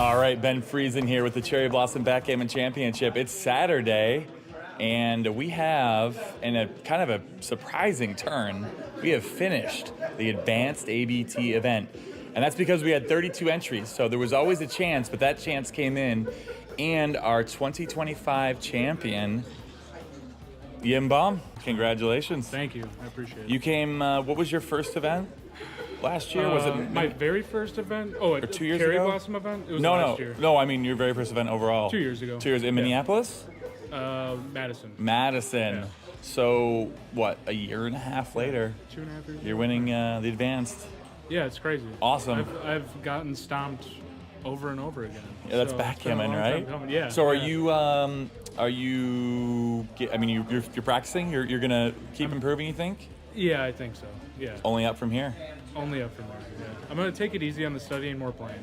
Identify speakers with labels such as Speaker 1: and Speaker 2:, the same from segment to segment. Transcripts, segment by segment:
Speaker 1: All right, Ben Friesen here with the Cherry Blossom Backgammon Championship. It's Saturday, and we have, in a kind of a surprising turn, we have finished the advanced ABT event. And that's because we had 32 entries, so there was always a chance, but that chance came in, and our 2025 champion, Yimbaum, congratulations.
Speaker 2: Thank you, I appreciate it.
Speaker 1: You came, what was your first event? Last year? Was it
Speaker 2: my very first event? Oh,
Speaker 1: or 2 years
Speaker 2: Cherry
Speaker 1: ago?
Speaker 2: Blossom event? It was
Speaker 1: No,
Speaker 2: last year.
Speaker 1: no. I mean your very first event overall.
Speaker 2: 2 years ago.
Speaker 1: 2 years in Minneapolis.
Speaker 2: Madison.
Speaker 1: Madison.
Speaker 2: Yeah.
Speaker 1: So what? A year and a half later,
Speaker 2: 2.5 years.
Speaker 1: you're winning the advanced.
Speaker 2: Yeah, it's crazy.
Speaker 1: Awesome.
Speaker 2: I've gotten stomped over and over again.
Speaker 1: Yeah, that's
Speaker 2: So,
Speaker 1: backgammon,
Speaker 2: it's been a long time
Speaker 1: right?
Speaker 2: coming. Yeah.
Speaker 1: So are
Speaker 2: yeah.
Speaker 1: you? I mean, you're practicing. You're gonna keep improving. You think?
Speaker 2: Yeah, I think so. Yeah.
Speaker 1: Only up from here.
Speaker 2: Only up from there. Yeah. I'm gonna take it easy on the studying, more playing.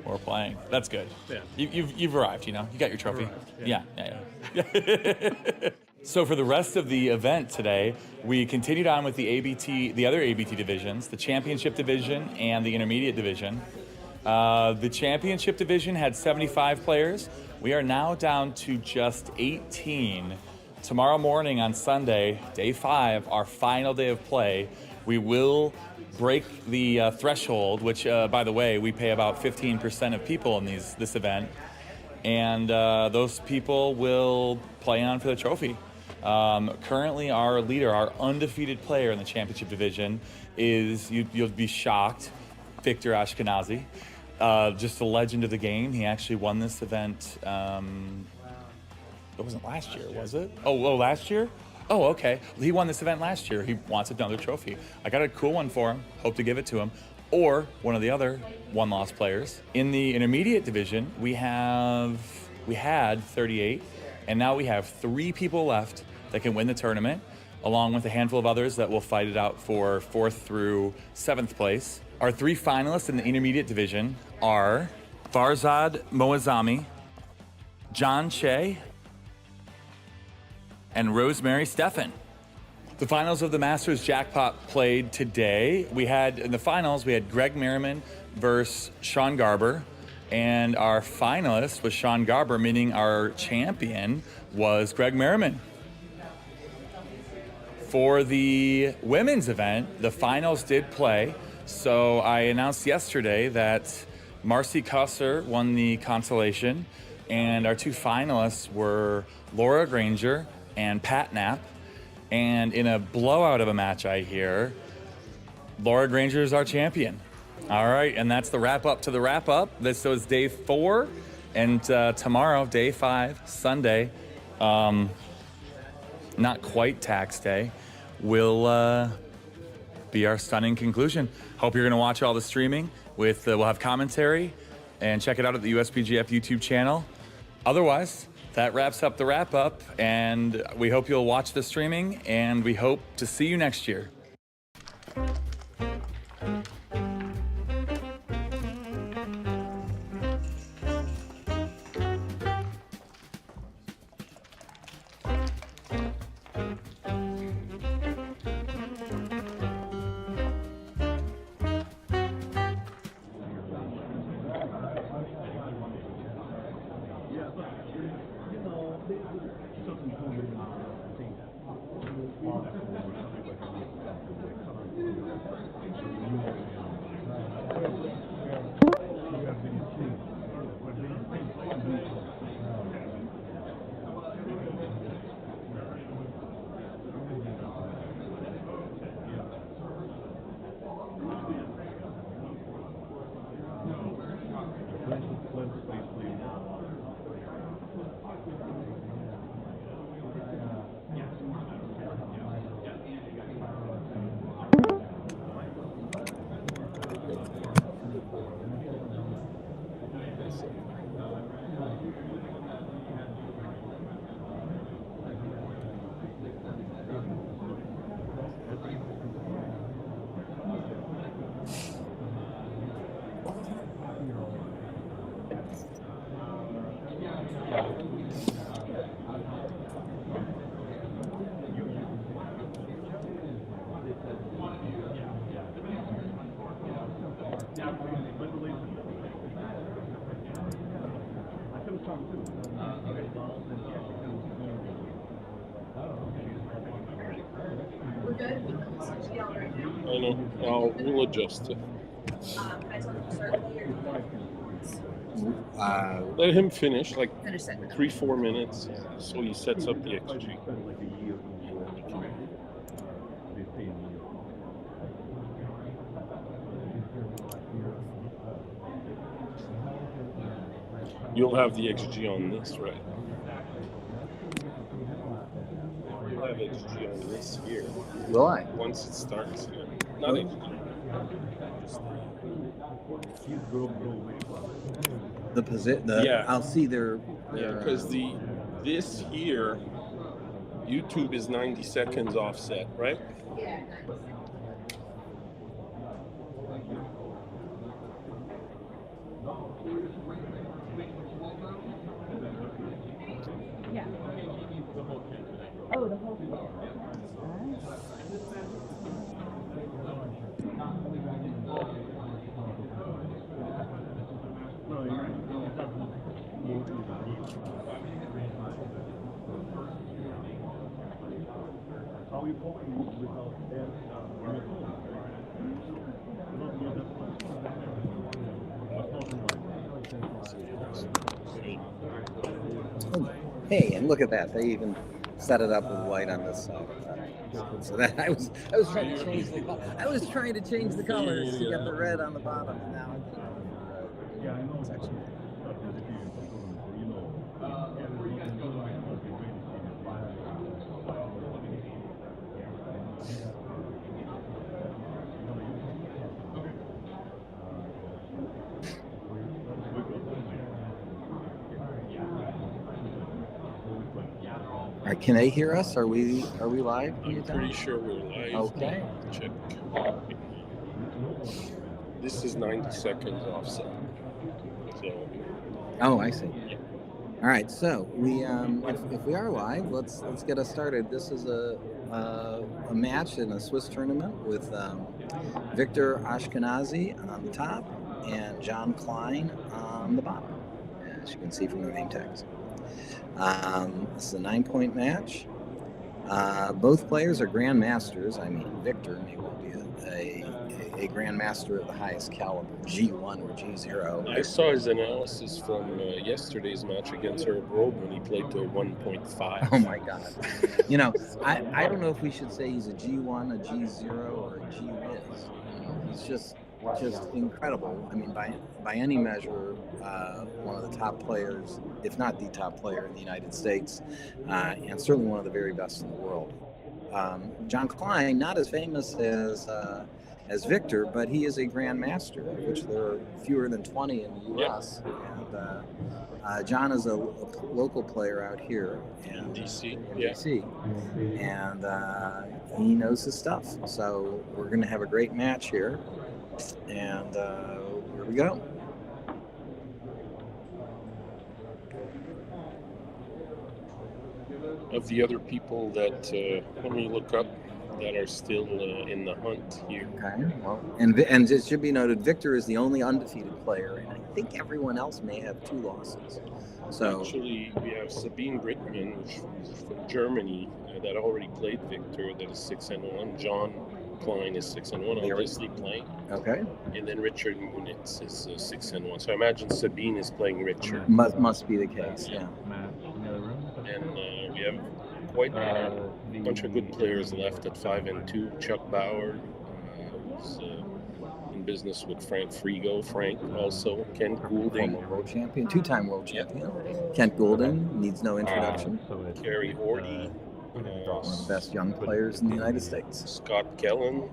Speaker 1: Or playing. That's good.
Speaker 2: Yeah.
Speaker 1: You've arrived. You know. You got your trophy.
Speaker 2: Arrived,
Speaker 1: Yeah.
Speaker 2: yeah.
Speaker 1: So for the rest of the event today, we continued on with the other ABT divisions, the championship division and the intermediate division. The championship division had 75 players. We are now down to just 18. Tomorrow morning on Sunday, day 5, our final day of play, we will break the threshold, which, by the way, we pay about 15% of people in this event. And those people will play on for the trophy. Currently, our leader, our undefeated player in the championship division, is, you'll be shocked, Victor Ashkenazi. Just a legend of the game. He actually won this event. It wasn't last year, was it? Oh, last year? Oh, okay. He won this event last year. He wants another trophy. I got a cool one for him. Hope to give it to him. Or one of the other one-loss players. In the intermediate division, we had 38, and now we have 3 people left that can win the tournament, along with a handful of others that will fight it out for 4th through 7th place. Our 3 finalists in the intermediate division are Farzad Moazami, John Che, and Rosemary Steffen. The finals of the Masters Jackpot played today. In the finals, we had Greg Merriman versus Sean Garber, and our finalist was Sean Garber, meaning our champion was Greg Merriman. For the women's event, the finals did play. So I announced yesterday that Marcy Cusser won the consolation, and our 2 finalists were Laura Granger and Pat Knapp. And in a blowout of a match, I hear, Laura Granger is our champion. All right, and that's the wrap-up to the wrap-up. This was day 4, and tomorrow, day 5, Sunday, not quite tax day, will be our stunning conclusion. Hope you're going to watch all the streaming. We'll have commentary, and check it out at the USPGF YouTube channel. Otherwise, that wraps up the wrap-up, and we hope you'll watch the streaming, and we hope to see you next year.
Speaker 3: I know. We'll adjust it. Let him finish, like 3-4 minutes, so he sets up the XG. You'll have the XG on this, right? You'll have XG on this here.
Speaker 4: Will I?
Speaker 3: Once it starts. Not XG.
Speaker 4: The position.
Speaker 3: Yeah.
Speaker 4: I'll see their
Speaker 3: Yeah, because this here, YouTube is 90 seconds offset, right?
Speaker 5: Yeah. Oh, the whole thing.
Speaker 4: Oh, hey, and look at that. They even set it up with white on this side. So that I was trying to change the colors to get the red on the bottom. And now I'm going to section. All right, can they hear us? Are we live?
Speaker 3: I'm pretty sure we're live.
Speaker 4: Okay.
Speaker 3: Check. This is 90 seconds offset. So.
Speaker 4: Oh, I see. All right, so we if we are live, let's get us started. This is a match in a Swiss tournament with Victor Ashkenazi on the top and John Klein on the bottom, as you can see from their name tags. This is a 9-point match. Both players are grandmasters. I mean, Victor may well be a grandmaster of the highest caliber, G1 or G0.
Speaker 3: I saw his analysis from yesterday's match against Herb Road when he played to a 1.5.
Speaker 4: Oh my God! You know, I don't know if we should say he's a G1, a G0, or a G-Wiz. You know, he's just incredible. I mean, by any measure, one of the top players, if not the top player in the United States, and certainly one of the very best in the world. John Klein, not as famous as Victor, but he is a grandmaster, which there are fewer than 20 in the U.S. Yep. And John is a local player out here in
Speaker 3: DC.
Speaker 4: DC, and he knows his stuff. So we're going to have a great match here, and here we go.
Speaker 3: Of the other people that when we look up that are still in the hunt here.
Speaker 4: Okay. Well, and it should be noted, Victor is the only undefeated player, and I think everyone else may have 2 losses. So
Speaker 3: actually, we have Sabine Brittman, which is from Germany, that already played Victor. That is 6-1. John Klein is 6-1, obviously playing.
Speaker 4: Okay.
Speaker 3: And then Richard Munitz is 6-1. So I imagine Sabine is playing Richard.
Speaker 4: Must be the case. Yeah.
Speaker 3: And we have quite a bunch of good players left at 5-2. Chuck Bauer, who's in business with Frank Frigo. Frank also. Kent Goulding.
Speaker 4: Former world champion, 2-time world champion. Kent Goulding needs no introduction.
Speaker 3: Kerry Harvie.
Speaker 4: One of the best young players in the United States.
Speaker 3: Scott Kellen.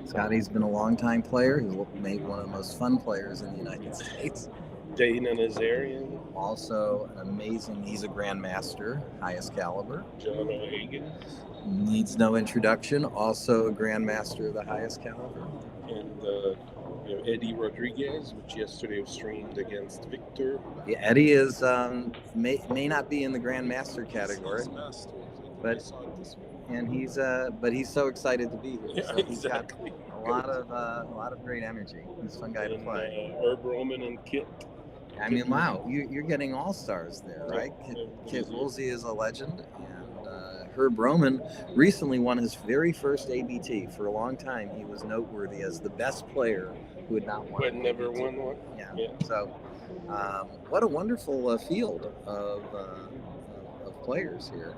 Speaker 4: Scotty's been a long-time player. He's maybe one of the most fun players in the United States.
Speaker 3: Dana Nazarian.
Speaker 4: Also an amazing, he's a grandmaster, highest caliber.
Speaker 3: John O'Hagan.
Speaker 4: Needs no introduction, also a grandmaster of the highest caliber.
Speaker 3: And you know, Eddie Rodriguez, which yesterday was streamed against Victor.
Speaker 4: Yeah, Eddie is may not be in the grandmaster category, but he's so excited to be here.
Speaker 3: Yeah,
Speaker 4: so he's
Speaker 3: exactly.
Speaker 4: got a lot of great energy. He's a fun guy to play.
Speaker 3: Herb Roman and Kit
Speaker 4: I mean, wow, you're getting all stars there, right?
Speaker 3: Yeah.
Speaker 4: Kit Woolsey is a legend, and Herb Roman recently won his very first ABT. For a long time, he was noteworthy as the best player who had not won.
Speaker 3: But
Speaker 4: an
Speaker 3: never
Speaker 4: ABT.
Speaker 3: won one.
Speaker 4: Yeah. So, what a wonderful field of players here.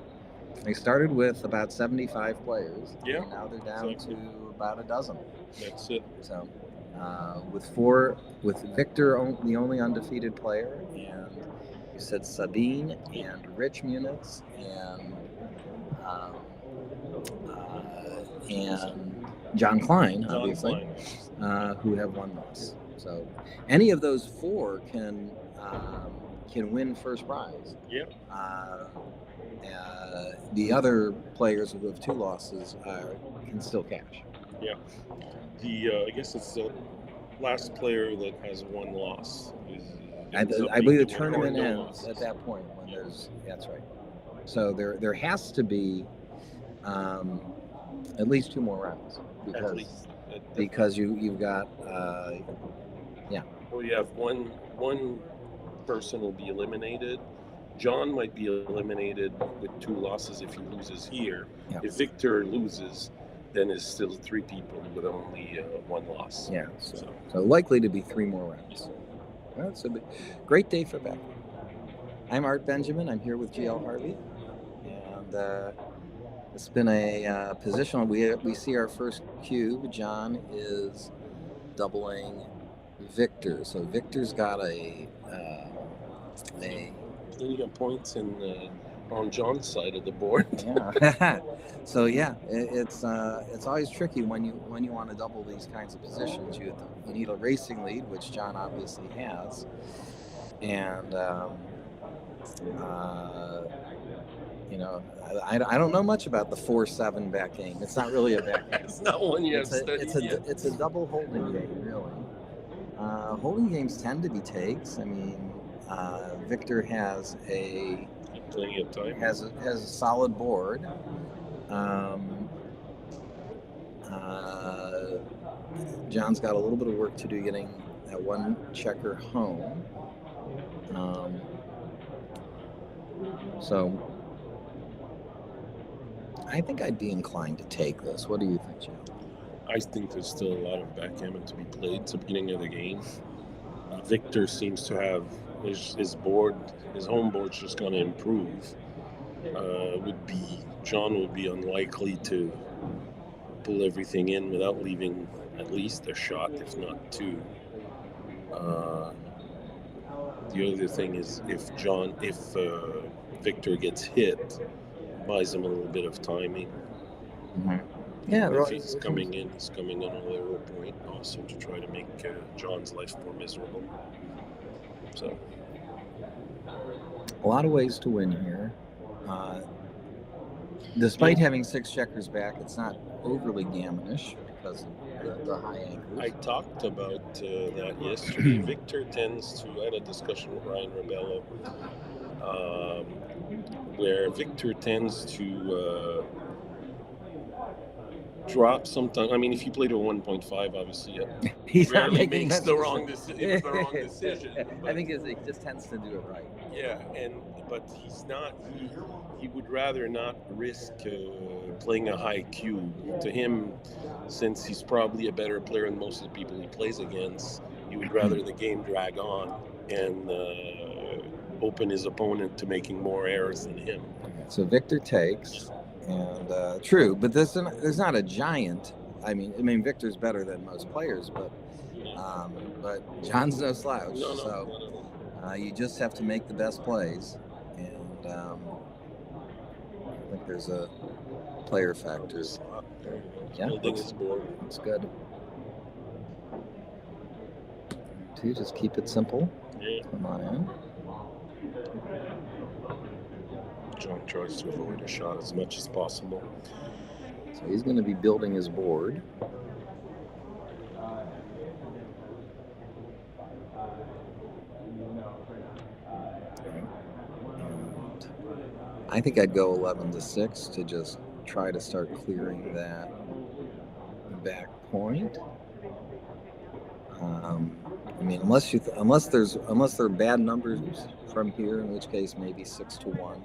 Speaker 4: They started with about 75 players.
Speaker 3: Yeah,
Speaker 4: And now they're down
Speaker 3: exactly.
Speaker 4: to about a dozen.
Speaker 3: That's it.
Speaker 4: So, with Victor, the only undefeated player, and you said Sabine and Rich Munitz and John Klein, obviously, who have one loss. So, any of those four can win first prize.
Speaker 3: Yeah.
Speaker 4: The other players who have two losses can still cash.
Speaker 3: Yeah. I guess it's the last player that has one loss.
Speaker 4: I believe the tournament ends at that point when there's. That's right. So there has to be at least two more rounds because you've got
Speaker 3: Well, you have one person will be eliminated. John might be eliminated with two losses if he loses here.
Speaker 4: Yeah.
Speaker 3: If Victor loses, then it's still three people with only one loss.
Speaker 4: Yeah. So likely to be three more rounds. Well, it's a great day for Beck. I'm Art Benjamin. I'm here with GL Harvie, and it's been a positional. We see our first cube. John is doubling Victor. So Victor's got a
Speaker 3: Then you got points on John's side of the board.
Speaker 4: Yeah. So yeah, it's always tricky when you want to double these kinds of positions. You need a racing lead, which John obviously has, and I don't know much about the 4-7 back game. It's not really a back game.
Speaker 3: It's not one you have studied yet.
Speaker 4: It's a double holding game, really. Holding games tend to be takes. I mean, Victor has
Speaker 3: plenty of time.
Speaker 4: Has a solid board. John's got a little bit of work to do getting that one checker home. So I think I'd be inclined to take this. What do you think, Joe?
Speaker 3: I think there's still a lot of backgammon to be played. It's the beginning of the game. Victor seems to have his home board's just going to improve. John would be unlikely to pull everything in without leaving at least a shot, if not two. The other thing is if Victor gets hit, buys him a little bit of timing.
Speaker 4: Mm-hmm. Yeah,
Speaker 3: if he's coming in on a lower point also to try to make John's life more miserable. So,
Speaker 4: a lot of ways to win here. Despite having six checkers back, it's not overly gammonish because of the high anchors.
Speaker 3: I talked about that yesterday. Victor tends to, I had a discussion with Ryan Rebello, where Victor tends to drop sometimes. I mean, if you played a 1.5, obviously,
Speaker 4: he's
Speaker 3: rarely
Speaker 4: not making
Speaker 3: makes the wrong decision.
Speaker 4: I think he just tends to do it right.
Speaker 3: Yeah, but he's not. He would rather not risk playing a high cube. To him, since he's probably a better player than most of the people he plays against, he would rather the game drag on and open his opponent to making more errors than him.
Speaker 4: So Victor takes. And true, but there's not a giant. I mean, Victor's better than most players, but John's no slouch.
Speaker 3: No.
Speaker 4: You just have to make the best plays, and I think there's a player factor. Yeah,
Speaker 3: his board.
Speaker 4: It's good. Two, just keep it simple.
Speaker 3: Yeah.
Speaker 4: Come on in.
Speaker 3: John tries to avoid a shot as much as possible.
Speaker 4: So he's going to be building his board. And I think I'd go 11-6 to just try to start clearing that back point. I mean, unless there are bad numbers from here, in which case maybe 6-1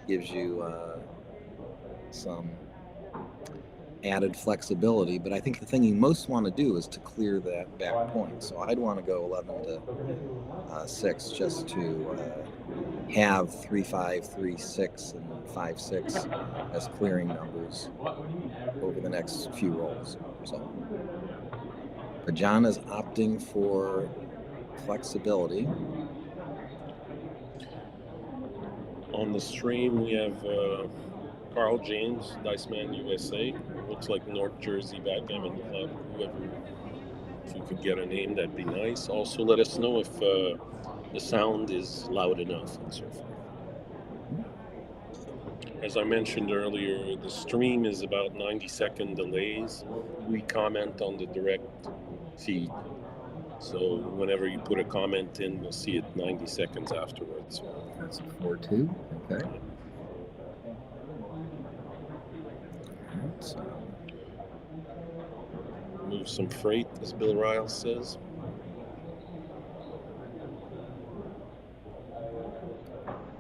Speaker 4: gives you some added flexibility. But I think the thing you most want to do is to clear that back point. So I'd want to go 11-6 just to have 3-5, 3-6, and 5-6 as clearing numbers over the next few rolls. So, but John is opting for flexibility.
Speaker 3: On the stream, we have Carl James, Dice Man USA. Looks like North Jersey Backgammon Club. If you could get a name, that'd be nice. Also, let us know if the sound is loud enough and so forth. As I mentioned earlier, the stream is about 90-second delays. We comment on the direct feed. So whenever you put a comment in, we'll see it 90 seconds afterwards.
Speaker 4: That's a 4-2. Okay. So.
Speaker 3: Move some freight, as Bill Riles says.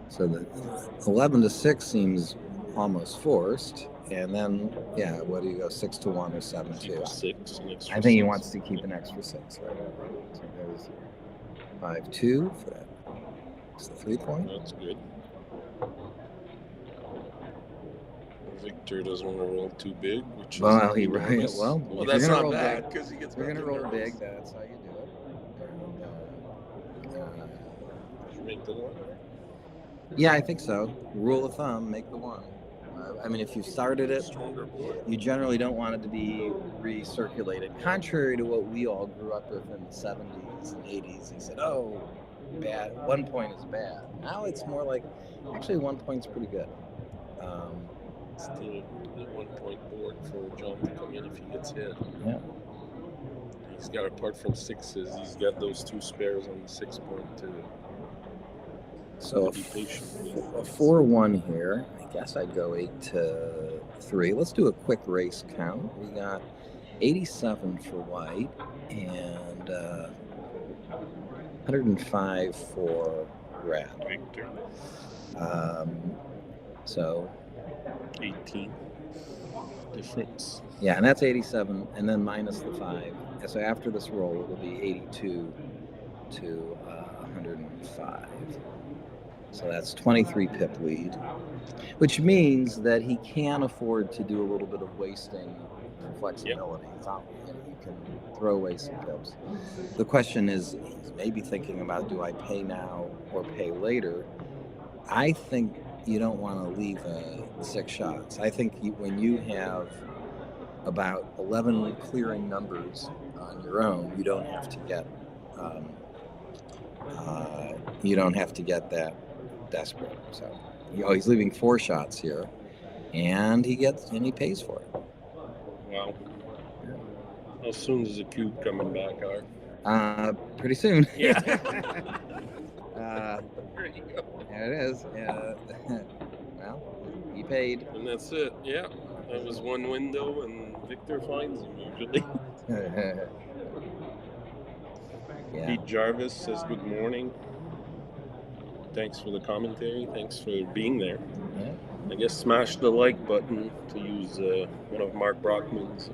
Speaker 4: So the 11-6 seems almost forced, and then what do you go 6-1 or 7-2?
Speaker 3: 6, an extra
Speaker 4: I think he
Speaker 3: 6.
Speaker 4: wants to keep an extra 6, right? So it goes 5-2 for that. It's the 3-point.
Speaker 3: That's good. Victor doesn't want to roll too big, which is
Speaker 4: Well,
Speaker 3: enormous.
Speaker 4: well, if
Speaker 3: that's
Speaker 4: you're gonna
Speaker 3: not
Speaker 4: roll
Speaker 3: bad
Speaker 4: big,
Speaker 3: because he gets.
Speaker 4: We're gonna roll
Speaker 3: nervous.
Speaker 4: big. That's how you do it. And,
Speaker 3: Did you make the one?
Speaker 4: yeah, I think so. Rule of thumb: make the one. I mean, if you started it,
Speaker 3: Stronger board.
Speaker 4: you generally don't want it to be recirculated. Contrary to what we all grew up with in the 70s and 80s, he said, "Oh, bad. 1 point is bad." Now it's more like, actually, 1 point's pretty good.
Speaker 3: Still a 1 point board for John to come in if he gets hit.
Speaker 4: Yeah.
Speaker 3: He's got, apart from 6s, he's got those 2 spares on the 6 point to
Speaker 4: So
Speaker 3: be patient with.
Speaker 4: a 4-1 here. I guess I'd go 8-3. Let's do a quick race count. We got 87 for white and 105 for red.
Speaker 3: Victor.
Speaker 4: So
Speaker 3: 18 difference.
Speaker 4: yeah, and that's 87, and then minus the 5. So after this roll, it will be 82 to 105. So that's 23 pip lead, which means that he can afford to do a little bit of wasting for flexibility. It's not, you can throw away some pips. The question is, he's maybe thinking about, do I pay now or pay later? I think you don't want to leave 6 shots. I think when you have about 11 clearing numbers on your own, you don't have to get that desperate. So he's leaving 4 shots here, and he pays for it.
Speaker 3: Wow. How soon is the cube coming back, Art?
Speaker 4: Pretty soon.
Speaker 3: Yeah.
Speaker 4: There you go. There it is. Well, he paid.
Speaker 3: And that's it. Yeah. That was one window, and Victor finds him usually.
Speaker 4: Yeah.
Speaker 3: Pete Jarvis says good morning. Thanks for the commentary. Thanks for being there.
Speaker 4: Yeah.
Speaker 3: I guess smash the like button, to use one of Mark Brockman's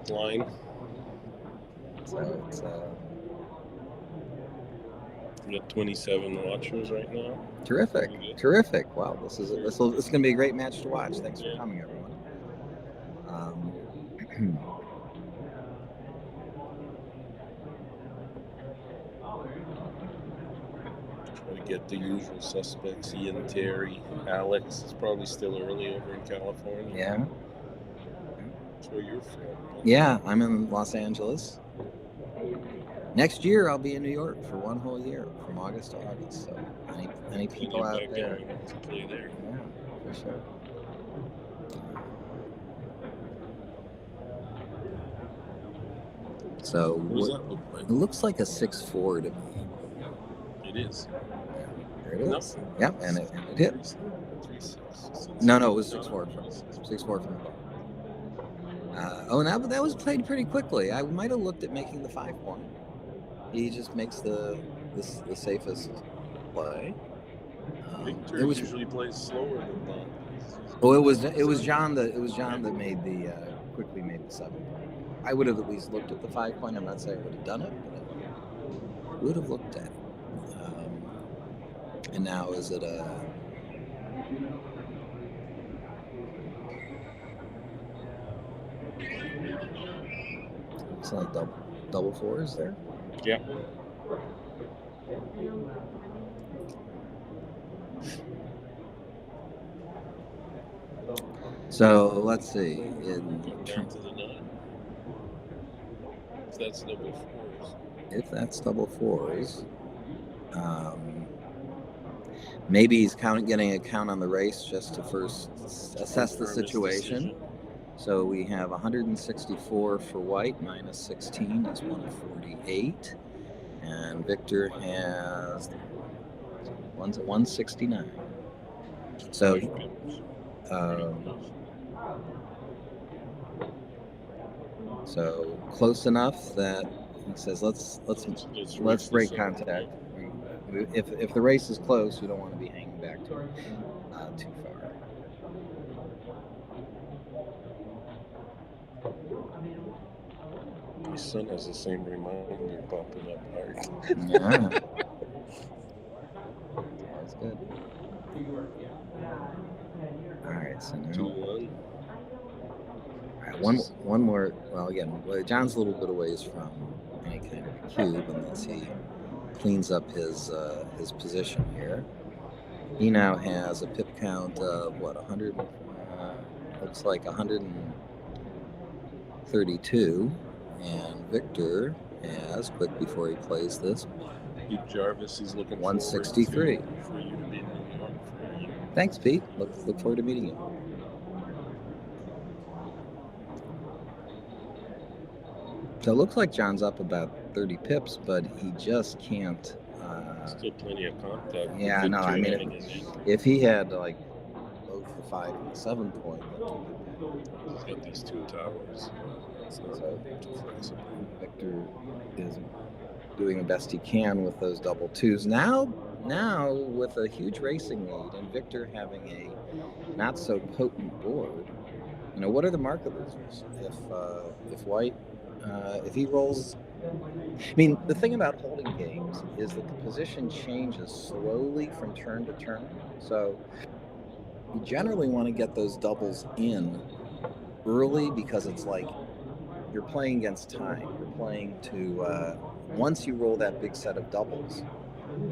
Speaker 3: line.
Speaker 4: So it's
Speaker 3: We got 27 watchers right now.
Speaker 4: terrific. Terrific. Wow, this is going to be a great match to watch. Thanks for coming, everyone.
Speaker 3: Try to get the usual suspects. Ian, Terry, Alex. It's probably still early over in California.
Speaker 4: Yeah.
Speaker 3: That's where you're from.
Speaker 4: Yeah, I'm in Los Angeles. Next year, I'll be in New York for 1 whole year, from August to August. So, any people out there?
Speaker 3: To play there.
Speaker 4: Yeah, for sure. So,
Speaker 3: What does that look like?
Speaker 4: it looks like a 6-4 to me.
Speaker 3: It is.
Speaker 4: There it is.
Speaker 3: No.
Speaker 4: Yep, and it hits.
Speaker 3: 3-6.
Speaker 4: No, it was 6-4 from the ball. Oh, now that was played pretty quickly. I might have looked at making the 5 point. He just makes the safest play.
Speaker 3: Victor usually plays slower than that.
Speaker 4: Oh, it was John that made the quickly made the 7 point. I would have at least looked at the 5 point. I'm not saying I would have done it, but I would have looked at it. And now is it a? It's like double fours there.
Speaker 3: Yeah.
Speaker 4: So let's see.
Speaker 3: Down to the 9. If that's double fours.
Speaker 4: If that's double fours, maybe he's getting a count on the race just to first assess the situation. So we have 164 for white, minus 16 is 148. And Victor has one's at 169. So so close enough that he says let's break contact. If the race is close, we don't want to be hanging back too far.
Speaker 3: My son has the same reminder popping up hard.
Speaker 4: Yeah. That's good. All right, so now
Speaker 3: 2-1.
Speaker 4: all right, one more. Well, again, John's a little bit away from any kind of cube unless he cleans up his position here. He now has a pip count of what, 100? Looks like 132, and Victor has, quick before he plays this,
Speaker 3: Pete Jarvis is looking
Speaker 4: 163.
Speaker 3: For you to be in New York for a year.
Speaker 4: Thanks, Pete. Look forward to meeting you. So it looks like John's up about 30 pips, but he just can't.
Speaker 3: Still plenty of contact.
Speaker 4: Yeah, no, I mean, if he had like both the 5 and the 7 point,
Speaker 3: he's got these 2 towers.
Speaker 4: so Victor is doing the best he can with those double 2s. Now with a huge racing lead and Victor having a not so potent board, what are the market losers if White if he rolls? I mean, the thing about holding games is that the position changes slowly from turn to turn. So you generally want to get those doubles in early because it's like you're playing against time. You're playing to, once you roll that big set of doubles.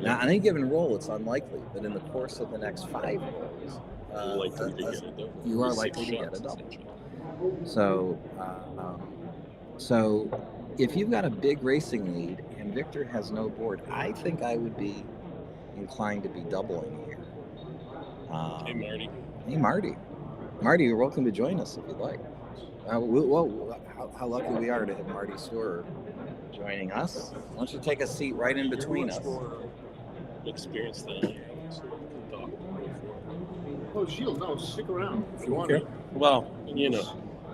Speaker 4: Now, on any given roll, it's unlikely, but in the course of the next 5 rolls, you are likely to get a double. So if you've got a big racing lead and Victor has no board, I think I would be inclined to be doubling here.
Speaker 3: Hey, Marty.
Speaker 4: Hey, Marty. Marty, you're welcome to join us if you'd like. How lucky we are to have Marty Storer joining us. Why don't you take a seat right in between us?
Speaker 3: Experience that. So we can talk.
Speaker 6: Oh, Shield, no, stick around if you want.
Speaker 3: Okay. Well,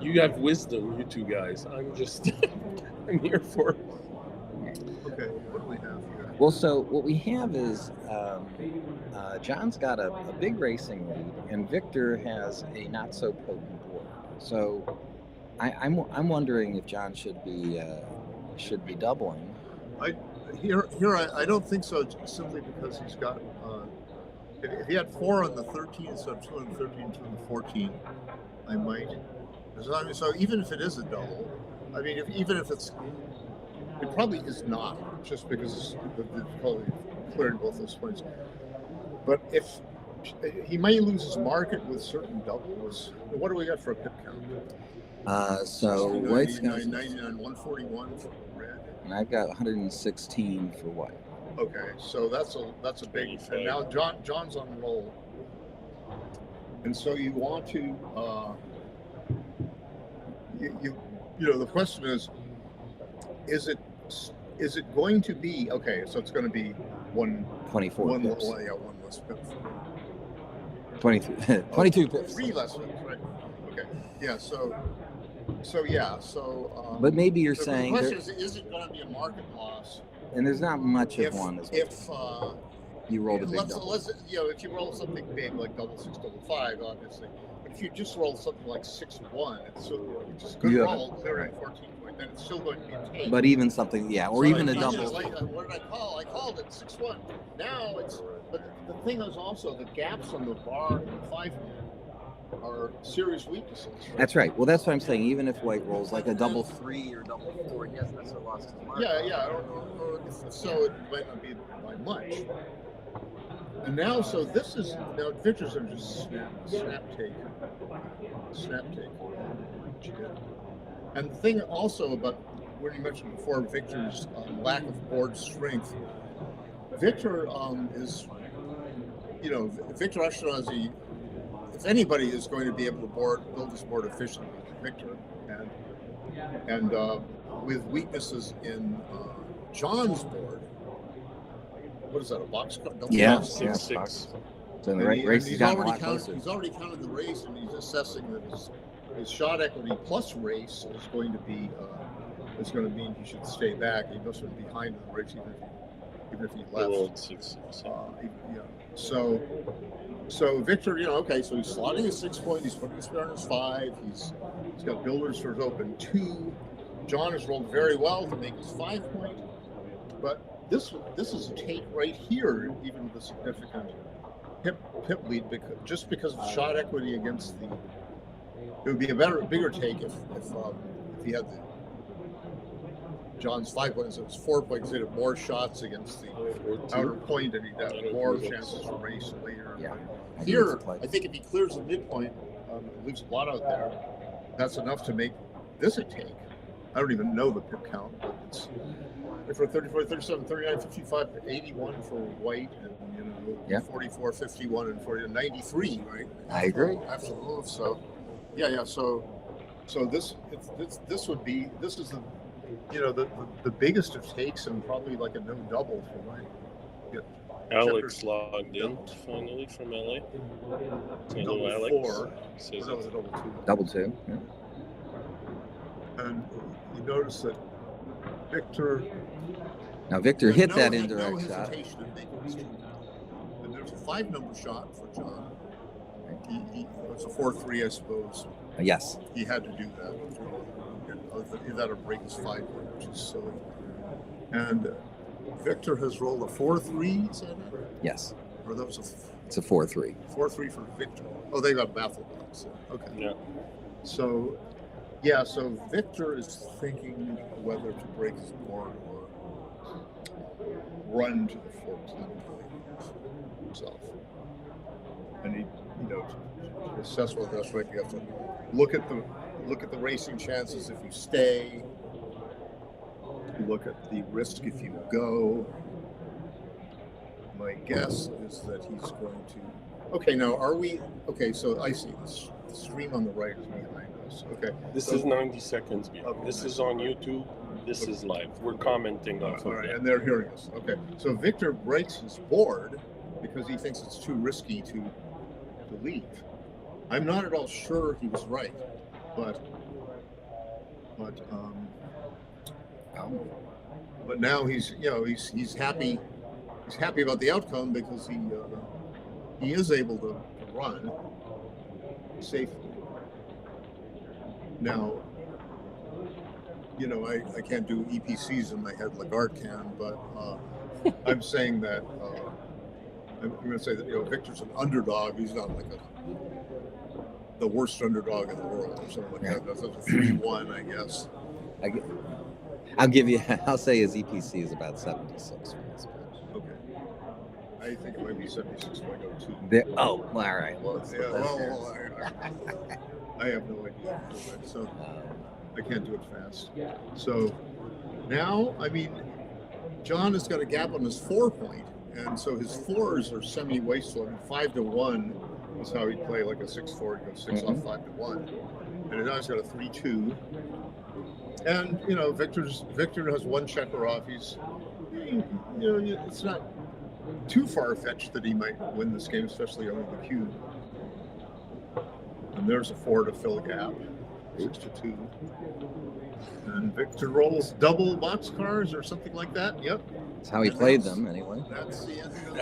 Speaker 3: you have wisdom, you 2 guys. I'm just, I'm here for.
Speaker 6: Okay, what do we have here?
Speaker 4: Well, so what we have is John's got a big racing lead, and Victor has a not so potent board. So I'm wondering if John should be doubling.
Speaker 6: I don't think so. Simply because he's got. If he had 4 on the 13 instead of 2 on the 13, 2 on the 14, I might. So even if it is a double, I mean, even if it probably is not, just because it's probably clearing both those points. But if he may lose his market with certain doubles, what do we got for a pip count?
Speaker 4: So White's got
Speaker 6: 99, 141 for red,
Speaker 4: and I've got 116 for White.
Speaker 6: Okay, so that's a big. And now John's on the roll, and so you want to. The question is it going to be okay? So it's going to be
Speaker 4: 24 pips.
Speaker 6: One less pip.
Speaker 4: 22 pips.
Speaker 6: 3 less pips, right? Okay, yeah. So So yeah, so.
Speaker 4: But maybe you're
Speaker 6: the
Speaker 4: saying,
Speaker 6: question is it going to be a market loss
Speaker 4: and there's not much of
Speaker 6: if
Speaker 4: one. You rolled a big double.
Speaker 6: let's if you roll something big like double 6, double 5, obviously. But if you just roll something like 6-1, it's just a good roll, clearing 14 point, then it's still going to be a take.
Speaker 4: But even something, or even a double.
Speaker 6: What did I call? I called it 6-1. Now but the thing is also the gaps on the bar and the 5 are serious weaknesses. Right?
Speaker 4: That's right. Well, that's what I'm saying. Even if White rolls like a double 3 or double 4, he hasn't necessarily lost his mark.
Speaker 6: Yeah. Or so it might not be by much. And now, so this is now Victor's are just snap take. And the thing also about what you mentioned before, Victor's lack of board strength. Victor is, Victor Ashkenazi. If anybody is going to be able to build this board efficiently, Victor, and with weaknesses in John's board. What is that? A box cut?
Speaker 4: Yeah,
Speaker 3: 6-6.
Speaker 4: So in the race, he's gotten a lot closer.
Speaker 6: He's already counted the race, and he's assessing that his shot equity plus race is going to mean he should stay back. He must have been behind in the race, even if he left.
Speaker 3: 6-6.
Speaker 6: So Victor, so he's slotting his 6 point. He's putting his spare on his 5. He's got builders for his open 2. John has rolled very well to make his 5 point, but this is a take right here, even with a significant hip lead, because of shot equity against it would be a bigger take if he had John's 5 points. It was 4 points. He'd have more shots against the outer point, and he'd have more chances to race later.
Speaker 4: Yeah.
Speaker 6: Here, I think if he clears the midpoint, leaves a lot out there, that's enough to make this a take. I don't even know the pip count, but it's for 34, 37, 39, 55, 81 for White, and 44, 51, and 40, 93, right?
Speaker 4: I agree.
Speaker 6: After the move, so this is the biggest of takes, and probably like a no double for White.
Speaker 3: Alex logged in finally from LA. Hello, Alex.
Speaker 6: 4.
Speaker 3: Says
Speaker 6: That was a double 2.
Speaker 4: Double 2. Yeah.
Speaker 6: And you notice that Victor.
Speaker 4: Now Victor hit that
Speaker 6: no
Speaker 4: indirect shot.
Speaker 6: hesitation in making this two. And there's a 5-number shot for John. It was a 4-3, I suppose.
Speaker 4: Yes.
Speaker 6: He had to do that. He had to break his 5, which is silly. And Victor has rolled a 4-3. Is that it?
Speaker 4: Yes.
Speaker 6: Or that was
Speaker 4: It's a 4-3.
Speaker 6: 4-3 for Victor. Oh, they got baffled. So, okay.
Speaker 3: Yeah.
Speaker 6: So Victor is thinking whether to break his board or run to the 14 himself. And he, to assess whether that's right, you have to look at the racing chances if you stay. Look at the risk if you go. My guess is that he's going to. Okay, now are we? Okay, so I see this. The stream on the right is behind us. Okay.
Speaker 3: This is 90 seconds behind.
Speaker 6: Okay.
Speaker 3: This is on YouTube. This is live. We're commenting on
Speaker 6: All right, and they're hearing us. Okay, so Victor breaks his board because he thinks it's too risky to leave. I'm not at all sure he was right, but now he's happy. He's happy about the outcome because he is able to run safely. Now, I can't do EPCs in my head like Art can, but I'm saying that I'm going to say that Victor's an underdog. He's not like the worst underdog in the world or something like that. That's a 3-1, I guess.
Speaker 4: I'll say his EPC is about 76 for this match.
Speaker 6: Okay. I think it might be 76.02.
Speaker 4: All right. Well,
Speaker 6: I have no idea. So I can't do it fast. So now, John has got a gap on his 4 point, and so his 4s are semi-wasteful. 5-1 is how he'd play like a 6-4. He goes 6 off 5-1, and now he's got a 3-2. And Victor has one checker off. He's, it's not too far-fetched that he might win this game, especially over the cube. And there's a 4 to fill a gap. 6-2. And Victor rolls double boxcars or something like that. Yep.
Speaker 4: That's how he played them, anyway.
Speaker 6: That's the end of the,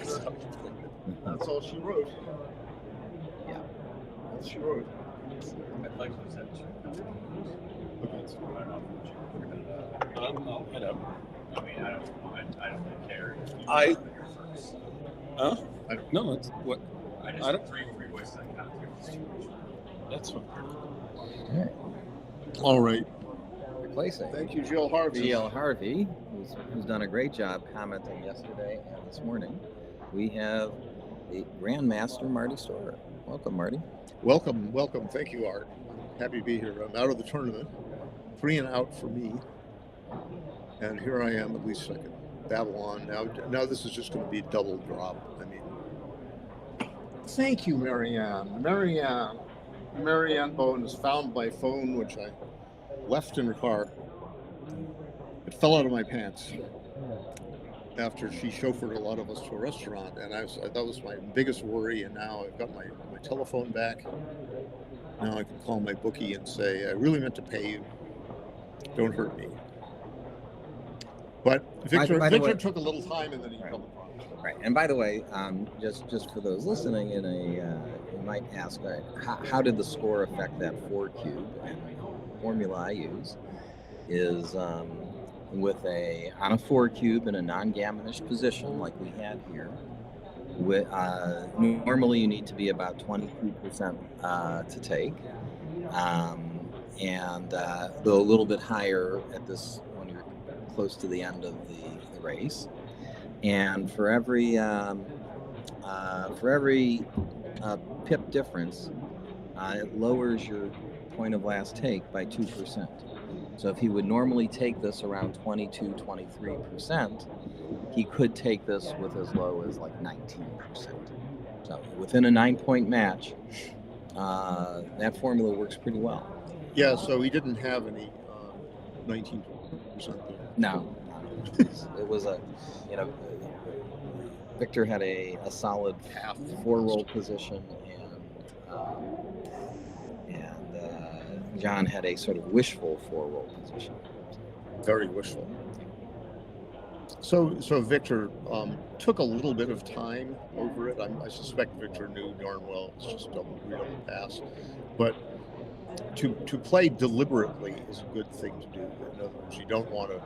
Speaker 6: that's all she wrote.
Speaker 4: Yeah.
Speaker 6: All she wrote.
Speaker 3: I'll head up.
Speaker 7: I mean, I don't really care.
Speaker 3: I.
Speaker 6: I
Speaker 3: No, it's what.
Speaker 7: I
Speaker 3: I don't-
Speaker 7: three voices I can't do.
Speaker 3: That's fine.
Speaker 6: All right.
Speaker 4: Replacing
Speaker 6: Thank you, Jill Harvey.
Speaker 4: GL Harvey, who's done a great job commenting yesterday and this morning. We have the Grandmaster Marty Storer. Welcome, Marty.
Speaker 6: Welcome, welcome. Thank you, Art. Happy to be here. I'm out of the tournament. 3 and out for me. And here I am, at least second. Babylon. Now this is just going to be a double drop. I mean, thank you, Marianne. Marianne Bones found my phone, which I left in her car. It fell out of my pants after she chauffeured a lot of us to a restaurant, and that was my biggest worry. And now I've got my telephone back. Now I can call my bookie and say, I really meant to pay you. Don't hurt me. But Victor took a little time, and then he called the problem.
Speaker 4: Right. And by the way, just for those listening, you might ask, how did the score affect that 4 cube? And the formula I use is on a 4 cube in a non-gammonish position like we had here. Normally you need to be about 22% to take, and though a little bit higher at this when you're close to the end of the race. And for every pip difference, it lowers your point of last take by 2%. So if he would normally take this around 22-23%, he could take this with as low as like 19%. So within a 9-point match, that formula works pretty well.
Speaker 6: Yeah, so he didn't have any 19%.
Speaker 4: No. It was Victor had a solid half 4-roll position, and John had a sort of wishful 4-roll position.
Speaker 6: Very wishful. So Victor took a little bit of time over it. I suspect Victor knew darn well it's just double pass, but to play deliberately is a good thing to do. In other words, you don't want to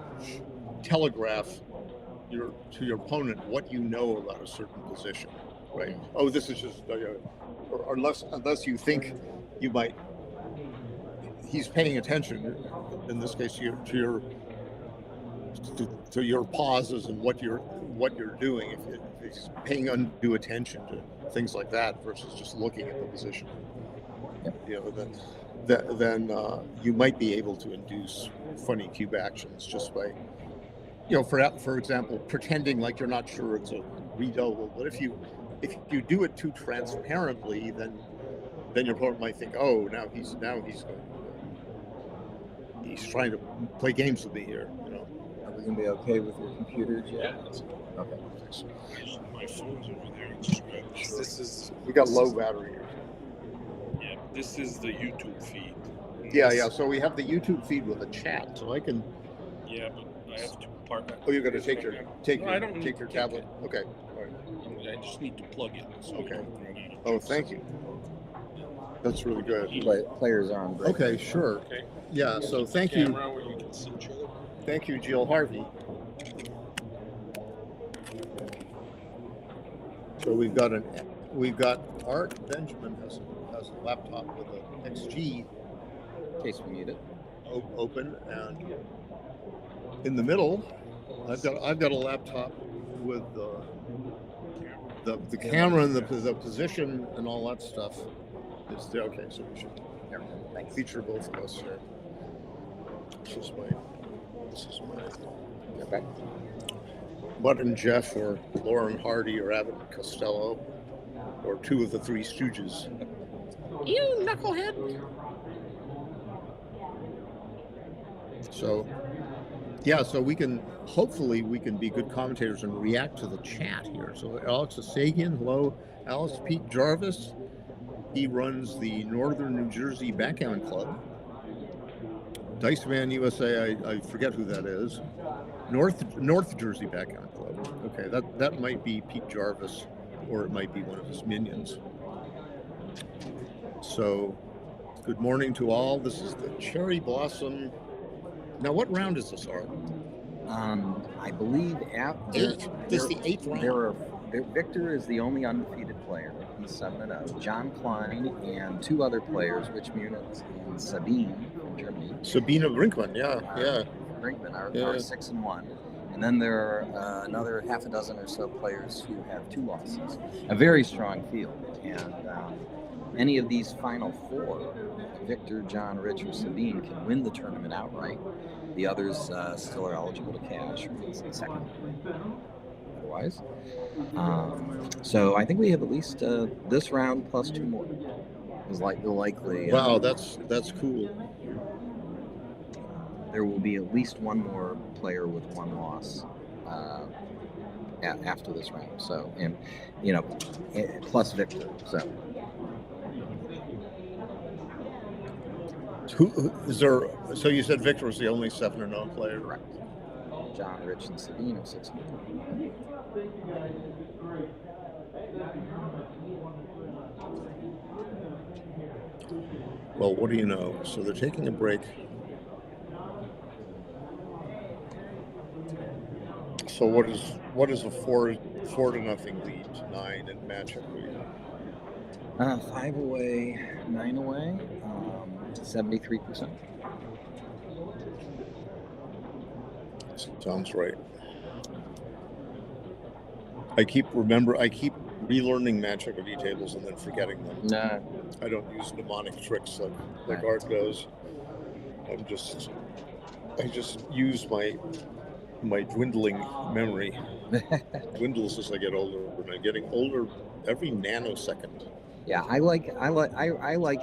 Speaker 6: telegraph to your opponent what you know about a certain position, right? Oh, this is just, or unless you think you might. He's paying attention, in this case, to your pauses and what you're doing. If he's paying undue attention to things like that versus just looking at the position, then you might be able to induce funny cube actions just by, for example, pretending like you're not sure it's a redouble. But if you do it too transparently, then your opponent might think, oh, now he's trying to play games with me here.
Speaker 4: Are we gonna be okay with your computer, Jeff?
Speaker 3: Yeah.
Speaker 4: Okay.
Speaker 3: My phone's over there. Just sure. This is.
Speaker 6: We got low battery here.
Speaker 3: Yeah. This is the YouTube feed.
Speaker 6: Yeah. So we have the YouTube feed with a chat, so I can.
Speaker 3: Yeah, but I have to part.
Speaker 6: Oh, you're gonna take your tablet.
Speaker 3: It.
Speaker 6: Okay. All right.
Speaker 3: I just need to plug it. So
Speaker 6: Okay. Oh, thank you. That's really good.
Speaker 4: Players are on break.
Speaker 6: Okay, sure.
Speaker 3: Okay.
Speaker 6: Yeah. So thank you.
Speaker 3: Where you can see each other.
Speaker 6: Thank you, Jill Harvey. So we've got Art Benjamin has a laptop with an XG
Speaker 4: In case we need it.
Speaker 6: open, and in the middle, I've got a laptop with the camera and the position and all that stuff. Is there. Okay, so we should feature both of us here. This is my.
Speaker 4: Okay.
Speaker 6: Bud and Jeff, or Lauren Hardy, or Abbott and Costello, or 2 of the 3 Stooges. You knucklehead. So, yeah, so hopefully we can be good commentators and react to the chat here. So Alex Asagian, hello. Alice Pete Jarvis, he runs the Northern New Jersey Backgammon Club. Dice Man USA, I forget who that is. North Jersey Backgammon Club. Okay, that might be Pete Jarvis, or it might be one of his minions. So, good morning to all. This is the Cherry Blossom. Now, what round is this, Art?
Speaker 4: I believe
Speaker 6: Eight. This is the 8th round.
Speaker 4: Victor is the only undefeated player. He's 7-0. John Klein and 2 other players, Rich Munitz and Sabine from Germany.
Speaker 6: Sabine Brinkman, yeah.
Speaker 4: Brinkman are 6-1. And then there are another half a dozen or so players who have 2 losses. A very strong field. And any of these final 4, Victor, John, Rich, or Sabine, can win the tournament outright. The others still are eligible to cash or second. Otherwise. So I think we have at least this round plus 2 more. Is like the likely.
Speaker 6: Wow, that's cool.
Speaker 4: There will be at least 1 more player with 1 loss after this round. So, and plus Victor. So.
Speaker 6: Who is there? So you said Victor was the only 7-0 player?
Speaker 4: Correct. John, Rich, and Sabine are 6-0.
Speaker 6: Well, what do you know? So they're taking a break. So what is a 4-0 lead to 9 in match equity?
Speaker 4: 5 away, 9 away, 73%.
Speaker 6: Sounds right. I keep relearning match equity tables and then forgetting them.
Speaker 4: Nah.
Speaker 6: I don't use mnemonic tricks like Art does. I just use my dwindling memory. Dwindles as I get older, and I'm getting older every nanosecond.
Speaker 4: Yeah, I like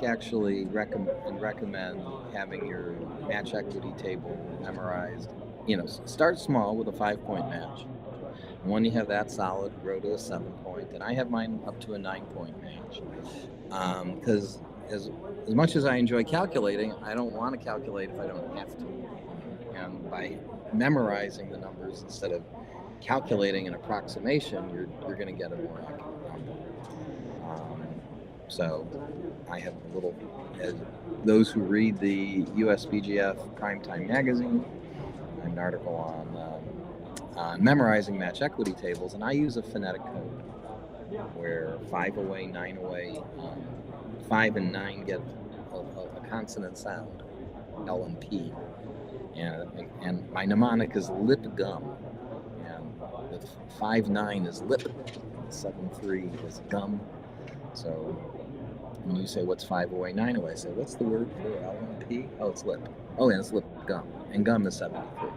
Speaker 4: actually recommend having your match equity table memorized. Start small with a 5-point match. And when you have that solid, grow to a 7-point. And I have mine up to a 9-point match. Because as much as I enjoy calculating, I don't want to calculate if I don't have to. And by memorizing the numbers instead of calculating an approximation, you're going to get a more accurate number. So I have a little, as those who read the USBGF Primetime Magazine, I have an article on memorizing match equity tables, and I use a phonetic code where 5 away, 9 away, 5 and 9 get a consonant sound, L and P, and my mnemonic is lip gum, and the 5-9 is lip, 7-3 is gum. So when you say what's 5 away, 9 away, I say what's the word for L and P? Oh, it's lip. Oh, yeah, it's lip gum, and gum is 73.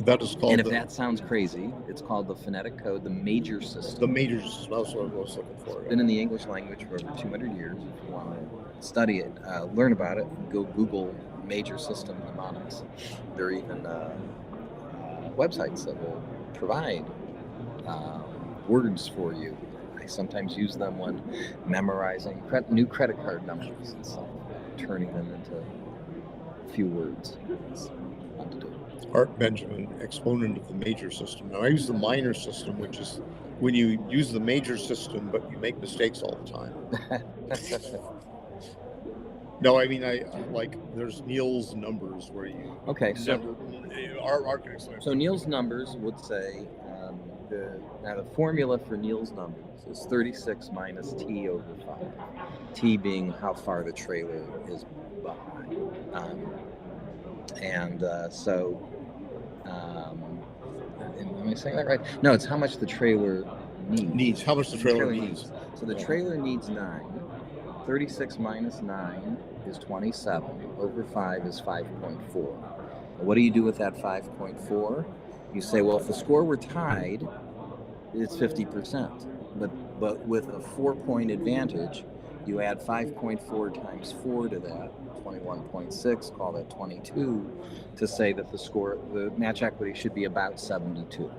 Speaker 6: That is called.
Speaker 4: And if that sounds crazy, it's called the phonetic code, the major system.
Speaker 6: The major system. That's what I was looking for.
Speaker 4: It's been in the English language for over 200 years. If you want to study it, learn about it, go Google major system mnemonics. There are even websites that will provide words for you. I sometimes use them when memorizing new credit card numbers and stuff, turning them into a few words. It's fun to do.
Speaker 6: Art Benjamin, exponent of the major system. Now I use the minor system, which is when you use the major system, but you make mistakes all the time. No, I mean, I like, there's Neil's numbers where you Art can explain.
Speaker 4: So Neil's numbers would say, the formula for Neil's numbers is 36 minus T over 5. T being how far the trailer is behind. Am I saying that right? No, it's how much the trailer needs.
Speaker 6: How much the trailer needs.
Speaker 4: So the trailer needs 9. 36 minus 9 is 27. Over 5 is 5.4. What do you do with that 5.4? You say, well, if the score were tied, it's 50%. But with a 4-point advantage, you add 5.4 times 4 to that, 21.6, call that 22, to say that the match equity should be about 72.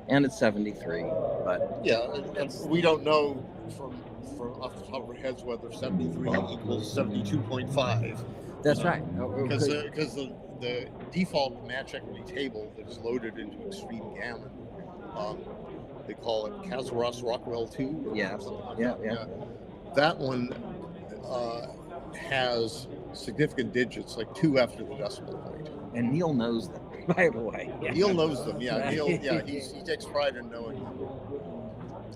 Speaker 4: And it's 73, but
Speaker 6: yeah, and we don't know from off the top of our heads whether 73 equals 72.5.
Speaker 4: That's right.
Speaker 6: Because the default match equity table that is loaded into Extreme Gammon, they call it Kazaros Rockwell 2.
Speaker 4: Yes. Yeah.
Speaker 6: That one has significant digits, like 2 after the decimal point.
Speaker 4: And Neil knows them, by the way. Yeah.
Speaker 6: Neil knows them. Yeah, Neil. Yeah, he takes pride in knowing them.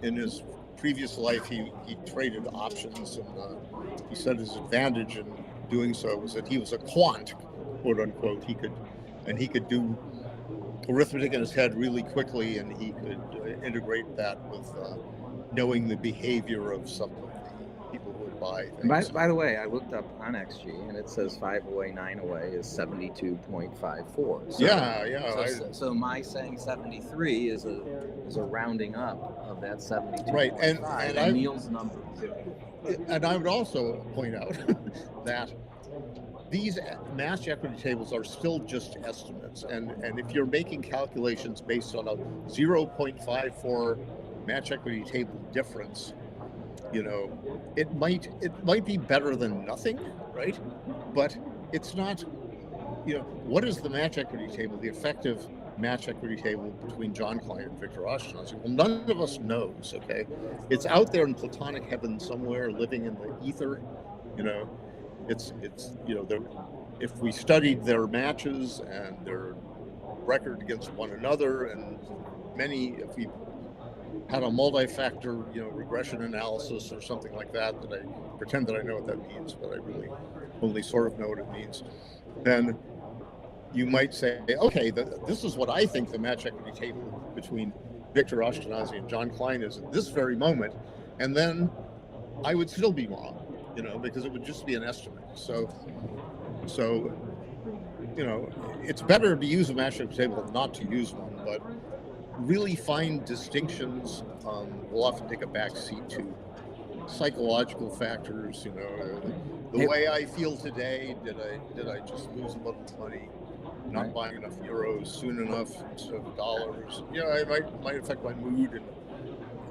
Speaker 6: In his previous life, he traded options, and he said his advantage in doing so was that he was a quant, quote unquote. He could do arithmetic in his head really quickly, and he could integrate that with knowing the behavior of some of the people who would buy things.
Speaker 4: By the way, I looked up on XG, and it says 5 away, 9 away is 72.54. So, so my saying 73 is a rounding up of that 72.5.
Speaker 6: Right, and
Speaker 4: Neil's number.
Speaker 6: And I would also point out that these match equity tables are still just estimates, and if you're making calculations based on a 0.54 match equity table difference, you know, it might be better than nothing, right? But it's not. You know, what is the match equity table, the effective match equity table between John Klein and Victor Ashkenazi? Well, none of us knows. Okay, it's out there in platonic heaven somewhere, living in the ether. You know, it's you know, if we studied their matches and their record against one another, and if we had a multi-factor, you know, regression analysis or something like that, that I pretend that I know what that means, but I really only sort of know what it means, then you might say, okay, this is what I think the match equity table between Victor Ashkenazi and John Klein is at this very moment, and then I would still be wrong, you know, because it would just be an estimate. So you know, it's better to use a match equity table than not to use one, but really fine distinctions will often take a back seat to psychological factors. You know, the way I feel today, did I just lose a little money, not buying enough euros soon enough instead of dollars? You know, it might affect my mood. And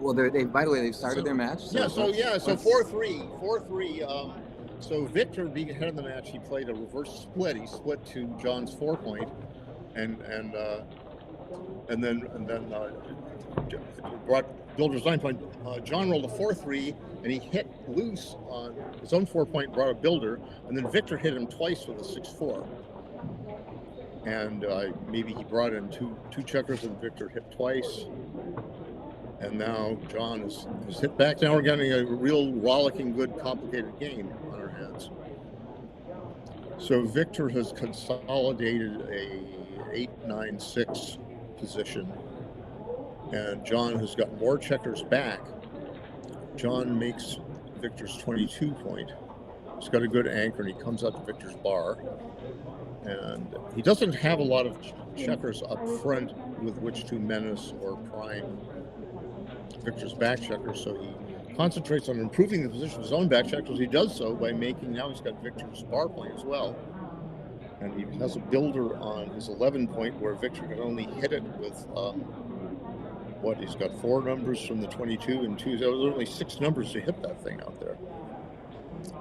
Speaker 4: well, by the way, they've started their match.
Speaker 6: So 4-3. So Victor, being ahead of the match, he played a reverse split. He split to John's 4-point, and then brought Builder's 9-point. John rolled a 4-3, and he hit loose on his own 4-point, brought a Builder, and then Victor hit him twice with a 6-4. And maybe he brought in two checkers, and Victor hit twice. And now John is hit back. Now we're getting a real rollicking, good, complicated game on our hands. So Victor has consolidated a 8-9-6 position, and John has got more checkers back. John makes Victor's 22-point. He's got a good anchor, and he comes up to Victor's bar. And he doesn't have a lot of checkers up front with which to menace or prime Victor's back checkers, so he concentrates on improving the position of his own back checkers. He does so by now he's got Victor's bar point as well. And he has a Builder on his 11-point where Victor can only hit it with, he's got 4 numbers from the 22 and 2. There was only 6 numbers to hit that thing out there.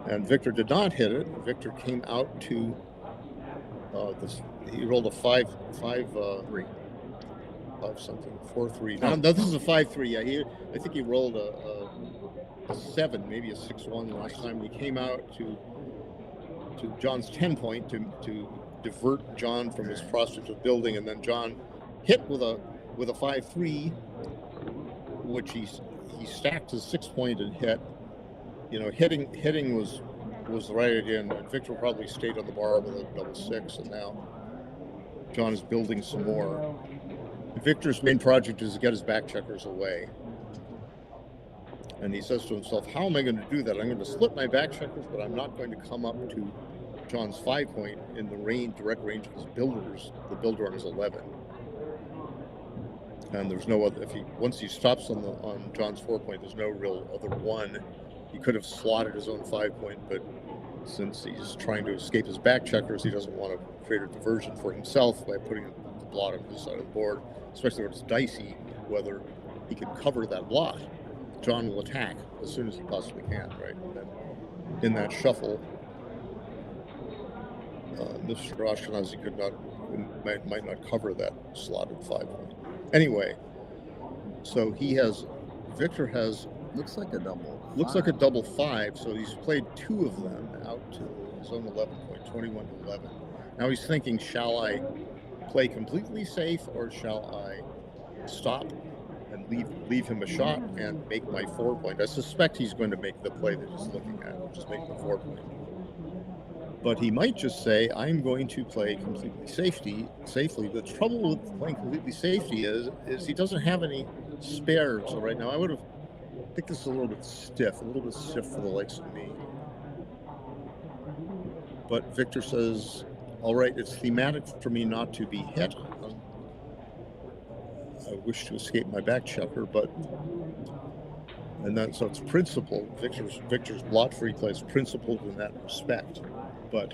Speaker 6: And Victor did not hit it. Victor came out to he rolled a 5-3. 4-3. Now, this is a 5-3. Yeah, I think he rolled a 7, maybe a 6-1 last time. He came out to John's 10-point to divert John from his prostitute building, and then John hit with a 5-3, which he stacked his 6-point and hit. You know, hitting was the right idea, and Victor probably stayed on the bar with a double 6, and now John is building some more. Victor's main project is to get his back checkers away. And he says to himself, how am I going to do that? I'm going to split my back checkers, but I'm not going to come up to John's 5-point in the direct range of his Builders, the Builder on his 11. And there's no other, once he stops on John's 4-point, there's no real other one. He could have slotted his own 5-point, but since he's trying to escape his back checkers, he doesn't want to create a diversion for himself by putting the blot on his side of the board, especially when it's dicey whether he can cover that blot. John will attack as soon as he possibly can, right? And then in that shuffle, Mr. Ashkenazi might not cover that slotted 5 point. Anyway, so Victor has
Speaker 4: Looks like a double.
Speaker 6: looks like a double 5, so he's played 2 of them out to his own 11 point, 21 to 11. Now he's thinking, shall I play completely safe or shall I stop and leave him a shot and make my 4 point? I suspect he's going to make the play that he's looking at, which is make the 4 point. But he might just say, I'm going to play completely safely. The trouble with playing completely safety is he doesn't have any spares. So right now I think this is a little bit stiff for the likes of me. But Victor says, all right, it's thematic for me not to be hit. I wish to escape my back checker, so it's principled. Victor's blot free play is principled in that respect. But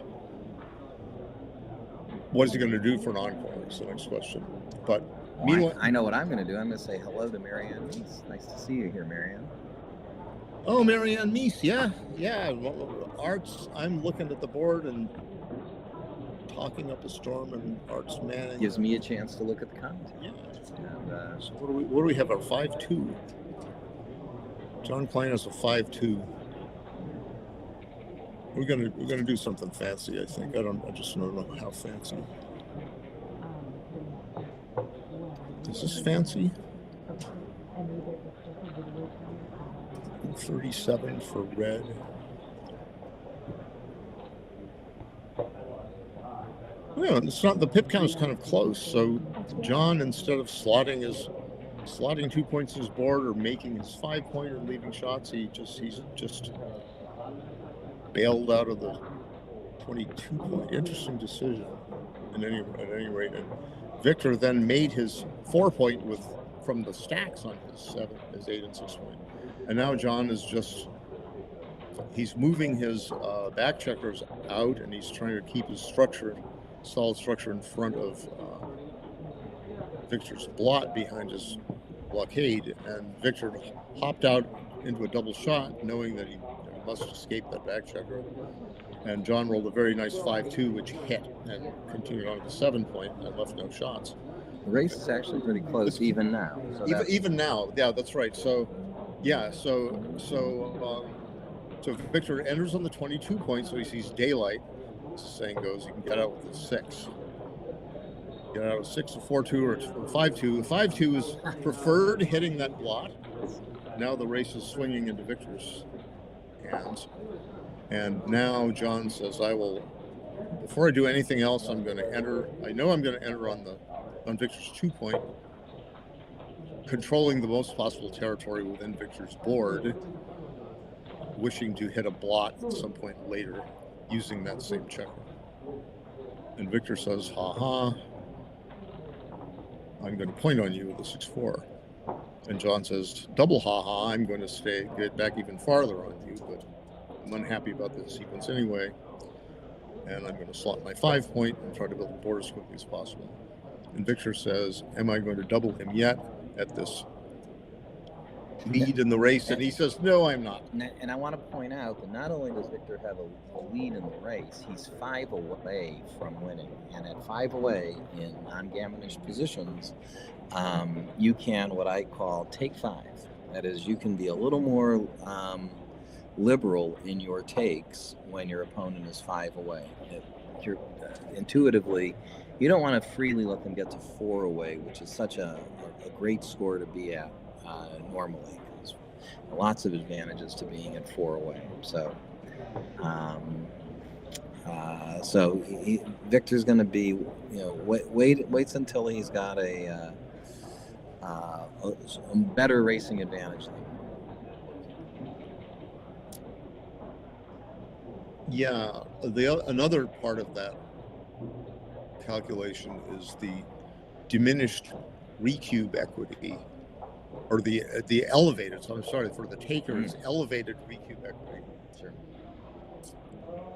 Speaker 6: what is he going to do for an encore is the next question. But meanwhile,
Speaker 4: I know what I'm going to do. I'm going to say hello to Marianne Meese. Nice to see you here, Marianne.
Speaker 6: oh, Marianne Meese, yeah. Art's, I'm looking at the board and talking up a storm, and Art's manning.
Speaker 4: Gives me a chance to look at the comments.
Speaker 6: Yeah.
Speaker 4: And,
Speaker 6: So what do we have? Our 5-2. John Klein has a 5-2. We're gonna do something fancy, I think. I just don't know how fancy. Is this fancy? 37 for red. Well, it's not, the pip count is kind of close. So John, instead of slotting 2 points in his board or making his 5 point or leaving shots, he's just bailed out of the 22 point. Interesting decision. At any rate, and Victor then made his 4 point from the stacks on his 8 and 6 point, and now John is he's moving his back checkers out, and he's trying to keep his solid structure in front of Victor's blot behind his blockade, and Victor hopped out into a double shot, knowing that he must escape that back checker. And John rolled a very nice 5-2, which hit and continued on to 7 point and left no shots.
Speaker 4: the race is actually pretty close even now. So
Speaker 6: even now, yeah, that's right. So, yeah, so Victor enters on the 22 point, so he sees daylight. As the saying goes, he can get out with a 6. Get out of 6, a 4-2, or 5-2. The 5-2 is preferred hitting that blot. Now the race is swinging into Victor's hands. And now John says, before I do anything else, I'm going to enter. I know I'm going to enter on Victor's 2 point, controlling the most possible territory within Victor's board, wishing to hit a blot at some point later using that same checker. And Victor says, ha, I'm going to point on you with a 6-4. And John says, double ha, I'm going to get back even farther on you, but I'm unhappy about this sequence anyway. And I'm going to slot my 5 point and try to build the board as quickly as possible. And Victor says, am I going to double him yet at this lead in the race? And he says, no, I'm not.
Speaker 4: And I want to point out that not only does Victor have a lead in the race, he's 5 away from winning. And at 5 away in non-gammonish positions, you can, what I call, take 5. That is, you can be a little more liberal in your takes when your opponent is 5 away. Intuitively, you don't want to freely let them get to 4 away, which is such a great score to be at normally. There's lots of advantages to being at 4 away. So, Victor's going to be, waits until he's got a better racing advantage than
Speaker 6: Yeah, another part of that calculation is the diminished recube equity, or the elevated. So I'm sorry for the takers, elevated recube equity.
Speaker 4: Sure.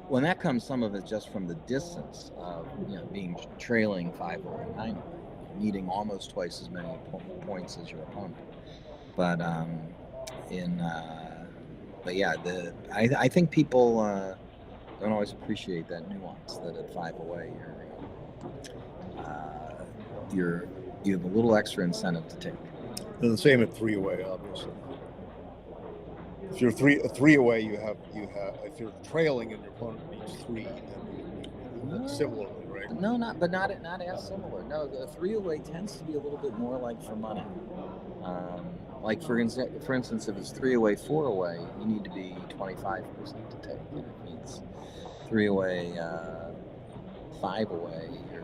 Speaker 4: Well, and that comes, some of it just from the distance of being trailing 5 or 9, needing almost twice as many points as your opponent. But But yeah, I think people don't always appreciate that nuance, that at 5 away you have a little extra incentive to take.
Speaker 6: And the same at 3 away, obviously. If you're three away, you have. If you're trailing and your opponent beats 3, then similarly, right?
Speaker 4: No, not as similar. No, the 3 away tends to be a little bit more like for money. Like for instance, if it's 3 away, 4 away, you need to be 25% to take. If it's 3 away, 5 away, you're.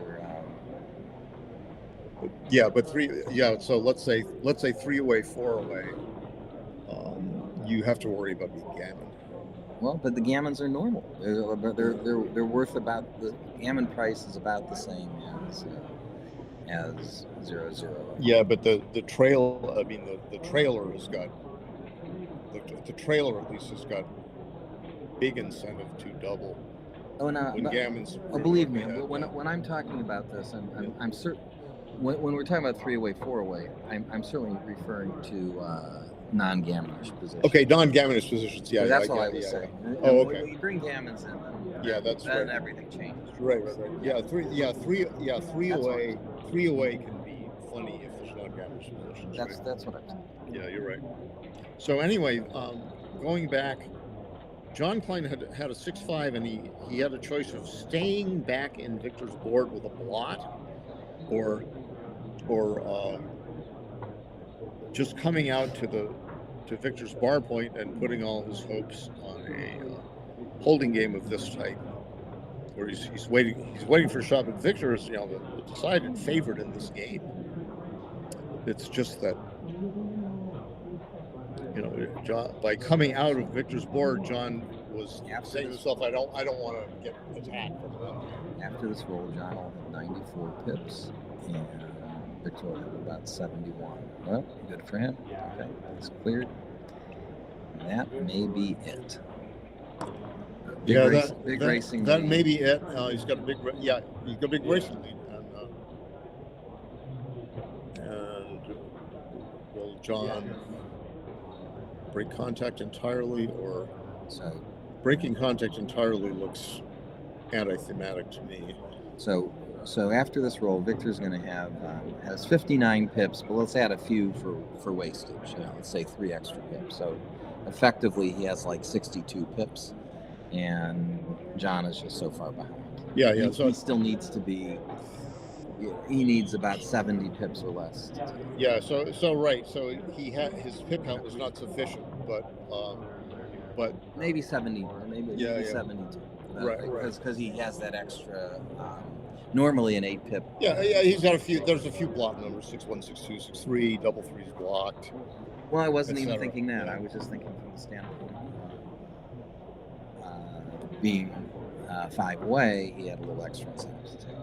Speaker 6: Yeah, but 3. Yeah, so let's say 3 away, 4 away. You have to worry about the gammon.
Speaker 4: Well, but the gammons are normal. They're worth about, the gammon price is about the same as 0-0.
Speaker 6: Yeah, but the trail. I mean, the trailer has got the trailer at least has got big incentive to double.
Speaker 4: Oh no!
Speaker 6: When gammons.
Speaker 4: Believe me, when I'm talking about this, I'm certain. When we're talking about 3 away, 4 away, I'm certainly referring to non-gammonish positions.
Speaker 6: Okay, non-gammonish positions. Yeah,
Speaker 4: that's all I was saying.
Speaker 6: Oh, okay.
Speaker 4: When you bring gammons in, then
Speaker 6: right.
Speaker 4: everything changes.
Speaker 6: Right. Yeah, 3 away. 3 away can be funny if there's non-gammonish positions.
Speaker 4: That's what I'm saying.
Speaker 6: Yeah, you're right. So anyway, going back, John Klein had a 6-5, and he had a choice of staying back in Victor's board with a blot, or just coming out to Victor's bar point and putting all his hopes on a holding game of this type, where he's waiting for a shot. But Victor is, the decided favorite in this game. It's just that, John, by coming out of Victor's board, John was saying to himself, I don't want to get attacked from around.
Speaker 4: After this roll, John will have 94 pips, and Victor will have about 71. Well, good for him. Okay, that's cleared. And that may be it. Big racing.
Speaker 6: That
Speaker 4: lead.
Speaker 6: may be it. He's got a big racing lead, and will John break contact entirely, or breaking contact entirely looks anti-thematic to me.
Speaker 4: So after this roll, Victor's going to have has 59 pips, but let's add a few for wastage. Let's say 3 extra pips. So effectively, he has like 62 pips, and John is just so far behind.
Speaker 6: Yeah.
Speaker 4: So he still needs to be. He needs about 70 pips or less.
Speaker 6: Yeah. So right. So he had his pip count was not sufficient, but
Speaker 4: maybe 70 or maybe 72.
Speaker 6: Right.
Speaker 4: Because he has that extra. Normally an 8 pip.
Speaker 6: Yeah. He's got a few. There's a few block numbers: 6-1, 6-2, 6-3, double 3's blocked.
Speaker 4: Well, I wasn't even thinking that. I was just thinking from the standpoint being 5 away, he had a little extra incentive to take.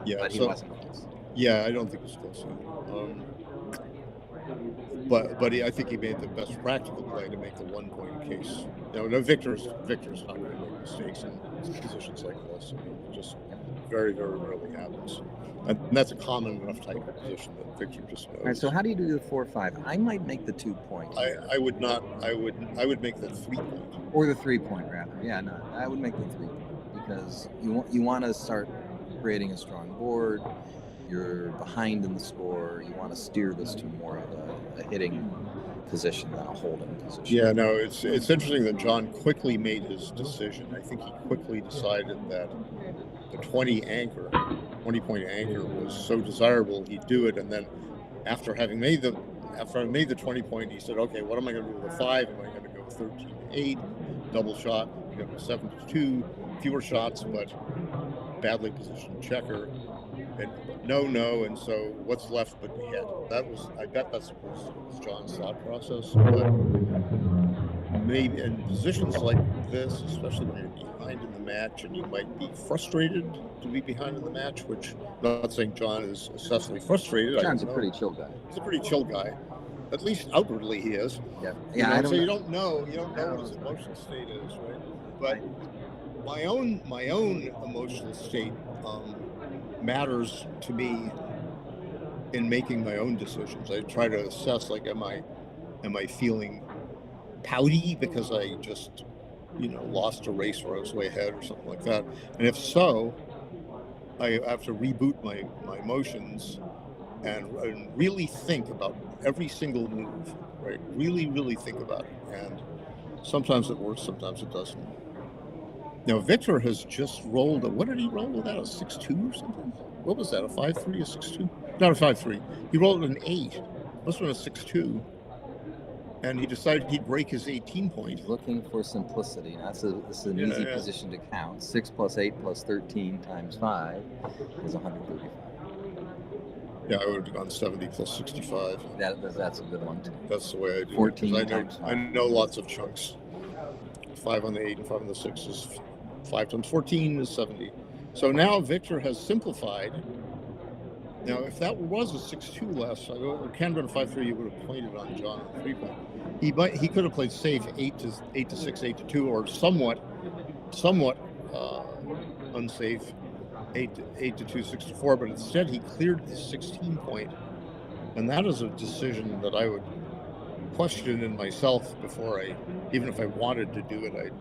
Speaker 6: Yeah,
Speaker 4: but he wasn't close.
Speaker 6: Yeah, I don't think it was close. But I think he made the best practical play to make the 1-point case. Victor's not going to make mistakes in positions like this. I mean, it just very, very rarely happens. And that's a common enough type of position that Victor just knows.
Speaker 4: All right, so how do you do the 4-5? I might make the 2-point.
Speaker 6: I would not. I would make the 3-point.
Speaker 4: Or the 3-point rather. Yeah, no, I would make the 3-point because you want to start creating a strong board. You're behind in the score. You want to steer this to more of a hitting position than a holding position.
Speaker 6: Yeah, no, it's interesting that John quickly made his decision. I think he quickly decided that the 20-point anchor was so desirable he'd do it, and then after having made the 20-point, he said, okay, what am I going to do with the 5? Am I going to go 13-8, double shot? I'm going to go 7-2, fewer shots, but badly positioned checker, and no, and so what's left but the hit? I bet that's was John's thought process. But maybe in positions like this, especially when you're behind in the match, and you might be frustrated to be behind in the match, which I'm not saying John is excessively frustrated.
Speaker 4: John's a pretty chill guy.
Speaker 6: He's a pretty chill guy. At least outwardly he is.
Speaker 4: Yeah.
Speaker 6: You don't know what his emotional state is, right? But my own emotional state matters to me in making my own decisions. I try to assess, like, am I feeling pouty because I just, lost a race where I was way ahead or something like that? And if so, I have to reboot my emotions and really think about every single move, right? Really, really think about it. And sometimes it works, sometimes it doesn't. Now, Victor has just rolled what did he roll with that? A 6-2 or something? What was that? A 5-3, a 6-2? Not a 5-3. He rolled an 8. Must have been a 6-2. And he decided he'd break his 18 point.
Speaker 4: Looking for simplicity. This is an easy position to count. 6 plus 8 plus 13 times 5 is 135.
Speaker 6: Yeah, I would have gone 70 plus 65.
Speaker 4: That's a good one too.
Speaker 6: That's the way I do
Speaker 4: 14
Speaker 6: it.
Speaker 4: times 5.
Speaker 6: I know lots of chunks. 5 on the 8 and 5 on the 6 is 5 times 14 is 70. So now Victor has simplified. Now, if that was a 6-2 last time, or can been a 5-3, you would have pointed on John on 3-point. He could have played safe 8-6, 8-2, or somewhat unsafe 8-2, 6-4. But instead, he cleared the 16 point, and that is a decision that I would question in myself before even if I wanted to do it, I'd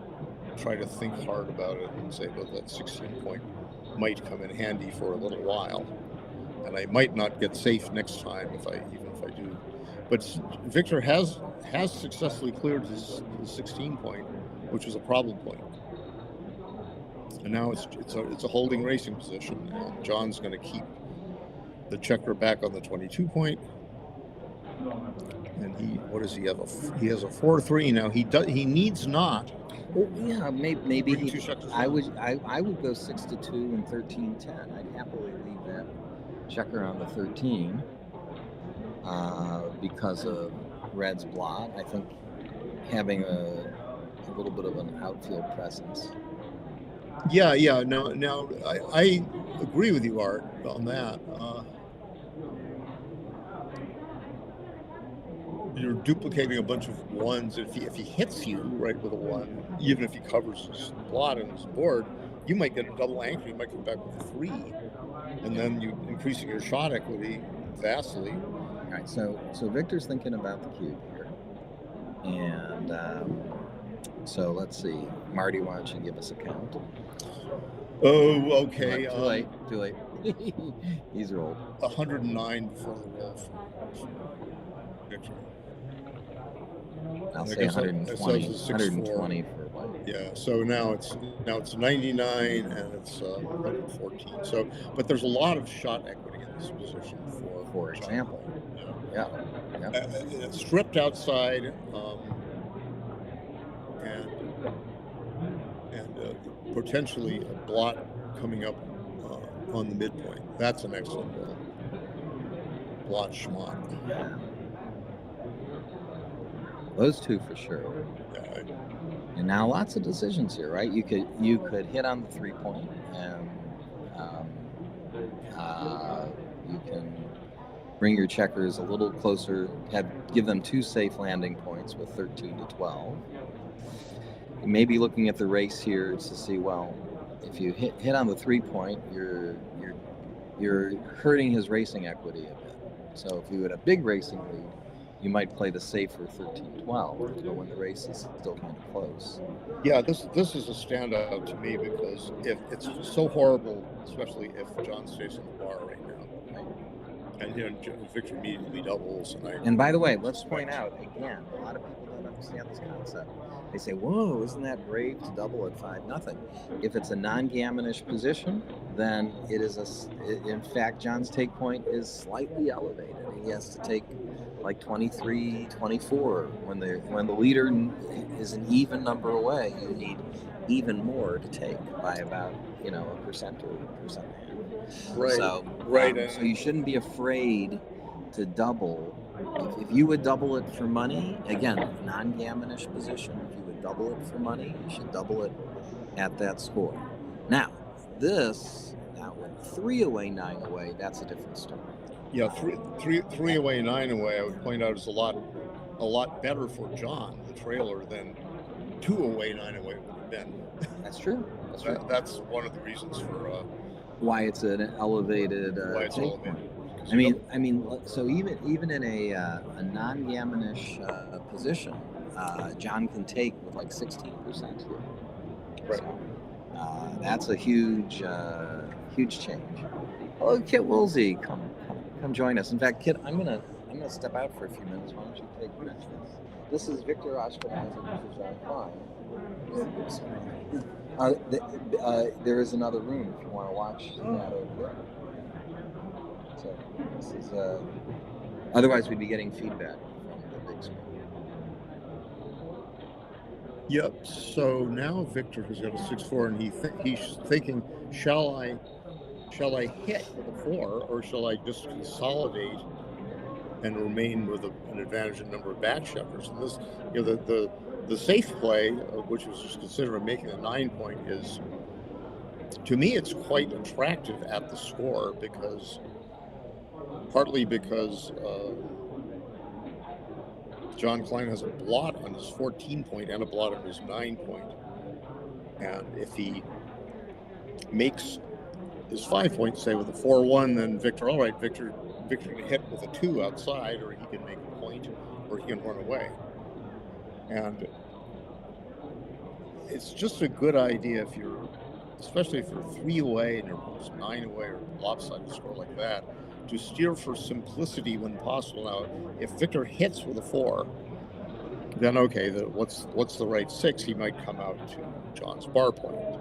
Speaker 6: try to think hard about it and say, well, that 16 point might come in handy for a little while, and I might not get safe next time even if I do. But Victor has successfully cleared his 16 point, which was a problem point, and now it's a holding racing position. And John's going to keep the checker back on the 22 point. And what does he have? He has a 4-3 now. He needs not.
Speaker 4: Well, yeah, maybe I would go 6-2 and 13-10. I'd happily leave that checker on the 13 because of Red's blot. I think having a little bit of an outfield presence.
Speaker 6: Yeah. Now I agree with you, Art, on that. You're duplicating a bunch of ones. If he hits you right with a 1, even if he covers his blot and his board, you might get a double anchor. You might come back with a 3, and then you increasing your shot equity vastly.
Speaker 4: All right, so Victor's thinking about the cube here, and so let's see, Marty, why don't you give us a count?
Speaker 6: Oh, okay.
Speaker 4: Too late. He's rolled
Speaker 6: 109 before the roll for Victor.
Speaker 4: I'll say 120 for white.
Speaker 6: Yeah, so now it's 99 and it's 114. So, but there's a lot of shot equity in this position
Speaker 4: for example. Yeah.
Speaker 6: It's stripped outside, and potentially a blot coming up on the midpoint. That's an excellent roll. Blot schmott.
Speaker 4: Yeah. Those two for sure. And now lots of decisions here, right? You could hit on the 3-point, and you can bring your checkers a little closer, give them 2 safe landing points with 13-12. You may be looking at the race here to see, well, if you hit on the 3-point, you're hurting his racing equity a bit. So if you had a big racing lead, you might play the safer 13-12, when the race is still kind of close.
Speaker 6: Yeah, this is a standout to me because if it's so horrible, especially if John's chasing the bar right now, and Victor immediately doubles.
Speaker 4: And by the way, let's point out again, a lot of people don't understand this concept. They say, "Whoa, isn't that brave to double at 5-0?" If it's a non-gammonish position, then it is in fact, John's take point is slightly elevated. He has to take like 23, 24. When the leader is an even number away, you need even more to take by about a percent or percent and a half.
Speaker 6: Right.
Speaker 4: So so you shouldn't be afraid to double. If you would double it for money, again, non-gammonish position, if you would double it for money, you should double it at that score. Now with 3 away, 9 away, that's a different story.
Speaker 6: Yeah, three away, 9 away, I would point out is a lot better for John, the trailer, than 2 away, 9 away would have been.
Speaker 4: That's true.
Speaker 6: That's one of the reasons for
Speaker 4: why it's an elevated take point. I mean, so even in a non-gammonish position, John can take with like 16% here.
Speaker 3: Right.
Speaker 4: So, that's a huge change. Oh, Kit Woolsey, come join us. In fact, Kit, I'm gonna step out for a few minutes. Why don't you take this? This is Victor Ashkenazi. This is John Klein. There is another room if you want to watch that over there. So this is. Otherwise, we'd be getting feedback from the big screen.
Speaker 6: Yep. So now Victor has got a 6-4, and he's thinking, shall I hit with a 4, or shall I just consolidate and remain with an advantage in number of back checkers? And this, the safe play, which was just considering making a 9-point, is, to me, it's quite attractive at the score partly because John Klein has a blot on his 14-point and a blot on his 9-point. And if he makes his 5-point, say, with a 4-1, then Victor can hit with a 2 outside, or he can make a point, or he can run away. And it's just a good idea especially if you're 3 away and you're 9 away or lopsided score like that, to steer for simplicity when possible. Now, if Victor hits with a 4, then okay, what's the right 6? He might come out to John's bar point,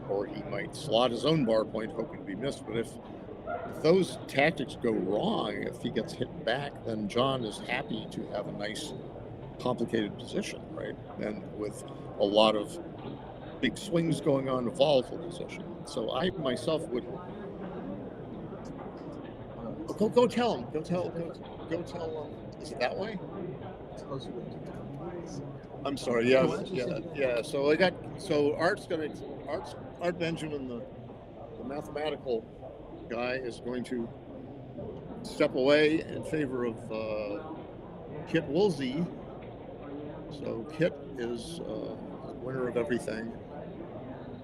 Speaker 6: or he might slot his own bar point, hoping to be missed. But if those tactics go wrong, if he gets hit back, then John is happy to have a nice, complicated position, right? And with a lot of big swings going on, a volatile position. So I myself would go tell him. Go tell him. Is it that way? I'm sorry. Yeah. So Art Benjamin, the mathematical guy, is going to step away in favor of Kit Woolsey. So Kit is the winner of everything.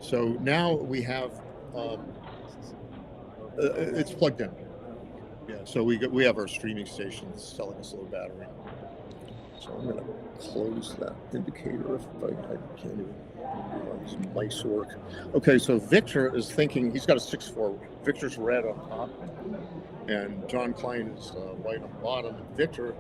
Speaker 6: So now we have it's plugged in. Yeah. So we have our streaming stations selling us a little battery. So I'm going to close that indicator if I can't even realize mice work. Okay, so Victor is thinking, he's got a 6-4. Victor's red on top, and John Klein is white on the bottom. And Victor's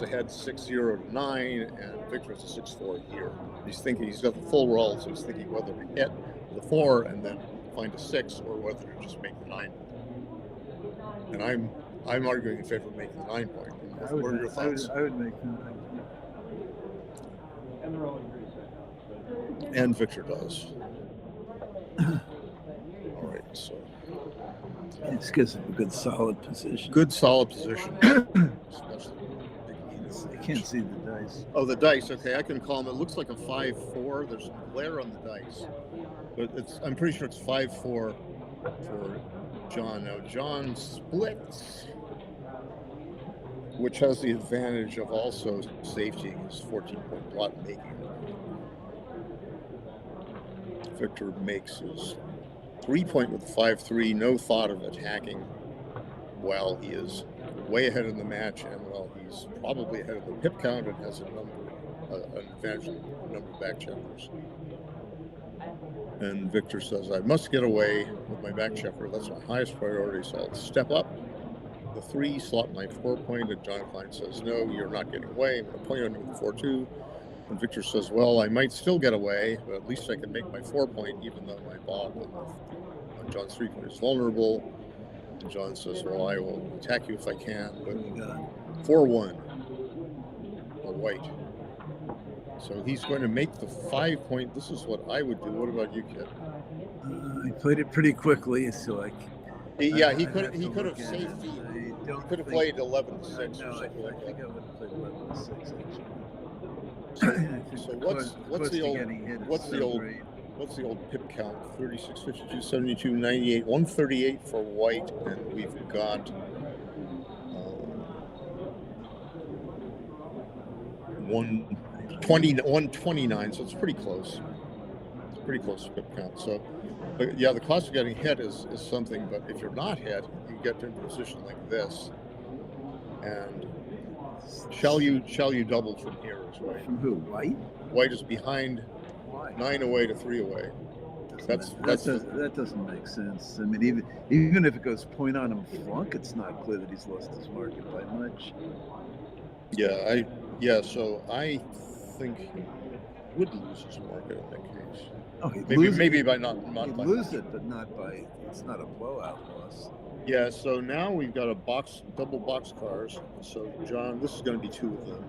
Speaker 6: ahead 6-0 to 9, and Victor's a 6-4 here. He's thinking he's got the full roll, so he's thinking whether to hit the 4 and then find a 6, or whether to just make the 9. And I'm arguing in favor of making the 9-point. What are your thoughts?
Speaker 8: I would make the 9.
Speaker 6: And Victor does. All right, so.
Speaker 8: It gives him a good solid position.
Speaker 6: Good solid position.
Speaker 8: I can't see the dice.
Speaker 6: Oh, the dice. Okay, I can call them. It looks like a 5-4. There's some glare on the dice, but I'm pretty sure it's 5-4 for John. Now John splits, which has the advantage of also safetying his 14-point blot making. Victor makes his 3-point with 5-3. No thought of attacking while he is way ahead in the match, and while he's probably ahead of the pip count and has an advantage in the number of back checkers. And Victor says, I must get away with my back checker. That's my highest priority, so I'll step up the 3, slot my 4-point, and John Klein says, no, you're not getting away. I'm going to point on you with 4-2. And Victor says, well, I might still get away, but at least I can make my 4-point, even though my ball on John's 3-point is vulnerable. And John says, well, I will attack you if I can, but 4-1 or white. So he's going to make the 5-point. This is what I would do. What about you, Kit?
Speaker 8: I played it pretty quickly, so
Speaker 6: he could have saved. He could have played 11-6.
Speaker 8: No, I think I would have played 11-6
Speaker 6: So what's the old pip count? 36, 52, 72, 98, 138 for white, and we've got 129, so it's pretty close. It's pretty close to pip count. So, but yeah, the cost of getting hit is something, but if you're not hit, you get to a position like this, and Shall you double from here is white.
Speaker 8: From who? White?
Speaker 6: White is behind
Speaker 8: Why?
Speaker 6: 9 away to 3 away.
Speaker 8: That doesn't make sense. I mean, even if it goes point on him flunk, it's not clear that he's lost his market by much.
Speaker 6: So I think he would lose his market in that case.
Speaker 8: Oh, he'd
Speaker 6: Maybe by not
Speaker 8: he'd
Speaker 6: by
Speaker 8: lose it, but not by. It's not a blowout loss.
Speaker 6: Yeah, so now we've got double box cars. So John, this is going to be 2 of them,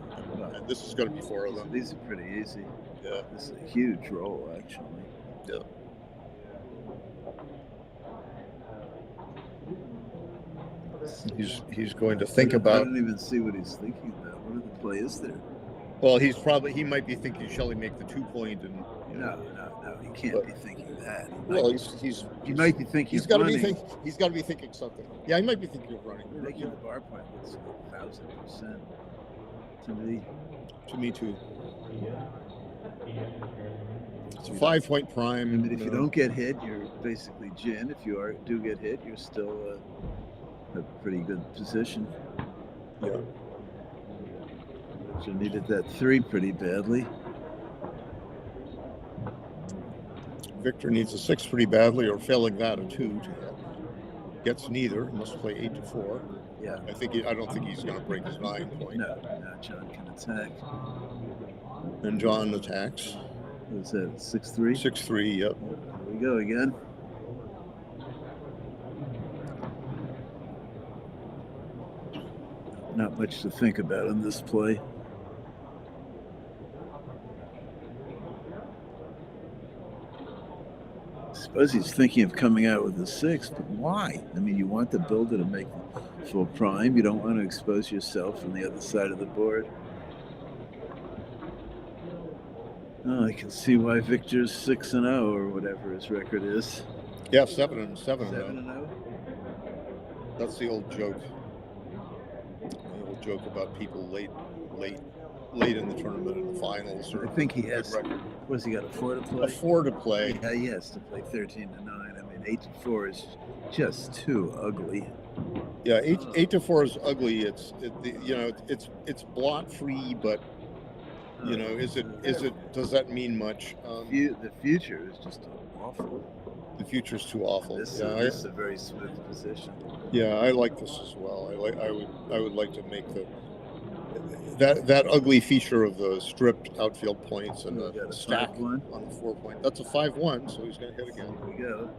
Speaker 6: and this is going to be 4 of them.
Speaker 8: These are pretty easy.
Speaker 6: Yeah.
Speaker 8: This is a huge roll, actually.
Speaker 6: Yeah. He's going to think
Speaker 8: I
Speaker 6: about.
Speaker 8: don't even see what he's thinking about. What other play is there?
Speaker 6: Well, he might be thinking, shall he make the 2-point and.
Speaker 8: No, he can't be thinking that.
Speaker 6: He
Speaker 8: might be thinking.
Speaker 6: He's got to be thinking something. Yeah, he might be thinking of running.
Speaker 8: Making the bar point looks 1,000% to me.
Speaker 6: To me too. It's a 5-point prime.
Speaker 8: I mean, if you don't get hit, you're basically gin. If you do get hit, you're still a pretty good position.
Speaker 6: Yeah.
Speaker 8: But you needed that 3 pretty badly.
Speaker 6: Victor needs a 6 pretty badly, or failing that, a 2. Gets neither. Must play 8 to 4.
Speaker 8: Yeah.
Speaker 6: I don't think he's going to break his 9-point.
Speaker 8: No, John can attack.
Speaker 6: And John attacks.
Speaker 8: What's that? 6-3.
Speaker 6: 6-3. Yep.
Speaker 8: Here we go again. Not much to think about in this play. I suppose he's thinking of coming out with a 6, but why? I mean, you want the builder to make full prime. You don't want to expose yourself on the other side of the board. Oh, I can see why Victor's 6-0 or whatever his record is.
Speaker 6: Yeah, 7-7.
Speaker 8: 7-0.
Speaker 6: That's the old joke. The old joke about people late in the tournament in the finals. Or
Speaker 8: I think he has. What's he got? A 4 to play?
Speaker 6: A 4 to play.
Speaker 8: Yeah, he has to play 13 to 9. I mean, 8 to 4 is just too ugly.
Speaker 6: Yeah, 8 to 4 is ugly. It's blot free, but does that mean much?
Speaker 8: The future is just awful.
Speaker 6: The future's too awful.
Speaker 8: This is a very smooth position.
Speaker 6: Yeah, I like this as well. I would like to make that ugly feature of the stripped outfield points and the stack on the 4-point. That's a 5-1, so he's going to hit again.
Speaker 8: There we go.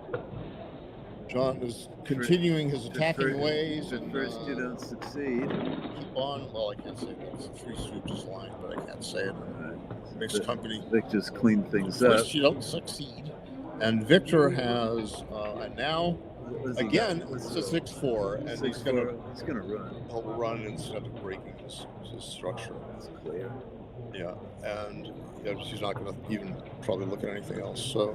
Speaker 6: John is continuing his attacking ways.
Speaker 8: At first, you don't succeed.
Speaker 6: Keep on. Well, I can't say that. It's a 3 Stooges line, but I can't say it. Mixed company.
Speaker 8: Victor's cleaned things
Speaker 6: First,
Speaker 8: up.
Speaker 6: you don't succeed. And Victor has, and now, again, it's a 6-4, and he's going to
Speaker 8: run.
Speaker 6: He'll run instead of breaking his structure.
Speaker 8: It's clear.
Speaker 6: Yeah, and she's not going to even probably look at anything else. So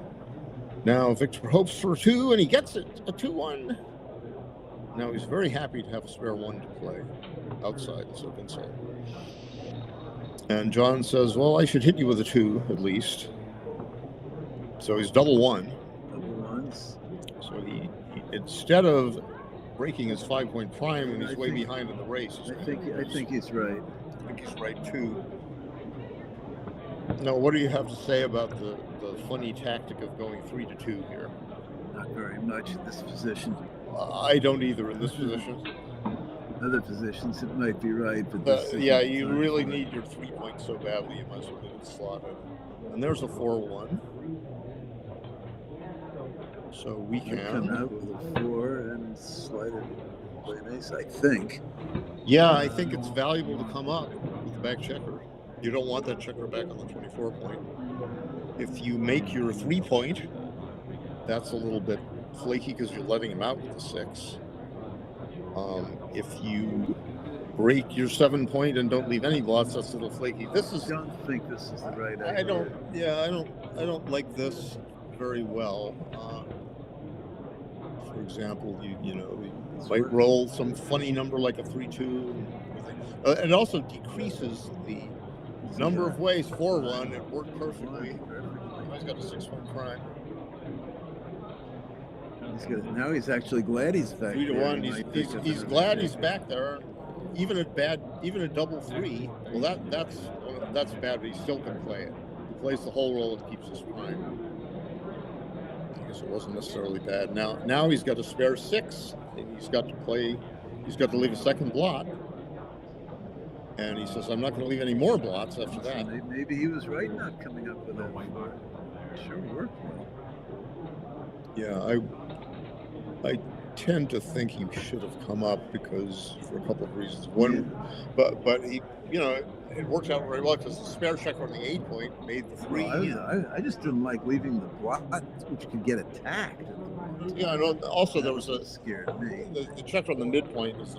Speaker 6: now Victor hopes for 2, and he gets it, a 2-1. Now he's very happy to have a spare 1 to play outside instead of inside. And John says, well, I should hit you with a 2 at least. So he's double 1.
Speaker 8: Double ones.
Speaker 6: So he instead of breaking his 5-point prime and he's way behind in the race.
Speaker 8: I think he's right.
Speaker 6: I think he's right too. Now, what do you have to say about the funny tactic of going 3 to 2 here?
Speaker 8: Not very much in this position.
Speaker 6: I don't either in this position.
Speaker 8: Other positions it might be right, but this
Speaker 6: yeah, you really need your 3 points so badly you might as well get it slotted. And there's a 4-1. So we can
Speaker 8: come out with a 4 and slide it play an ace, I think.
Speaker 6: Yeah, I think it's valuable to come up with the back checker. You don't want that checker back on the 24-point. If you make your 3-point, that's a little bit flaky because you're letting him out with the 6. If you break your 7-point and don't leave any blots, that's a little flaky. I
Speaker 8: don't think this is the right idea.
Speaker 6: I don't like this very well. For example, you might roll some funny number like a 3-2. It also decreases the number of ways. 4-1, it worked perfectly. He's got a 6-1 prime.
Speaker 8: Now he's actually glad he's back
Speaker 6: 3 to 1. He's glad he's back there. even a double three. Well, that's bad, but he still can play it. He plays the whole roll and keeps his prime. I guess it wasn't necessarily bad. Now he's got a spare 6, and he's got to play. He's got to leave a second blot, and he says, "I'm not going to leave any more blots after that."
Speaker 8: Maybe he was right not coming up with that far. Sure worked well.
Speaker 6: Yeah, I tend to think he should have come up because for a couple of reasons. One, but he, it worked out very well because the spare checker on the 8 point made the 3.
Speaker 8: Well, I just didn't like leaving the blot, which could get attacked.
Speaker 6: Yeah, I know. Also, there was
Speaker 8: scared me.
Speaker 6: The checker on the midpoint is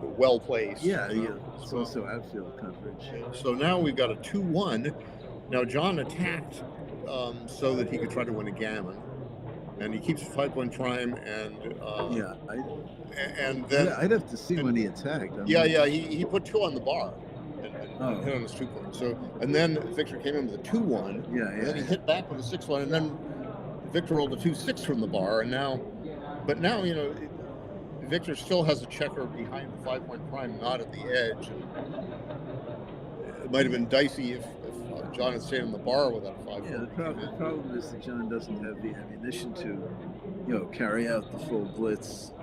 Speaker 6: well placed.
Speaker 8: Yeah. It's also outfield coverage.
Speaker 6: So now we've got a 2-1. Now John attacked so that he could try to win a gammon. And he keeps a 5-point prime, and then
Speaker 8: I'd have to see when he attacked.
Speaker 6: He put 2 on the bar and hit on his 2 point. So and then Victor came in with a 2-1. And then he hit back with a 6-1, and then Victor rolled a 2-6 from the bar, and now Victor still has a checker behind the 5-point prime, not at the edge. It might have been dicey if John had stayed on the bar with that 5.
Speaker 8: Yeah, the problem is that John doesn't have the ammunition to, carry out the full blitz.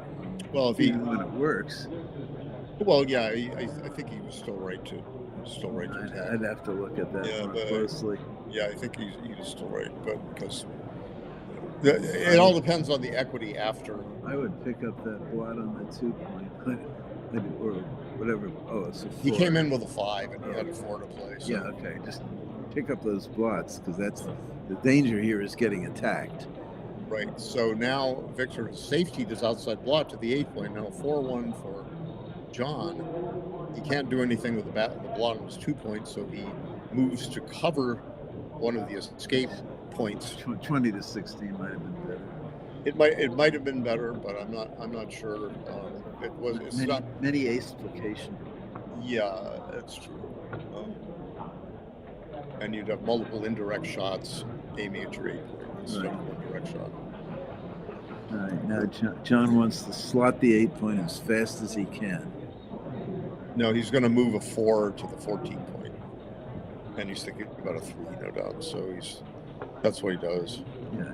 Speaker 6: Well,
Speaker 8: when it works.
Speaker 6: Well, yeah, I think he was still right to.
Speaker 8: I'd have to look at that more closely.
Speaker 6: Yeah, I think he was still right, but because it all depends on the equity after.
Speaker 8: I would pick up that blot on the 2 point, or whatever. Oh, it's a 4.
Speaker 6: He came in with a 5, and he had a 4 to play. So.
Speaker 8: Yeah, okay, just pick up those blots because that's the danger here is getting attacked.
Speaker 6: Right. So now Victor safetied his outside blot to the 8 point. Now 4-1 for John. He can't do anything with the blot on his 2 points, so he moves to cover one of the escape points.
Speaker 8: 20 to 16 might have been better.
Speaker 6: It might have been better, but I'm not sure. It's not
Speaker 8: many ace application.
Speaker 6: Yeah, that's true. And you'd have multiple indirect shots aiming at your 8 point instead of one direct shot.
Speaker 8: All right, now John wants to slot the 8 point as fast as he can.
Speaker 6: No, he's going to move a 4 to the 14 point, and he's thinking about a 3, no doubt. So that's what he does.
Speaker 8: Yeah.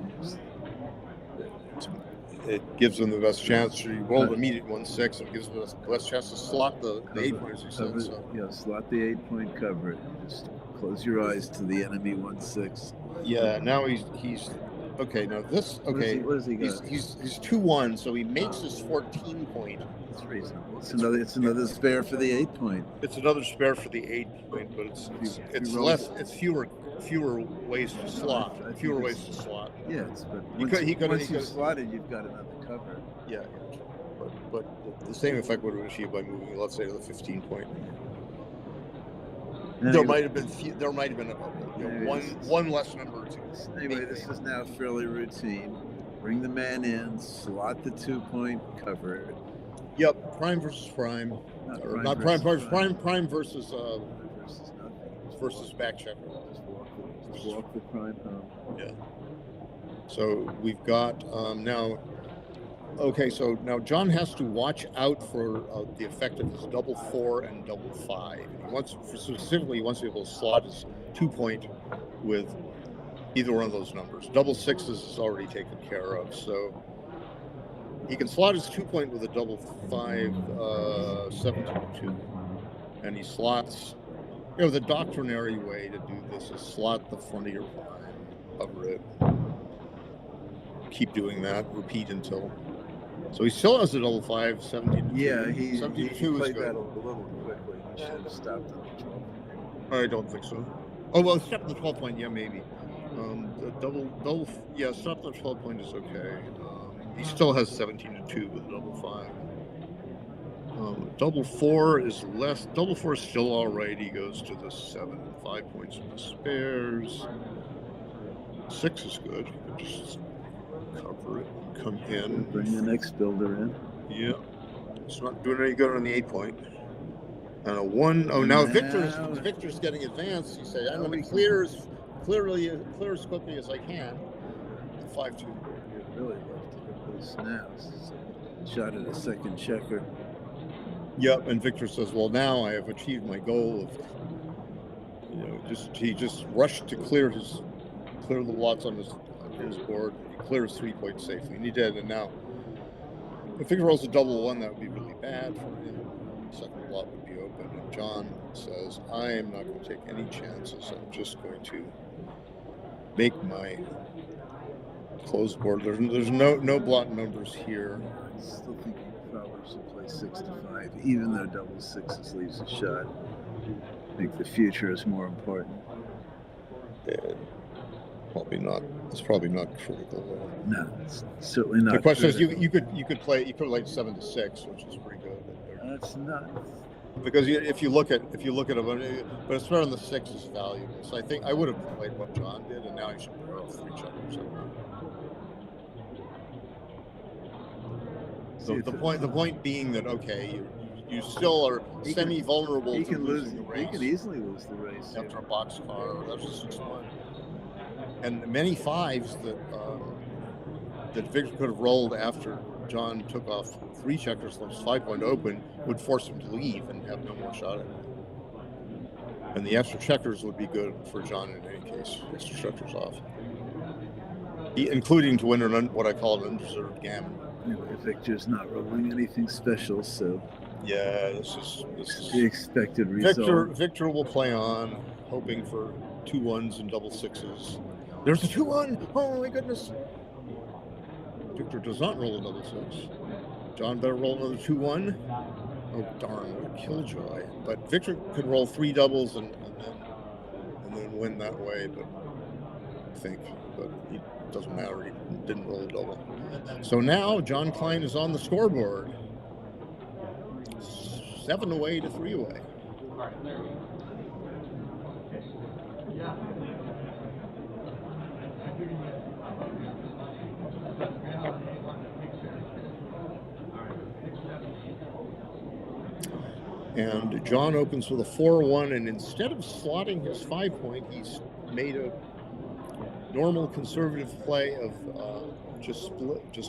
Speaker 6: It gives him the best chance. He rolled an immediate 1-6, and it gives him the best chance to slot the 8 point, as you said. So.
Speaker 8: Yeah, slot the 8 point, cover it. Just close your eyes to the enemy 1-6.
Speaker 6: Yeah, now he's okay. Now this
Speaker 8: What does he got?
Speaker 6: He's 2-1, so he makes his 14 point.
Speaker 8: That's reasonable. It's another spare for the 8 point.
Speaker 6: It's another spare for the 8 point, but it's less. It's fewer ways to slot. Fewer ways to slot.
Speaker 8: Yes, but once you've slotted, you've got another cover.
Speaker 6: Yeah, but the same effect would have been achieved by moving, let's say, to the 15 point. There might have been one less number to.
Speaker 8: Anyway, this is now fairly routine. Bring the man in, slot the 2 point, cover it.
Speaker 6: Yep, prime versus prime. Prime versus back checker.
Speaker 8: Just walk the prime home.
Speaker 6: Yeah. So we've got now. Okay, so now John has to watch out for the effect of his double 4 and double 5. He wants to be able to slot his 2 point with either one of those numbers. Double 6s is already taken care of, so he can slot his 2 point with a double 5, 7-2, and he slots. The doctrinary way to do this is slot the front of your prime, cover it, keep doing that, repeat until. So he still has a double 5, 17-2.
Speaker 8: Yeah, he played
Speaker 6: good.
Speaker 8: that a little quickly. He should have stopped at the 12.
Speaker 6: I don't think so. Oh, well, stop at the 12 point, yeah, maybe. The double, yeah, stop at the 12 point is okay. He still has 17-2 with a double 5. Double 4 is less. Double 4 is still all right. He goes to the 7, 5 points in the spares. 6 is good. You can just cover it. Come in.
Speaker 8: Bring the next builder in.
Speaker 6: Yeah. It's not doing any good on the 8 point. And a 1. Oh, now Victor's getting advanced. He said, I'm going to clear as quickly as I can. 5-2.
Speaker 8: You'd really love to get those snaps. Shot at a second checker.
Speaker 6: Yep, and Victor says, well, now I have achieved my goal of, he just rushed to clear the lots on his board. He clears 3 points safely, and he did. And now, if Victor rolls a double one, that would be really bad for him. The second lot would be open, and John says, I am not going to take any chances. I'm just going to make my closed board. There's no blot numbers here.
Speaker 8: I still think he probably should play 6 to 5, even though double sixes leaves a shot. I think the future is more important.
Speaker 6: And probably not. It's probably not critical.
Speaker 8: No, it's certainly not.
Speaker 6: The question is,
Speaker 8: critical.
Speaker 6: you could play 7 to 6, which is pretty good.
Speaker 8: That's not.
Speaker 6: Because if you look at it, but it's better than the 6 is valuable. So I think I would have played what John did, and now I should pair up 3 checkers. So the point being that you still are semi-vulnerable to losing the race.
Speaker 8: He can easily lose the race
Speaker 6: after a boxcar. That's just 6-1. And many 5s that Victor could have rolled after John took off 3 checkers, left 5-point open, would force him to leave and have no more shot at it. And the extra checkers would be good for John in any case. Extra checkers off, including to win what I call an undeserved gammon.
Speaker 8: Anyway, Victor's not rolling anything special, so
Speaker 6: yeah, this is
Speaker 8: the expected result.
Speaker 6: Victor will play on, hoping for 2 1s and double 6s. There's a 2-1. Oh my goodness! Victor does not roll a double 6. John better roll another 2-1. Oh darn! What a killjoy! But Victor could roll 3 doubles and then win that way. But I think, it doesn't matter. He didn't roll a double. So now John Klein is on the scoreboard. 7 away to 3 away. And John opens with a 4-1, and instead of slotting his 5-point, he's made a normal conservative play of just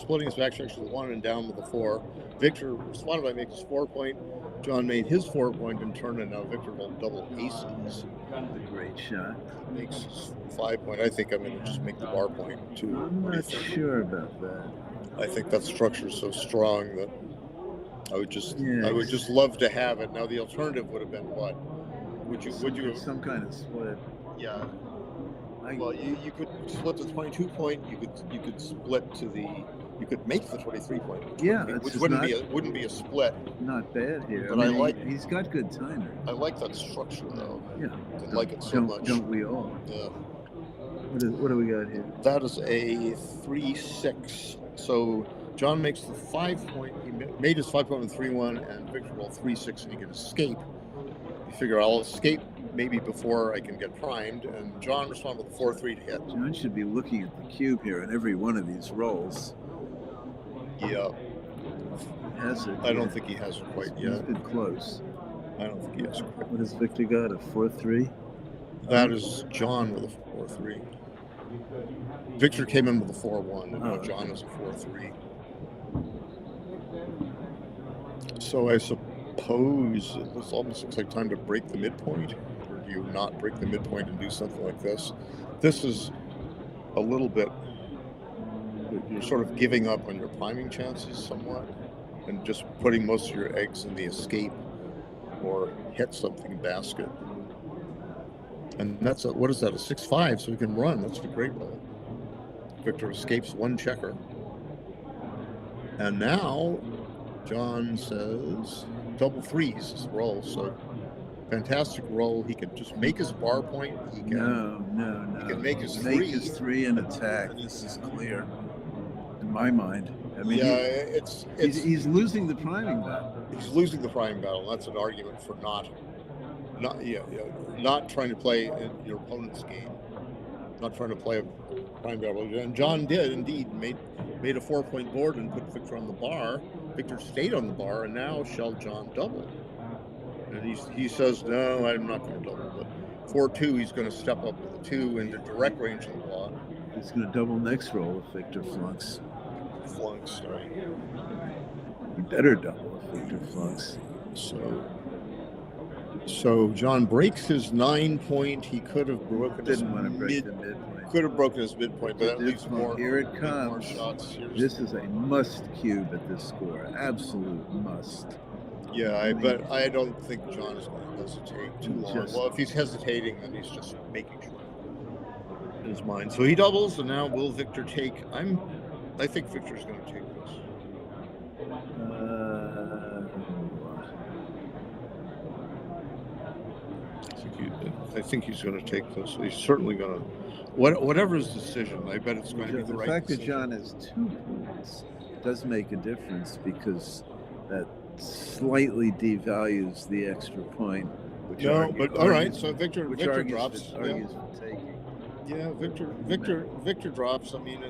Speaker 6: splitting his back checkers with 1 and down with a 4. Victor responded by making his 4-point. John made his 4-point in turn, and now Victor will double aces.
Speaker 8: A great shot.
Speaker 6: Makes his 5-point. I think I'm going to just make the bar point too.
Speaker 8: I'm not sure about that.
Speaker 6: I think that structure is so strong that I would just love to have it. Now the alternative would have been what? Would you have
Speaker 8: some kind of split?
Speaker 6: Yeah. Well, you could split the 22-point. You could split to the. You could make the 23-point.
Speaker 8: Yeah,
Speaker 6: which wouldn't be a split.
Speaker 8: Not bad here.
Speaker 6: But I like.
Speaker 8: He's got good timer.
Speaker 6: I like that structure though.
Speaker 8: Yeah.
Speaker 6: I like it so much.
Speaker 8: Don't we all?
Speaker 6: Yeah.
Speaker 8: What do we got here?
Speaker 6: That is a 3-6. So John makes the 5-point. He made his 5-point with 3-1, and Victor rolled 3-6, and he can escape. You figure I'll escape maybe before I can get primed, and John responded with a 4-3 to hit.
Speaker 8: John should be looking at the cube here in every one of these rolls.
Speaker 6: Yeah.
Speaker 8: Has it?
Speaker 6: I don't think he has it quite yet.
Speaker 8: He's been close.
Speaker 6: I don't think he has it quite.
Speaker 8: What has Victor got? A 4-3?
Speaker 6: That is John with a 4-3. Victor came in with a 4-1, and now John is a 4-3. So I suppose this almost looks like time to break the midpoint, or do you not break the midpoint and do something like this? This is a little bit, you're sort of giving up on your priming chances somewhat, and just putting most of your eggs in the escape or hit something basket. And that's what is that, a 6-5, so he can run. That's a great roll. Victor escapes 1 checker. And now John says double 3s is the roll. So fantastic roll. He can just make his bar point. He can,
Speaker 8: no.
Speaker 6: He can make his 3.
Speaker 8: Make his 3 and attack. This is clear in my mind. I mean,
Speaker 6: yeah,
Speaker 8: he's losing the priming battle.
Speaker 6: He's losing the priming battle. That's an argument for not trying to play in your opponent's game, not trying to play a prime battle. And John did indeed made a 4-point board and put Victor on the bar. Victor stayed on the bar, and now shall John double? And he says, no, I'm not going to double. But 4-2, he's going to step up with a 2 into direct range of the block.
Speaker 8: He's going to double next roll if Victor flunks.
Speaker 6: Flunks, right?
Speaker 8: He better double if Victor flunks.
Speaker 6: So John breaks his 9 point. He could have broken his
Speaker 8: Didn't want to break the midpoint.
Speaker 6: could have broken his midpoint, but that leaves more.
Speaker 8: Here it
Speaker 6: more
Speaker 8: comes.
Speaker 6: shots.
Speaker 8: This is a must cube at this score. Absolute must.
Speaker 6: Yeah, but I don't think John is going to hesitate too long.
Speaker 8: Just-
Speaker 6: Well, if he's hesitating, then he's just making sure in his mind. So he doubles, and now will Victor take? I think Victor's going to take this. I think he's going to take this. He's certainly going to. Whatever his decision, I bet it's going to be the right
Speaker 8: fact
Speaker 6: decision.
Speaker 8: that John has 2 points does make a difference because that slightly devalues the extra point. Which
Speaker 6: all right. So Victor
Speaker 8: argues
Speaker 6: drops.
Speaker 8: For, argues for taking.
Speaker 6: Yeah, Victor drops. I mean,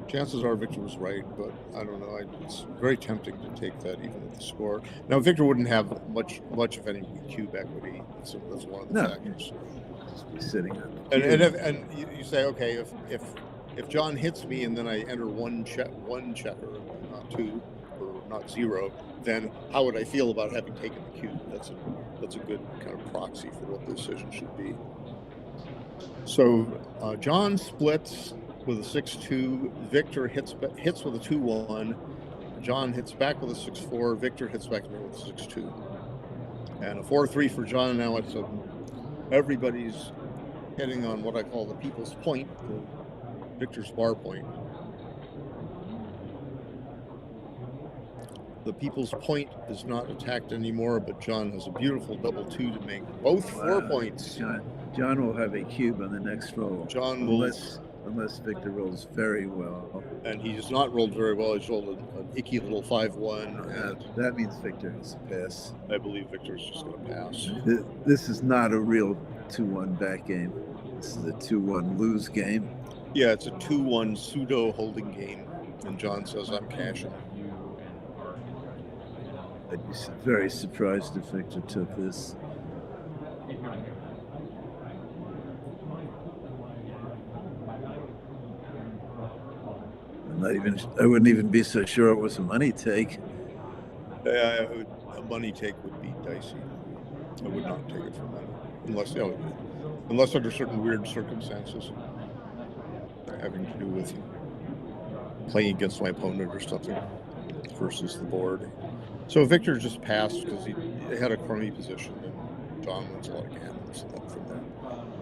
Speaker 6: chances are Victor was right, but I don't know. It's very tempting to take that even at the score. Now Victor wouldn't have much of any cube equity. That's one of the factors.
Speaker 8: Just be sitting on the
Speaker 6: And
Speaker 8: cube.
Speaker 6: you say, okay, if John hits me and then I enter one checker, not 2 or not 0, then how would I feel about having taken the cube? That's a good kind of proxy for what the decision should be. So John splits with a 6-2. Victor hits with a 2-1. John hits back with a 6-4. Victor hits back with a 6-2. And a 4-3 for John. Now everybody's hitting on what I call the people's point, Victor's bar point. The people's point is not attacked anymore, but John has a beautiful double 2 to make both 4 points.
Speaker 8: John will have a cube on the next roll.
Speaker 6: John will.
Speaker 8: Unless Victor rolls very well.
Speaker 6: And he has not rolled very well. He's rolled an icky little 5-1. And
Speaker 8: that means Victor has to pass.
Speaker 6: I believe Victor's just going to pass.
Speaker 8: This is not a real 2-1 back game. This is a 2-1 lose game.
Speaker 6: Yeah, it's a 2-1 pseudo holding game. And John says, I'm cashing.
Speaker 8: I'd be very surprised if Victor took this. I wouldn't even be so sure it was a money take.
Speaker 6: A money take would be dicey. I would not take it from that, unless under certain weird circumstances, having to do with playing against my opponent or something versus the board. So Victor just passed because he had a crummy position, and John wins a lot of gammons from there.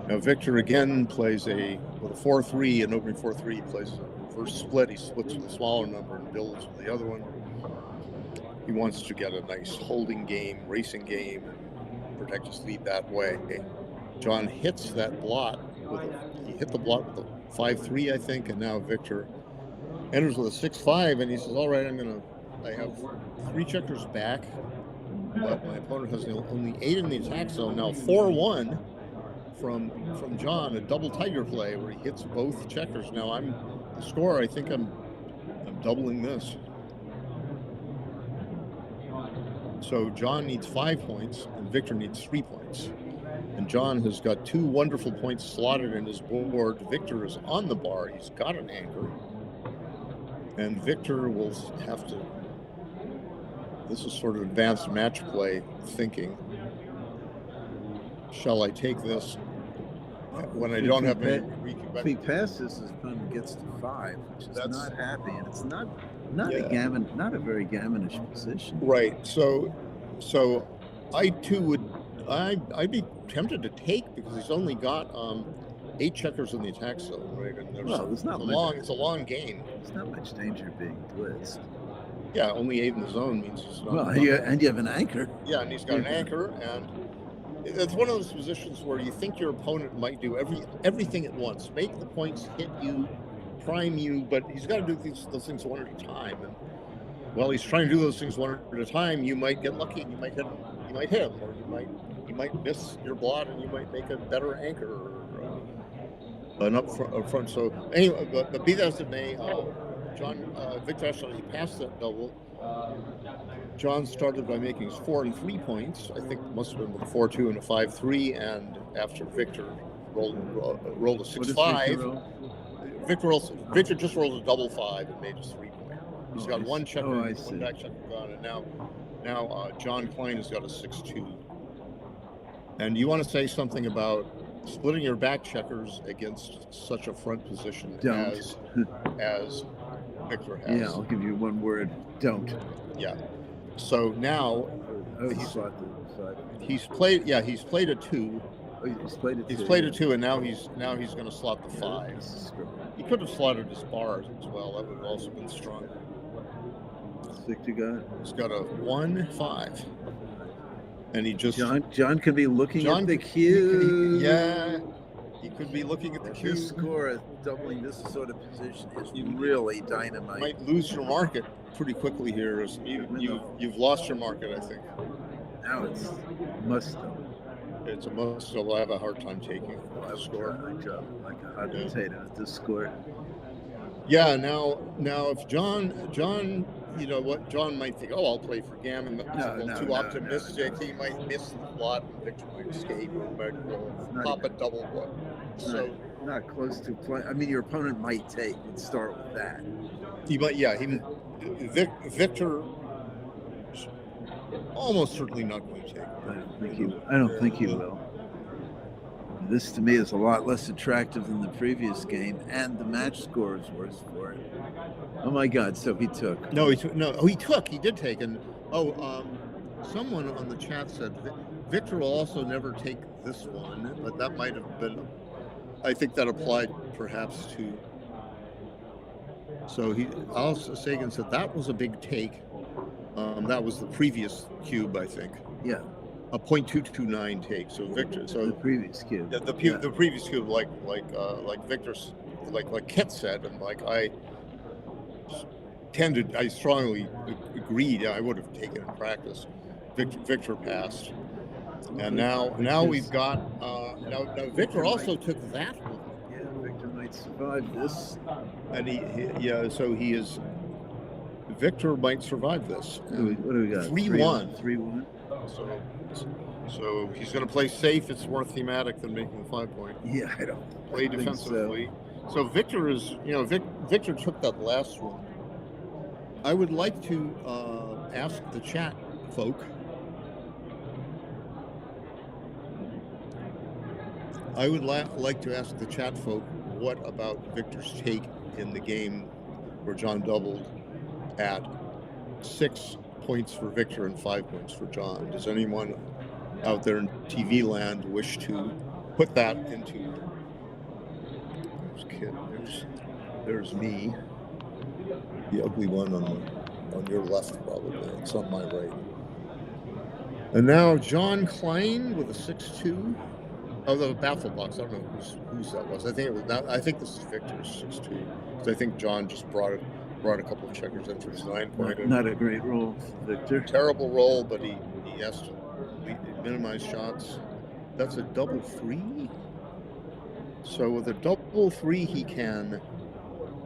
Speaker 6: Now Victor again plays with a 4-3, an opening 4-3. He plays a reverse split. He splits with a smaller number and builds with the other one. He wants to get a nice holding game, racing game, and protect his lead that way. John hits that blot he hit the blot with a 5-3, I think, and now Victor enters with a 6-5, and he says, all right, I have 3 checkers back, but my opponent has only 8 in the attack zone. Now 4-1 from John, a double tiger play where he hits both checkers. Now the score, I think I'm doubling this. So John needs 5 points and Victor needs 3 points. And John has got 2 wonderful points slotted in his board. Victor is on the bar. He's got an anchor. And Victor will have to, this is sort of advanced match play thinking. Shall I take this when I don't have any?
Speaker 8: If he passes, his opponent gets to 5, which is not happy, and it's not a very gammonish position.
Speaker 6: Right. So I too I'd be tempted to take because he's only got 8 checkers in the attack zone, right? And it's a long game.
Speaker 8: There's not much danger being blitzed.
Speaker 6: Yeah, only 8 in the zone means he's not.
Speaker 8: Well, and you have an anchor.
Speaker 6: Yeah, and he's got an anchor, and it's one of those positions where you think your opponent might do everything at once, make the points, hit you, prime you, but he's got to do those things one at a time. And while he's trying to do those things one at a time, you might get lucky and you might hit him, or you might miss your blot and you might make a better anchor or an up front. So anyway, but be that as it may, Victor actually passed that double. John started by making 4 and 3 points. I think it must have been with a 4-2 and a 5-3. And after Victor rolled a 6-5, Victor just rolled a double 5 and made a 3 point. He's got one checker, one back checker gone, and now Now John Klein has got a 6-2. And you want to say something about splitting your back checkers against such a front position as Victor has?
Speaker 8: Yeah, I'll give you one word. Don't.
Speaker 6: Yeah. So now he's played a 2.
Speaker 8: Oh, he's played a 2.
Speaker 6: He's played a 2, and now he's going to slot the 5. He could have slotted his bars as well. That would have also been strong.
Speaker 8: Victor got?
Speaker 6: He's got a 1-5. And he just
Speaker 8: John could be looking at the cue.
Speaker 6: He could be looking at the cue.
Speaker 8: His score of doubling this sort of position is really dynamite.
Speaker 6: You might lose your market pretty quickly here. You've lost your market, I think.
Speaker 8: Now it's must.
Speaker 6: It's a must. So I have a hard time taking the score.
Speaker 8: I drop like a hot potato at this score.
Speaker 6: Yeah. Now if John. You know what? John might think, I'll play for Gammon. That's a little too optimistic. He might miss the lot, and Victor might escape, or might pop a double one. So
Speaker 8: not close to play. I mean, your opponent might take. Let's start with that.
Speaker 6: He might. Yeah. Victor almost certainly not going to take.
Speaker 8: I don't think he will. This to me is a lot less attractive than the previous game, and the match score is worse for it. Oh my God! So he took.
Speaker 6: No, he took. No, he took. He did take. And someone on the chat said Victor will also never take this one, but that might have been. I think that applied perhaps to. So Sagan said that was a big take. That was the previous cube, I think.
Speaker 8: Yeah.
Speaker 6: A .229 take. So Victor. So
Speaker 8: the previous cube.
Speaker 6: The previous cube, like Victor's, like Kit said, and like I strongly agreed. I would have taken in practice. Victor passed, and now we've got now Victor also took that one.
Speaker 8: Yeah, Victor might survive this,
Speaker 6: and so he is. Victor might survive this.
Speaker 8: What do we got?
Speaker 6: 3-1.
Speaker 8: 3-1.
Speaker 6: So he's going to play safe. It's more thematic than making a 5-point.
Speaker 8: Yeah, I don't
Speaker 6: play defensively. So Victor is, Victor took that last one. I would like to ask the chat folk. I would like to ask the chat folk what about Victor's take in the game where John doubled at 6 points for Victor and 5 points for John. Does anyone out there in TV land wish to put that into? There's Kid. There's me, the ugly one on your left probably. It's on my right. And now John Klein with a 6-2. Oh, the baffle box. I don't know whose that was. I think this is Victor's 6-2. Because I think John just brought a couple of checkers in for his 9-pointer.
Speaker 8: Not a great roll, Victor.
Speaker 6: Terrible roll, but he has to minimize shots. That's a double 3. So with a double 3, he can.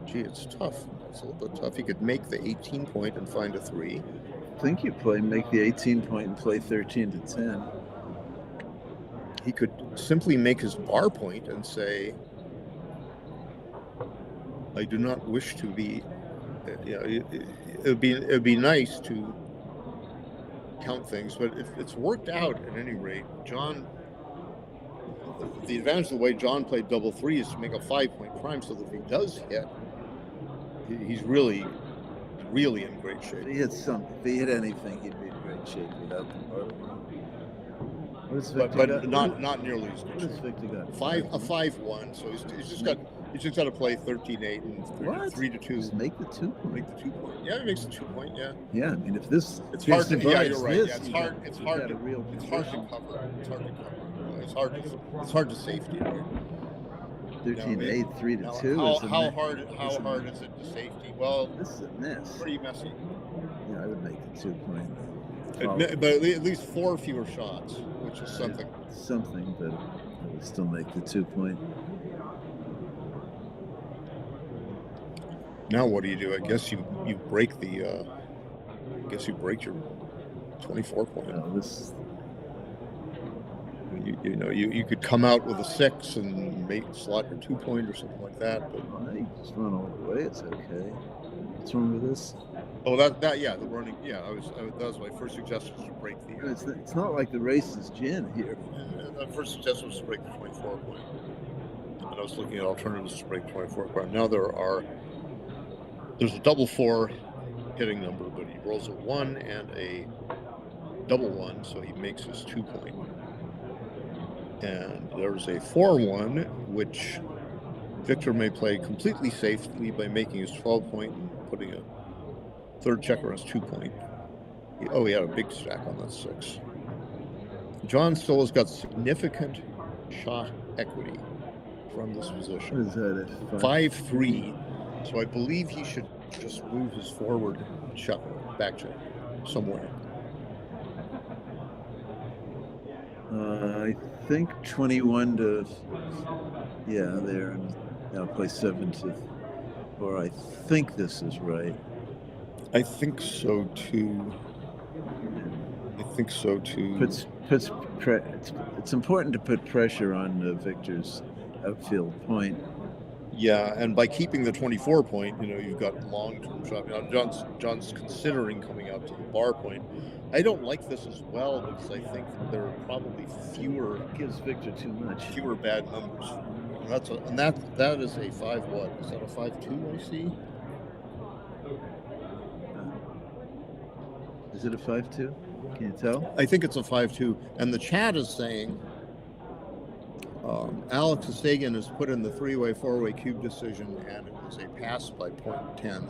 Speaker 6: Gee, it's tough. It's a little bit tough. He could make the 18-point and find a 3.
Speaker 8: I think you make the 18-point and play 13 to 10.
Speaker 6: He could simply make his bar point and say, I do not wish to be. It'd be nice to count things, but if it's worked out at any rate, John. The advantage of the way John played double 3 is to make a 5-point prime, so that if he does hit, he's really in great shape.
Speaker 8: If he hit anything, he'd be in great shape without the bar.
Speaker 6: But not nearly as good.
Speaker 8: What has Victor got?
Speaker 6: A 5-1. So he's just got to play 13-8 and 3 to 2.
Speaker 8: Just make the 2-point.
Speaker 6: Make the 2-point. Yeah, it makes the 2-point. Yeah.
Speaker 8: Yeah, I mean, if this,
Speaker 6: it's hard to. Yeah, you're right.
Speaker 8: This,
Speaker 6: yeah, it's hard to cover. It's hard to safety. Right?
Speaker 8: 13-8, 3 to 2.
Speaker 6: How hard is it to safety? Well,
Speaker 8: this is a miss.
Speaker 6: Pretty messy.
Speaker 8: Yeah, I would make the 2-point.
Speaker 6: But at least 4 fewer shots, which is something.
Speaker 8: Something, but I would still make the 2-point.
Speaker 6: Now what do you do? I guess you break the. I guess you break your 24-point.
Speaker 8: No, this.
Speaker 6: You could come out with a 6 and slot your 2-point or something like that. But
Speaker 8: you just run all the way. It's okay. What's wrong with this?
Speaker 6: Oh, that yeah, the running. Yeah, that was my first suggestion, was to break the.
Speaker 8: It's not like the race is gin here.
Speaker 6: The first suggestion was to break the 24 point. And I was looking at alternatives to break 24 point. Now there's a double 4 hitting number, but he rolls a 1 and a double 1, so he makes his 2 point. And there's a 4-1, which Victor may play completely safely by making his 12 point and putting a third checker on his 2 point. He had a big stack on that 6. John still has got significant shot equity from this position.
Speaker 8: What is that?
Speaker 6: 5-3. So I believe he should just move his forward checker, back check, somewhere.
Speaker 8: I think 21 to, yeah, there, and now play 7 to 4. I think this is right.
Speaker 6: I think so too.
Speaker 8: It's important to put pressure on Victor's outfield point.
Speaker 6: Yeah, and by keeping the 24 point, you've got long-term shot. Now, John's considering coming out to the bar point. I don't like this as well because I think that there are probably fewer.
Speaker 8: It gives Victor too much.
Speaker 6: Fewer bad numbers. And that is a 5 what? Is that a 5-2 I see?
Speaker 8: Is it a 5-2? Can you tell?
Speaker 6: I think it's a 5-2. And the chat is saying Alex Sagan has put in the 3-way, 4-way cube decision, and it was a pass by 0.10.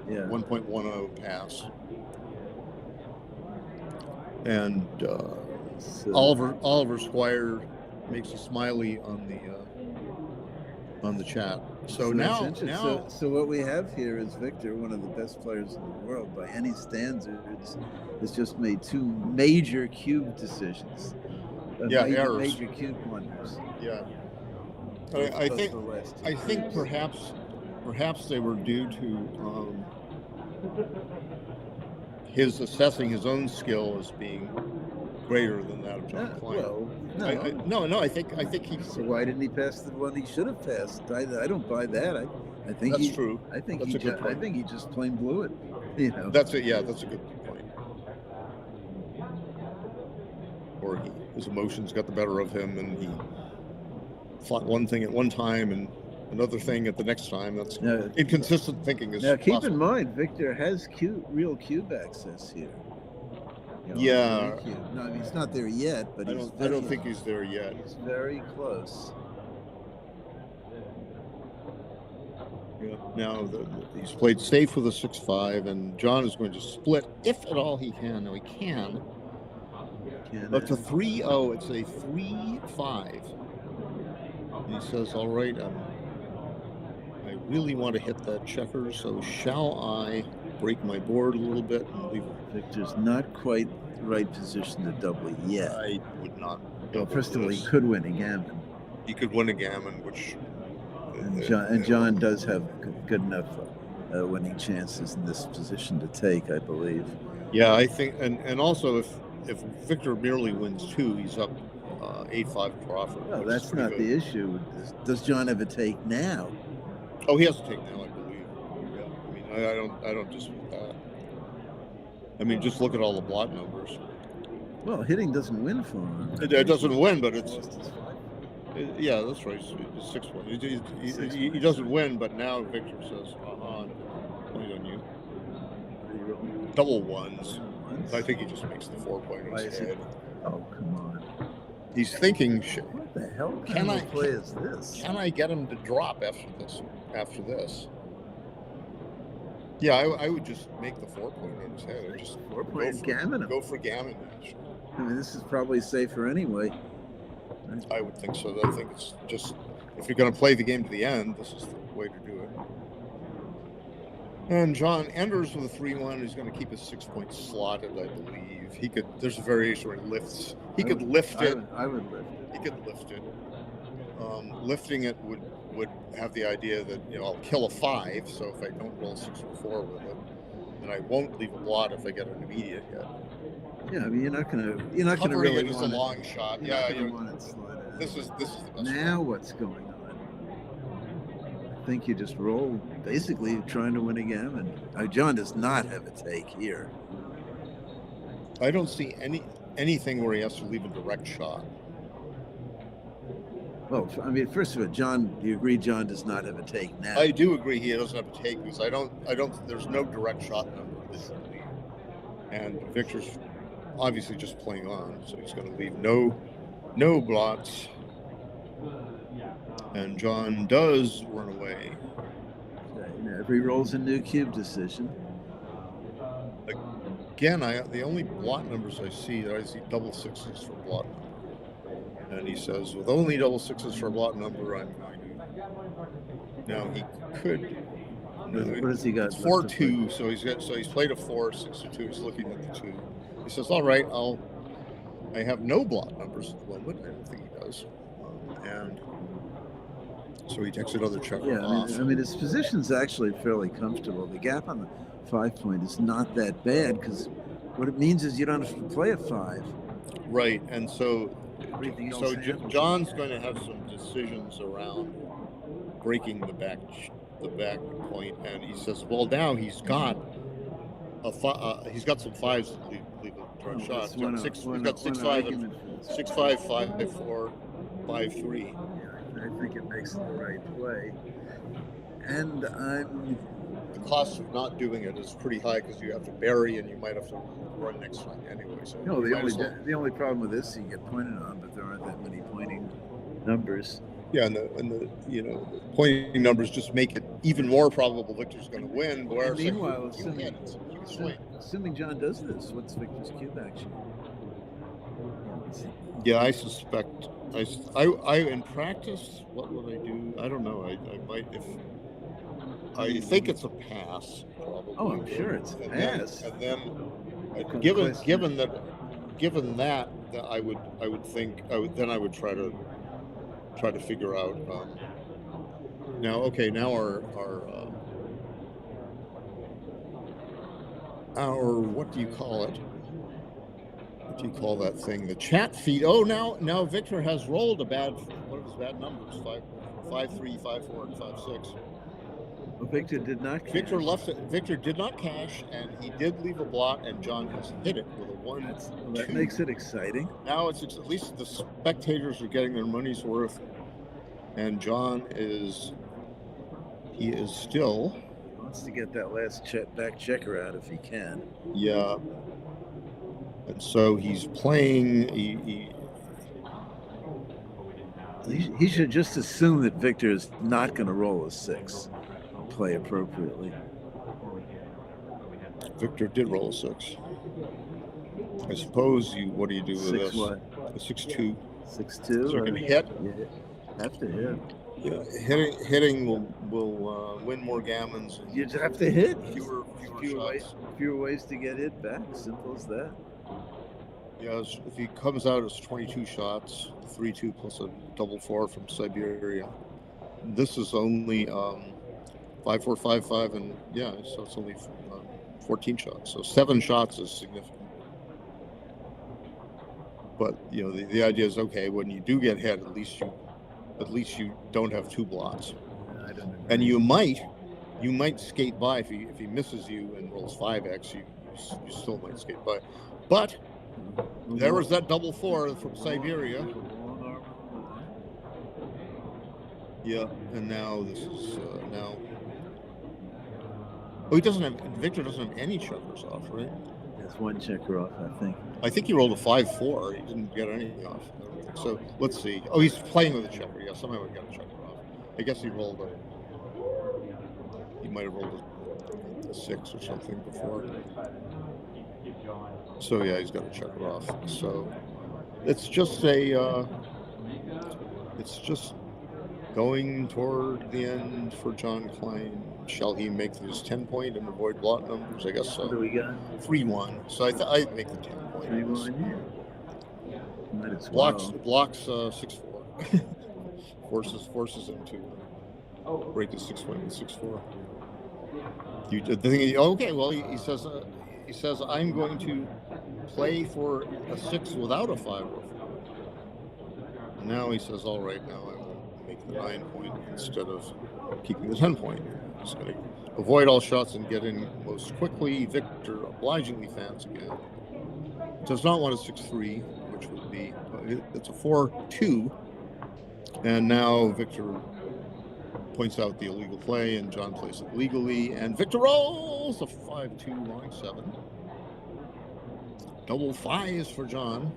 Speaker 8: Yeah.
Speaker 6: 1.10 pass. And Oliver Squire makes a smiley on the chat. So now,
Speaker 8: so what we have here is Victor, one of the best players in the world by any standards, has just made 2 major cube decisions.
Speaker 6: Errors.
Speaker 8: Major cube blunders.
Speaker 6: Yeah. I think perhaps they were due to his assessing his own skill as being greater than that of John Klein.
Speaker 8: Well,
Speaker 6: I think he.
Speaker 8: So why didn't he pass the one he should have passed? I don't buy that. I think
Speaker 6: that's true.
Speaker 8: I think
Speaker 6: I
Speaker 8: think he just plain blew it.
Speaker 6: That's it. Yeah, that's a good point. Or his emotions got the better of him, and he thought one thing at one time and another thing at the next time. That's inconsistent thinking. Is
Speaker 8: now keep
Speaker 6: possible.
Speaker 8: in mind, Victor has real cube access here.
Speaker 6: Yeah.
Speaker 8: No, I mean, he's not there yet, but
Speaker 6: I don't think he's there yet.
Speaker 8: He's very close.
Speaker 6: Yeah. Now he's played safe with a 6-5, and John is going to split if at all he can. Now he can. But to 3-0, it's a 3-5. And he says, "All right, I really want to hit that checker, so shall I break my board a little bit and leave it?"
Speaker 8: Victor's not quite the right position to double yet.
Speaker 6: I would not.
Speaker 8: Well, first of all, he could win a gammon.
Speaker 6: He could win a gammon, which.
Speaker 8: And John does have good enough winning chances in this position to take, I believe.
Speaker 6: Yeah, I think, and also if Victor merely wins 2, he's up 8-5 profit.
Speaker 8: Well, that's not the issue. Does John have a take now?
Speaker 6: Oh, he has a take now, I believe. Yeah, I mean, I don't dispute that. I mean, just look at all the blot numbers.
Speaker 8: Well, hitting doesn't win for him.
Speaker 6: It doesn't win, but it's. Yeah, that's right. It's 6-1. He doesn't win, but now Victor says, point on you. Double ones. I think he just makes the 4 point on his head.
Speaker 8: Oh, come on.
Speaker 6: He's thinking,
Speaker 8: what the hell kind of play is this?
Speaker 6: Can I get him to drop after this? Yeah, I would just make the 4 point on his head. I'd just
Speaker 8: 4 point gammon him.
Speaker 6: Go for gammon match.
Speaker 8: I mean, this is probably safer anyway.
Speaker 6: I would think so. I think it's just, if you're going to play the game to the end, this is the way to do it. And John enters with a 3-1. He's going to keep his 6 point slotted, I believe. He could. There's a variation where he lifts. He could lift it.
Speaker 8: I would lift it.
Speaker 6: He could lift it. Lifting it would have the idea that I'll kill a 5. So if I don't roll 6 or 4 with it, and I won't leave a blot if I get an immediate hit.
Speaker 8: Yeah, I mean you're not gonna really
Speaker 6: it is a long shot.
Speaker 8: You're not gonna want it slide in.
Speaker 6: This is the best
Speaker 8: now what's going on? I think you just roll, basically trying to win a gammon. John does not have a take here.
Speaker 6: I don't see anything where he has to leave a direct shot.
Speaker 8: Well, I mean, first of all, John, do you agree John does not have a take now?
Speaker 6: I do agree he doesn't have a take because I don't. There's no direct shot number this league, and Victor's obviously just playing on, so he's going to leave no blots, and John does run away.
Speaker 8: If he rolls a new cube decision.
Speaker 6: Again, the only blot numbers I see double sixes for blot number. And he says, with only double sixes for a blot number, I'm going to. Now he could.
Speaker 8: What has he got?
Speaker 6: 4-2. So he's played a 4, 6-2. He's looking at the 2. He says, all right, I have no blot numbers at the moment. I don't think he does. And so he takes another checker off.
Speaker 8: I mean, his position's actually fairly comfortable. The gap on the 5 point is not that bad because what it means is you don't have to play a 5.
Speaker 6: Right, and so John's going to have some decisions around breaking the back point, and he says, well, now he's got some 5s to leave a direct shot. He's got 6-5, 6-5, 5-4, 5-3.
Speaker 8: I think it makes the right play, and
Speaker 6: the cost of not doing it is pretty high because you have to bury and you might have to run next time anyway. So
Speaker 8: no, the only problem with this, you get pointed on, but there aren't that many pointing numbers.
Speaker 6: Yeah, and the pointing numbers just make it even more probable Victor's going to win.
Speaker 8: And meanwhile, assuming John does this, what's Victor's cube action?
Speaker 6: Yeah, I suspect. I in practice, what would I do? I don't know. I might if. I think it's a pass, probably.
Speaker 8: Oh, I'm sure it's a pass.
Speaker 6: And then, given that, I would try to figure out. Now our what do you call it? What do you call that thing? The chat feed. Oh, now Victor has rolled what are his bad numbers? 5-3, 5-4, and 5-6.
Speaker 8: Well, Victor did not cash.
Speaker 6: Victor did not cash, and he did leave a blot, and John has hit it with a 1.
Speaker 8: That makes it exciting.
Speaker 6: Now it's at least the spectators are getting their money's worth, and John is still
Speaker 8: wants to get that last back checker out if he can.
Speaker 6: Yeah, and so he's playing.
Speaker 8: He should just assume that Victor is not going to roll a 6. Play appropriately.
Speaker 6: Victor did roll a 6. I suppose what do you do with
Speaker 8: 6
Speaker 6: this?
Speaker 8: What?
Speaker 6: A 6-2.
Speaker 8: 6-2.
Speaker 6: So you're going to hit.
Speaker 8: You have to hit.
Speaker 6: Yeah, hitting will win more gammons.
Speaker 8: You just have to hit.
Speaker 6: Fewer shots.
Speaker 8: Fewer ways to get hit back. Simple as that.
Speaker 6: Yeah, if he comes out as 22 shots, 3-2 plus a double 4 from Siberia. This is only 5-4, 5-5, and yeah, so it's only 14 shots. So 7 shots is significant. But the idea is okay when you do get hit, at least you don't have 2 blots.
Speaker 8: I don't know.
Speaker 6: And you might skate by if he misses you and rolls 5x. You still might skate by, but. There was that double 4 from Siberia. Yeah, and now this is now. Oh, Victor doesn't have any checkers off, right?
Speaker 8: There's 1 checker off, I think.
Speaker 6: I think he rolled a 5-4. He didn't get anything off. I don't think so. Let's see. Oh, he's playing with a checker. Yeah, somehow he got a checker off. I guess he might have rolled a 6 or something before. So yeah, he's got to check it off. So it's just going toward the end for John Klein. Shall he make this 10-point and avoid blot numbers? I guess so.
Speaker 8: What do we got?
Speaker 6: 3-1. So I make the 10-point.
Speaker 8: 3-1. Might as well.
Speaker 6: Blocks 6-4. forces him to break his 6-point with 6-4. Okay. Well, he says. He says, I'm going to play for a 6 without a 5 or a 4. Now he says, all right, now I won't. make the 9 point instead of keeping the 10 point. He's going to avoid all shots and get in most quickly. Victor obligingly fans again. Does not want a 6-3, which would be, it's a 4-2. And now Victor points out the illegal play, and John plays it legally. And Victor rolls a 5-2 long 7. Double 5s for John.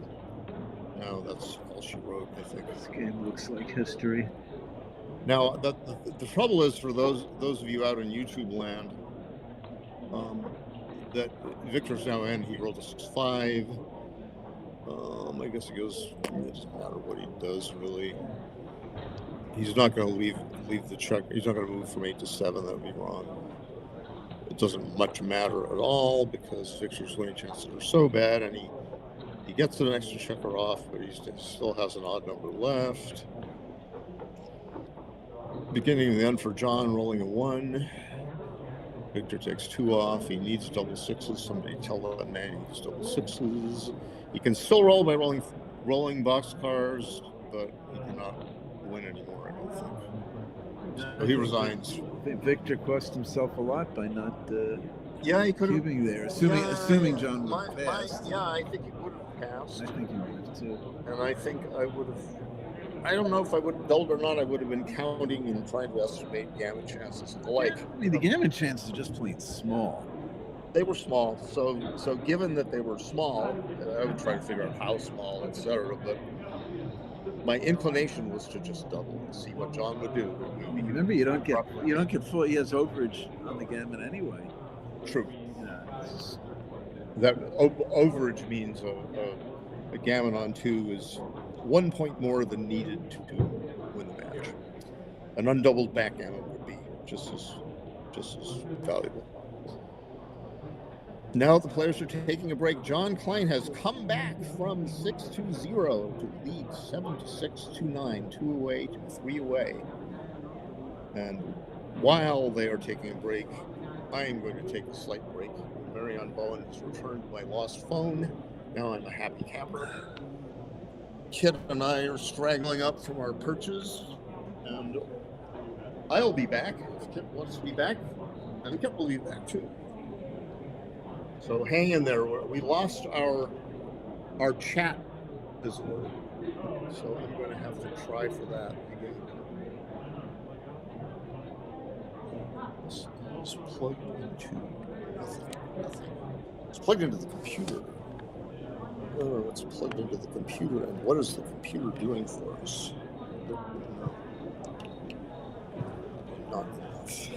Speaker 6: Now that's all she wrote, I think.
Speaker 8: This game looks like history.
Speaker 6: Now, the trouble is for those of you out in YouTube land, that Victor's now in. He rolled a 6-5. I guess it doesn't matter what he does really. He's not going to leave the check. He's not going to move from 8 to 7. That would be wrong. It doesn't much matter at all because Victor's winning chances are so bad, and he gets an extra checker off, but he still has an odd number left. Beginning of the end for John, rolling a 1. Victor takes 2 off. He needs double 6s. Somebody tell that man he needs double 6s. He can still roll by rolling boxcars, but he cannot win anymore, I don't think. So he resigns.
Speaker 8: I think Victor cost himself a lot by not
Speaker 6: Yeah, he could have.
Speaker 8: cubing there, assuming John would have passed.
Speaker 6: Yeah, I think he would have passed.
Speaker 8: I think he would have too.
Speaker 6: And I think I would have. I don't know if I would have doubled or not. I would have been counting and trying to estimate gammon chances and the like.
Speaker 8: I mean, the gammon chances are just plain small.
Speaker 6: They were small, so given that they were small, I would try to figure out how small, etc. But my inclination was to just double and see what John would do.
Speaker 8: I mean, remember, you don't get full. He has overage on the gammon anyway.
Speaker 6: True.
Speaker 8: Yeah,
Speaker 6: That overage means a gammon on 2 is 1 point more than needed to win the match. An undoubled backgammon would be just as valuable. Now the players are taking a break. John Klein has come back from 6-0 to lead 7-6, 2-9, 2 away to 3 away. And while they are taking a break, I am going to take a slight break. Marianne Bowen has returned my lost phone. Now I'm a happy camper. Kit and I are straggling up from our perches, and I'll be back if Kit wants to be back, and Kit will be back too. So hang in there. We lost our chat visitor, so I'm going to have to try for that again. It's plugged into nothing. It's plugged into the computer. Oh, it's plugged into the computer, and what is the computer doing for us? Not enough.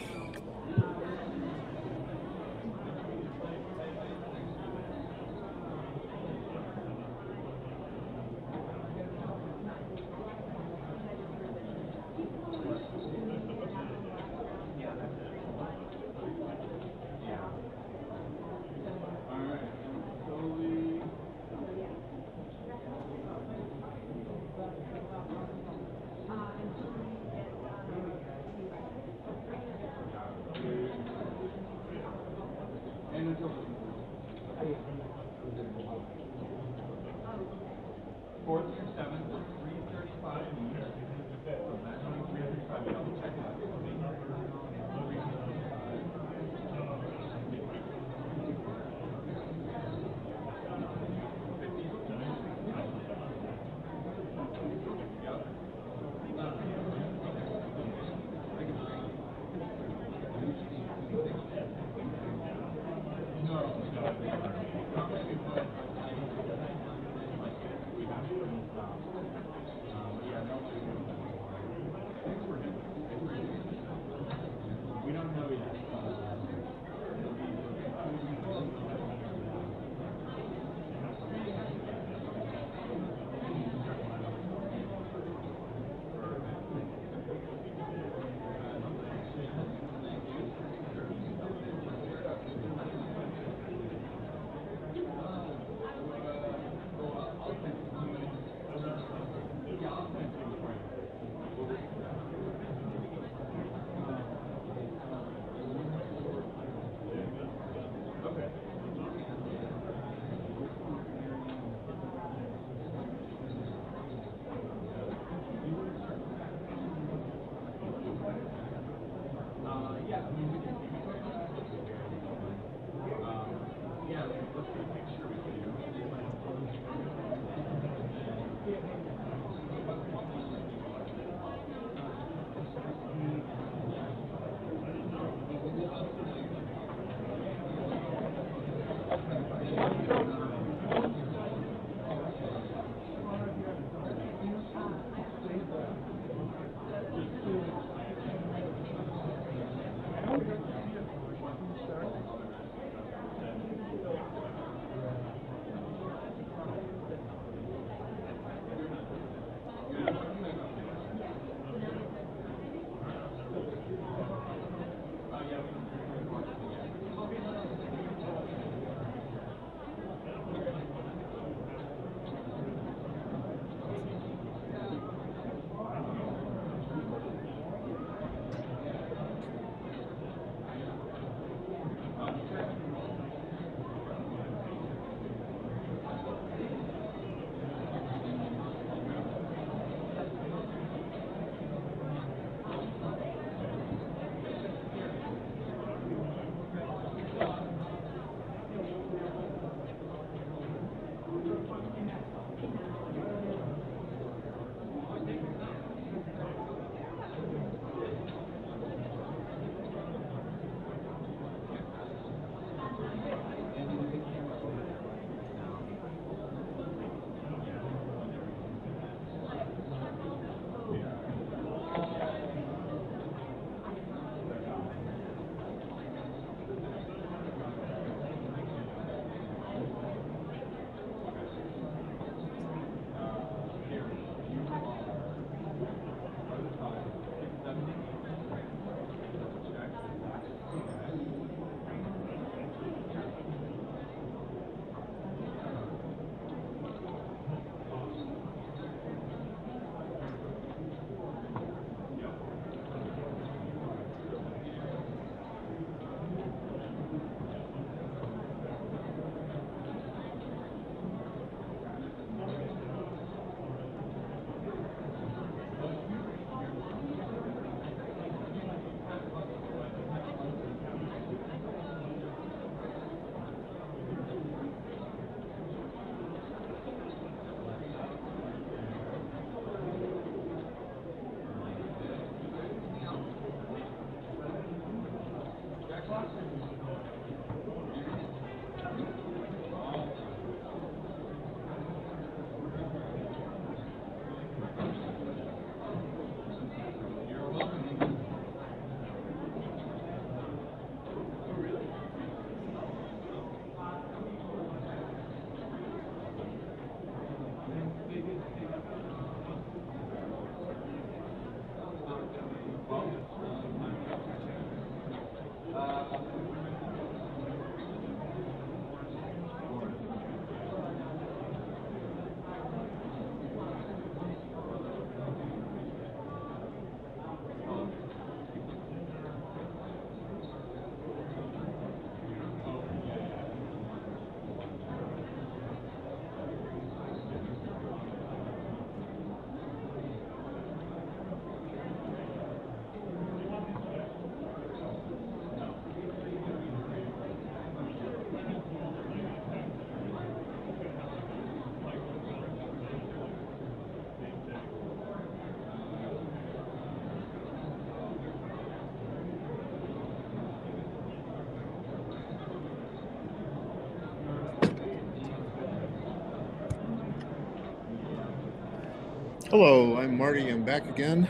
Speaker 6: Hello, I'm Marty. I'm back again.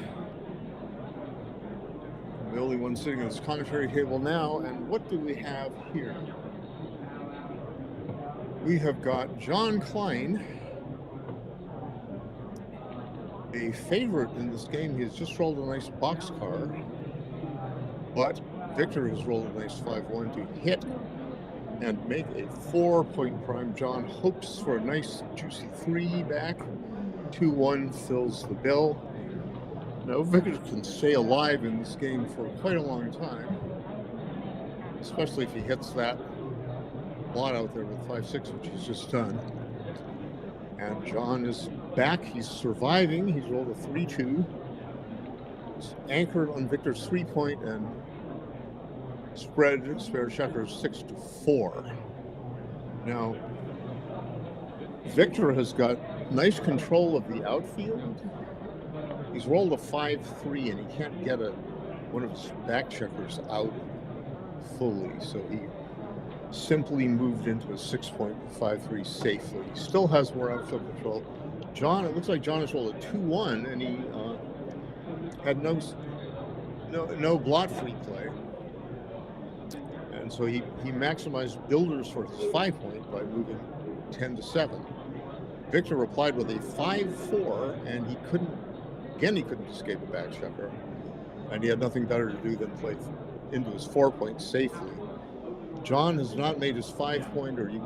Speaker 6: I'm the only one sitting at this commentary table now. And what do we have here? We have got John Klein, a favorite in this game. He has just rolled a nice boxcar, but Victor has rolled a nice 5-1 to hit and make a 4-point prime. John hopes for a nice juicy 3 back. 2-1 fills the bill. Now Victor can stay alive in this game for quite a long time, especially if he hits that blot out there with 5-6, which he's just done. And John is back. He's surviving. He's rolled a 3-2. He's anchored on Victor's 3-point and spread spare checkers 6-4. Now, Victor has got nice control of the outfield. He's rolled a 5-3 and he can't get one of his back checkers out fully, so he simply moved into a 6.53 safely. He still has more outfield control. John, it looks like John has rolled a 2-1 and he had no blot free play. And so he maximized builders for his 5-point by moving 10-7. Victor replied with a 5-4, and he couldn't escape a back checker. And he had nothing better to do than play into his 4-point safely. John has not made his 5-point, or you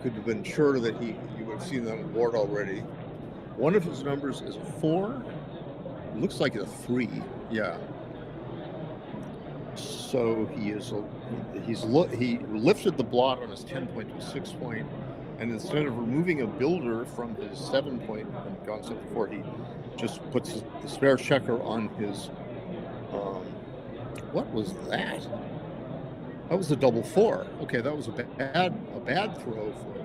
Speaker 6: could have been sure that you would have seen that on the board already. One of his numbers is a 4. It looks like a 3. Yeah. So he lifted the blot on his 10-point to a 6-point, and instead of removing a builder from his 7-point and gone 7-4, he just puts the spare checker on his. What was that? That was a double 4. Okay, that was a bad throw for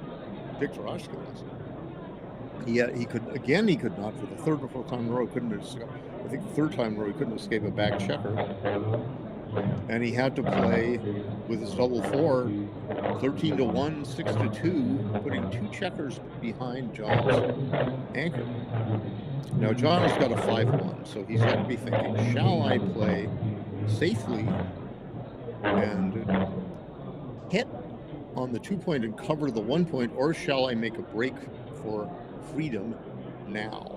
Speaker 6: Victor Ashkenazi. He could not for the third or fourth time in a row. I think the third time in a row he couldn't escape a back checker. And he had to play with his double 4, 13-1, 6-2, putting 2 checkers behind John's anchor. Now John has got a 5-1, so he's got to be thinking, shall I play safely and hit on the 2-point and cover the 1-point, or shall I make a break for freedom now?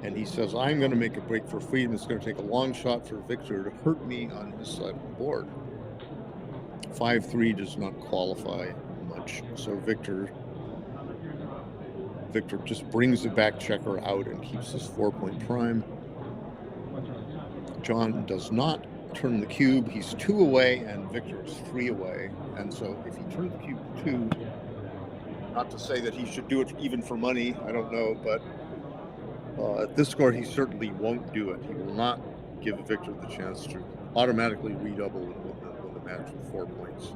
Speaker 6: And he says, I'm going to make a break for freedom. It's going to take a long shot for Victor to hurt me on his side of the board. 5-3 does not qualify much. So Victor just brings the back checker out and keeps his 4-point prime. John does not turn the cube. He's 2 away and Victor is 3 away. And so if he turns the cube to 2, not to say that he should do it even for money, I don't know, but at this score, he certainly won't do it. He will not give Victor the chance to automatically redouble and win the match with 4 points.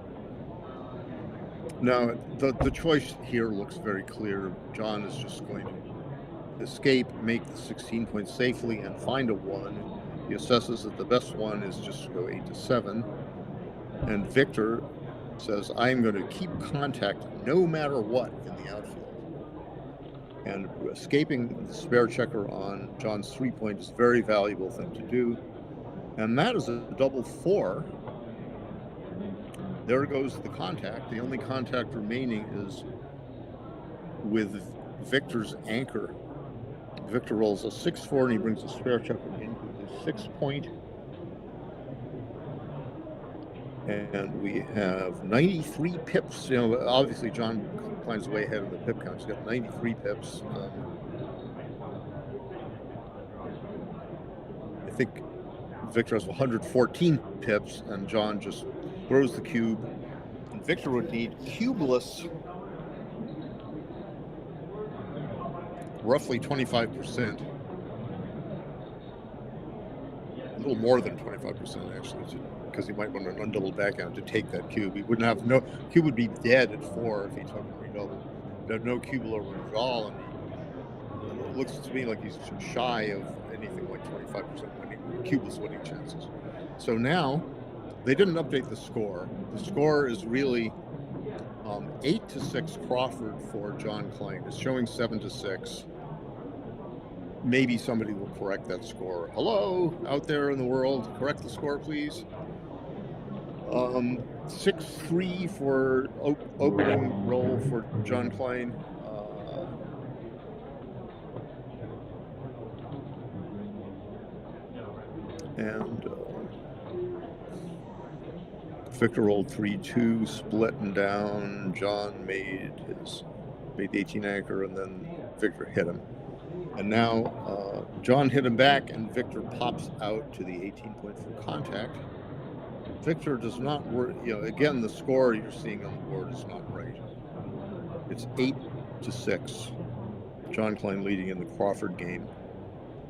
Speaker 6: Now, the choice here looks very clear. John is just going to escape, make the 16 points safely, and find a 1. He assesses that the best one is just to go 8-7. And Victor says, I'm going to keep contact no matter what in the outfield. And escaping the spare checker on John's 3-point is a very valuable thing to do. And that is a double 4. There goes the contact. The only contact remaining is with Victor's anchor. Victor rolls a 6-4 and he brings the spare checker into his 6-point. And we have 93 pips. You know, obviously John Klein's way ahead of the pip count. He's got 93 pips. I think Victor has 114 pips, and John just throws the cube. And Victor would need cubeless roughly 25%. A little more than 25% actually, because he might want an undoubled backhand to take that cube. He wouldn't have cube would be dead at 4 if he took a redouble. He had no cube over at all, and it looks to me like he's shy of anything like 25% cubeless winning chances. So now they didn't update the score. The score is really 8-6 Crawford for John Klein. It's showing 7-6. maybe somebody will correct that score. Hello, out there in the world, correct the score, please. 6-3 for opening roll for John Klein. And Victor rolled 3-2, split and down. John made the 18 anchor, and then Victor hit him. And now John hit him back, and Victor pops out to the 18 point for contact. Victor does not work. Again, the score you're seeing on the board is not right. It's 8-6. John Klein leading in the Crawford game.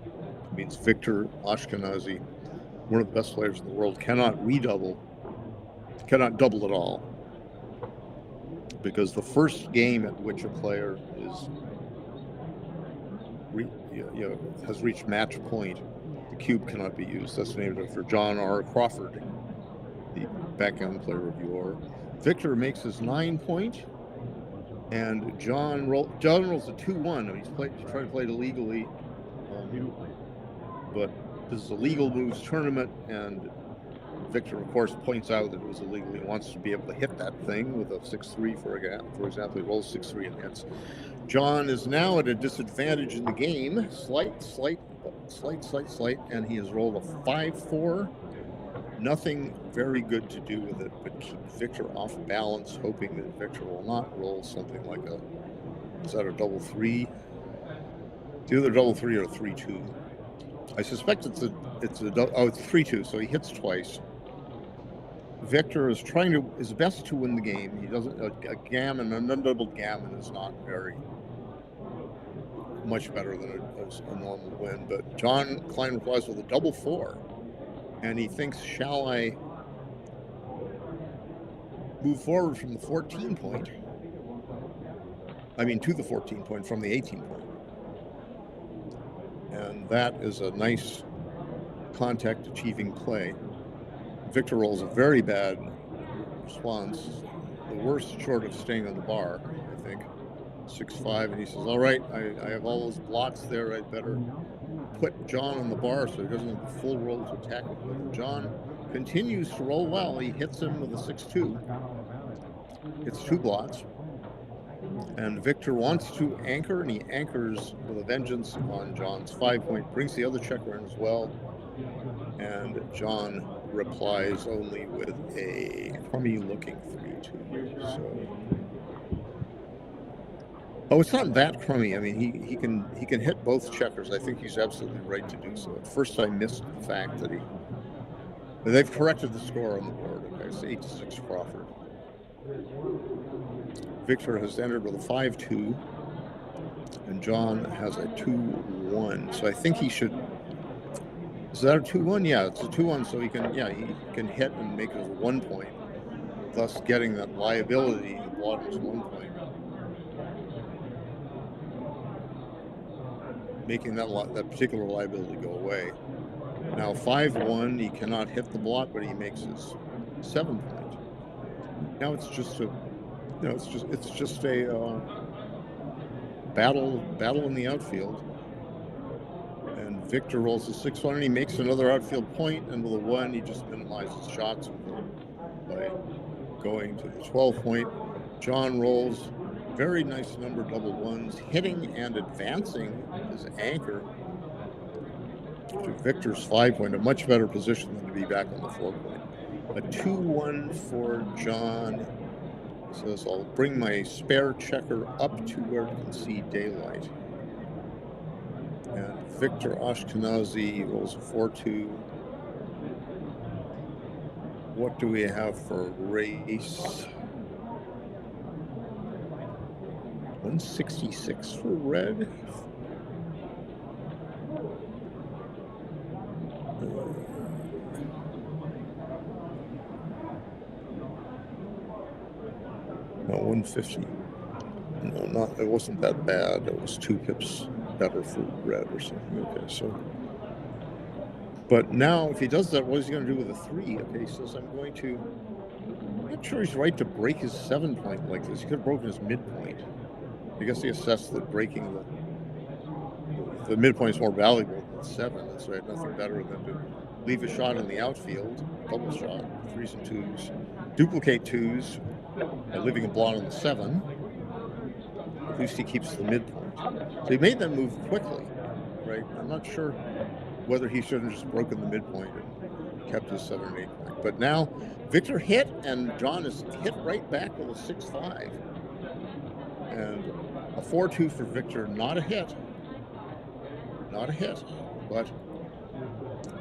Speaker 6: It means Victor Ashkenazi, one of the best players in the world, cannot double at all. Because the first game at which a player has reached match point, the cube cannot be used. That's named after John R. Crawford, the backgammon player of yore. Victor makes his 9 point, and John rolls a 2-1. He's trying to play it illegally, but this is a legal moves tournament, and Victor, of course, points out that it was illegal. He wants to be able to hit that thing with a 6-3, for example. He rolls 6-3 and hits. John is now at a disadvantage in the game. Slight, and he has rolled a 5-4. Nothing very good to do with it, but keep Victor off balance, hoping that Victor will not roll something like is that a double 3? It's either double 3 or 3-2. I suspect it's 3-2, so he hits twice. Victor is trying his best to win the game. He doesn't, an undoubled gammon is not very much better than a normal win, but John Klein replies with a double 4. And he thinks, shall I move forward from the 14 point? To the 14 point from the 18 point. And that is a nice contact achieving play. Victor rolls a very bad response, the worst short of staying on the bar, I think. 6-5, and he says, all right, I have all those blots there, I'd better put John on the bar so he doesn't have the full roll to attack him with. John continues to roll well. He hits him with a 6-2. It's 2 blots. And Victor wants to anchor, and he anchors with a vengeance on John's 5 point, brings the other checker in as well. And John replies only with a crummy looking 3-2. So. Oh, it's not that crummy. He can hit both checkers. I think he's absolutely right to do so. At first, I missed the fact that they've corrected the score on the board. Okay, it's 8-6 Crawford. Victor has entered with a 5-2, and John has a 2-1. So I think he should. Is that a 2-1? Yeah, it's a 2-1. So he can hit and make it a 1 point, thus getting that liability and blot as 1 point. Making that particular liability go away. Now 5-1, he cannot hit the blot, but he makes his 7 point. Now it's just a battle in the outfield. And Victor rolls a 6-1, and he makes another outfield point, and with a 1, he just minimizes shots by going to the 12 point. John rolls very nice number of double 1s, hitting and advancing his anchor to Victor's 5 point, a much better position than to be back on the 4 point. A 2-1 for John. He says, I'll bring my spare checker up to where you can see daylight. And Victor Ashkenazi rolls a 4-2. What do we have for race? 166 for red. No, 150. No, it wasn't that bad. It was 2 pips better for red or something. Okay, so. But now, if he does that, what is he going to do with a 3? Okay, he says, I'm not sure he's right to break his 7 point like this. He could have broken his midpoint. I guess he assessed that breaking the midpoint is more valuable than 7, and so I had nothing better than to leave a shot in the outfield, double shot, 3s and 2s, duplicate 2s, leaving a blot on the 7. At least he keeps the midpoint. So he made that move quickly, right? I'm not sure whether he should have just broken the midpoint and kept his 7 and 8 point. But now Victor hit, and John is hit right back with a 6-5. And a 4-2 for Victor, not a hit. Not a hit, but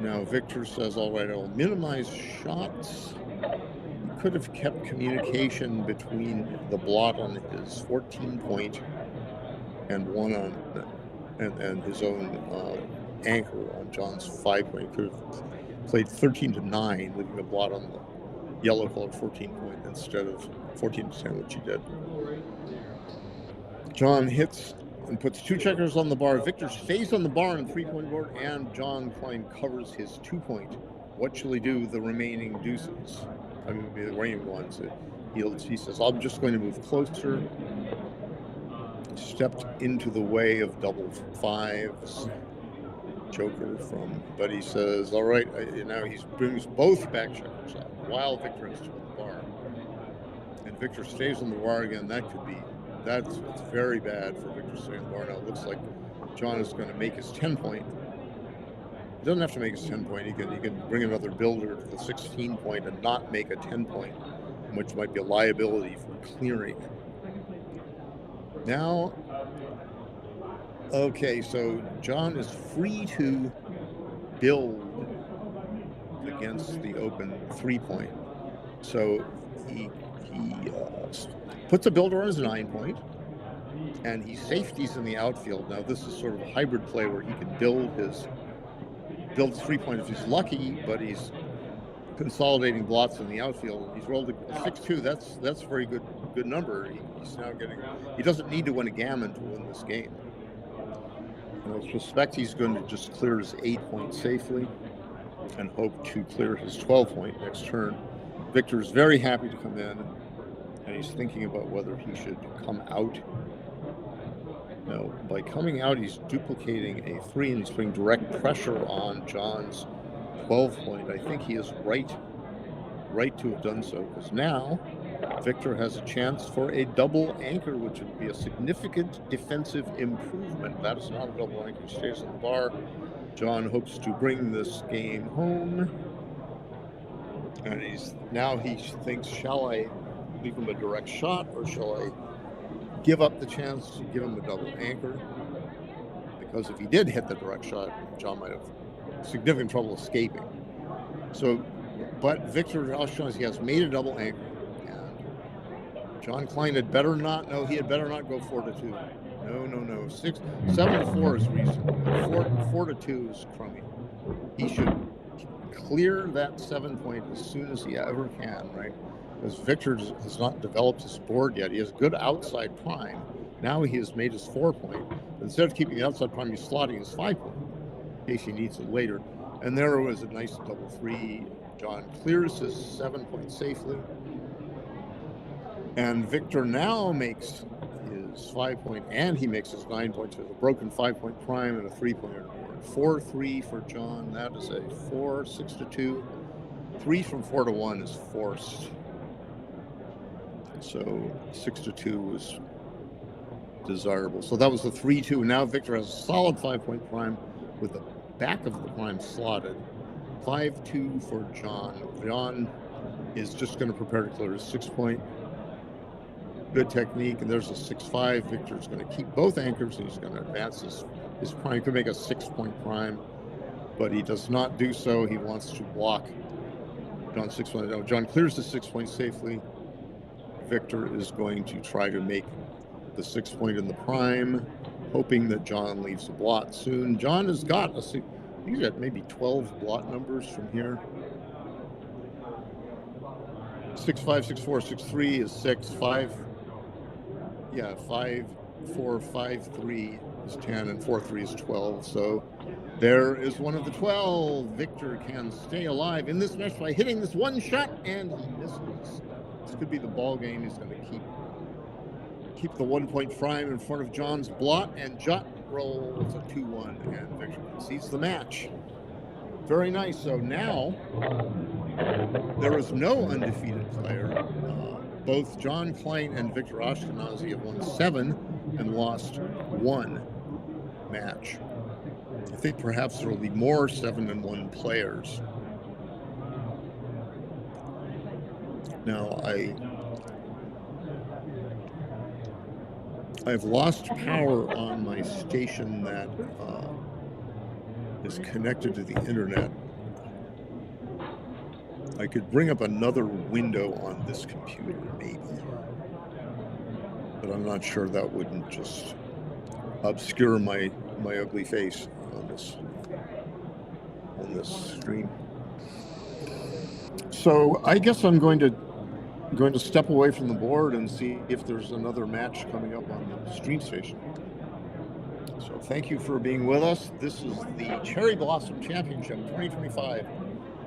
Speaker 6: now Victor says, all right, I'll minimize shots. He could have kept communication between the blot on his 14 point and one on and his own anchor on John's 5 point. He could have played 13 to 9, leaving a blot on the yellow colored 14 point instead of 14 to 10, which he did. John hits and puts 2 checkers on the bar. Victor stays on the bar on the 3-point board, and John Klein covers his 2 point. What shall he do? The remaining deuces. I mean, the remaining ones. He says, I'm just going to move closer. Stepped into the way of double 5s. Joker from, but he says, all right, now he brings both back checkers out while Victor is on the bar. And Victor stays on the bar again. It's very bad for Victor staying on the bar. Now it looks like John is going to make his 10 point. He doesn't have to make his 10 point. He can bring another builder to the 16 point and not make a 10 point, which might be a liability for clearing. Now, okay, so John is free to build against the open 3 point. So he puts a builder on his 9 point, and he safeties in the outfield. Now this is sort of a hybrid play where he can build his 3 point if he's lucky, but he's consolidating blots in the outfield. He's rolled a 6-2. That's a very good number. He's now he doesn't need to win a gammon to win this game. And I suspect he's going to just clear his 8 point safely and hope to clear his 12 point next turn. Victor is very happy to come in, and he's thinking about whether he should come out. No, by coming out, he's duplicating a 3, and he's putting direct pressure on John's 12 point. I think he is right to have done so, because now Victor has a chance for a double anchor, which would be a significant defensive improvement. That is not a double anchor. He stays on the bar. John hopes to bring this game home. And he thinks, shall I leave him a direct shot, or shall I give up the chance to give him a double anchor? Because if he did hit the direct shot, John might have significant trouble escaping. So, but Victor Ashkenazi has made a double anchor, and John Klein had better not go 4-2. No. 7-4 is reasonable. 4-2 is crummy. He should clear that 7 point as soon as he ever can, right? Because Victor has not developed his board yet. He has good outside prime. Now he has made his 4 point. Instead of keeping the outside prime, he's slotting his 5 point in case he needs it later. And there was a nice double 3. John clears his 7 point safely. And Victor now makes his 5 point, and he makes his 9 point. So there's a broken 5 point prime and a 3 pointer board. 4-3 for John. That is a 4, 6-2. 3 from 4-1 is forced. So 6-2 is desirable. So that was the 3-2. Now Victor has a solid 5 point prime with the back of the prime slotted. 5-2 for John. John is just going to prepare to clear his 6 point. Good technique, and there's a 6-5. Victor's going to keep both anchors, and he's going to advance his prime. He could make a 6 point prime, but he does not do so. He wants to block John's 6 point. No, John clears the 6 point safely. Victor is going to try to make the 6 point in the prime, hoping that John leaves a blot soon. John has got he's got maybe 12 blot numbers from here. 6-5, 6-4, 6-3 is 6, 5. Yeah, 5, 4, 5, 3 is 10, and 4, 3 is 12. So there is one of the 12. Victor can stay alive in this match by hitting this one shot, and he misses. This could be the ball game. He's going to keep the 1 point prime in front of John's blot, and roll. It's a 2-1, and Victor concedes the match. Very nice. So now there is no undefeated player. Both John Klein and Victor Ashkenazi have won 7 and lost 1 match. I think perhaps there will be more 7-1 players. Now I've lost power on my station that is connected to the internet. I could bring up another window on this computer, maybe, but I'm not sure that wouldn't just obscure my ugly face on this screen. So I guess I'm going to step away from the board and see if there's another match coming up on the stream station. So thank you for being with us. This is the Cherry Blossom Championship 2025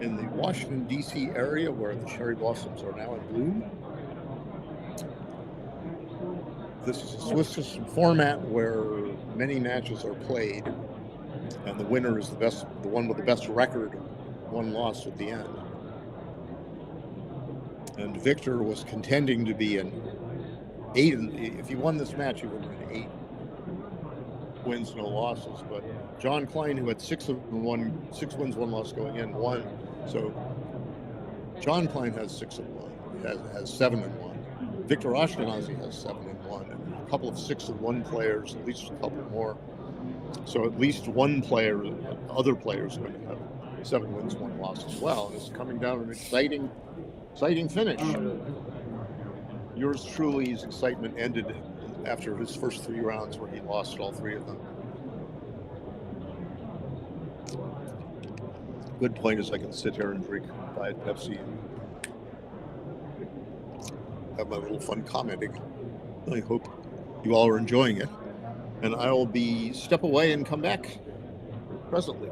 Speaker 6: in the Washington, D.C. area, where the cherry blossoms are now in bloom. This is a Swiss system format where many matches are played, and the winner is the one with the best record, 1 loss at the end. And Victor was contending to be an 8. If he won this match, he would have been 8 wins, no losses. But John Klein, who had 6 wins, 1 loss going in, won. So John Klein has 6-1, has 7-1. Victor Ashkenazi has 7-1, and a couple of 6-1 players, at least a couple more. So at least one player, other players, are going to have 7 wins, 1 loss as well. And it's coming down an exciting finish. Yours truly's excitement ended after his first 3 rounds, where he lost all 3 of them. Good point is I can sit here and drink Diet Pepsi and have my little fun commenting. I hope you all are enjoying it. And I will step away and come back presently.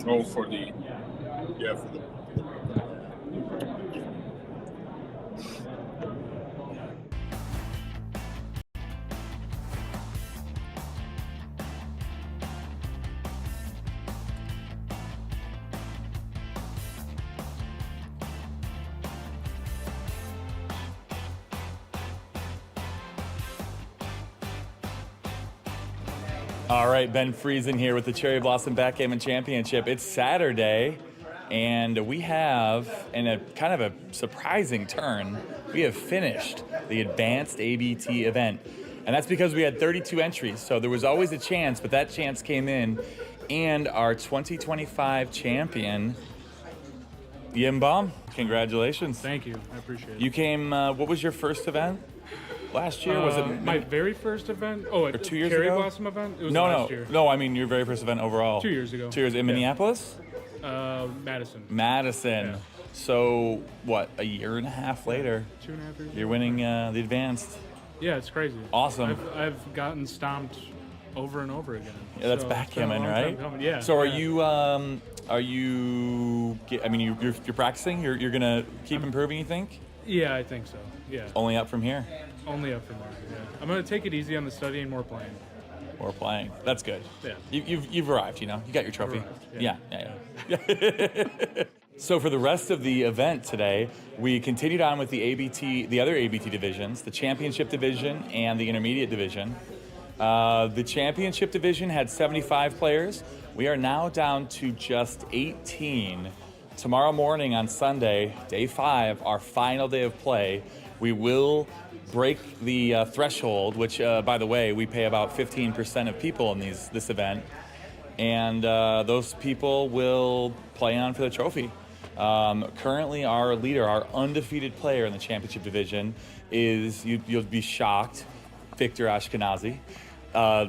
Speaker 3: Oh, for the
Speaker 1: All right, Ben Friesen here with the Cherry Blossom Backgammon Championship. It's Saturday, and we have, in a kind of a surprising turn, we have finished the advanced ABT event. And that's because we had 32 entries, so there was always a chance, but that chance came in, and our 2025 champion, Yimbaum, congratulations.
Speaker 2: Thank you. I appreciate it.
Speaker 1: You came, what was your first event? Last year? Was it
Speaker 2: my very first event? Oh,
Speaker 1: or 2 years
Speaker 2: Cherry
Speaker 1: ago?
Speaker 2: Blossom event? It was
Speaker 1: No,
Speaker 2: last year.
Speaker 1: no. I mean your very first event overall.
Speaker 2: 2 years ago.
Speaker 1: 2 years in Minneapolis.
Speaker 2: Madison.
Speaker 1: Madison.
Speaker 2: Yeah.
Speaker 1: So what? A year and a half later,
Speaker 2: 2.5 years.
Speaker 1: you're winning the advanced.
Speaker 2: Yeah, it's crazy.
Speaker 1: Awesome.
Speaker 2: I've gotten stomped over and over again.
Speaker 1: Yeah, that's
Speaker 2: So, it's been a
Speaker 1: backgammon,
Speaker 2: long time
Speaker 1: right?
Speaker 2: coming. Yeah.
Speaker 1: So are
Speaker 2: yeah.
Speaker 1: you? I mean, you're practicing. You're gonna keep improving. You think?
Speaker 2: Yeah, I think so. Yeah.
Speaker 1: Only up from here.
Speaker 2: Only up from there. Yeah. I'm gonna take it easy on the studying, more playing.
Speaker 1: Or playing. That's good.
Speaker 2: Yeah.
Speaker 1: You've arrived. You know. You got your trophy.
Speaker 2: Arrived,
Speaker 1: Yeah.
Speaker 2: yeah.
Speaker 1: Yeah. So for the rest of the event today, we continued on with the other ABT divisions, the championship division and the intermediate division. The championship division had 75 players. We are now down to just 18. Tomorrow morning on Sunday, day 5, our final day of play, we will break the threshold, which, by the way, we pay about 15% of people in this event. And those people will play on for the trophy. Currently, our leader, our undefeated player in the championship division is, you'll be shocked, Victor Ashkenazi.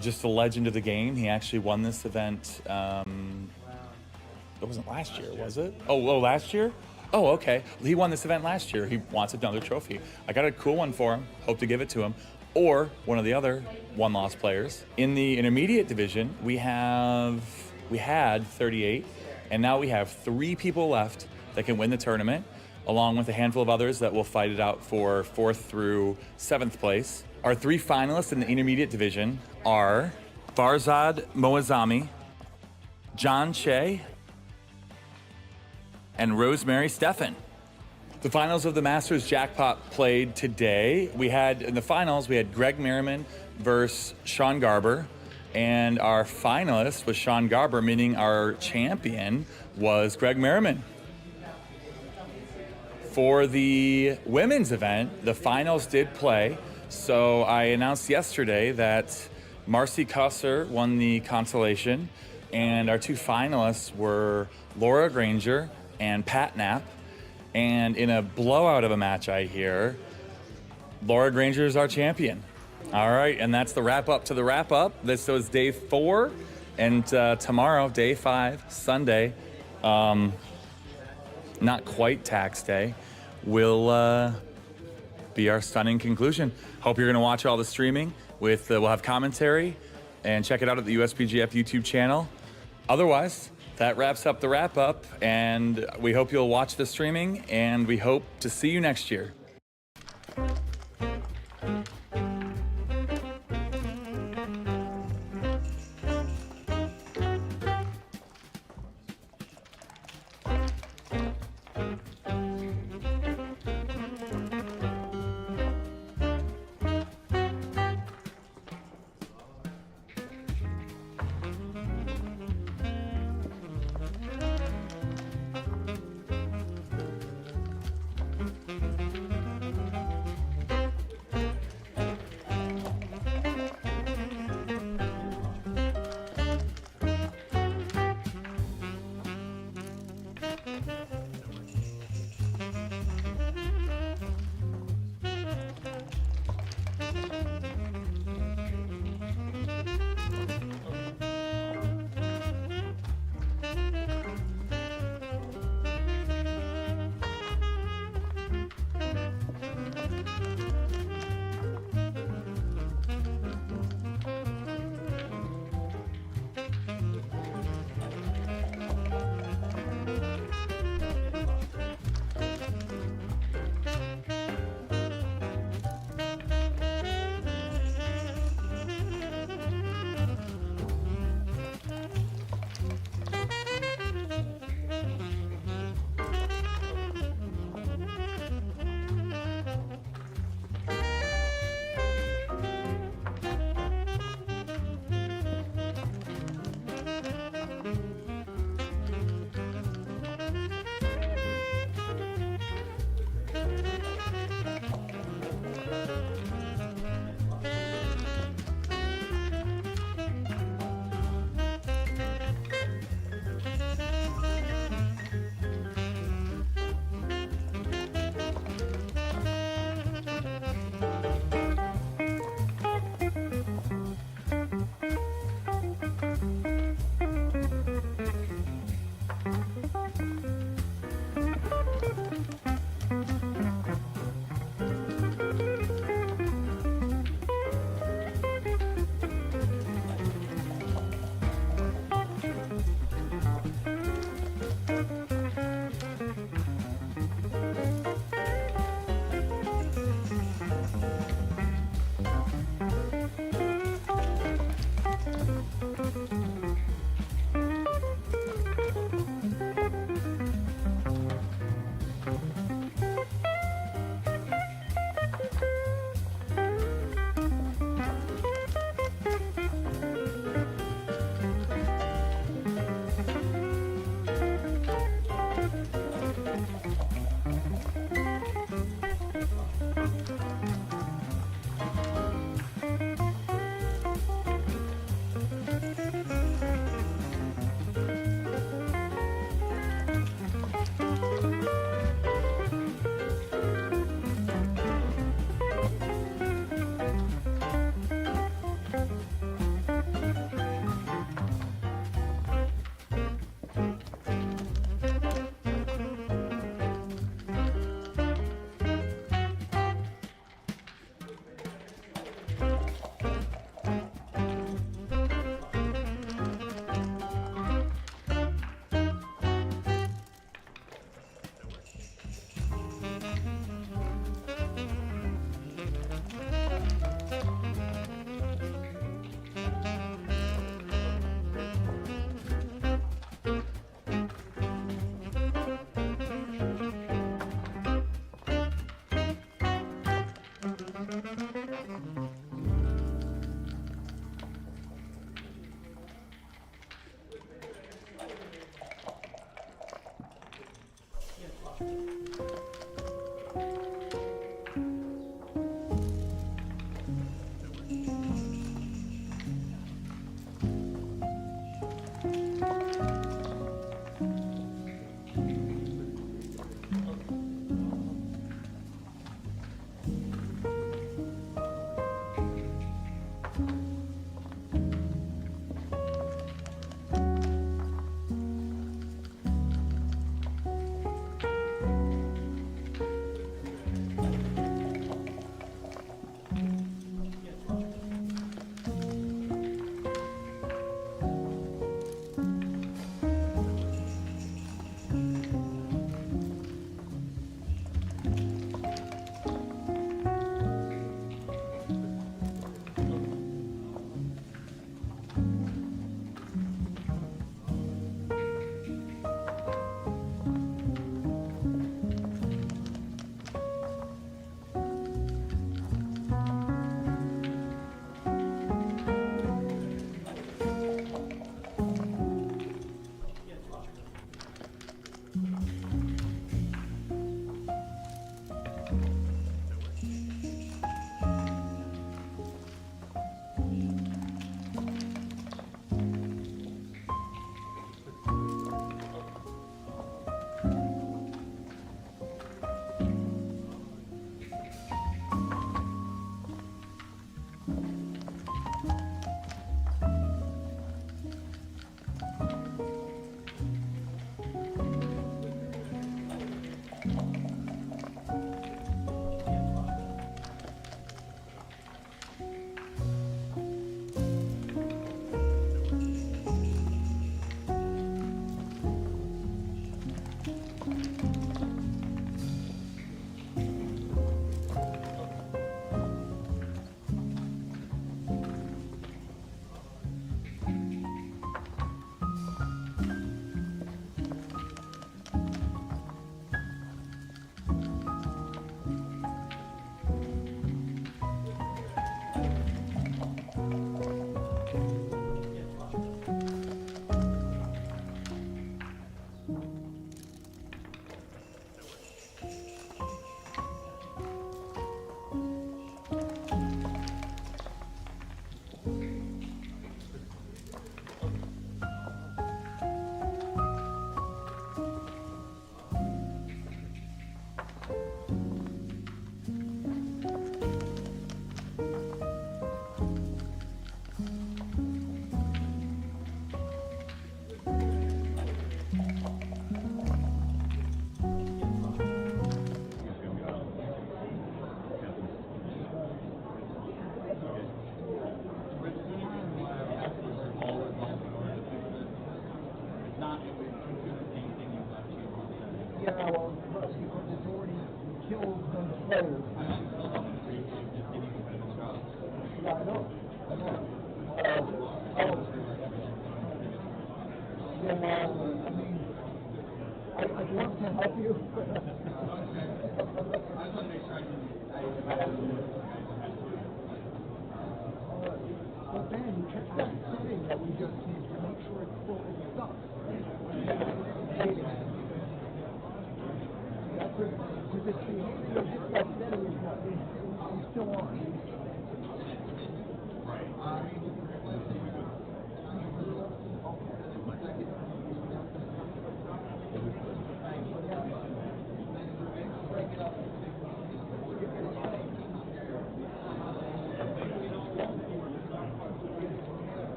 Speaker 1: Just a legend of the game. He actually won this event. It wasn't last year, was it? Oh, last year? Oh, okay. He won this event last year. He wants another trophy. I got a cool one for him. Hope to give it to him. Or one of the other one-loss players. In the intermediate division, we had 38, and now we have 3 people left that can win the tournament, along with a handful of others that will fight it out for 4th through 7th place. Our 3 finalists in the intermediate division are Farzad Moazami, John Che, and Rosemary Steffen. The finals of the Masters Jackpot played today. In the finals, we had Greg Merriman versus Sean Garber, and our finalist was Sean Garber, meaning our champion was Greg Merriman. For the women's event, the finals did play. So I announced yesterday that Marcy Cusser won the consolation, and our 2 finalists were Laura Granger and Pat Knapp. And in a blowout of a match, I hear, Laura Granger is our champion. All right, and that's the wrap-up to the wrap-up. This was day 4, and tomorrow, day 5, Sunday, not quite tax day, will be our stunning conclusion. Hope you're gonna watch all the streaming. We'll have commentary, and check it out at the USPGF YouTube channel. Otherwise, that wraps up the wrap-up, and we hope you'll watch the streaming, and we hope to see you next year.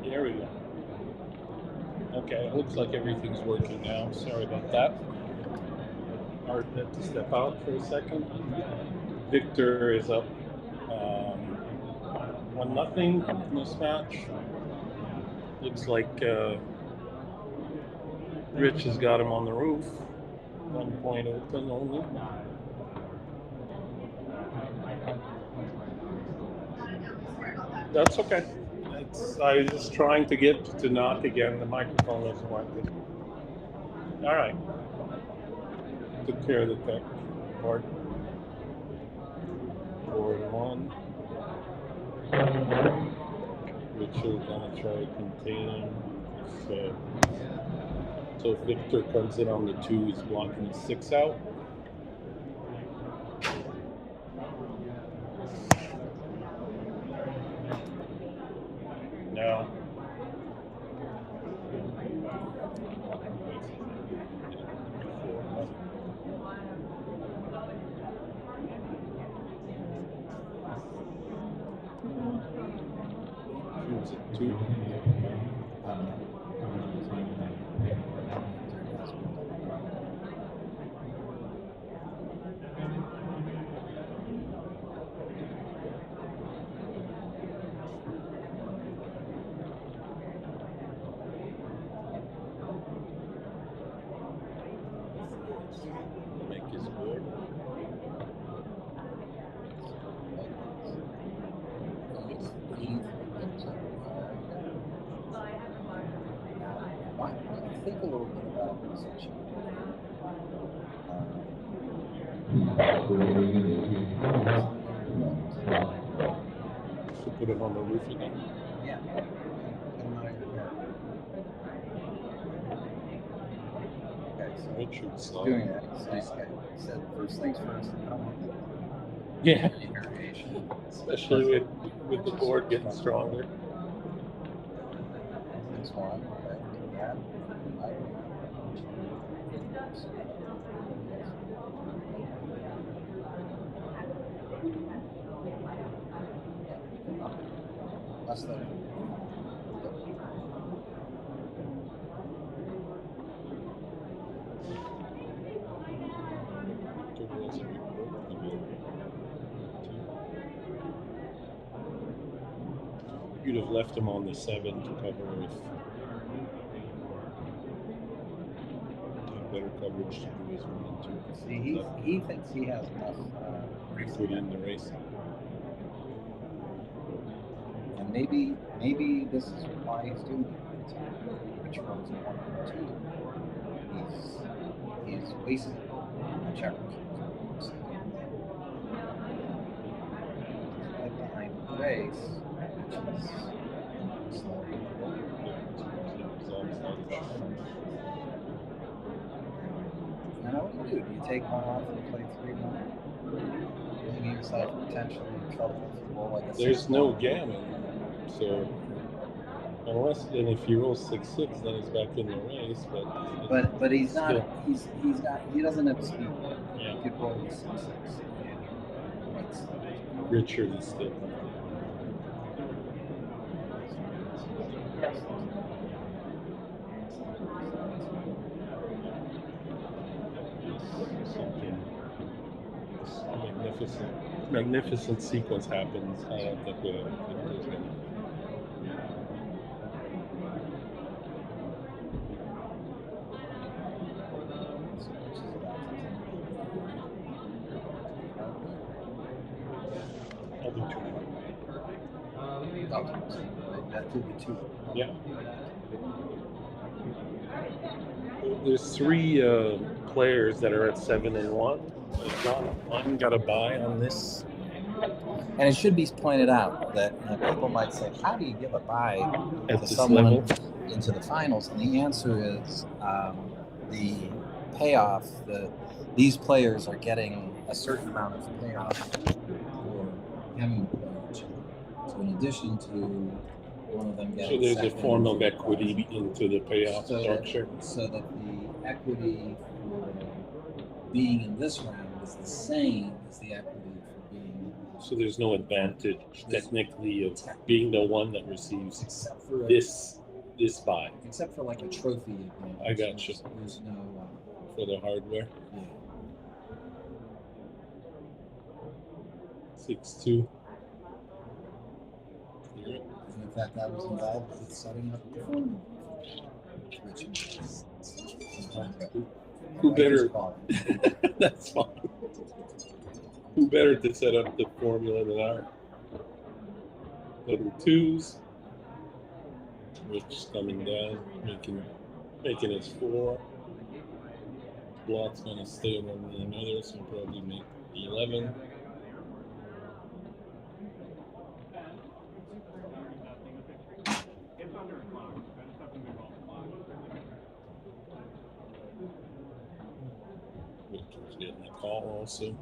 Speaker 3: There we go. Okay, it looks like everything's working now. Sorry about that. Mart had to step out for a second. Victor is up 1-0 in this match. Looks like Rich has got him on the roof. 1 point open only. That's okay. I was just trying to get to knock again. The microphone isn't working. All right. Took care of the tech part. 4-1. Richard gonna try to contain him. So if Victor comes in on the 2, he's blocking the 6 out. No. Shoots at 2. Make his board.
Speaker 4: Think a little bit about this.
Speaker 3: Should put him on the roof again.
Speaker 4: Yeah. Okay, so
Speaker 3: Richard's
Speaker 4: doing that. Nice guy. Said first things first. I don't want
Speaker 3: Yeah,
Speaker 4: variation.
Speaker 3: especially with the board getting stronger.
Speaker 4: This one. Okay. That. Less than.
Speaker 3: You'd have left him on the 7 to cover if better coverage to do his 1 and 2.
Speaker 4: See, he thinks he has enough
Speaker 3: Put in the race.
Speaker 4: and maybe this is why he's doing it. Which runs 1 and 2. He's wasting on checkers. Right behind the race, which is slow. And what do? Do you take one off and play 3 more? You get yourself potentially in trouble if you roll like a
Speaker 3: There's
Speaker 4: 6
Speaker 3: no
Speaker 4: more.
Speaker 3: gammon, so unless then if he rolls 6-6, then he's back in the race.
Speaker 4: But he's not.
Speaker 3: Still.
Speaker 4: He doesn't have speed.
Speaker 3: Yeah.
Speaker 4: He could roll a 6-6.
Speaker 3: Richard is still. Magnificent sequence happens. I don't think there's gonna. I'll do 2.
Speaker 4: That could be 2.
Speaker 3: Yeah. There's 3 players that are at 7 and 1. There's not one got a bye on this.
Speaker 4: And it should be pointed out that people might say, "How do you give a bye
Speaker 3: At
Speaker 4: to
Speaker 3: this
Speaker 4: someone
Speaker 3: level?
Speaker 4: into the finals?" And the answer is the payoff. These players are getting a certain amount of payoff for having the players. So in addition to one of them
Speaker 3: So
Speaker 4: getting
Speaker 3: there's a
Speaker 4: second,
Speaker 3: form of equity into the payoff structure.
Speaker 4: so that the equity for being in this round is the same as the equity for being in
Speaker 3: So there's no advantage technically of being the one that receives
Speaker 4: except for
Speaker 3: this bye
Speaker 4: except for like a trophy advantage.
Speaker 3: I got you.
Speaker 4: There's no
Speaker 3: for the hardware.
Speaker 4: yeah.
Speaker 3: 6-2. Yeah.
Speaker 4: And in fact, that was involved with setting up the phone. Which
Speaker 3: Who better? That's fine. Who better to set up the formula than our little 2s? Rich coming down, making his 4. Block's gonna stay one than another, so probably make 11. Victor's getting a call also.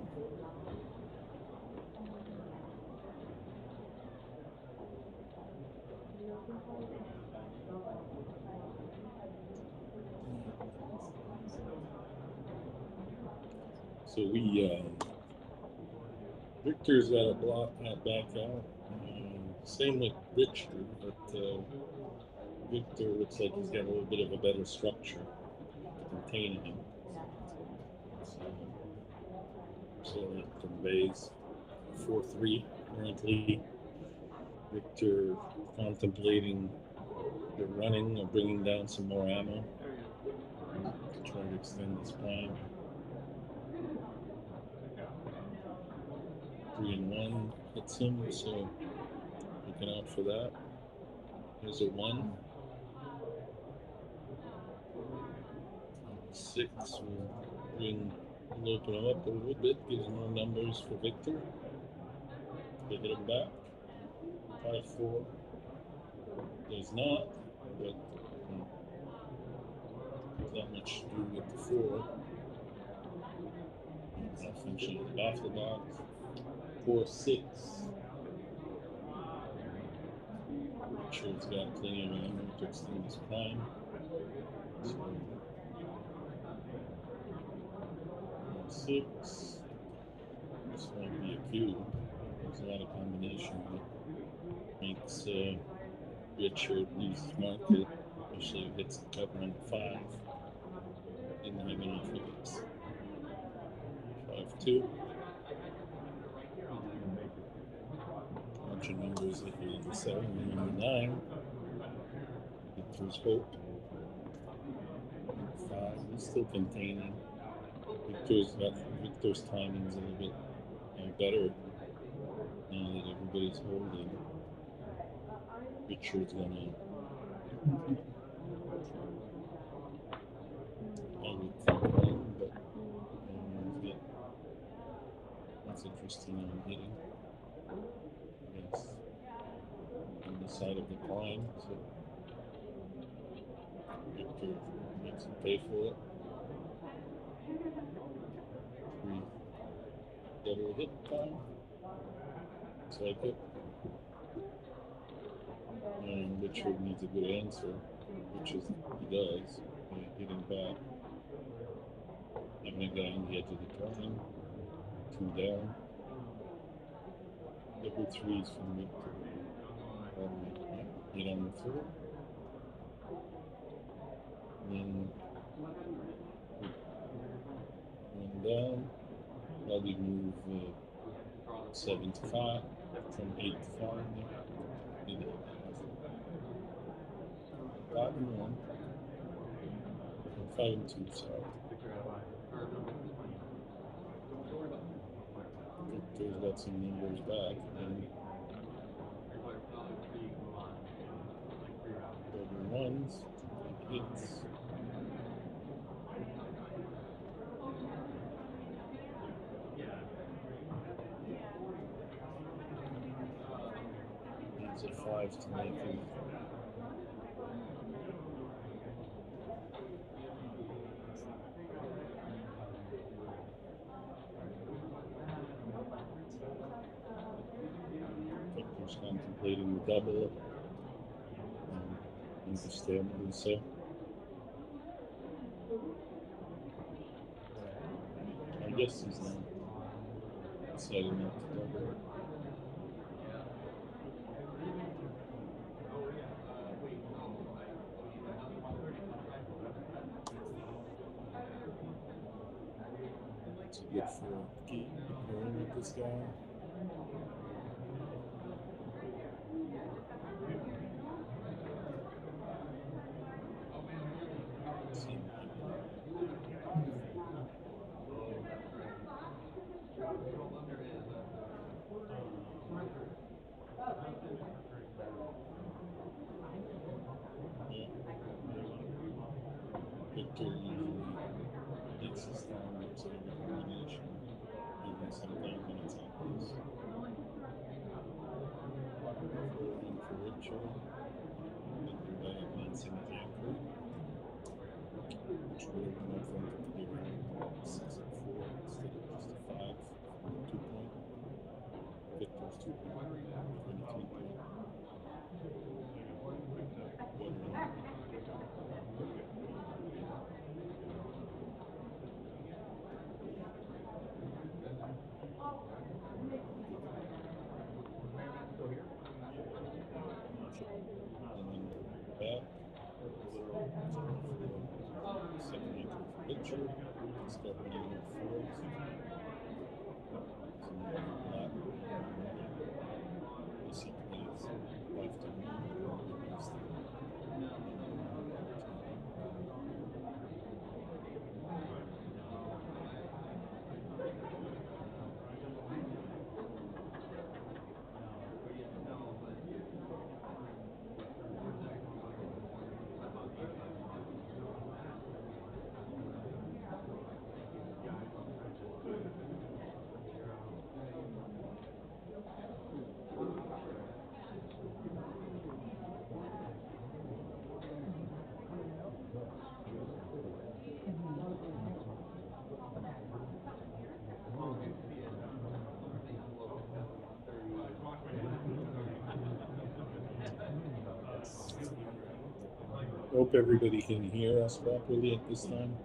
Speaker 3: So Victor's got a block back out. Same with Richard, but Victor looks like he's got a little bit of a better structure containing him. So that conveys 4-3 currently. Victor contemplating the running or bringing down some more ammo to try to extend his prime. 3 and 1 hits him, so looking out for that. There's a 1. 6 will open him up a little bit, gives more numbers for Victor. They hit him back. 5-4. Does not, but there's not much to do with the 4. Malfunction of the baffle box. 4-6. Richard's got plenty of ammo to extend his prime. So, 6. This might be a cube. There's a lot of combination that makes Richard lose his market, especially if it's the cover on the 5. Didn't have enough hits. 5-2. bunch of numbers at the 7 and the 9. Victor's Hope. 5 is still containing. Victor's timing's a little bit better now that everybody's holding. Richard's gonna. I would think Klein, but that's interesting on hitting. Yes. On the side of the Klein, so Victor makes him pay for it. 3 double hit time. It's like it. And Richard needs a good answer, which is he does. Hitting back. Having a guy on the edge of the Klein. 2 down. Double 3s from Victor. Hit on the 4. Then 1 down. Now we move 7 to 5 from 8 to 5. 5 and 1. 5 and 2, sorry. Victor's got some numbers back. And double 1s, hits. Needs a 5 to make him. Victor's contemplating the double. Understandably so. I guess he's not deciding not to double. It's good for keep going with this guy. Victor usually hits his thumb with sort of a combination, even sometimes when it's obvious. Rolling for Richard, Victor by advancing his ankle, which would have moved them to be around 6 and 4 instead of just a 5 from the 2 point. Victor's 2 point, 23 point. Back. Second ankle for Richard. Start running on 4s. Basically, it's 5 to 1. Hope everybody can hear us properly at this time.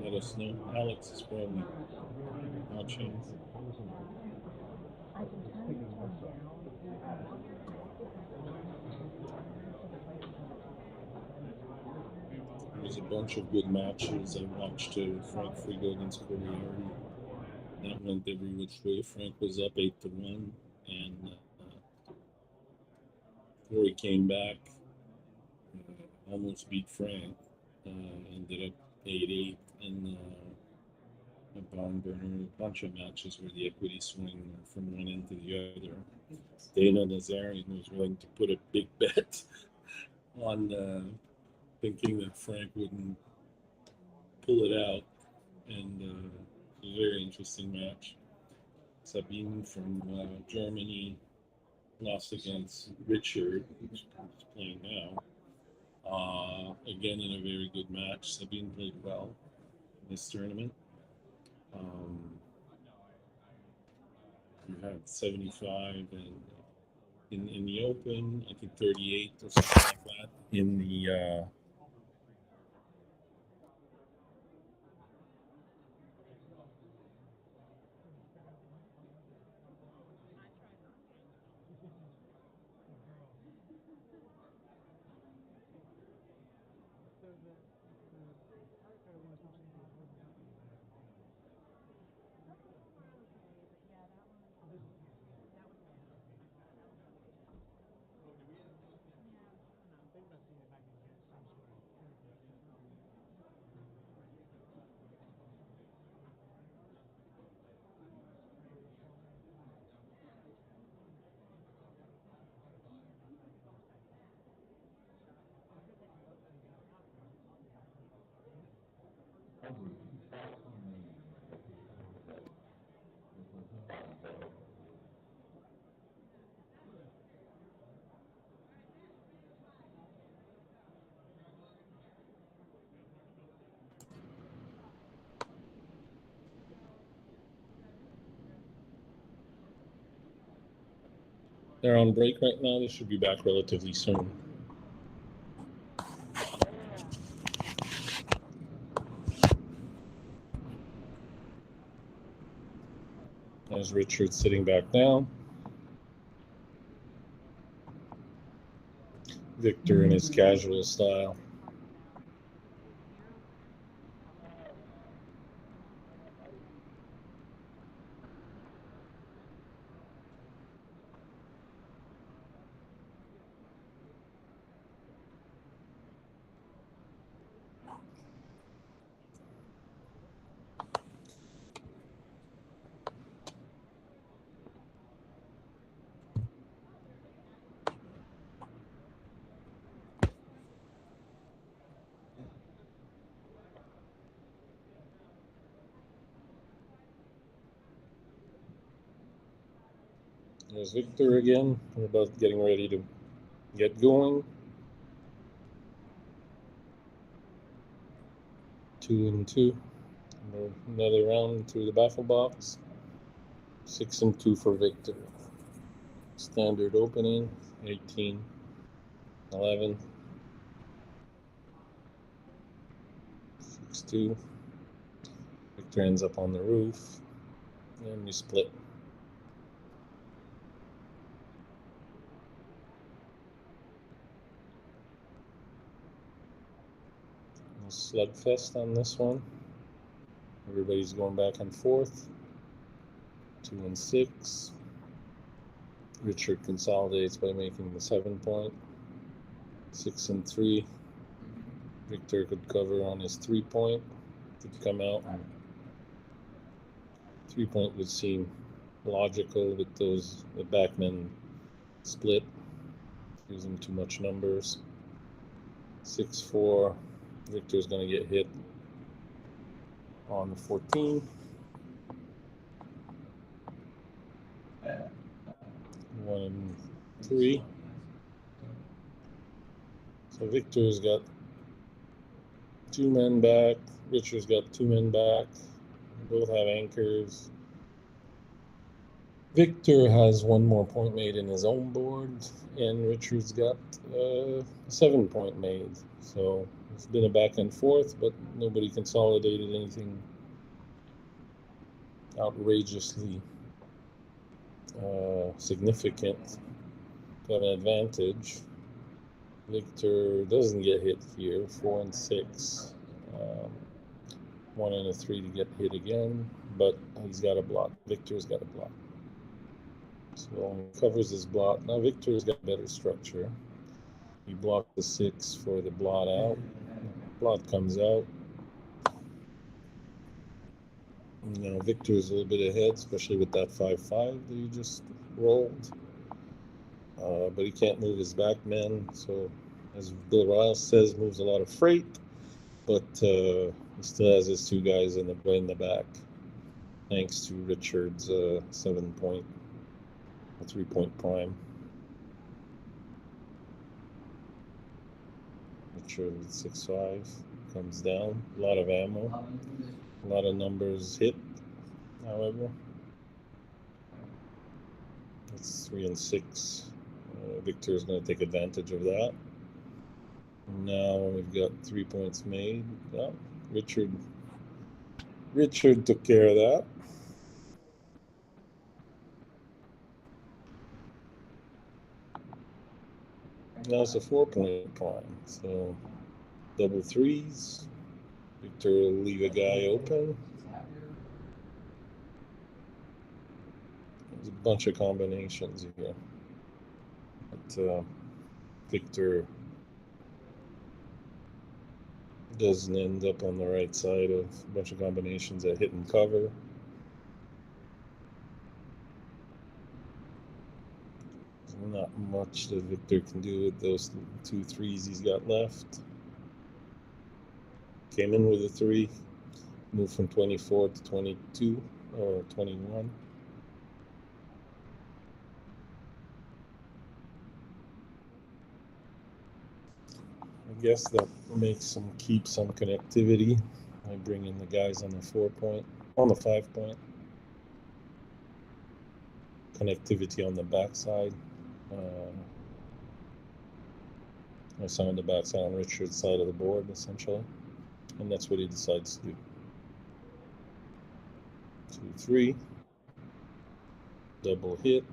Speaker 3: Let us know. Alex is probably watching. There's a bunch of good matches. I watched Frank Frigo against Rory. That went every which way. Frank was up 8 to 1, and Rory came back, almost beat Frank, ended up 8-8 in a barn burner, a bunch of matches where the equity swing from one end to the other. Dana Nazarian was willing to put a big bet on thinking that Frank wouldn't pull it out, and it was a very interesting match. Sabine from Germany lost against Richard, who's playing now. Again, in a very good match. Sabine played well in this tournament. You had 75 and in the Open, I think 38 or something like that. In the they're on break right now. They should be back relatively soon. There's Richard sitting back down. Victor in his casual style. There's Victor again. We're about getting ready to get going. 2-2. Another round through the baffle box. 6-2 for Victor. Standard opening. 18. 11. 6-2. Victor ends up on the roof. And we split. Slugfest on this one. Everybody's going back and forth. 2-6. Richard consolidates by making the 7-point. 6-3. Victor could cover on his 3-point. Could come out. 3-point would seem logical with the backmen split. Using too much numbers. 6-4. Victor's going to get hit on the 14. 1-3. So Victor's got 2 men back. Richard's got 2 men back. Both have anchors. Victor has 1 more point made in his own board, and Richard's got a 7-point made. So it's been a back and forth, but nobody consolidated anything outrageously significant to have an advantage. Victor doesn't get hit here. 4-6. 1-3 to get hit again, but he's got a block. Victor's got a block. So he covers his blot. Now Victor's got better structure. He blocked the 6 for the blot out. Blot comes out. Now Victor's a little bit ahead, especially with that 5-5 that he just rolled. But he can't move his back men. So, as Bill Riles says, moves a lot of freight. But he still has his 2 guys in the back, thanks to Richard's 7-point, 3-point prime. Richard 6-5 comes down. A lot of ammo. A lot of numbers hit, however. It's 3 and 6. Victor is going to take advantage of that. Now we've got 3 points made. Yeah, Richard took care of that. Now it's a 4-point prime. So double 3s. Victor will leave a guy open. There's a bunch of combinations here. But Victor doesn't end up on the right side of a bunch of combinations that hit and cover. There's not much that Victor can do with those 2 3s he's got left. Came in with a 3, moved from 24 to 22 or 21. I guess that makes him keep some connectivity. I bring in the guys on the 4-point, on the 5-point. Connectivity on the backside. I signed the backside on Richard's side of the board, essentially. And that's what he decides to do. 2 3. Double hit.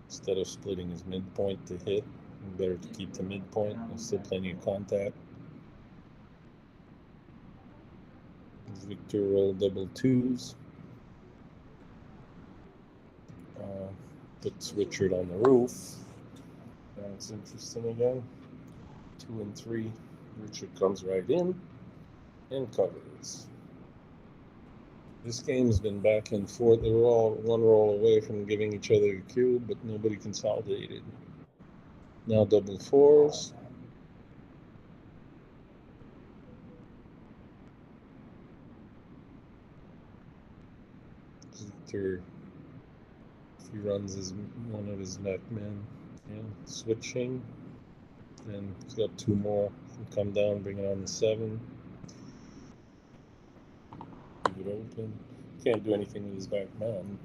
Speaker 3: Instead of splitting his midpoint to hit, better to keep the midpoint. There's still plenty of contact. Victor rolled double 2s. Puts Richard on the roof. That's interesting again. 2 and 3. Richard comes right in and covers. This game's been back and forth. They were all 1 roll away from giving each other a cube, but nobody consolidated. Now double 4s. Victor, if he runs one of his back men, switching. Then he's got 2 more. Come down, bring it on the 7. Leave it open. Can't do anything with his back man.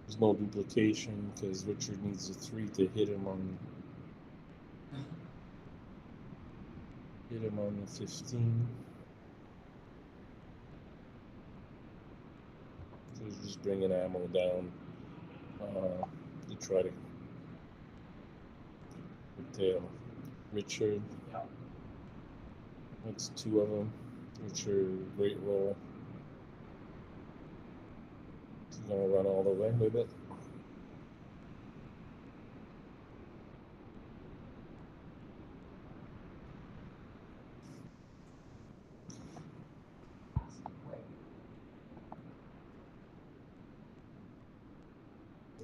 Speaker 3: There's no duplication because Richard needs a 3 to hit him on the 15. So he's just bringing ammo down to try to curtail Richard. That's 2 of them. Richard, great roll. He's gonna run all the way with it.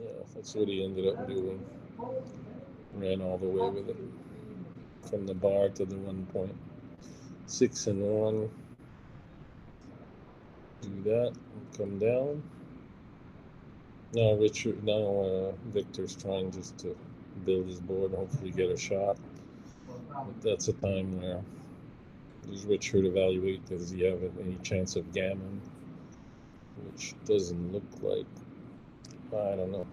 Speaker 3: Yeah, that's what he ended up doing. Ran all the way with it. From the bar to the 1 point. 6 and 1. Do that and come down. Now Victor's trying just to build his board, hopefully get a shot. But that's a time where does Richard evaluate, does he have any chance of gammon? Which doesn't look like, I don't know,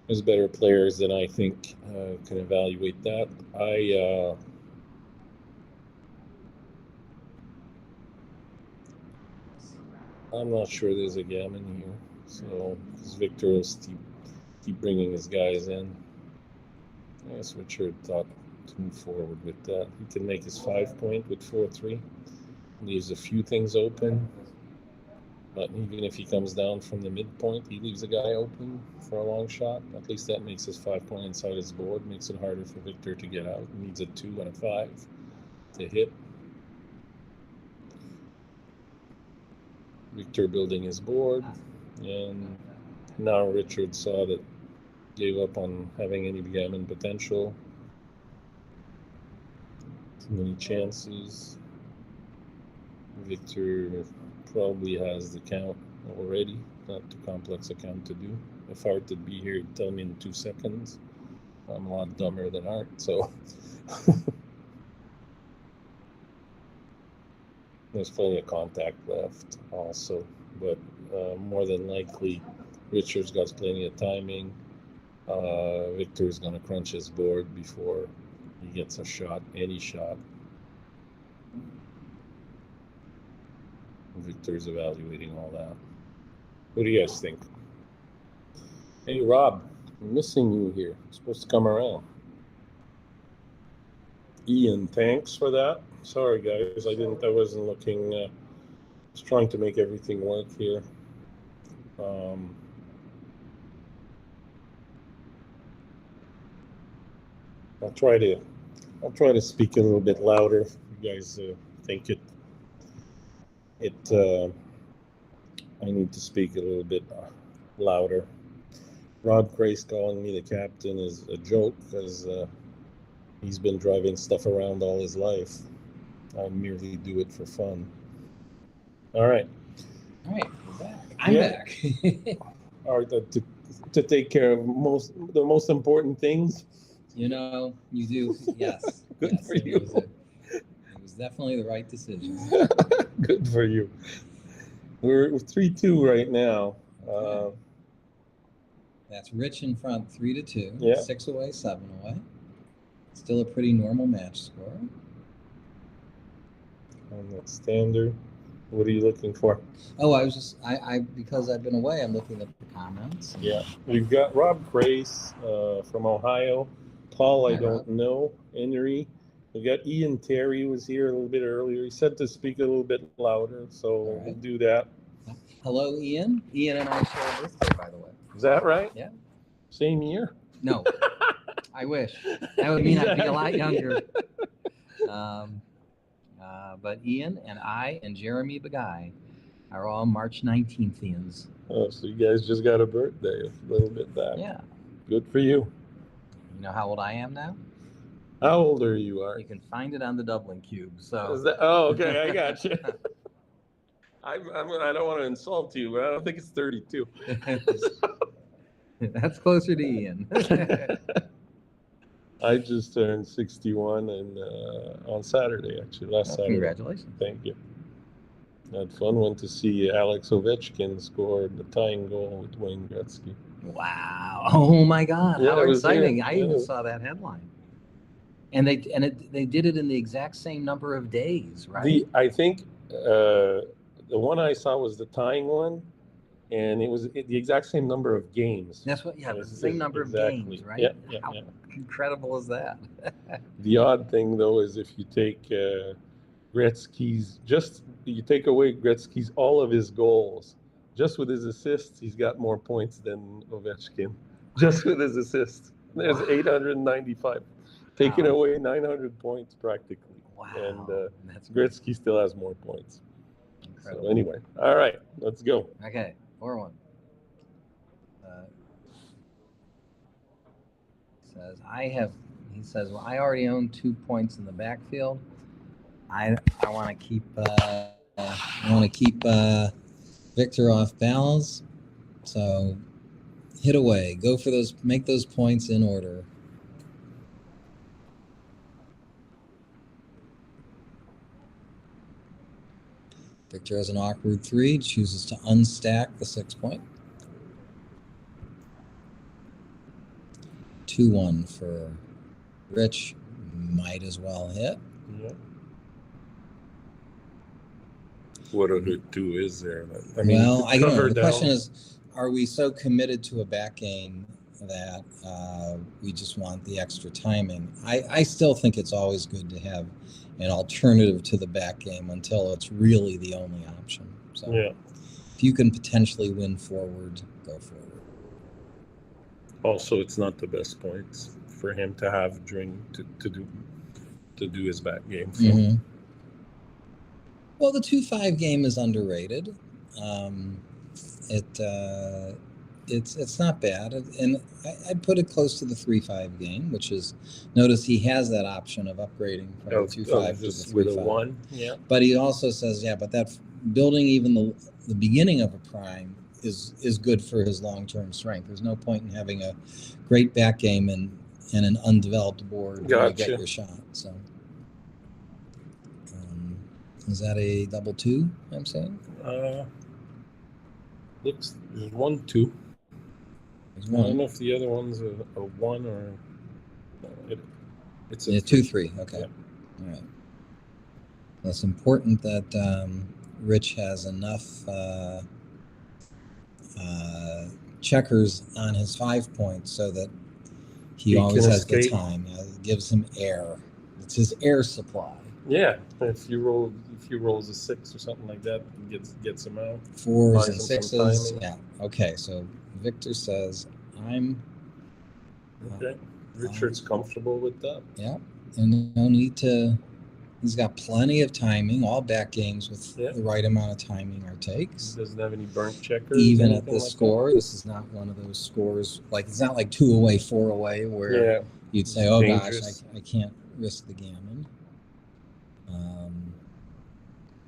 Speaker 3: there's better players than I think can evaluate that. I'm not sure there's a gammon here, so because Victor will keep bringing his guys in. I guess Richard thought to move forward with that. He can make his 5 point with 4-3. Leaves a few things open. But even if he comes down from the midpoint, he leaves a guy open for a long shot. At least that makes his 5 point inside his board, makes it harder for Victor to get out. He needs a 2 and a 5 to hit. Victor building his board, and now Richard saw that, gave up on having any gammon potential. Too many chances. Victor probably has the count already. Not too complex a count to do. If Art would be here, he'd tell me in 2 seconds. I'm a lot dumber than Art, so. There's plenty of contact left also, but more than likely, Richard's got plenty of timing. Victor's going to crunch his board before he gets a shot, any shot. Victor's evaluating all that. What do you guys think? Hey, Rob, I'm missing you here. You're supposed to come around. Ian, thanks for that. Sorry, guys. I wasn't looking. I was trying to make everything work here. I'll try to speak a little bit louder. If you guys think I need to speak a little bit louder. Rob Grace calling me the captain is a joke because he's been driving stuff around all his life. I merely do it for fun. All right.
Speaker 4: All right, we're back. I'm back.
Speaker 3: All right, to take care of the most important things.
Speaker 4: You know, you do. Yes.
Speaker 3: Good
Speaker 4: yes,
Speaker 3: for you.
Speaker 4: It was definitely the right decision.
Speaker 3: Good for you. We're 3-2 right now.
Speaker 4: That's Rich in front, 3-2.
Speaker 3: Yeah.
Speaker 4: 6 away, 7 away. Still a pretty normal match score.
Speaker 3: On that standard. What are you looking for?
Speaker 4: Oh, I was just because I've been away, I'm looking at the comments.
Speaker 3: Yeah, we've got Rob Grace from Ohio. Paul, I
Speaker 4: Hi,
Speaker 3: don't
Speaker 4: Rob.
Speaker 3: know. Henry. We got Ian Terry was here a little bit earlier. He said to speak a little bit louder, so we'll do that.
Speaker 4: Hello, Ian. Ian and I share a birthday, by the way.
Speaker 3: Is that right?
Speaker 4: Yeah.
Speaker 3: Same year?
Speaker 4: No. I wish. That would mean I'd be a lot younger. But Ian and I and Jeremy Bagay are all March 19th Ians.
Speaker 3: Oh, so you guys just got a birthday a little bit back.
Speaker 4: Yeah.
Speaker 3: Good for you.
Speaker 4: You know how old I am now?
Speaker 3: How old are you, Art?
Speaker 4: You can find it on the Dublin Cube. So.
Speaker 3: Is that, oh, okay, I got you. I don't want to insult you, but I don't think it's 32.
Speaker 4: That's closer to Ian.
Speaker 3: I just turned 61 and on Saturday, actually, last Saturday.
Speaker 4: Congratulations.
Speaker 3: Thank you. Had fun. Went to see Alex Ovechkin score the tying goal with Wayne Gretzky.
Speaker 4: Wow! Oh my God!
Speaker 3: Yeah,
Speaker 4: How
Speaker 3: it was
Speaker 4: exciting!
Speaker 3: there.
Speaker 4: I even saw that headline. And they did it in the exact same number of days, right?
Speaker 3: I think the one I saw was the tying one, and it was the exact same number of games.
Speaker 4: That's what. Yeah, the
Speaker 3: It's
Speaker 4: same number
Speaker 3: exactly.
Speaker 4: of games, right?
Speaker 3: Yeah, yeah,
Speaker 4: How
Speaker 3: yeah.
Speaker 4: incredible is that?
Speaker 3: The odd thing, though, is if you take Gretzky's, you take away Gretzky's all of his goals, just with his assists, he's got more points than Ovechkin. Just with his assists, there's 895, taking away 900 points practically.
Speaker 4: Wow!
Speaker 3: And
Speaker 4: That's
Speaker 3: Gretzky still has more points.
Speaker 4: incredible.
Speaker 3: So anyway, all right, let's go.
Speaker 4: Okay, 4-1. He says, well, I already own 2 points in the backfield. I want to keep Victor off balance. So hit away. Go for those. Make those points in order. Victor has an awkward 3. Chooses to unstack the 6 point. 2-1 for Rich. Might as well hit.
Speaker 3: Yeah. What other 2 is there?
Speaker 4: I don't know. The question is, are we so committed to a back game that we just want the extra timing? I still think it's always good to have an alternative to the back game until it's really the only option. So,
Speaker 3: Yeah.
Speaker 4: if you can potentially win forward, go forward.
Speaker 3: Also, it's not the best points for him to have during to do his back game. So.
Speaker 4: Mm-hmm. Well, the 2-5 game is underrated. It's not bad, and I'd put it close to the 3-5 game, which is, notice he has that option of upgrading from the 2-5 to the 3-5
Speaker 3: with a 1. Yeah.
Speaker 4: But he also says, yeah, but that building even the beginning of a prime is good for his long-term strength. There's no point in having a great back game and an undeveloped board where you get your shot. So, is that a double 2? I'm saying.
Speaker 3: Looks there's 1, 2.
Speaker 4: There's
Speaker 3: I
Speaker 4: one.
Speaker 3: don't know if the other one's a 1 or it's a
Speaker 4: 2-3. Okay.
Speaker 3: Yeah.
Speaker 4: All right. Well, it's important that Rich has enough checkers on his 5 points so that he always has the time. It gives him air. It's his air supply.
Speaker 3: Yeah, if he rolls a 6 or something like that, gets him out.
Speaker 4: 4s and 6s. Yeah. Okay. So Victor says, "I'm."
Speaker 3: Okay. Richard's comfortable with that.
Speaker 4: Yeah, and no need to. He's got plenty of timing. All back games with the right amount of timing are takes.
Speaker 3: He doesn't have any burnt checkers.
Speaker 4: Even at this score, this is not one of those scores like it's not like 2 away, 4 away where you'd say, "Oh
Speaker 3: dangerous.
Speaker 4: gosh, I can't risk the gammon."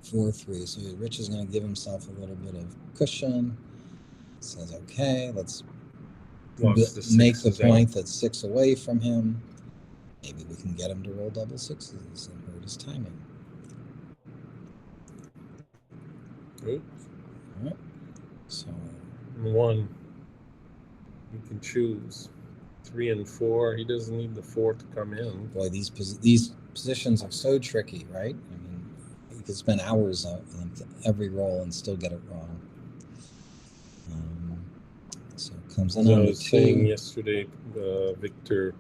Speaker 4: 4-3. So Rich is going to give himself a little bit of cushion. Says, "Okay, let's make the point that's 6 away from him. Maybe we can get him to roll double 6s and hurt his timing."
Speaker 3: Oops.
Speaker 4: All right. So
Speaker 3: 1. You can choose 3 and 4. He doesn't need the 4 to come in.
Speaker 4: boy, these positions are so tricky, right? I mean, you could spend hours on every roll and still get it wrong. So it comes in on
Speaker 3: I
Speaker 4: the
Speaker 3: was
Speaker 4: 2.
Speaker 3: saying yesterday, Victor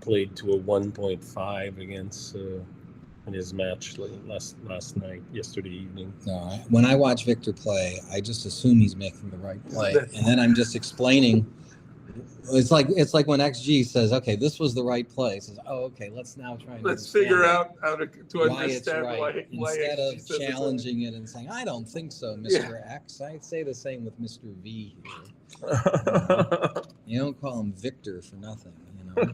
Speaker 3: played to a 1.5 against in his match last night, yesterday evening.
Speaker 4: No, when I watch Victor play, I just assume he's making the right play, and then I'm just explaining. It's like when XG says, "Okay, this was the right play." It says, "Oh, okay, let's now try and
Speaker 3: figure out how to
Speaker 4: why it's
Speaker 3: understand
Speaker 4: right."
Speaker 3: why
Speaker 4: Instead
Speaker 3: XG
Speaker 4: of
Speaker 3: says it's
Speaker 4: challenging it and saying, "I don't think so, Mr. X." I say the same with Mr. V here.
Speaker 3: right.
Speaker 4: You don't call him Victor for nothing, you know.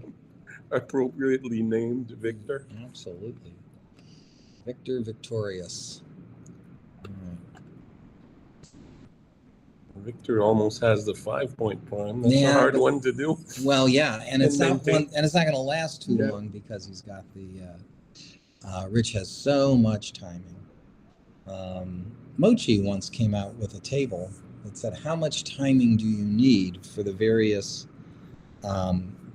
Speaker 3: Appropriately named Victor.
Speaker 4: Absolutely. Victor Victorious. All right.
Speaker 3: Victor almost has the 5-point prime. That's a
Speaker 4: Yeah,
Speaker 3: hard
Speaker 4: but-
Speaker 3: one to do.
Speaker 4: Well, yeah, and it's not
Speaker 3: maintain-
Speaker 4: one, and it's not going to last too long because he's got the. Rich has so much timing. Mochi once came out with a table that said, "How much timing do you need for the various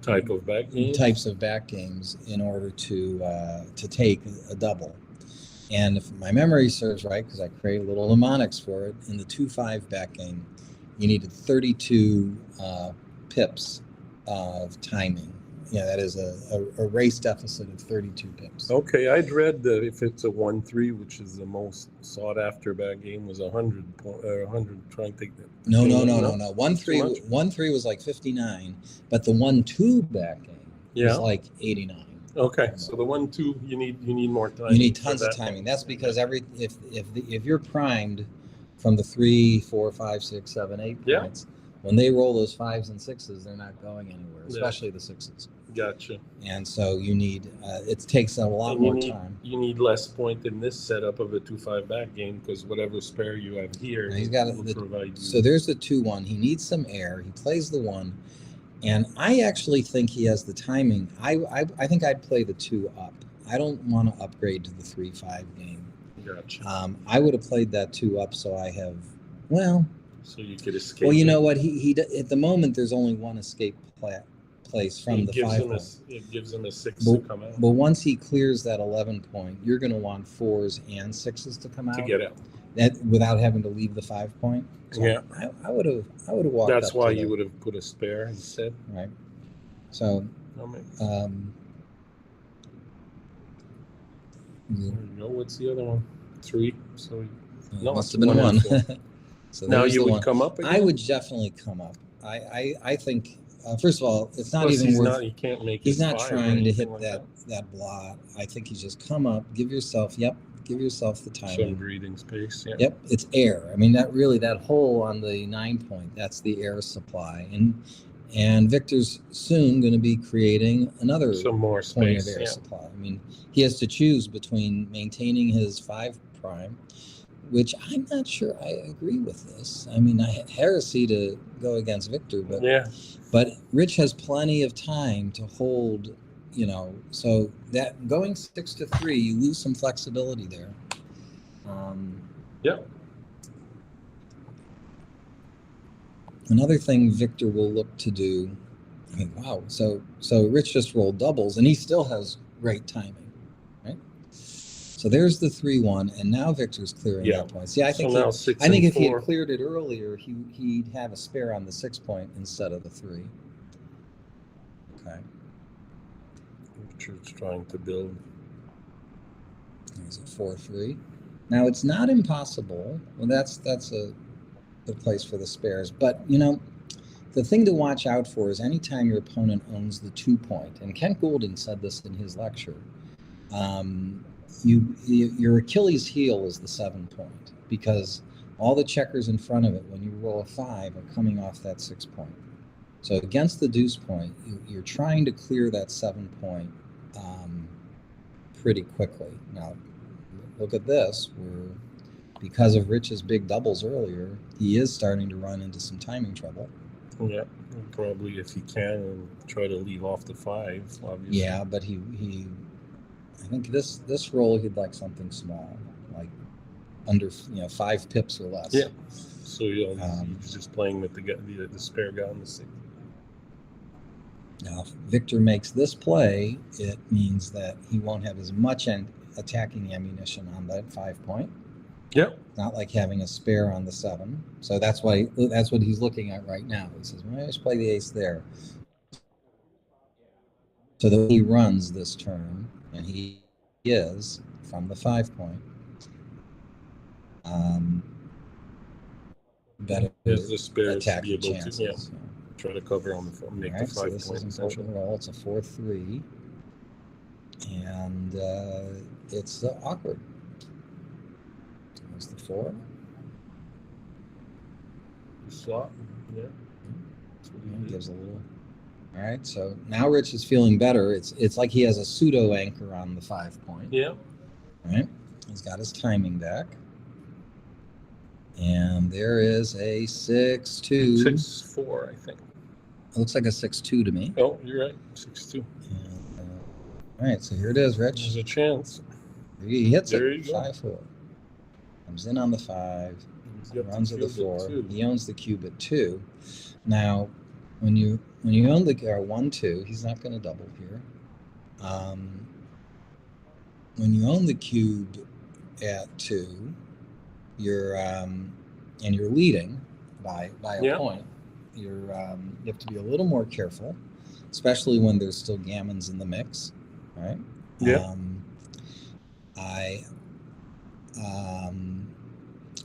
Speaker 3: Type of back game.
Speaker 4: types of back games in order to take a double?" And if my memory serves right, because I created little mnemonics for it, in the 2-5 back game, you needed 32 pips of timing. Yeah, that is a race deficit of 32 pips.
Speaker 3: Okay, I'd read that if it's a 1-3, which is the most sought after back game, was 100. 100. Trying to take that.
Speaker 4: No. 1-3 was like 59, but the 1-2 back game was like 89.
Speaker 3: Okay, so the 1-2, you need more time.
Speaker 4: You need tons of timing. That's because if you're primed from the 3, 4, 5, 6, 7, 8 points, when they roll those 5s and 6s, they're not going anywhere, especially the 6s.
Speaker 3: Gotcha.
Speaker 4: And so you need it takes a lot more time.
Speaker 3: You need less point in this setup of a 2-5 back game because whatever spare you have here,
Speaker 4: Now he's got
Speaker 3: will provide you.
Speaker 4: So there's the 2-1. He needs some air. He plays the 1. And I actually think he has the timing. I think I'd play the 2 up. I don't want to upgrade to the 3-5 game.
Speaker 3: Gotcha.
Speaker 4: I would have played that 2 up, so I have.
Speaker 3: So you could escape.
Speaker 4: Well, you know what? He at the moment there's only one escape place from the 5 point.
Speaker 3: It gives him a 6 to come out.
Speaker 4: But once he clears that 11 point, you're going to want 4s and 6s to come out
Speaker 3: To get out.
Speaker 4: That without having to leave the 5 point. So I would have walked.
Speaker 3: That's
Speaker 4: up
Speaker 3: why
Speaker 4: to
Speaker 3: you would have put a spare instead.
Speaker 4: Right. So.
Speaker 3: There you go. What's the other one? 3. So no,
Speaker 4: must have been 1. So
Speaker 3: Now
Speaker 4: there's
Speaker 3: you
Speaker 4: the
Speaker 3: would
Speaker 4: one.
Speaker 3: come up again?
Speaker 4: I would definitely come up. I think first of all, it's not
Speaker 3: Plus,
Speaker 4: even
Speaker 3: he's
Speaker 4: worth.
Speaker 3: not, he can't make
Speaker 4: He's
Speaker 3: his
Speaker 4: not
Speaker 3: five or
Speaker 4: trying to
Speaker 3: anything
Speaker 4: hit
Speaker 3: like
Speaker 4: that blot. I think you just come up, give yourself the
Speaker 3: Some
Speaker 4: timing.
Speaker 3: breathing space. Yeah.
Speaker 4: Yep, it's air. I mean, that hole on the 9 point, that's the air supply, and Victor's soon going to be creating another
Speaker 3: Some more
Speaker 4: point of
Speaker 3: space.
Speaker 4: air
Speaker 3: Yeah.
Speaker 4: supply. I mean, he has to choose between maintaining his 5 prime, which I'm not sure I agree with this. I mean, heresy to go against Victor, but
Speaker 3: Yeah.
Speaker 4: but Rich has plenty of time to hold, so that going 6-3, you lose some flexibility there.
Speaker 3: Yeah.
Speaker 4: Another thing Victor will look to do, I mean, wow, so Rich just rolled doubles and he still has great timing, right? So there's the 3-1, and now Victor's clearing that point. See, I think
Speaker 3: now 6
Speaker 4: I think
Speaker 3: and
Speaker 4: if he
Speaker 3: 4.
Speaker 4: had cleared it earlier, he'd have a spare on the 6 point instead of the 3. Okay.
Speaker 3: Richard's trying to build.
Speaker 4: There's a 4-3. Now it's not impossible. Well, that's a good place for the spares. But the thing to watch out for is anytime your opponent owns the 2 point. And Kent Goulden said this in his lecture. Your Achilles heel is the 7 point, because all the checkers in front of it when you roll a 5 are coming off that 6 point. So against the deuce point, you're trying to clear that 7 point pretty quickly. Now, look at this, where because of Rich's big doubles earlier, he is starting to run into some timing trouble.
Speaker 3: Yeah, probably if he can, and try to leave off the 5. Obviously.
Speaker 4: Yeah, but I think this roll he'd like something small, like under 5 pips or less.
Speaker 3: Yeah. So he's just playing with the spare guy on the 6.
Speaker 4: Now, if Victor makes this play, it means that he won't have as much attacking ammunition on that 5 point.
Speaker 3: Yep.
Speaker 4: Not like having a spare on the 7. So that's what he's looking at right now. He says, well, just play the ace there. So that he runs this turn, and he is from the 5 point. Better
Speaker 3: There's the spare to be
Speaker 4: attacking
Speaker 3: able
Speaker 4: chances.
Speaker 3: to try to cover on the make
Speaker 4: All right,
Speaker 3: the 5
Speaker 4: so this
Speaker 3: point
Speaker 4: is an important roll. It's a 4-3, and it's awkward. There's the 4.
Speaker 3: Slot. Yeah.
Speaker 4: Gives a little. All right, so now Rich is feeling better. It's like he has a pseudo anchor on the 5 point.
Speaker 3: Yeah.
Speaker 4: Right. He's got his timing back. And there is a 6-2.
Speaker 3: 6-4, I think.
Speaker 4: It looks like a 6-2 to me.
Speaker 3: Oh, you're right. 6-2.
Speaker 4: All right, so here it is, Rich.
Speaker 3: There's a chance.
Speaker 4: He hits
Speaker 3: There
Speaker 4: it.
Speaker 3: you go.
Speaker 4: 5-4. Comes in on the 5. Runs with the 4. He owns the cube at 2. Now, when you own the 1-2, he's not going to double here. When you own the cube at 2, you're leading by a point. You have to be a little more careful, especially when there's still gammons in the mix, right?
Speaker 3: Yeah.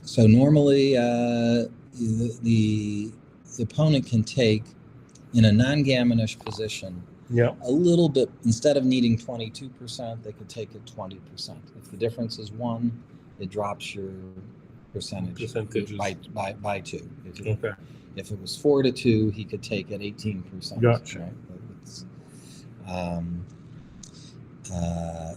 Speaker 4: So normally the opponent can take, in a non-gammonish position, a little bit, instead of needing 22%, they could take it 20%. If the difference is 1, it drops your percentage by 2. If it was 4-2, he could take it 18%.
Speaker 3: Gotcha.
Speaker 4: Right?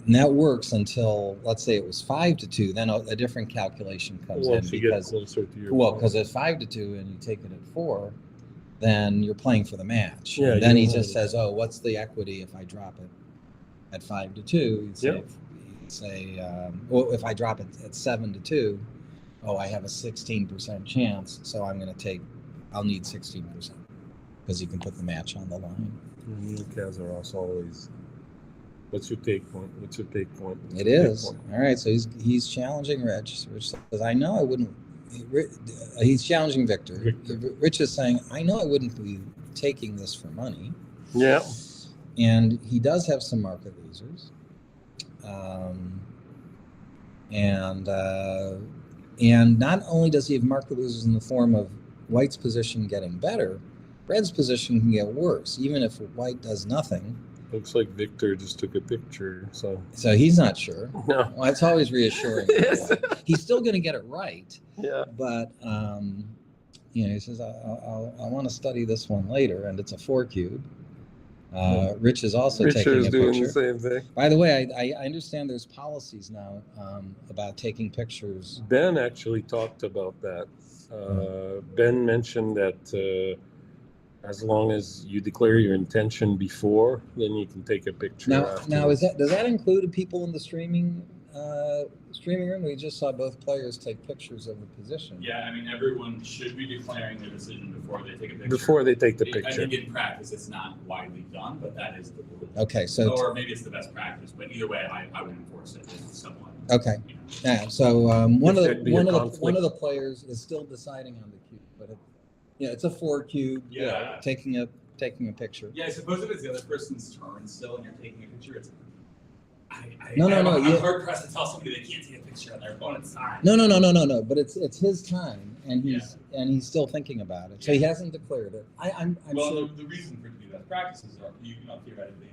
Speaker 4: And that works until, let's say it was 5-2, then a different calculation comes in, because because it's 5-2 and you take it at 4, then you're playing for the match.
Speaker 3: Yeah.
Speaker 4: And then he just says, "Oh, what's the equity if I drop it at 5-2?" You'd say, well, if I drop it at 7-2, oh, I have a 16% chance, so I'll need 16%, because you can put the match on the line.
Speaker 3: Kazaros always. What's your take point?
Speaker 4: It is. All right, so he's challenging Rich. Rich says, I know I wouldn't. He's challenging Victor. Rich is saying, I know I wouldn't be taking this for money.
Speaker 3: Yeah.
Speaker 4: And he does have some market losers. And not only does he have market losers in the form of white's position getting better, red's position can get worse, even if white does nothing.
Speaker 3: Looks like Victor just took a picture, so
Speaker 4: he's not sure.
Speaker 3: no.
Speaker 4: Well, it's always reassuring.
Speaker 3: Yes.
Speaker 4: He's still going to get it right,
Speaker 3: Yeah.
Speaker 4: but he says, I want to study this one later, and it's a 4-cube. Rich is also taking a
Speaker 3: doing
Speaker 4: picture.
Speaker 3: the same thing.
Speaker 4: By the way, I understand there's policies now about taking pictures.
Speaker 3: Ben actually talked about that. Ben mentioned that as long as you declare your intention before, then you can take a picture.
Speaker 4: Now does that include people in the streaming room? We just saw both players take pictures of the position.
Speaker 1: Yeah, I mean, everyone should be declaring their decision before they take a picture.
Speaker 3: Before they take the
Speaker 1: I
Speaker 3: picture.
Speaker 1: think in practice it's not widely done, but that is the rule.
Speaker 4: Okay, so
Speaker 1: or maybe it's the best practice, but either way, I would enforce it as someone.
Speaker 4: okay.
Speaker 1: You know.
Speaker 4: Yeah, so one
Speaker 3: there'd be a
Speaker 4: of
Speaker 3: conflict.
Speaker 4: the players is still deciding on the cube, but it's a 4-cube.
Speaker 1: Yeah.
Speaker 4: Taking a picture.
Speaker 1: Yeah, I suppose if it's the other person's turn still and you're taking a picture, it's.
Speaker 4: No.
Speaker 1: I'm hard pressed to tell somebody they can't take a picture on their opponent's time.
Speaker 4: No. But it's his time, and he's still thinking about it. So he hasn't declared it. I'm sure.
Speaker 1: The reason for doing that practices are theoretically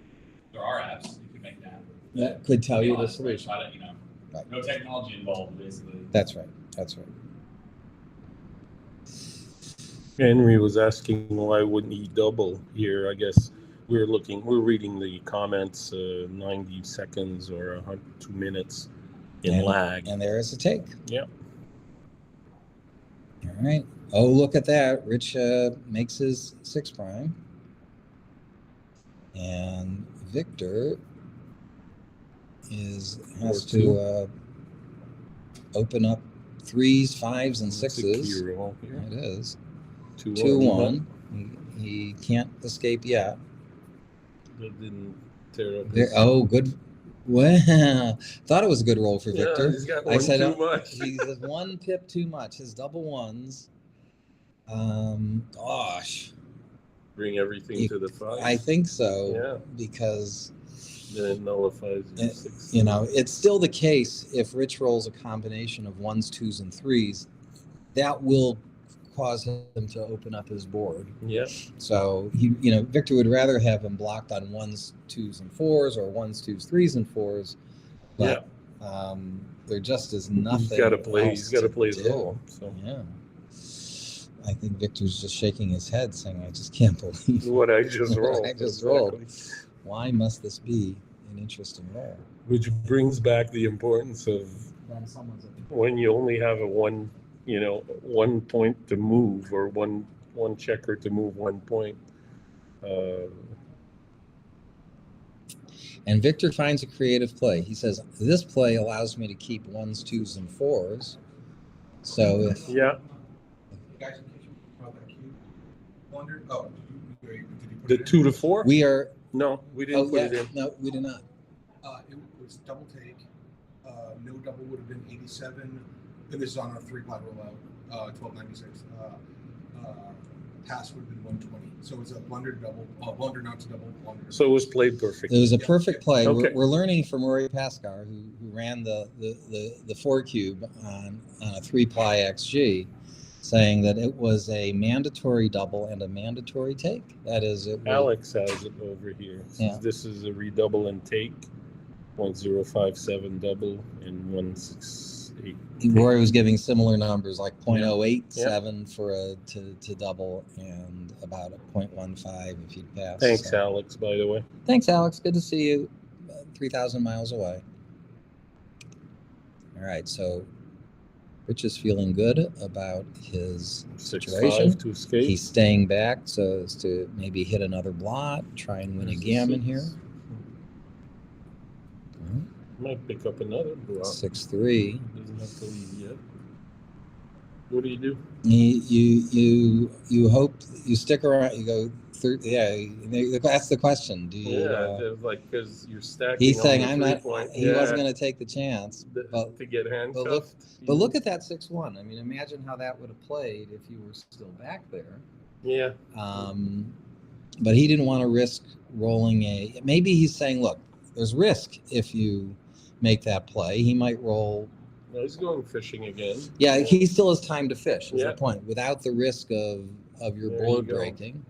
Speaker 1: there are apps you can make that.
Speaker 4: That could tell you the solution. Right.
Speaker 1: No technology involved, basically.
Speaker 4: That's right.
Speaker 3: Henry was asking why wouldn't he double here. I guess we're reading the comments 90 seconds or 2 minutes in lag.
Speaker 4: And there is a take.
Speaker 3: Yep.
Speaker 4: All right. Oh, look at that. Rich makes his 6 prime. And Victor has to open up 3s, 5s, and 6s. It is 2-1. He can't escape yet.
Speaker 3: That didn't tear up.
Speaker 4: Good. Wow. Thought it was a good roll for Victor.
Speaker 3: Yeah, he's got one too much.
Speaker 4: He's 1 pip too much. His double ones. Gosh.
Speaker 3: Bring everything to the 5.
Speaker 4: I think so.
Speaker 3: Yeah.
Speaker 4: Because
Speaker 3: then it nullifies your 6.
Speaker 4: It's still the case if Rich rolls a combination of 1s, 2s, and 3s, that will cause him to open up his board.
Speaker 3: Yeah.
Speaker 4: So Victor would rather have him blocked on 1s, 2s, and 4s, or 1s, 2s, 3s, and 4s. But there just is nothing.
Speaker 3: He's got to play. He's got to play his
Speaker 4: do.
Speaker 3: role. So.
Speaker 4: Yeah. I think Victor's just shaking his head, saying, "I just can't believe
Speaker 3: what I just rolled."
Speaker 4: rolled. Why must this be an interesting roll?
Speaker 3: Which brings back the importance of when you only have a 1 point to move, or one checker to move 1 point.
Speaker 4: And Victor finds a creative play. He says, "This play allows me to keep 1s, 2s, and 4s. So if
Speaker 7: Guys, in case you brought that cube, wondered. Did you put
Speaker 3: The
Speaker 7: it
Speaker 3: 2 to 4?
Speaker 4: we are,
Speaker 3: No, we didn't put it in.
Speaker 4: no, we did not.
Speaker 7: It was double take. No double would have been 87, and this is on our 3-pot rollout, 1296. Pass would have been 120. So it's a blunder double, blunder not to double, blunder.
Speaker 3: So it was played perfect.
Speaker 4: It was a perfect play.
Speaker 3: Okay.
Speaker 4: We're learning from Rory Pascar, who ran the 4-cube on a 3-ply XG, saying that it was a mandatory double and a mandatory take. That is, it was,
Speaker 3: Alex has it over here.
Speaker 4: Yeah.
Speaker 3: This is a redouble and take, 0.057 double and 168.
Speaker 4: Rory was giving similar numbers, like 0.087 for to double, and about a 0.15 if you'd pass.
Speaker 3: Thanks,
Speaker 4: So.
Speaker 3: Alex, by the way.
Speaker 4: Thanks, Alex. Good to see you. 3,000 miles away. All right, so Rich is feeling good about his
Speaker 3: 6-5
Speaker 4: situation.
Speaker 3: to escape.
Speaker 4: He's staying back so as to maybe hit another blot, try and win a gammon here.
Speaker 3: Might pick up another block.
Speaker 4: 6-3.
Speaker 3: Doesn't have to leave yet. What do you do?
Speaker 4: You hope you stick around. You go through. Yeah, that's the question. Do you?
Speaker 3: Like because you're stacking.
Speaker 4: He's
Speaker 3: on
Speaker 4: saying
Speaker 3: the
Speaker 4: I'm not.
Speaker 3: 3-point.
Speaker 4: He wasn't going to take the chance.
Speaker 3: To get handcuffed.
Speaker 4: But look at that 6-1. I mean, imagine how that would have played if you were still back there.
Speaker 3: Yeah.
Speaker 4: But he didn't want to risk rolling a. Maybe he's saying, look, there's risk if you make that play. He might roll
Speaker 3: No, he's going fishing again.
Speaker 4: Yeah, he still has time to fish, is
Speaker 3: Yeah.
Speaker 4: the point, without the risk of your
Speaker 3: There
Speaker 4: board
Speaker 3: you go.
Speaker 4: breaking.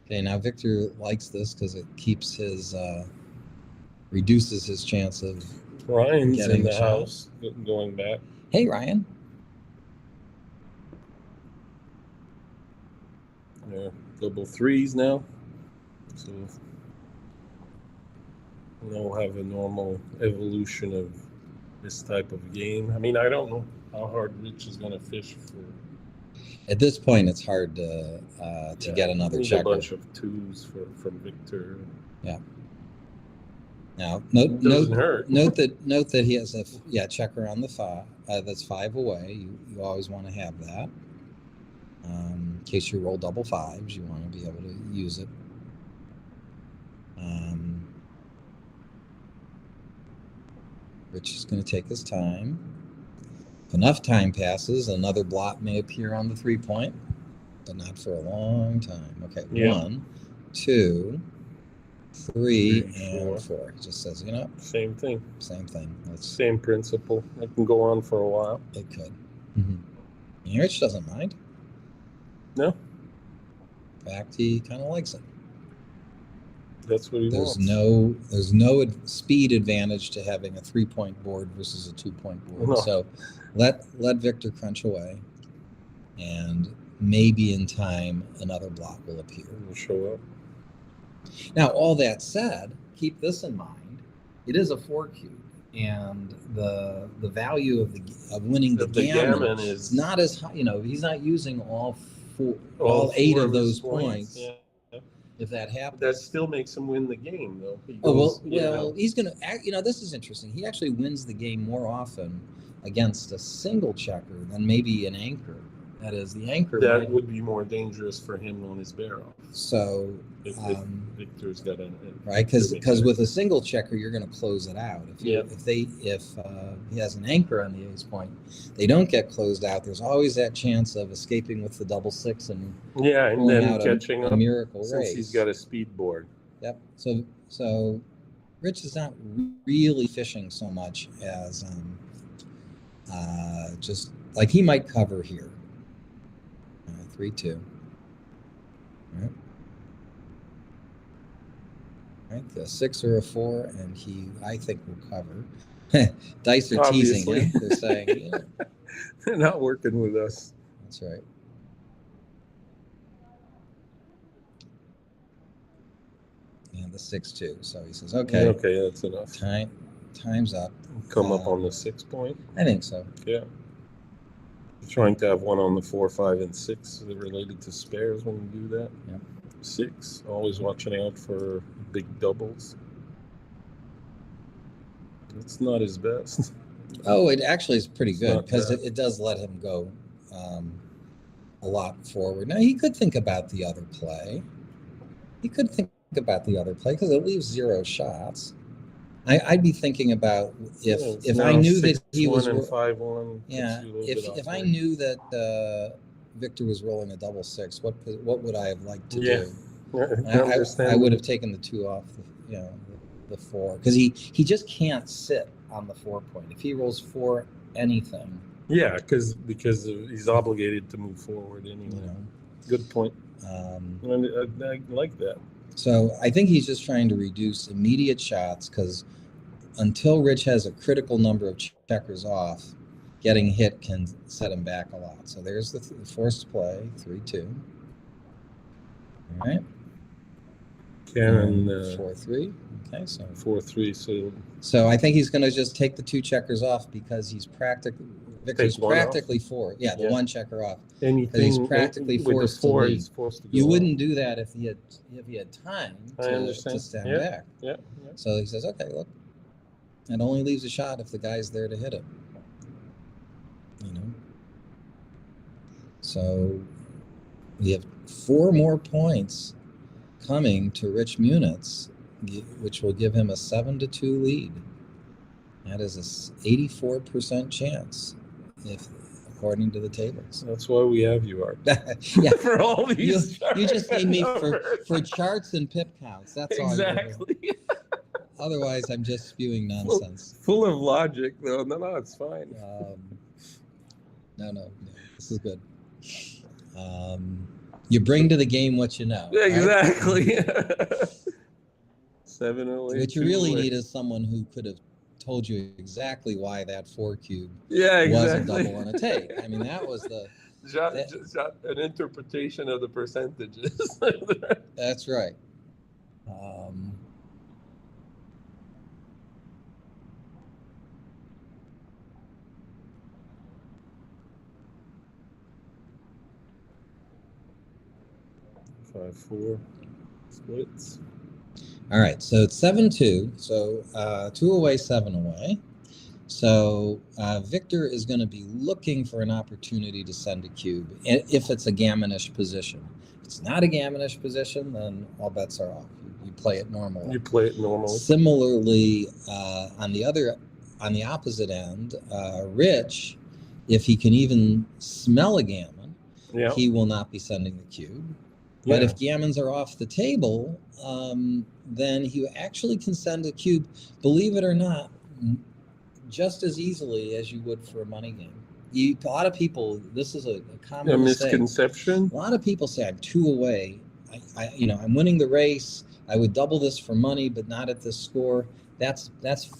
Speaker 4: Okay, now Victor likes this because it keeps his, reduces his chance of
Speaker 3: Ryan's
Speaker 4: getting
Speaker 3: in
Speaker 4: a
Speaker 3: the
Speaker 4: shot.
Speaker 3: house, going back.
Speaker 4: Hey, Ryan.
Speaker 3: Yeah, double threes now. So we'll have a normal evolution of this type of game. I mean, I don't know how hard Rich is going to fish for.
Speaker 4: At this point, it's hard to get another
Speaker 3: need
Speaker 4: checker.
Speaker 3: A bunch of twos from Victor.
Speaker 4: Yeah. Now, note that he has a checker on the five. That's 5 away. You always want to have that. In case you roll double fives, you want to be able to use it. Rich is going to take his time. If enough time passes, another blot may appear on the 3-point, but not for a long time. Okay,
Speaker 3: Yeah.
Speaker 4: 1, 2, 3, and
Speaker 3: four.
Speaker 4: 4. It just says,
Speaker 3: Same thing.
Speaker 4: same thing.
Speaker 3: Same principle. It can go on for a while.
Speaker 4: It could. Mm-hmm. Rich doesn't mind.
Speaker 3: No,
Speaker 4: In fact, he kind of likes it.
Speaker 3: that's what he
Speaker 4: There's
Speaker 3: wants.
Speaker 4: no speed advantage to having a 3-point board versus a 2-point board.
Speaker 3: No.
Speaker 4: So let Victor crunch away, and maybe in time another block will appear.
Speaker 3: Will show up.
Speaker 4: Now, all that said, keep this in mind: it is a 4 cube, and the value of winning the gammon
Speaker 3: is
Speaker 4: not as high. He's not using all 8
Speaker 3: four
Speaker 4: of those
Speaker 3: his
Speaker 4: points.
Speaker 3: Yeah.
Speaker 4: If that happens,
Speaker 3: That still makes him win the game, though. He
Speaker 4: Oh,
Speaker 3: goes,
Speaker 4: well, he's going to, this is interesting. He actually wins the game more often against a single checker than maybe an anchor. That is, the anchor.
Speaker 3: that would be more dangerous for him on his barrel.
Speaker 4: So,
Speaker 3: If Victor's got
Speaker 4: right, because with a single checker, you're going to close it out. If he has an anchor on the ace point, they don't get closed out. There's always that chance of escaping with the double 6 and
Speaker 3: and
Speaker 4: pulling
Speaker 3: then
Speaker 4: out
Speaker 3: catching
Speaker 4: a
Speaker 3: up
Speaker 4: miracle
Speaker 3: since
Speaker 4: race.
Speaker 3: he's got a speed board.
Speaker 4: Yep. So Rich is not really fishing so much as just like he might cover here. 3-2. Right. Right. The 6 or a 4, and I think will cover. Dice are teasing
Speaker 3: Obviously.
Speaker 4: him. They're saying,
Speaker 3: They're not working with us.
Speaker 4: That's right. And the 6-2. So he says, okay.
Speaker 3: Okay, that's enough.
Speaker 4: Time's up.
Speaker 3: Come up on the 6 point.
Speaker 4: I think so.
Speaker 3: Yeah. Trying to have one on the 4, 5, and 6 related to spares when you do that.
Speaker 4: Yep.
Speaker 3: 6, always watching out for big doubles. It's not his best.
Speaker 4: Oh, it actually is pretty
Speaker 3: It's
Speaker 4: good
Speaker 3: not
Speaker 4: because
Speaker 3: bad.
Speaker 4: it does let him go a lot forward. Now, he could think about the other play. Because it leaves 0 shots. I'd be thinking about if I knew that he was
Speaker 3: 6-1 and 5-1.
Speaker 4: Yeah, if I knew that Victor was rolling a double 6, what would I have liked to do? I would have taken the 2 off the 4 because he just can't sit on the 4 point. If he rolls 4 anything,
Speaker 3: Yeah, because he's obligated to move forward anyway. Good point. I like that.
Speaker 4: So I think he's just trying to reduce immediate shots because until Rich has a critical number of checkers off, getting hit can set him back a lot. So there's the forced play, 3-2. All right.
Speaker 3: Can
Speaker 4: 4-3. Okay, so
Speaker 3: 4-3.
Speaker 4: So I think he's going to just take the 2 checkers off because he's Victor's
Speaker 3: one
Speaker 4: practically forward. Yeah, the 1 checker off.
Speaker 3: Anything
Speaker 4: He's practically
Speaker 3: with the
Speaker 4: forced
Speaker 3: 4,
Speaker 4: to leave.
Speaker 3: he's forced to go
Speaker 4: You
Speaker 3: on.
Speaker 4: wouldn't do that if he had time
Speaker 3: I understand.
Speaker 4: to stand
Speaker 3: Yeah.
Speaker 4: back.
Speaker 3: Yeah.
Speaker 4: So he says, okay, look, it only leaves a shot if the guy's there to hit it. So we have 4 more points coming to Rich Munitz, which will give him a 7-2 lead. That is a 84% chance, according to the tables.
Speaker 3: That's why we have you, Art.
Speaker 4: Yeah,
Speaker 3: For all these
Speaker 4: you just need me
Speaker 3: numbers.
Speaker 4: for charts and pip counts. That's all.
Speaker 3: Exactly.
Speaker 9: Otherwise, I'm just spewing nonsense.
Speaker 3: Full of logic, though. No, it's fine.
Speaker 9: No, this is good. You bring to the game what you know.
Speaker 3: Yeah,
Speaker 9: right?
Speaker 3: exactly. 708.
Speaker 9: What you really need is someone who could have told you exactly why that 4 cube
Speaker 3: yeah,
Speaker 9: was a
Speaker 3: exactly.
Speaker 9: double on a take. I mean, that was the...
Speaker 3: Just an interpretation of the percentages.
Speaker 9: That's right.
Speaker 3: 5-4 splits.
Speaker 9: All right, so it's 7-2. So 2 away, 7 away. So Victor is going to be looking for an opportunity to send a cube if it's a gammonish position. If it's not a gammonish position, then all bets are off. You play it normally.
Speaker 3: You play it normally.
Speaker 9: Similarly, on the opposite end, Rich, if he can even smell a gammon, he will not be sending the cube. But if gammons are off the table, then he actually can send a cube, believe it or not, just as easily as you would for a money game. A lot of people, this is a common
Speaker 3: misconception.
Speaker 9: A lot of people say, I'm 2 away. I'm winning the race. I would double this for money, but not at this score. That's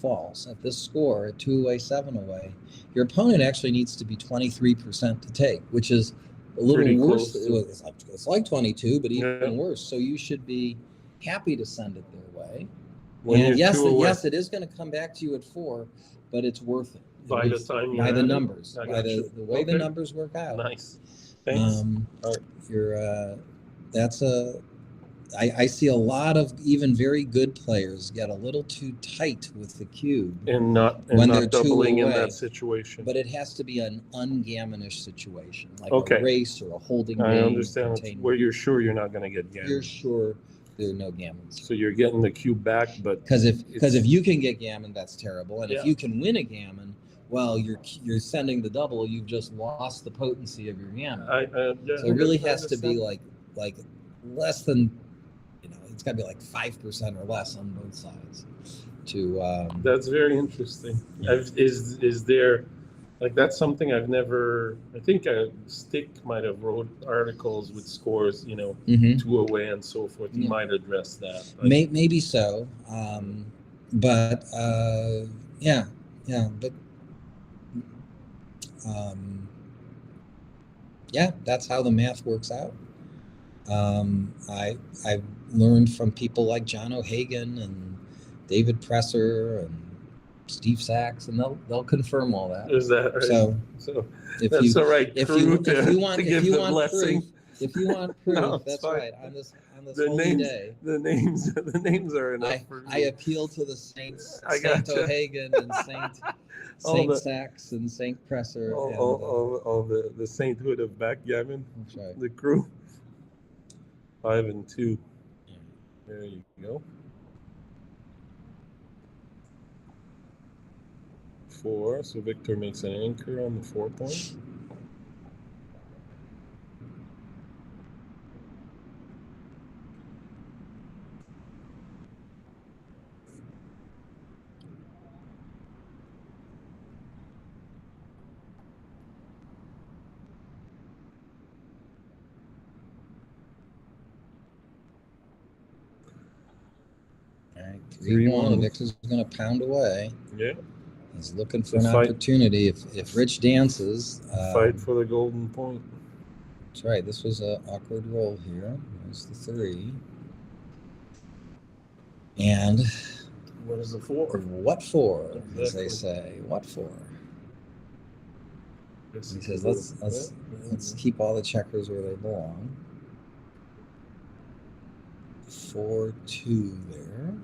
Speaker 9: false. At this score, at 2 away, 7 away, your opponent actually needs to be 23% to take, which is a little worse. It's like 22, but even worse. So you should be happy to send it their way. And yes, it is going to come back to you at 4, but it's worth it.
Speaker 3: By the time
Speaker 9: by the numbers, by the way the numbers work out.
Speaker 3: Nice. Thanks.
Speaker 9: I see a lot of even very good players get a little too tight with the cube
Speaker 3: and not doubling in that situation.
Speaker 9: But it has to be an ungammonish situation, like a race or a holding game.
Speaker 3: I understand. Where you're sure you're not going to get gammon.
Speaker 9: You're sure there are no gammons.
Speaker 3: So you're getting the cube back, but
Speaker 9: because if you can get gammon, that's terrible, and if you can win a gammon, well, you're sending the double. You've just lost the potency of your gammon. So it really has to be like less than, it's got to be like 5% or less on both sides.
Speaker 3: That's very interesting. Yeah. Is there, like, that's something I've never. I think Stick might have wrote articles with scores, 2 away and so forth. You might address that.
Speaker 9: Maybe so, but that's how the math works out. I've learned from people like John O'Hagan and David Presser and Steve Sachs, and they'll confirm all that.
Speaker 3: Is that right?
Speaker 9: So if
Speaker 3: that's
Speaker 9: you,
Speaker 3: the right
Speaker 9: if
Speaker 3: crew
Speaker 9: you want
Speaker 3: to give the blessing.
Speaker 9: If you want proof,
Speaker 3: No,
Speaker 9: that's
Speaker 3: fine.
Speaker 9: right. On this holy day,
Speaker 3: the names are enough for me.
Speaker 9: I appeal to the saints, Saint
Speaker 3: gotcha.
Speaker 9: O'Hagan and Saint Sachs and Saint Presser.
Speaker 3: All the sainthood of backgammon.
Speaker 9: That's right.
Speaker 3: The crew. 5 and 2. There you go. 4. So Victor makes an anchor on the 4 point.
Speaker 9: All right, 3-1. Victor's going to pound away.
Speaker 3: Yeah.
Speaker 9: He's looking for an opportunity. If Rich dances,
Speaker 3: fight for the golden point.
Speaker 9: That's right. This was an awkward roll here. There's the 3. And
Speaker 3: what is the 4?
Speaker 9: What for?
Speaker 3: Exactly.
Speaker 9: As they say. What for? He says, let's keep all the checkers where they belong. 4-2 there.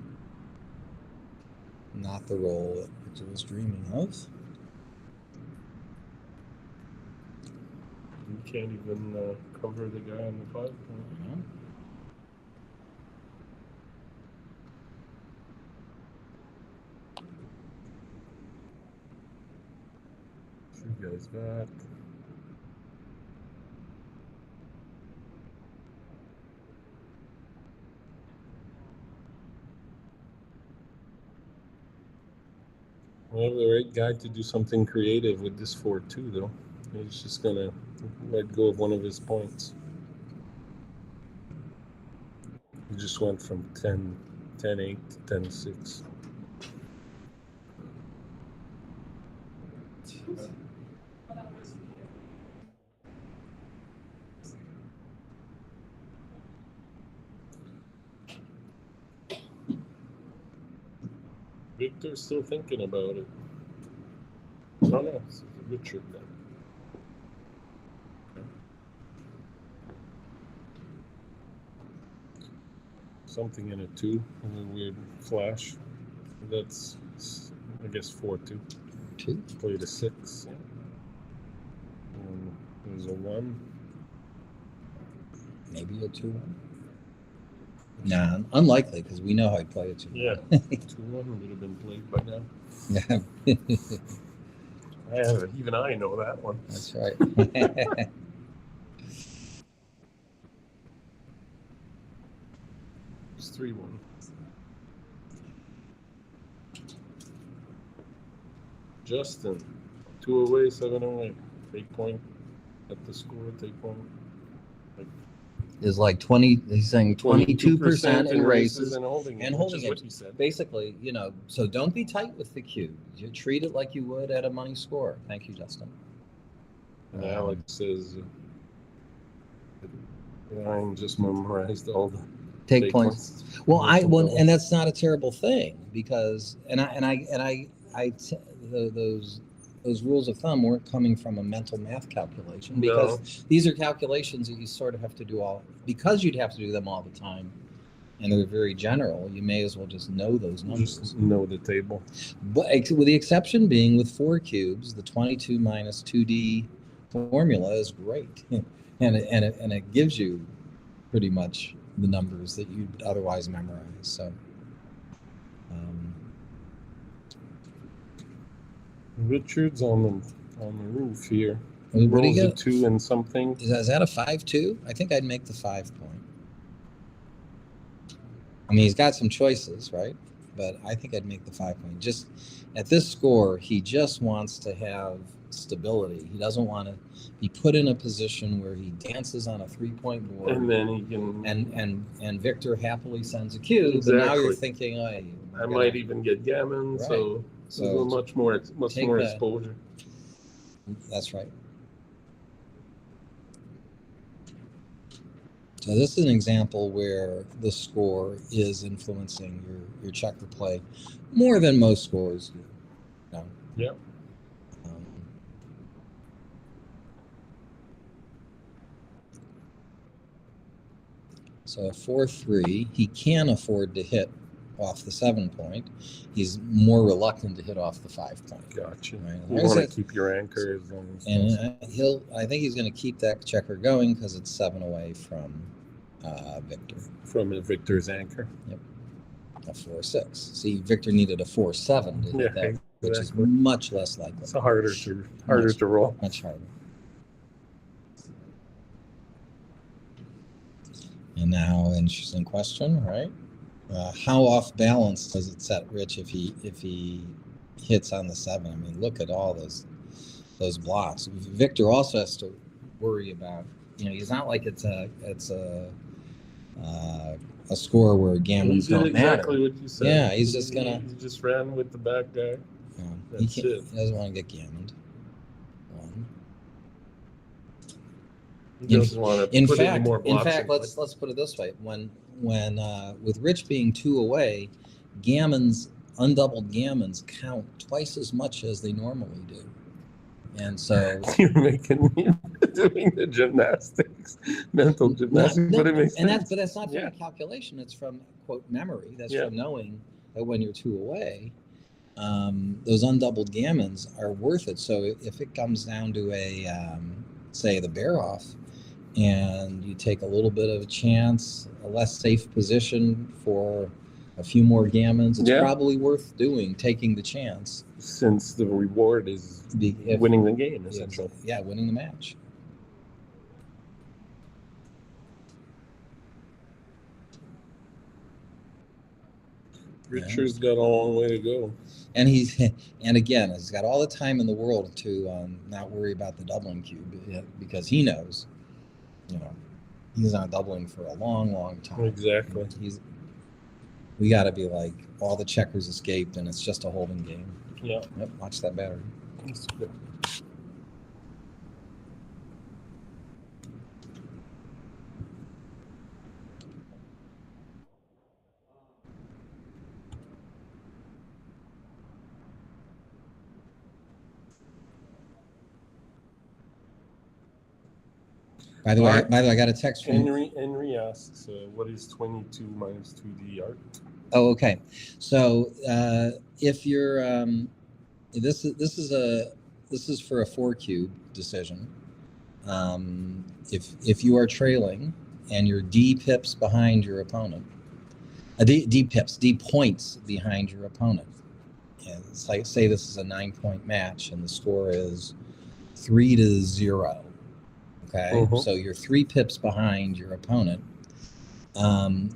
Speaker 9: Not the roll that Victor was dreaming of.
Speaker 3: You can't even cover the guy on the 5 point.
Speaker 9: Yeah.
Speaker 3: You guys back. I have the right guy to do something creative with this 4-2, though. He's just gonna let go of one of his points. He just went from 10-8 to 10-6. Victor's still thinking about it. Oh no, it's Richard then. Something in it too, a weird flash. That's, I guess, 4-2.
Speaker 9: 2.
Speaker 3: Played a 6. Yeah. There's a 1.
Speaker 9: Maybe a 2-1. Nah, unlikely because we know how he play it.
Speaker 3: Yeah, 2-1 would have been played by now.
Speaker 9: Yeah,
Speaker 3: Even I know that one.
Speaker 9: that's right.
Speaker 3: It's 3-1. Justin, 2 away, 7 away. Take point at the score. Take point.
Speaker 9: Is like 20. He's saying 22% in races
Speaker 3: and holding
Speaker 9: and
Speaker 3: it,
Speaker 9: holding
Speaker 3: which is
Speaker 9: it.
Speaker 3: what he said.
Speaker 9: Basically, you know. So don't be tight with the cube. You treat it like you would at a money score. Thank you, Justin.
Speaker 3: And Alex says, Ryan just memorized all the
Speaker 9: Take points. Well, and that's not a terrible thing because those rules of thumb weren't coming from a mental math calculation because these are calculations that you sort of have to do because you'd have to do them all the time, and they're very general. You may as well just know those numbers.
Speaker 3: Just know the table.
Speaker 9: But with the exception being with 4 cubes, the 22 minus 2D formula is great, and it gives you pretty much the numbers that you'd otherwise memorize. So.
Speaker 3: Richard's on the roof here.
Speaker 9: What do you
Speaker 3: Rolls a
Speaker 9: get?
Speaker 3: 2 and something.
Speaker 9: Is that a 5-2? I think I'd make the 5 point. I mean, he's got some choices, right? But I think I'd make the 5 point. Just at this score, he just wants to have stability. He doesn't want to be put in a position where he dances on a 3-point board.
Speaker 3: And then he can.
Speaker 9: And Victor happily sends a cue.
Speaker 3: Exactly.
Speaker 9: But now you're thinking,
Speaker 3: I might even get gammon.
Speaker 9: Right.
Speaker 3: So much more exposure.
Speaker 9: That's right. So this is an example where the score is influencing your checker play more than most scores do. You know?
Speaker 3: Yeah.
Speaker 9: So a 4-3, he can afford to hit off the 7-point. He's more reluctant to hit off the 5-point.
Speaker 3: Gotcha.
Speaker 9: Right?
Speaker 3: You want to keep your anchor as long as
Speaker 9: and I think he's going to keep that checker going because it's 7 away from Victor.
Speaker 3: From Victor's anchor.
Speaker 9: Yep. A 4-6. See, Victor needed a 4-7 to hit that, which is much less likely.
Speaker 3: It's harder to roll.
Speaker 9: Much harder. And now, interesting question, right? How off balance does it set Rich if he hits on the 7? I mean, look at all those blocks. Victor also has to worry about. He's not like it's a score where gammons don't matter.
Speaker 3: Exactly what you said.
Speaker 9: Yeah, he's just gonna.
Speaker 3: He just ran with the back guy. That's it.
Speaker 9: He doesn't want to get gammoned.
Speaker 3: He doesn't want to put any more blocks.
Speaker 9: In fact, let's put it this way: when with Rich being 2 away, undoubled gammons count twice as much as they normally do, and so
Speaker 3: you're making me doing the mental gymnastics. But it makes sense.
Speaker 9: That's not from a calculation; it's from quote memory. That's from knowing that when you're 2 away, those undoubled gammons are worth it. So if it comes down to say the bear off, and you take a little bit of a chance, a less safe position for a few more gammons, it's probably worth taking the chance.
Speaker 3: Since the reward is winning the game, essentially.
Speaker 9: Yeah, winning the match.
Speaker 3: Richard's got a long way to go.
Speaker 9: And again, he's got all the time in the world to not worry about the doubling cube because he knows, he's not doubling for a long, long time.
Speaker 3: Exactly.
Speaker 9: We got to be like all the checkers escaped and it's just a holding game.
Speaker 3: Yeah.
Speaker 9: Yep. Watch that battery.
Speaker 3: That's good.
Speaker 9: By the way, I got a text from
Speaker 3: Henry asks, "What is 22 minus 2D art?"
Speaker 9: Oh, okay. So if you're this is for a 4-cube decision. If you are trailing and you're D pips behind your opponent, D points behind your opponent. And it's like, say this is a 9-point match and the score is 3-0. Okay, so you're 3 pips behind your opponent.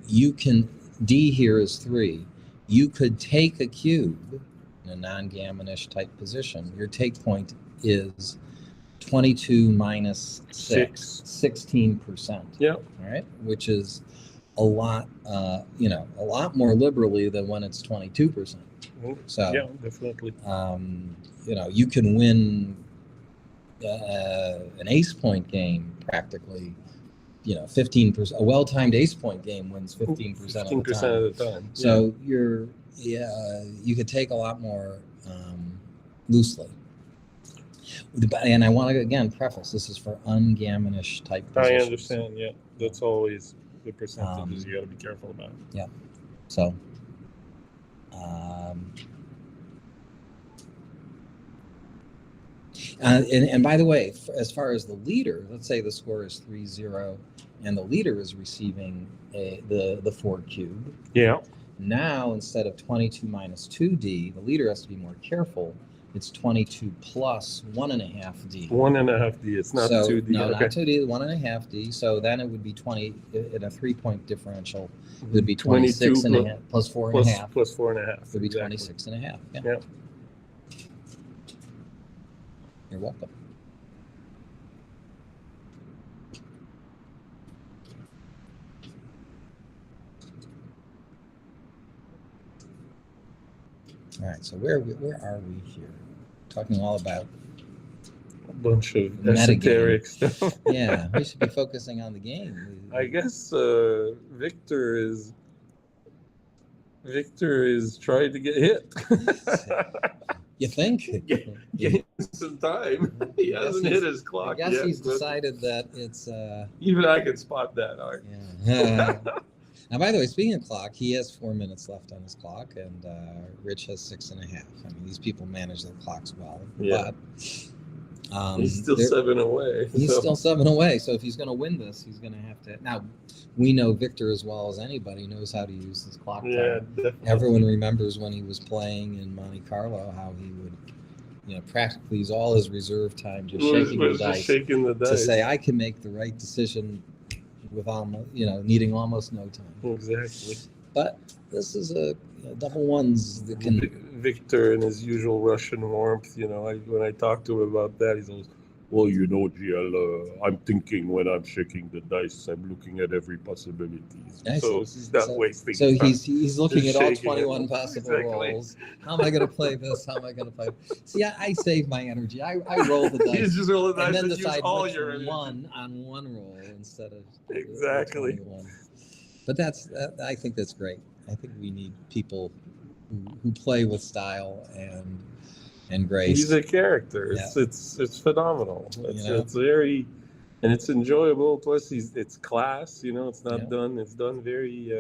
Speaker 9: You can, D here is 3. You could take a cube in a non-gammonish type position. Your take point is 22 minus 6, 16%.
Speaker 3: Yeah.
Speaker 9: All right, which is a lot, a lot more liberally than when it's 22%. So
Speaker 3: yeah, definitely.
Speaker 9: You can win an ace point game practically, 15%. A well-timed ace point game wins 15% of the time. So you could take a lot more loosely. And I want to again preface: this is for ungammonish type positions.
Speaker 3: I understand. Yeah, that's always the percentages you got to be careful about.
Speaker 9: Yeah. So. And by the way, as far as the leader, let's say the score is 3-0 and the leader is receiving the 4 cube.
Speaker 3: Yeah.
Speaker 9: Now, instead of 22 minus 2D, the leader has to be more careful. It's 22 plus 1.5D.
Speaker 3: 1.5D. It's not 2D.
Speaker 9: No,
Speaker 3: okay.
Speaker 9: not 2D, 1.5D. So then it would be 20 in a 3-point differential. It would be 26 and a half plus 4.5.
Speaker 3: Plus 4.5.
Speaker 9: It would be 26 and a half. Yeah.
Speaker 3: Yeah.
Speaker 9: You're welcome. All right, so where are we here? Talking all about
Speaker 3: a bunch of
Speaker 9: metagame
Speaker 3: esoteric stuff.
Speaker 9: Yeah, we should be focusing on the game.
Speaker 3: I guess Victor is trying to get hit.
Speaker 9: You think?
Speaker 3: Getting some time. He hasn't hit his clock
Speaker 9: yet. I guess
Speaker 3: yet,
Speaker 9: he's decided that it's...
Speaker 3: even I can spot that, Art.
Speaker 9: Yeah. Now, by the way, speaking of clock, he has 4 minutes left on his clock, and Rich has 6.5. I mean, these people manage their clocks well.
Speaker 3: Yeah.
Speaker 9: But
Speaker 3: he's still 7 away.
Speaker 9: He's still 7 away. So if he's going to win this, he's going to have to... Now, we know Victor as well as anybody knows how to use his clock.
Speaker 3: Yeah, definitely.
Speaker 9: Everyone remembers when he was playing in Monte Carlo, how he would, practically use all his reserve time just shaking the dice to say, I can make the right decision with almost, needing almost no time.
Speaker 3: Exactly.
Speaker 9: But this is a double ones that can...
Speaker 3: Victor in his usual Russian warmth, when I talk to him about that, he's always, well, GL, I'm thinking when I'm shaking the dice, I'm looking at every possibility. So he's not wasting time.
Speaker 9: So he's looking at all 21 possible rolls. How am I going to play this? How am I going to play? See, I save my energy. I roll the dice.
Speaker 3: You just roll the dice
Speaker 9: and then
Speaker 3: and
Speaker 9: decide
Speaker 3: use all
Speaker 9: which
Speaker 3: your
Speaker 9: one on one roll instead of
Speaker 3: exactly.
Speaker 9: 21. But I think that's great. I think we need people who play with style and grace.
Speaker 3: He's a character.
Speaker 9: Yeah.
Speaker 3: It's phenomenal. It's very, and it's enjoyable. Plus, it's class. It's not done. It's done very.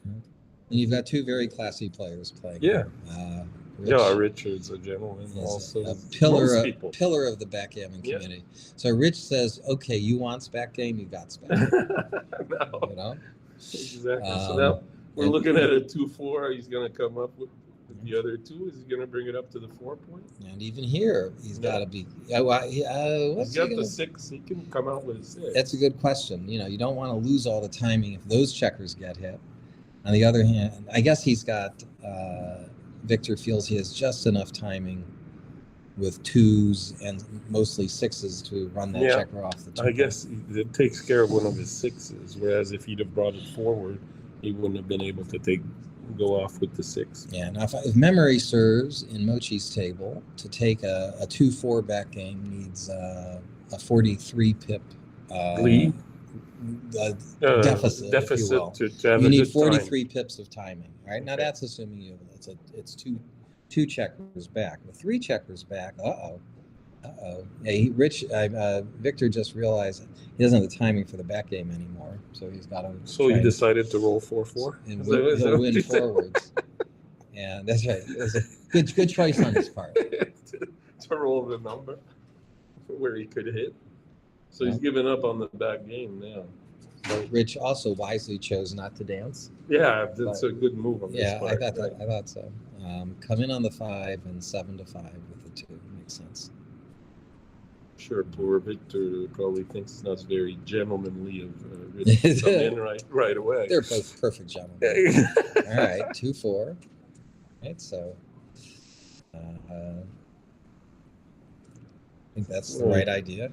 Speaker 9: And you've got 2 very classy players playing.
Speaker 3: Yeah.
Speaker 9: Rich,
Speaker 3: Richard's a gentleman. Also,
Speaker 9: a pillar of the backgammon community. So Rich says, "Okay, you want spec game? You got spec."
Speaker 3: No. Exactly. So now we're looking at a 2-4. He's going to come up with the other 2. Is he going to bring it up to the 4 point?
Speaker 9: And even here, he's got to be.
Speaker 3: He's got the 6. He can come out with a 6.
Speaker 9: That's a good question. You don't want to lose all the timing if those checkers get hit. On the other hand, I guess he's got, Victor feels he has just enough timing with twos and mostly sixes to run that checker off the two.
Speaker 3: I guess it takes care of one of his sixes, whereas if he'd have brought it forward, he wouldn't have been able to go off with the six.
Speaker 9: Yeah, now if memory serves, in Mochi's table, to take a 2-4 back game needs a 43 pip
Speaker 3: Lead?
Speaker 9: deficit, if you will.
Speaker 3: to have
Speaker 9: You
Speaker 3: a
Speaker 9: need
Speaker 3: good
Speaker 9: 43 pips of timing. All right, now
Speaker 3: Okay.
Speaker 9: that's assuming it's two checkers back. With 3 checkers back, yeah, Victor just realized he doesn't have the timing for the back game anymore, so he's got to.
Speaker 3: So he decided to roll 4-4?
Speaker 9: And he'll win forwards. Yeah, that's right. It was a good choice on his part.
Speaker 3: to roll the number where he could hit. So he's given up on the back game now.
Speaker 9: Rich also wisely chose not to dance.
Speaker 3: Yeah, that's a good move on
Speaker 9: Yeah,
Speaker 3: his part.
Speaker 9: I thought so. Come in on the 5 and 7 to 5 with the 2 makes sense.
Speaker 3: Sure, poor Victor probably thinks it's not very gentlemanly of Rich to come in right away.
Speaker 9: They're both perfect gentlemen. All right, 2-4. Right, so I think that's the right idea.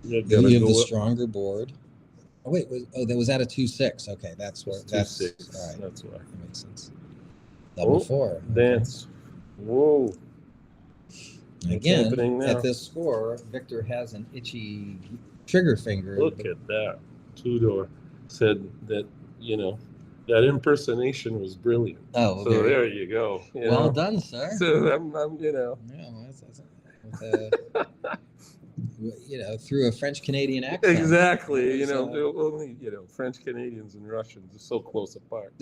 Speaker 9: You have the stronger board. Oh wait, that was at a 2-6. Okay, that's where that's
Speaker 3: 2-6.
Speaker 9: all right.
Speaker 3: That's why.
Speaker 9: That makes sense. Double 4.
Speaker 3: Dance. Whoa.
Speaker 9: Again,
Speaker 3: happening now?
Speaker 9: at this score, Victor has an itchy trigger finger.
Speaker 3: Look at that. Tudor said that, that impersonation was brilliant.
Speaker 9: Oh,
Speaker 3: so there you go.
Speaker 9: Well done, sir.
Speaker 3: So I'm
Speaker 9: through a French Canadian accent.
Speaker 3: Exactly. Only French Canadians and Russians are so close apart.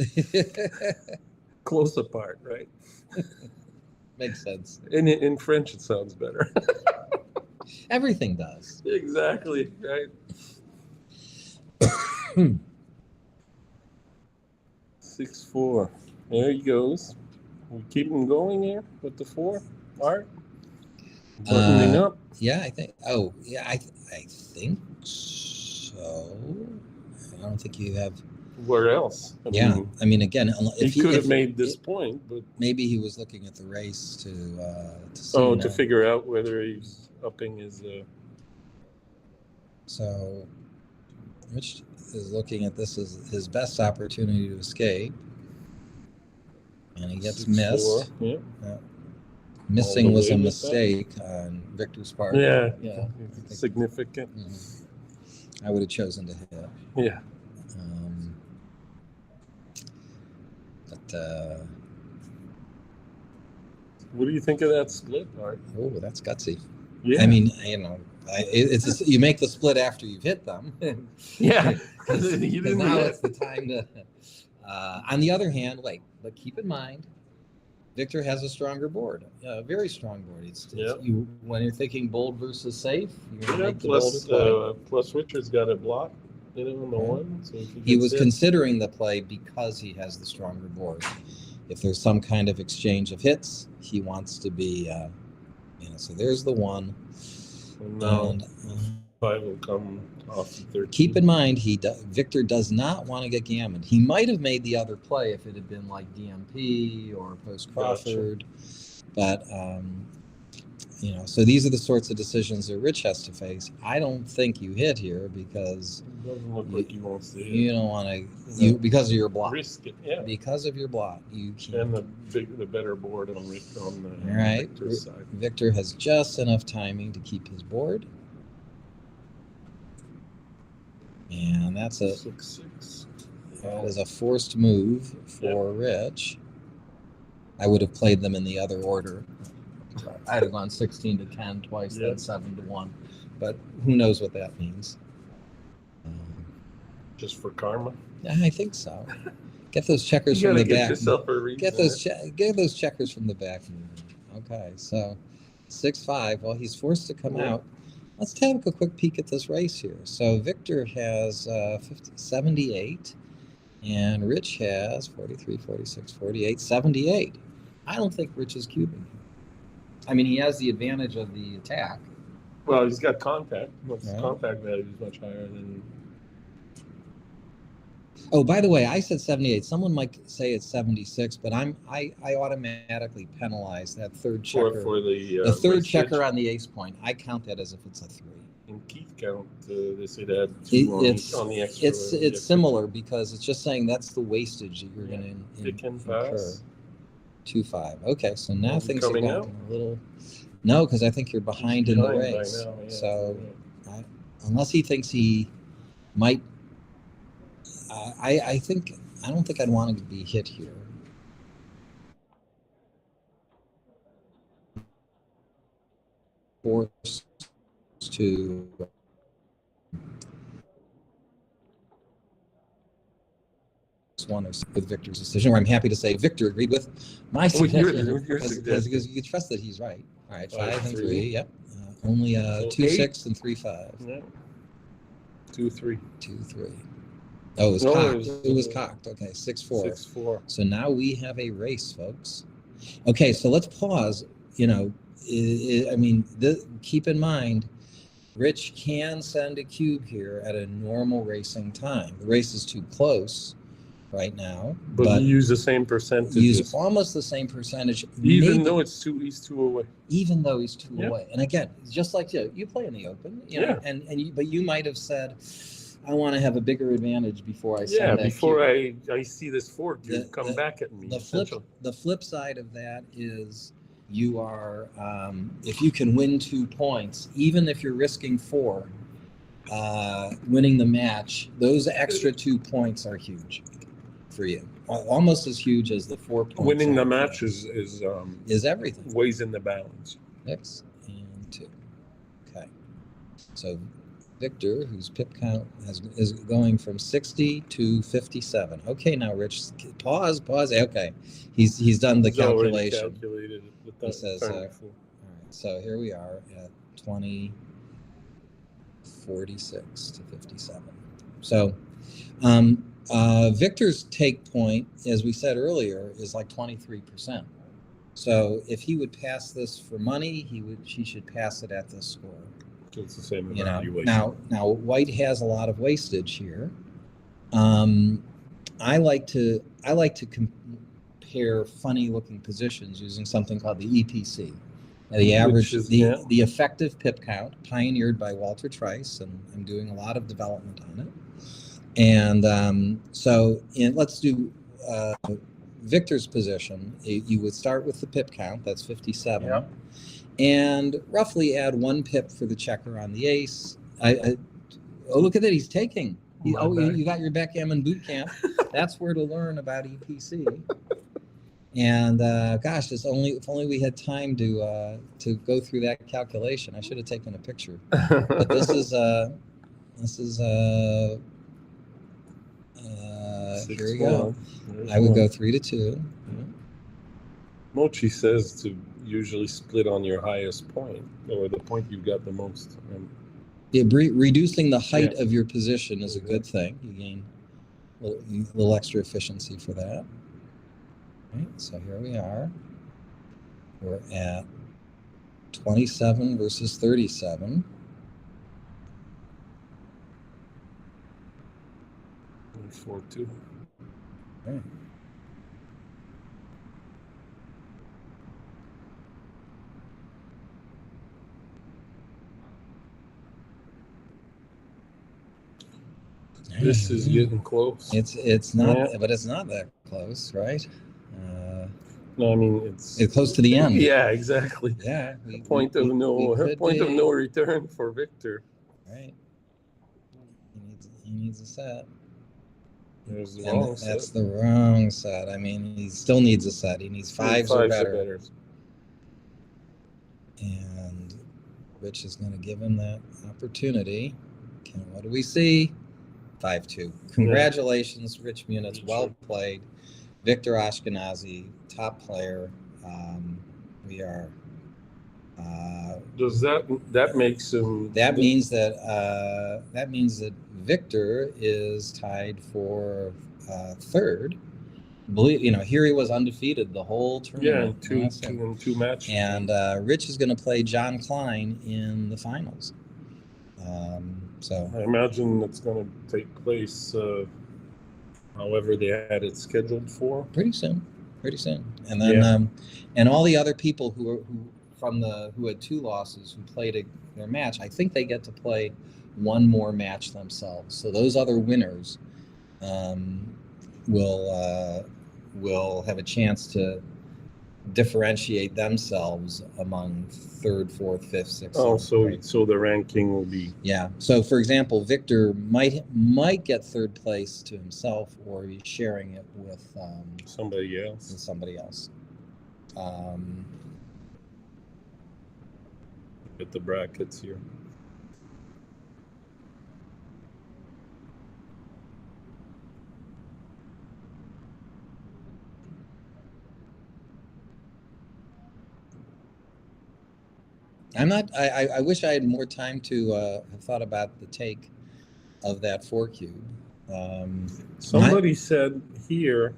Speaker 3: Close apart, right?
Speaker 9: Makes sense.
Speaker 3: In French, it sounds better.
Speaker 9: Everything does.
Speaker 3: Exactly, right? 6-4. There he goes. We keep him going here with the 4. Art. Buttoning up.
Speaker 9: Yeah, I think. Oh, yeah, I think so. I don't think you have.
Speaker 3: Where else?
Speaker 9: I mean, again,
Speaker 3: he could have made this point, but
Speaker 9: maybe he was looking at the race to see.
Speaker 3: To figure out whether he's upping his.
Speaker 9: So, Rich is looking at this as his best opportunity to escape, and he gets missed.
Speaker 3: Yeah.
Speaker 9: Missing was a mistake on Victor's part.
Speaker 3: Yeah.
Speaker 9: Yeah.
Speaker 3: Significant.
Speaker 9: I would have chosen to hit.
Speaker 3: Yeah. What do you think of that split, Art?
Speaker 9: Oh, that's gutsy.
Speaker 3: Yeah.
Speaker 9: I mean, you make the split after you've hit them.
Speaker 3: Yeah.
Speaker 9: Because now it's the time to. On the other hand, but keep in mind, Victor has a stronger board, a very strong board. When you're thinking bold versus safe, you're going to make the bolder play.
Speaker 3: Plus, Richard's got a block, on the 1. So
Speaker 9: he was considering the play because he has the stronger board. If there's some kind of exchange of hits, he wants to be, so there's the 1.
Speaker 3: And now 5 will come off the 13.
Speaker 9: Keep in mind, Victor does not want to get gammoned. He might have made the other play if it had been like DMP or post Crawford, but so these are the sorts of decisions that Rich has to face. I don't think you hit here because
Speaker 3: it doesn't look like he wants to hit.
Speaker 9: You don't want to, because of your block.
Speaker 3: Risk it, yeah.
Speaker 9: Because of your block, you can't.
Speaker 3: And the better board on the
Speaker 9: right.
Speaker 3: Victor's side.
Speaker 9: Victor has just enough timing to keep his board. And that's
Speaker 3: 6-6.
Speaker 9: That is a forced move for Rich. I would have played them in the other order. I'd have gone 16 to 10 twice, then 7 to 1. But who knows what that means?
Speaker 3: Just for karma?
Speaker 9: I think so. Get those checkers from the back. Get those checkers from the back. Okay, so 6-5. Well, he's forced to come out. Let's take a quick peek at this race here. So Victor has 78, and Rich has 43, 46, 48, 78. I don't think Rich is cubing. I mean, he has the advantage of the attack.
Speaker 3: Well, he's got contact. Contact value is much higher than.
Speaker 9: Oh, by the way, I said 78. Someone might say it's 76, but I automatically penalize that third checker.
Speaker 3: For the
Speaker 9: third
Speaker 3: wastage.
Speaker 9: checker on the ace point. I count that as if it's a 3.
Speaker 3: In Keith count, they say that on the extra.
Speaker 9: It's similar because it's just saying that's the wastage that you're going to incur.
Speaker 3: 2-5.
Speaker 9: Okay, so now things are
Speaker 3: coming
Speaker 9: gotten
Speaker 3: out?
Speaker 9: a little. No, because I think you're behind in the
Speaker 3: Behind by
Speaker 9: race.
Speaker 3: now, yeah.
Speaker 9: So unless he thinks he might, I don't think I'd want to be hit here. Forced to one with Victor's decision, where I'm happy to say Victor agreed with my suggestion because you trust that he's right. All right, 5 and 3. Yep. Only 2, 6 and 3, 5.
Speaker 3: Yeah. 2, 3.
Speaker 9: 2, 3. Oh, it was cocked. It was cocked. Okay, 6, 4.
Speaker 3: 6, 4.
Speaker 9: So now we have a race, folks. Okay, so let's pause. You know, keep in mind, Rich can send a cube here at a normal racing time. The race is too close right now,
Speaker 3: but you use the same percentage.
Speaker 9: Use almost the same percentage,
Speaker 3: even though he's 2 away.
Speaker 9: Even though he's 2 away, and again, just like you play in the Open, you know, but you might have said, I want to have a bigger advantage before I send that
Speaker 3: before
Speaker 9: cube.
Speaker 3: I see this 4 cube come back at me.
Speaker 9: The flip side of that is you are if you can win 2 points, even if you're risking 4, winning the match, those extra 2 points are huge for you, almost as huge as the 4 points.
Speaker 3: Winning the match is
Speaker 9: everything.
Speaker 3: Weighs in the balance.
Speaker 9: 6 and 2. Okay, so Victor, whose pip count is going from 60 to 57. Okay, now Rich, pause. Okay, he's done the calculation.
Speaker 3: Calculated
Speaker 9: he says, all right, so here we are at 46 to 57. So Victor's take point, as we said earlier, is like 23%. So if he would pass this for money, he should pass it at this score.
Speaker 3: It's the same
Speaker 9: evaluation. Now White has a lot of wastage here. I like to compare funny looking positions using something called the EPC. The average, the effective pip count, pioneered by Walter Trice, and I'm doing a lot of development on it. And let's do Victor's position. You would start with the pip count, that's 57. Yep. And roughly add 1 pip for the checker on the ace. Oh, look at that, he's taking. You got your backgammon boot camp. That's where to learn about EPC. And gosh, if only we had time to go through that calculation. I should have taken a picture. But this is here we go. I would go 3 to 2.
Speaker 3: Mochi says to usually split on your highest point, or the point you've got the most.
Speaker 9: Reducing the height of your position is a good thing. You gain a little extra efficiency for that. Right, so here we are. We're at 27 versus 37.
Speaker 3: 4-2.
Speaker 9: Okay.
Speaker 3: This is getting close.
Speaker 9: It's not, but it's not that close, right?
Speaker 3: No, I mean it's
Speaker 9: close to the end.
Speaker 3: Yeah, exactly.
Speaker 9: Yeah.
Speaker 3: Point of no return for Victor.
Speaker 9: Right. He needs a set.
Speaker 3: There's the wrong set.
Speaker 9: That's the wrong set. I mean, he still needs a set. He needs 5s or better. And Rich is going to give him that opportunity. Okay, what do we see? 5-2. Congratulations, Rich Munitz. Well played. Victor Ashkenazi, top player. We are.
Speaker 3: Does that makes him?
Speaker 9: That means that Victor is tied for third. Here he was undefeated the whole tournament.
Speaker 3: Yeah, in two matches.
Speaker 9: And Rich is going to play John Klein in the finals. So
Speaker 3: I imagine it's going to take place however they had it scheduled for.
Speaker 9: Pretty soon. And then and all the other people who had 2 losses who played their match, I think they get to play one more match themselves. So those other winners will have a chance to differentiate themselves among 3rd, 4th, 5th, 6th.
Speaker 3: Oh,
Speaker 9: 7th, right?
Speaker 3: so the ranking will be.
Speaker 9: Yeah. So, for example, Victor might get 3rd place to himself, or he's sharing it with
Speaker 3: Somebody else. Get the brackets here.
Speaker 9: I wish I had more time to have thought about the take of that 4 cube.
Speaker 3: Somebody said here.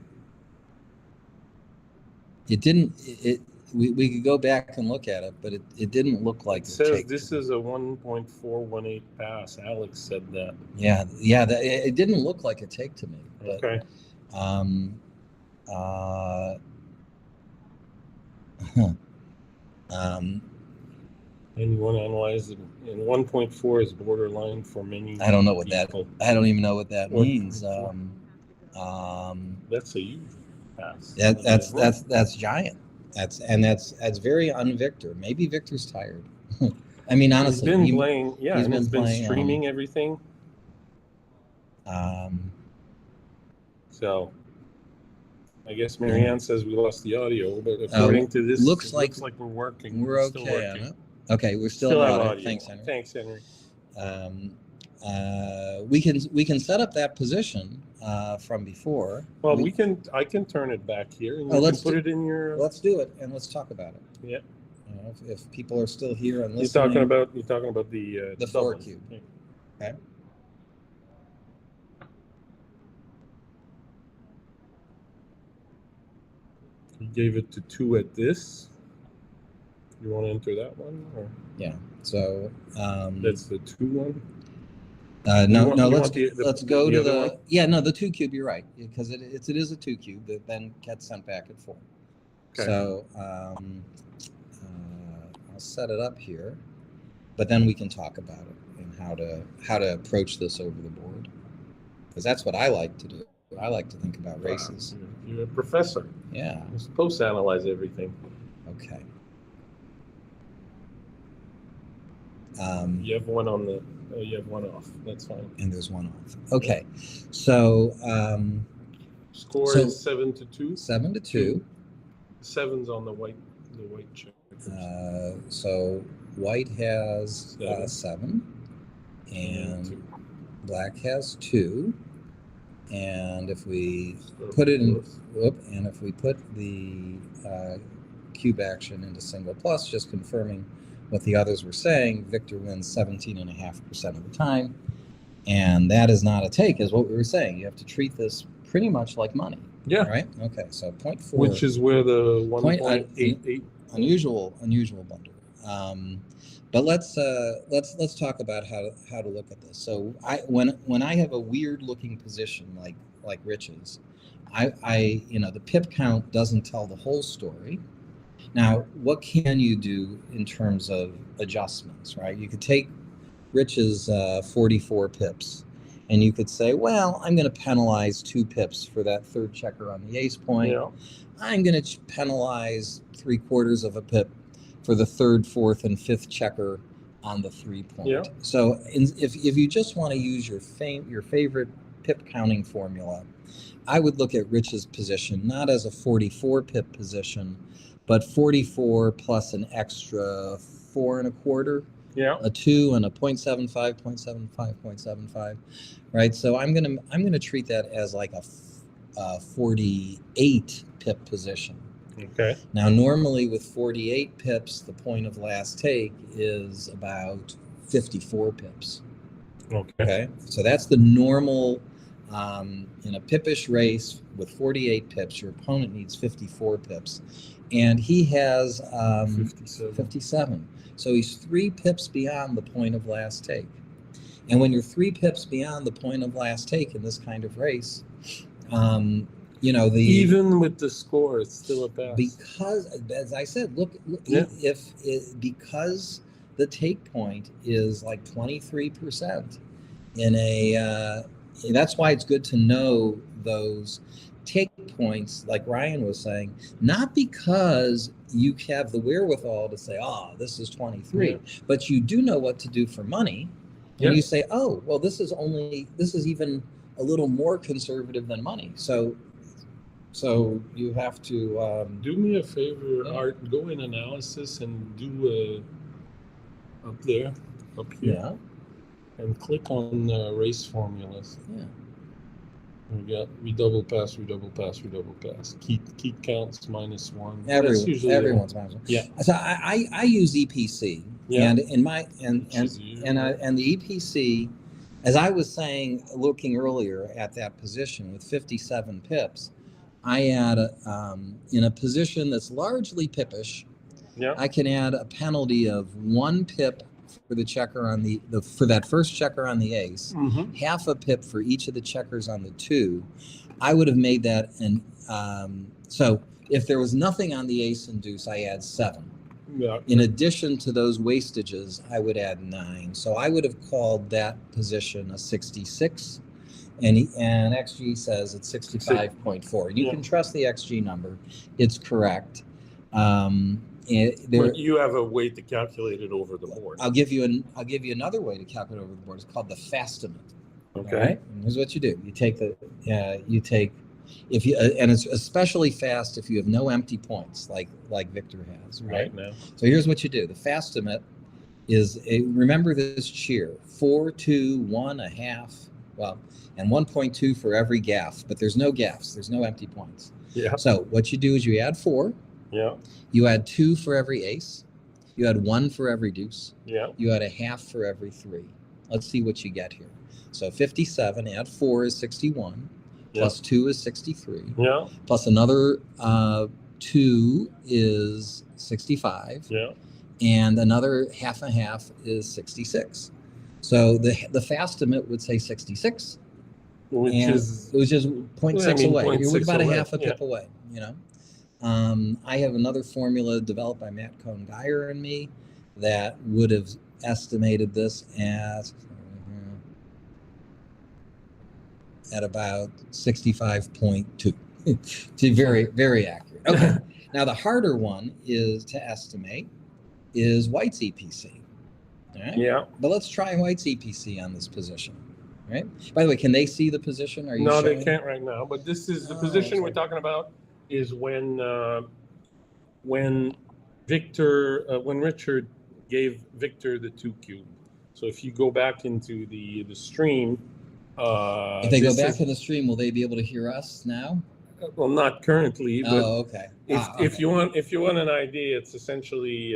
Speaker 9: It didn't. We could go back and look at it, but it didn't look like
Speaker 3: It
Speaker 9: a
Speaker 3: says
Speaker 9: take.
Speaker 3: this is a 1.418 pass. Alex said that.
Speaker 9: Yeah. It didn't look like a take to me. But,
Speaker 3: Okay. And you want to analyze it, and 1.4 is borderline for many.
Speaker 9: I don't know what
Speaker 3: people.
Speaker 9: I don't even know what that means.
Speaker 3: That's a huge pass.
Speaker 9: That's giant. That's very un-Victor. Maybe Victor's tired. I mean, honestly,
Speaker 3: he's been playing. Yeah,
Speaker 9: he's
Speaker 3: he's been
Speaker 9: playing,
Speaker 3: streaming everything. So, I guess Marianne says we lost the audio, but according to this,
Speaker 9: looks like
Speaker 3: we're working.
Speaker 9: We're
Speaker 3: still
Speaker 9: okay on
Speaker 3: working.
Speaker 9: it. Okay, we're still
Speaker 3: have
Speaker 9: on
Speaker 3: audio.
Speaker 9: it. Thanks, Henry.
Speaker 3: Thanks, Henry.
Speaker 9: We can set up that position from before.
Speaker 3: Well, I can turn it back here and you can put it in your.
Speaker 9: Let's do it and let's talk about it.
Speaker 3: Yeah.
Speaker 9: If people are still here and
Speaker 3: You're
Speaker 9: listening.
Speaker 3: talking about the
Speaker 9: 4
Speaker 3: double.
Speaker 9: cube.
Speaker 3: Yeah.
Speaker 9: Okay.
Speaker 3: He gave it to 2 at this. You want to enter that one? Or?
Speaker 9: Yeah. So
Speaker 3: That's the 2 one.
Speaker 9: Let's go to
Speaker 3: other one?
Speaker 9: the 2 cube. You're right, because it is a 2 cube that then gets sent back at 4.
Speaker 3: Okay.
Speaker 9: So I'll set it up here, but then we can talk about it and how to approach this over the board, because that's what I like to do. I like to think about races.
Speaker 3: You're a professor.
Speaker 9: Yeah.
Speaker 3: You're supposed to analyze everything.
Speaker 9: Okay.
Speaker 3: You have one on the. You have one off. That's fine.
Speaker 9: And there's one off. Okay. So
Speaker 3: Score is 7-2.
Speaker 9: 7-2.
Speaker 3: 7's on the white check.
Speaker 9: So white has 7, and
Speaker 3: 2.
Speaker 9: black has 2. And if we put it in, and if we put the cube action into single plus, just confirming what the others were saying, Victor wins 17.5% of the time. And that is not a take, is what we were saying. You have to treat this pretty much like money.
Speaker 3: Yeah.
Speaker 9: Right? Okay, so 0.4.
Speaker 3: Which is where the 1.88.
Speaker 9: Unusual blunder. But let's talk about how to look at this. So when I have a weird looking position like Rich's, I the pip count doesn't tell the whole story. Now, what can you do in terms of adjustments, right? You could take Rich's 44 pips, and you could say, well, I'm going to penalize 2 pips for that 3rd checker on the ace point.
Speaker 3: Yeah.
Speaker 9: I'm going to penalize 3/4 of a pip for the 3rd, 4th, and 5th checker on the 3 point.
Speaker 3: Yeah.
Speaker 9: So if you just want to use your favorite pip counting formula, I would look at Rich's position not as a 44 pip position, but 44 plus an extra 4 1/4.
Speaker 3: Yeah.
Speaker 9: A 2 and a 0.75, 0.75, 0.75, right? So I'm gonna treat that as like a 48 pip position.
Speaker 3: Okay.
Speaker 9: Now, normally with 48 pips, the point of last take is about 54 pips. Okay. So that's the normal, in a pipish race with 48 pips, your opponent needs 54 pips. And he has 57. So he's 3 pips beyond the point of last take. And when you're 3 pips beyond the point of last take in this kind of race, You know, the
Speaker 3: Even with the score, it's still a pass.
Speaker 9: because, as I said, look,
Speaker 3: Yeah.
Speaker 9: because the take point is like 23% in a. That's why it's good to know those take points, like Ryan was saying, not because you have the wherewithal to say, "Oh, this is 23,"
Speaker 3: Yeah.
Speaker 9: but you do know what to do for money, and
Speaker 3: Yeah.
Speaker 9: you say, "Oh, well, this is even a little more conservative than money." So you have to.
Speaker 3: Do me a favor,
Speaker 9: Yeah.
Speaker 3: Art. Go in analysis and do up there, up here,
Speaker 9: Yeah.
Speaker 3: and click on race formulas.
Speaker 9: Yeah.
Speaker 3: We double pass, we double pass, we double pass. Keep counts -1. That's
Speaker 9: Everyone,
Speaker 3: usually
Speaker 9: everyone's mindful.
Speaker 3: Yeah.
Speaker 9: So I use EPC,
Speaker 3: Yeah.
Speaker 9: and in my and the EPC, as I was saying, looking earlier at that position with 57 pips, I add in a position that's largely pippish.
Speaker 3: Yeah.
Speaker 9: I can add a penalty of 1 pip for the checker on the for that first checker on the ace,
Speaker 3: Mm-hmm.
Speaker 9: half a pip for each of the checkers on the 2. I would have made that so if there was nothing on the ace and deuce, I add 7.
Speaker 3: Yeah.
Speaker 9: In addition to those wastages, I would add 9. So I would have called that position a 66. And XG says it's 65.4. You
Speaker 3: Yeah.
Speaker 9: can trust the XG number; it's correct.
Speaker 3: But you have a way to calculate it over the board.
Speaker 9: I'll give you another way to calculate over the board. It's called the Fastimate.
Speaker 3: Okay.
Speaker 9: All right? And here's what you do: you take if you and it's especially fast if you have no empty points like Victor has.
Speaker 3: Right now.
Speaker 9: So here's what you do: the Fastimate is remember this cheer: 4, 2, 1, a half. Well, and 1.2 for every gaff, but there's no gaffs. There's no empty points.
Speaker 3: Yeah.
Speaker 9: So what you do is you add 4.
Speaker 3: Yeah.
Speaker 9: You add 2 for every ace. You add 1 for every deuce.
Speaker 3: Yeah.
Speaker 9: You add a half for every 3. Let's see what you get here. So 57, add 4 is 61, plus 2 is 63,
Speaker 3: Yeah.
Speaker 9: plus another 2 is 65,
Speaker 3: Yeah.
Speaker 9: and another half and half is 66. So the Fastimate would say 66,
Speaker 3: Which
Speaker 9: and
Speaker 3: is
Speaker 9: it was just 0.6 away. You're
Speaker 3: 0.6
Speaker 9: about a
Speaker 3: away,
Speaker 9: half a pip
Speaker 3: yeah.
Speaker 9: away, you know. I have another formula developed by Matt Cohn-Geyer and me that would have estimated this at about 65.2. To very, very accurate. Okay. Now the harder one to estimate is White's EPC. All right.
Speaker 3: Yeah.
Speaker 9: But let's try White's EPC on this position. Right. By the way, can they see the position? Are you
Speaker 3: No,
Speaker 9: showing?
Speaker 3: they can't right now. But this is the position we're talking about is when Richard gave Victor the 2 cube. So if you go back into the stream,
Speaker 9: If they go back to the stream, will they be able to hear us now?
Speaker 3: well, not currently, but
Speaker 9: Oh, okay.
Speaker 3: if you want an idea, it's essentially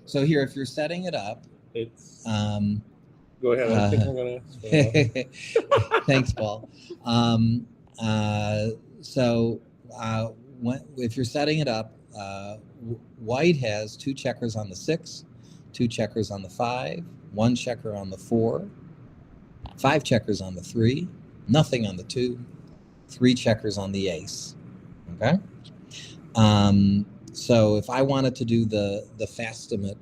Speaker 9: So here, if you're setting it up,
Speaker 3: it's. Go ahead. I think I'm gonna.
Speaker 9: thanks, Paul. If you're setting it up, White has 2 checkers on the 6, 2 checkers on the 5, 1 checker on the 4, 5 checkers on the 3, nothing on the 2, 3 checkers on the ace. Okay. So if I wanted to do the Fastimate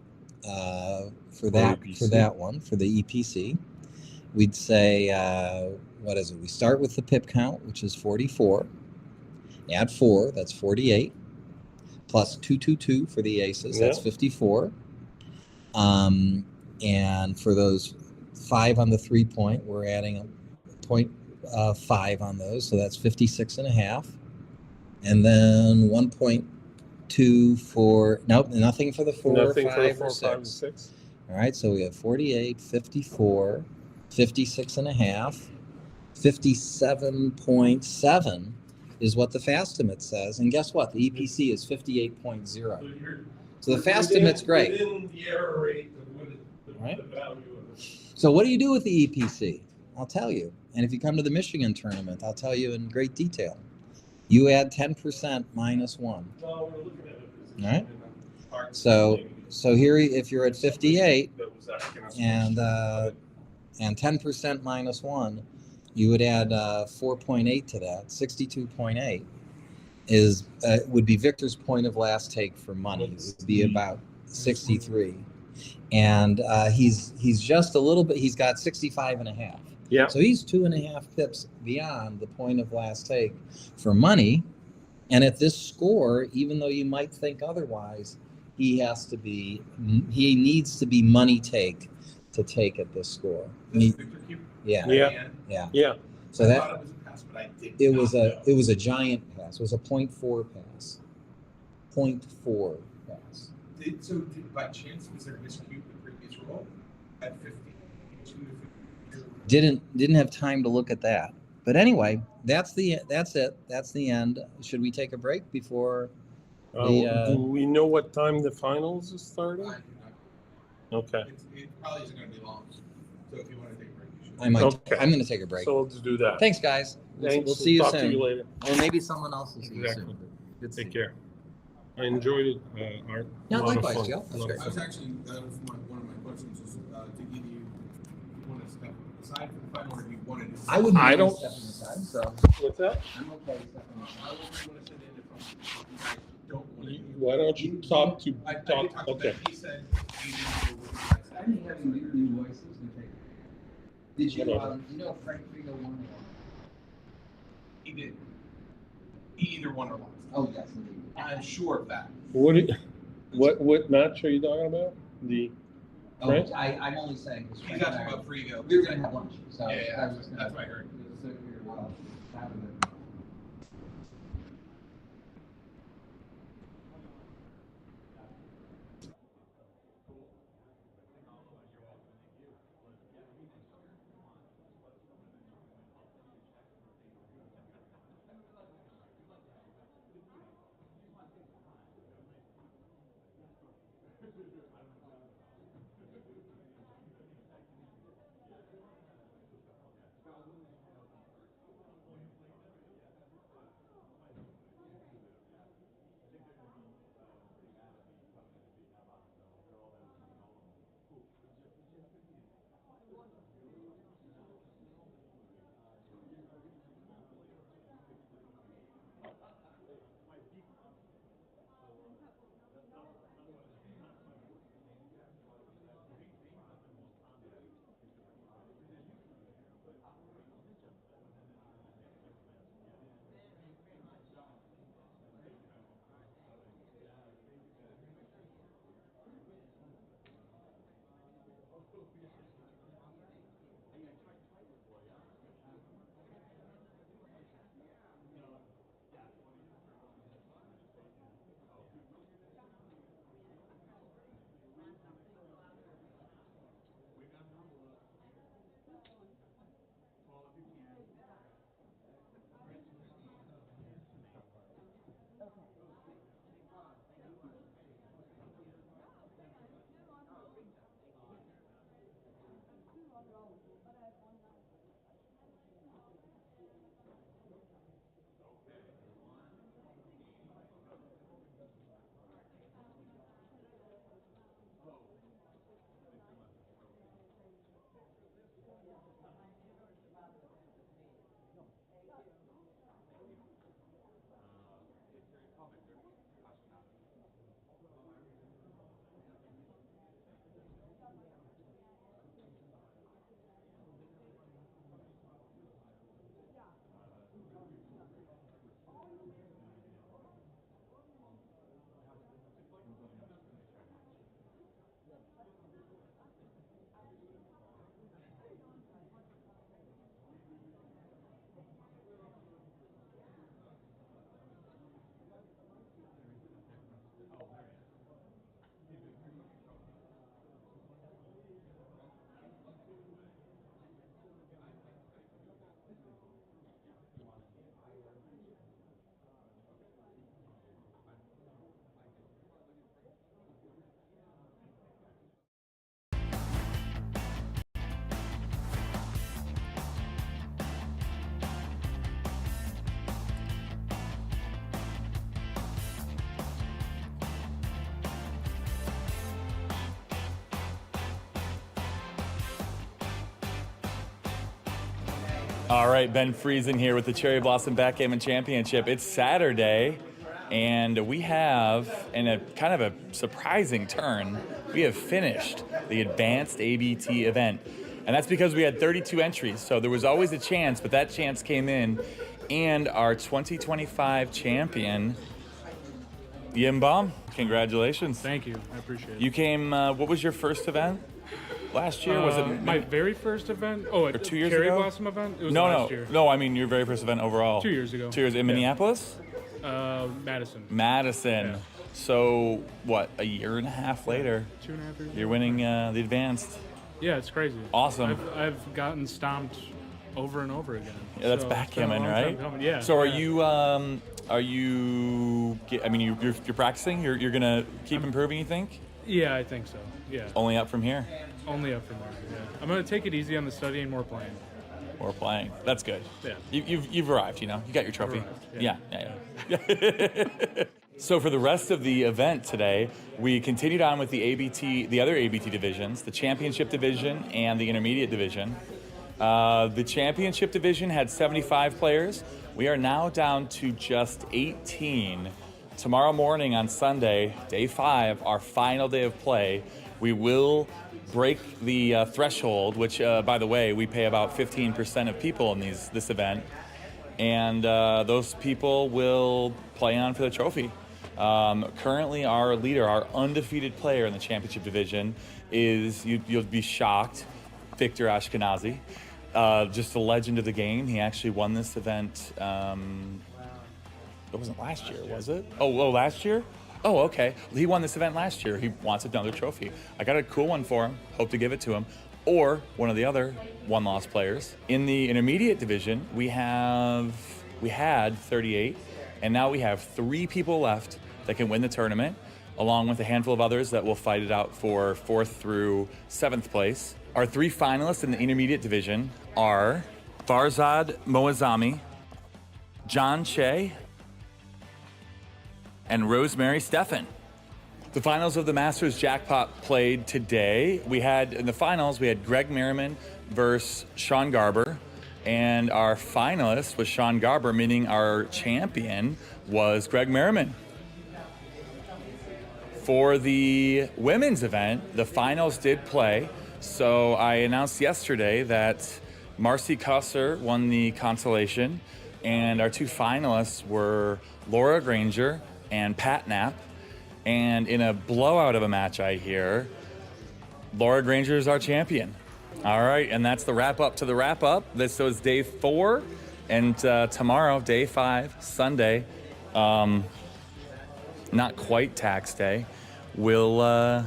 Speaker 9: for that one, for the EPC, we'd say, what is it? We start with the pip count, which is 44. Add 4, that's 48. Plus 222 for the aces, that's 54. And for those 5 on the 3-point, we're adding a 0.5 on those, so that's 56 and a half. And then 1.2 for, nope, nothing for the 4,
Speaker 3: Nothing
Speaker 9: 5,
Speaker 3: for the
Speaker 9: or
Speaker 3: 4,
Speaker 9: 6.
Speaker 3: 5, and 6.
Speaker 9: All right, so we have 48, 54, 56 and a half, 57.7 is what the Fastimate says. And guess what? The EPC is 58.0. So the Fastimate's great.
Speaker 3: Within the error rate of
Speaker 9: Right.
Speaker 3: the value of it.
Speaker 9: So what do you do with the EPC? I'll tell you. And if you come to the Michigan tournament, I'll tell you in great detail. You add 10% minus 1.
Speaker 3: Well, we're looking at it.
Speaker 9: All right. So here, if you're at 58 and 10% minus 1, You would add 4.8 to that. 62.8 is would be Victor's point of last take for money. It would be about 63, and he's just a little bit. He's got 65 and a half.
Speaker 3: Yeah.
Speaker 9: So he's 2.5 pips beyond the point of last take for money. And at this score, even though you might think otherwise, he needs to be money take to take at this score. Yeah. So that
Speaker 7: it was a pass, but I did
Speaker 9: it
Speaker 7: not
Speaker 9: was
Speaker 7: know.
Speaker 9: a giant pass. It was a 0.4 pass. 0.4 pass.
Speaker 7: So by chance was there a miscue the previous roll at 50?
Speaker 9: Didn't have time to look at that. But anyway, that's it. That's the end. Should we take a break before
Speaker 3: Do we know what time the finals is starting?
Speaker 7: I do not.
Speaker 3: Okay.
Speaker 7: It probably isn't going to be long. So if you want to take a break, you should.
Speaker 9: I might.
Speaker 3: Okay.
Speaker 9: I'm going to take a break.
Speaker 3: So let's do that.
Speaker 9: Thanks, guys.
Speaker 3: Thanks.
Speaker 9: We'll see you
Speaker 3: Talk
Speaker 9: soon.
Speaker 3: to you later.
Speaker 9: Or maybe someone else will see
Speaker 3: Exactly.
Speaker 9: you soon. Good to
Speaker 3: Take
Speaker 9: see you.
Speaker 3: care. I enjoyed it, Art.
Speaker 9: Yeah,
Speaker 3: A lot of
Speaker 9: likewise,
Speaker 3: fun.
Speaker 9: Joe. That's
Speaker 3: A lot of
Speaker 9: great.
Speaker 7: I was
Speaker 3: fun.
Speaker 7: actually, one of my questions was to give you want to step aside for the final, or do you wanted to?
Speaker 9: I wouldn't
Speaker 3: I
Speaker 9: mind
Speaker 3: don't-
Speaker 9: stepping aside, so
Speaker 3: What's that?
Speaker 9: I'm okay stepping aside.
Speaker 7: I wouldn't want to sit in if you guys don't want to.
Speaker 3: Why don't you talk to
Speaker 7: I did
Speaker 3: talk?
Speaker 7: talk to
Speaker 3: Okay.
Speaker 7: Ben. He said he didn't know what you guys
Speaker 9: I
Speaker 7: said.
Speaker 9: didn't have any new voices. Did you?
Speaker 3: Whatever.
Speaker 9: You know, Frank Frigo won.
Speaker 7: He did. He either won or lost.
Speaker 9: Oh yes, indeed.
Speaker 7: I'm sure of that.
Speaker 3: What match are you talking about? The
Speaker 9: Oh,
Speaker 3: Frank?
Speaker 9: I'm only saying because
Speaker 7: He's asking about Frigo.
Speaker 9: we were going to have lunch. So
Speaker 7: Yeah,
Speaker 9: I was just
Speaker 7: that's what I heard.
Speaker 1: All right, Ben Friesen here with the Cherry Blossom Backgammon Championship. It's Saturday, and we have, in a kind of a surprising turn, we have finished the advanced ABT event. And that's because we had 32 entries, so there was always a chance, but that chance came in, and our 2025 champion, Yimbaum, congratulations.
Speaker 2: Thank you. I appreciate it.
Speaker 1: You came, what was your first event? Last year? Was it
Speaker 2: my very first event? Oh,
Speaker 1: or 2 years
Speaker 2: Cherry
Speaker 1: ago?
Speaker 2: Blossom event? It was
Speaker 1: No,
Speaker 2: last year.
Speaker 1: no. I mean your very first event overall.
Speaker 2: 2 years ago.
Speaker 1: 2 years in Minneapolis.
Speaker 2: Madison.
Speaker 1: Madison.
Speaker 2: Yeah.
Speaker 1: So what? A year and a half later,
Speaker 2: 2.5 years.
Speaker 1: you're winning the advanced.
Speaker 2: Yeah, it's crazy.
Speaker 1: Awesome.
Speaker 2: I've gotten stomped over and over again.
Speaker 1: Yeah, that's
Speaker 2: So it's been a
Speaker 1: backgammon,
Speaker 2: long
Speaker 1: right?
Speaker 2: time coming. Yeah.
Speaker 1: So
Speaker 2: yeah.
Speaker 1: are you? I mean, you're practicing. You're gonna keep improving. You think?
Speaker 2: Yeah, I think so. Yeah.
Speaker 1: Only up from here.
Speaker 2: Only up from there. Yeah. I'm gonna take it easy on the study and more playing.
Speaker 1: Or playing. That's good.
Speaker 2: Yeah.
Speaker 1: You've arrived. You know. You got your trophy.
Speaker 2: Arrived,
Speaker 1: Yeah.
Speaker 2: yeah.
Speaker 1: Yeah. So for the rest of the event today, we continued on with the other ABT divisions, the championship division and the intermediate division. The championship division had 75 players. We are now down to just 18. Tomorrow morning on Sunday, day 5, our final day of play, we will break the threshold, which, by the way, we pay about 15% of people in this event. And those people will play on for the trophy. Currently, our leader, our undefeated player in the championship division, is, you'll be shocked, Victor Ashkenazi. Just a legend of the game. He actually won this event. It wasn't last year, was it? Oh, last year? Oh, okay. He won this event last year. He wants another trophy. I got a cool one for him. Hope to give it to him. Or one of the other one-loss players. In the intermediate division, we had 38, and now we have 3 people left that can win the tournament, along with a handful of others that will fight it out for 4th through 7th place. Our 3 finalists in the intermediate division are Farzad Moazami, John Che, and Rosemary Steffen. The finals of the Masters Jackpot played today. In the finals, we had Greg Merriman versus Sean Garber. And our finalist was Sean Garber, meaning our champion was Greg Merriman. For the women's event, the finals did play. So I announced yesterday that Marcy Cusser won the consolation, and our 2 finalists were Laura Granger and Pat Knapp. And in a blowout of a match, I hear, Laura Granger is our champion. All right, and that's the wrap-up to the wrap-up. This was day 4, and tomorrow, day 5, Sunday, not quite tax day, will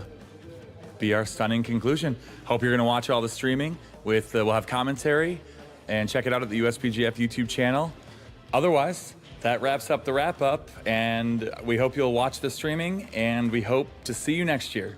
Speaker 1: be our stunning conclusion. Hope you're gonna watch all the streaming. We'll have commentary, and check it out at the USPGF YouTube channel. Otherwise, that wraps up the wrap-up, and we hope you'll watch the streaming, and we hope to see you next year.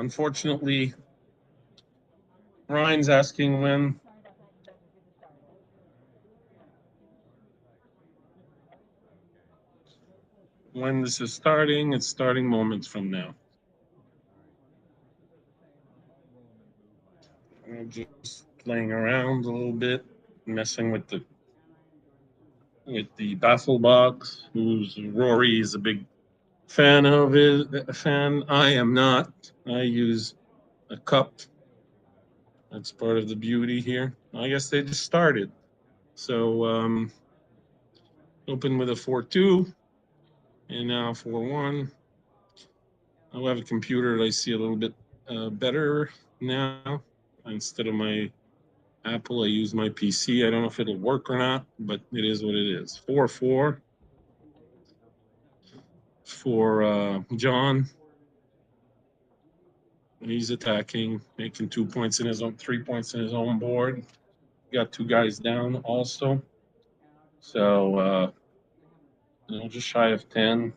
Speaker 3: unfortunately, Ryan's asking when this is starting. It's starting moments from now. I'm just playing around a little bit, messing with the baffle box, who's Rory is a big fan of it. I am not. I use a cup. That's part of the beauty here. I guess they just started. So open with a 4-2 and now 4-1. I'll have a computer that I see a little bit better now. Instead of my Apple, I use my PC. I don't know if it'll work or not, but it is what it is. 4-4 for John. He's attacking, making 2 points in his own, 3 points in his own board. Got 2 guys down also. So, just shy of 10.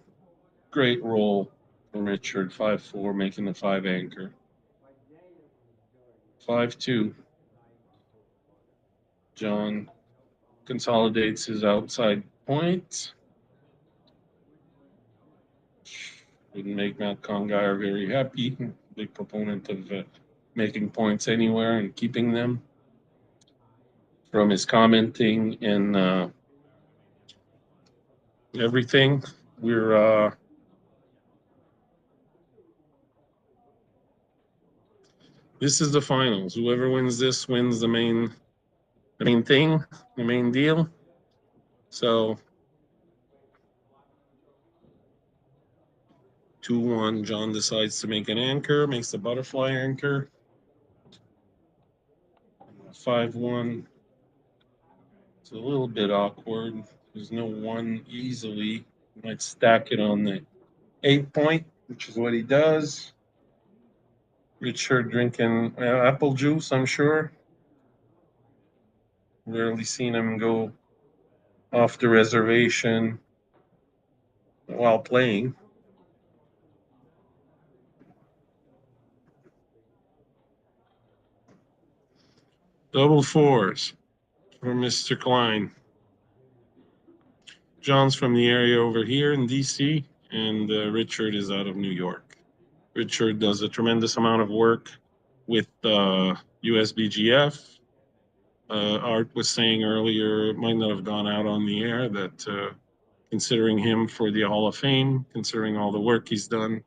Speaker 3: Great roll for Richard. 5-4, making the 5 anchor. 5-2. John consolidates his outside point. Wouldn't make Matt Congar very happy. Big proponent of making points anywhere and keeping them. From his commenting and everything, we're this is the finals. Whoever wins this wins the main thing, the main deal. So 2-1, John decides to make an anchor, makes the butterfly anchor. 5-1. It's a little bit awkward. There's no 1 easily. Might stack it on the 8 point, which is what he does. Richard drinking apple juice, I'm sure. Rarely seen him go off the reservation while playing. Double 4s for Mr. Klein. John's from the area over here in DC, and Richard is out of New York. Richard does a tremendous amount of work with USBGF. Art was saying earlier, it might not have gone out on the air, that considering him for the Hall of Fame, considering all the work he's done,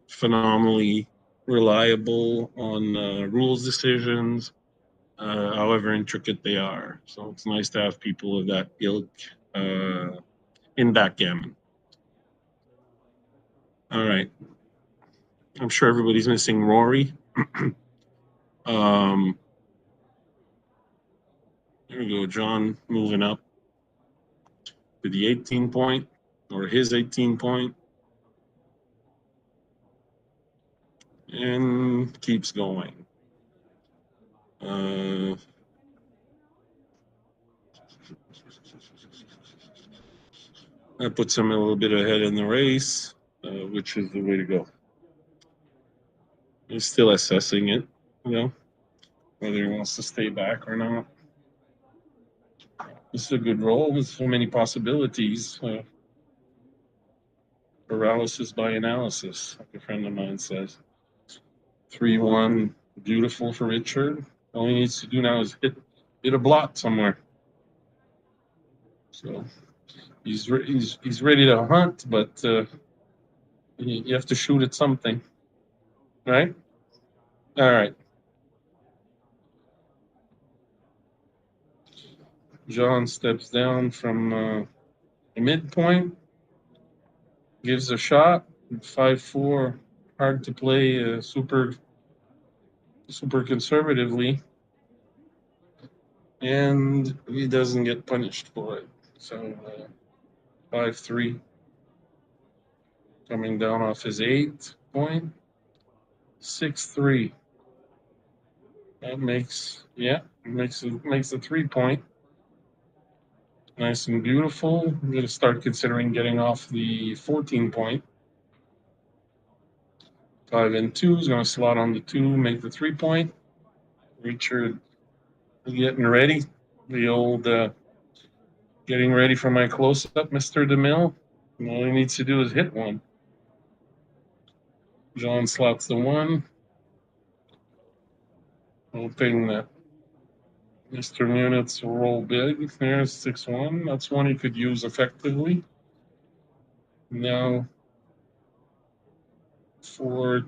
Speaker 3: phenomenally reliable on rules decisions, however intricate they are. So it's nice to have people of that ilk in backgammon. All right. I'm sure everybody's missing Rory. There we go. John moving up to the 18 point, or his 18 point. And keeps going. That puts him a little bit ahead in the race, which is the way to go. He's still assessing it, whether he wants to stay back or not. This is a good roll with so many possibilities. Paralysis by analysis, like a friend of mine says. 3-1, beautiful for Richard. All he needs to do now is hit a blot somewhere. So he's ready to hunt, but you have to shoot at something, right? All right. John steps down from the midpoint, gives a shot. 5-4, hard to play super conservatively, and he doesn't get punished for it. So 5-3, coming down off his 8 point. 6-3. That makes a 3 point. Nice and beautiful. I'm going to start considering getting off the 14 point. 5 and 2 is going to slot on the 2, make the 3-point. Richard getting ready. The old getting ready for my close-up, Mr. DeMille. And all he needs to do is hit one. John slots the 1. Hoping that Mr. Munitz will roll big. There's 6-1. That's one he could use effectively. Now 4-2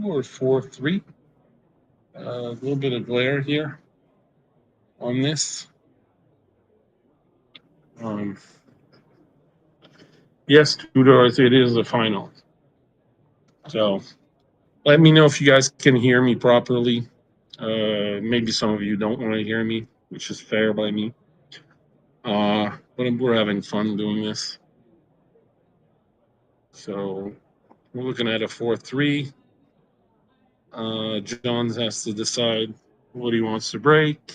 Speaker 3: or 4-3. A little bit of glare here on this. Yes, Tudor, it is the final. So let me know if you guys can hear me properly. Maybe some of you don't want to hear me, which is fair by me. But we're having fun doing this. So we're looking at a 4-3. Johns has to decide what he wants to break.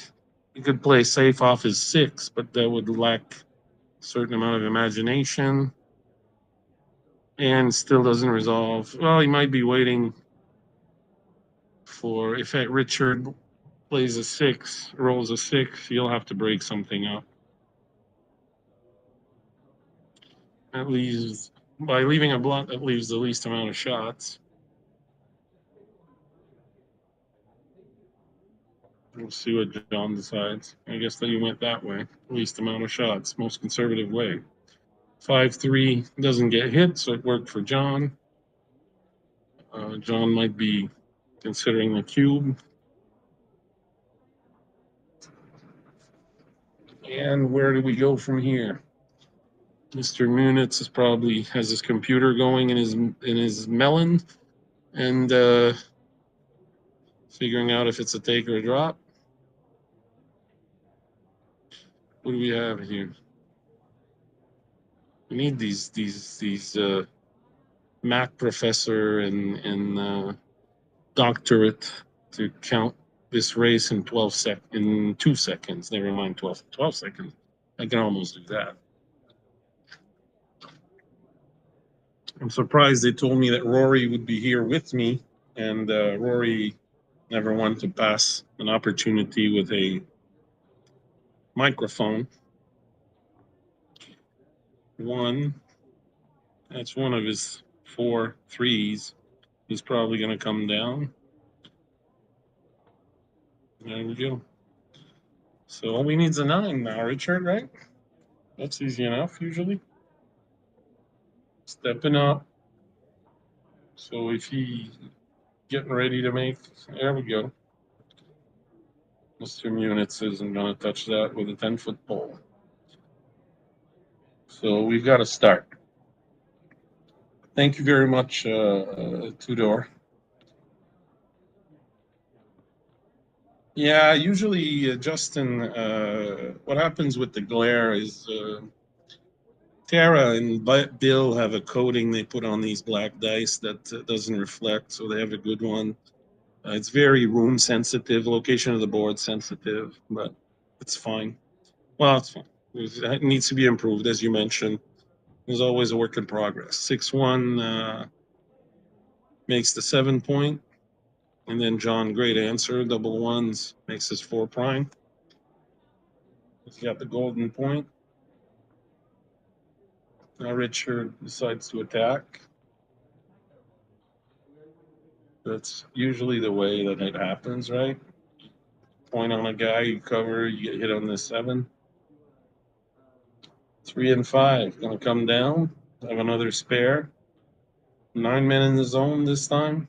Speaker 3: He could play safe off his 6, but that would lack a certain amount of imagination. And still doesn't resolve. Well, he might be waiting for, if Richard plays a 6, rolls a 6, he'll have to break something up. That leaves, by leaving a blunt, that leaves the least amount of shots. We'll see what John decides. I guess that he went that way. Least amount of shots, most conservative way. 5-3 doesn't get hit, so it worked for John. John might be considering the cube. And where do we go from here? Mr. Munitz is probably has his computer going in his melon and figuring out if it's a take or a drop. What do we have here? We need these math professor and doctorate to count this race in 2 seconds. Never mind 12 seconds. I can almost do that. I'm surprised they told me that Rory would be here with me, and Rory never wanted to pass an opportunity with a microphone. 1. That's one of his 4 threes. He's probably going to come down. There we go. So all we need is a 9 now, Richard, right? That's easy enough, usually. Stepping up. So if he getting ready to make, there we go. Mr. Munitz isn't going to touch that with a 10-foot pole. So we've got to start. Thank you very much, Tudor. Yeah, usually, Justin, what happens with the glare is Tara and Bill have a coating they put on these black dice that doesn't reflect, so they have a good one. It's very room sensitive, location of the board sensitive, but it's fine. Well, it's fine. It needs to be improved, as you mentioned. There's always a work in progress. 6-1 makes the 7-point. And then John, great answer. Double ones makes his 4 prime. He's got the golden point. Now Richard decides to attack. That's usually the way that it happens, right? Point on a guy, you cover, you get hit on the 7. 3 and 5, gonna come down. Have another spare. 9 men in the zone this time.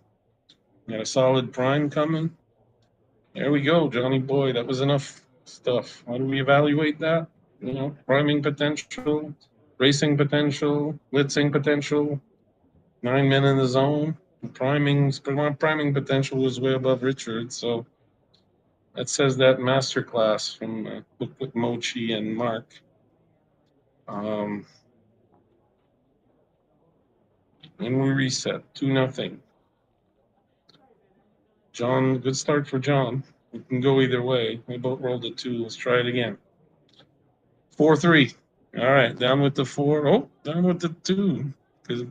Speaker 3: Got a solid prime coming. There we go, Johnny boy. That was enough stuff. How do we evaluate that? You know, priming potential, racing potential, blitzing potential. 9 men in the zone. Priming potential was way above Richard, so that says that masterclass from Book with Mochi and Mark. And we reset 2-0. John, good start for John. We can go either way. We both rolled a 2. Let's try it again. 4-3. All right, down with the 4. Oh, down with the 2. Because it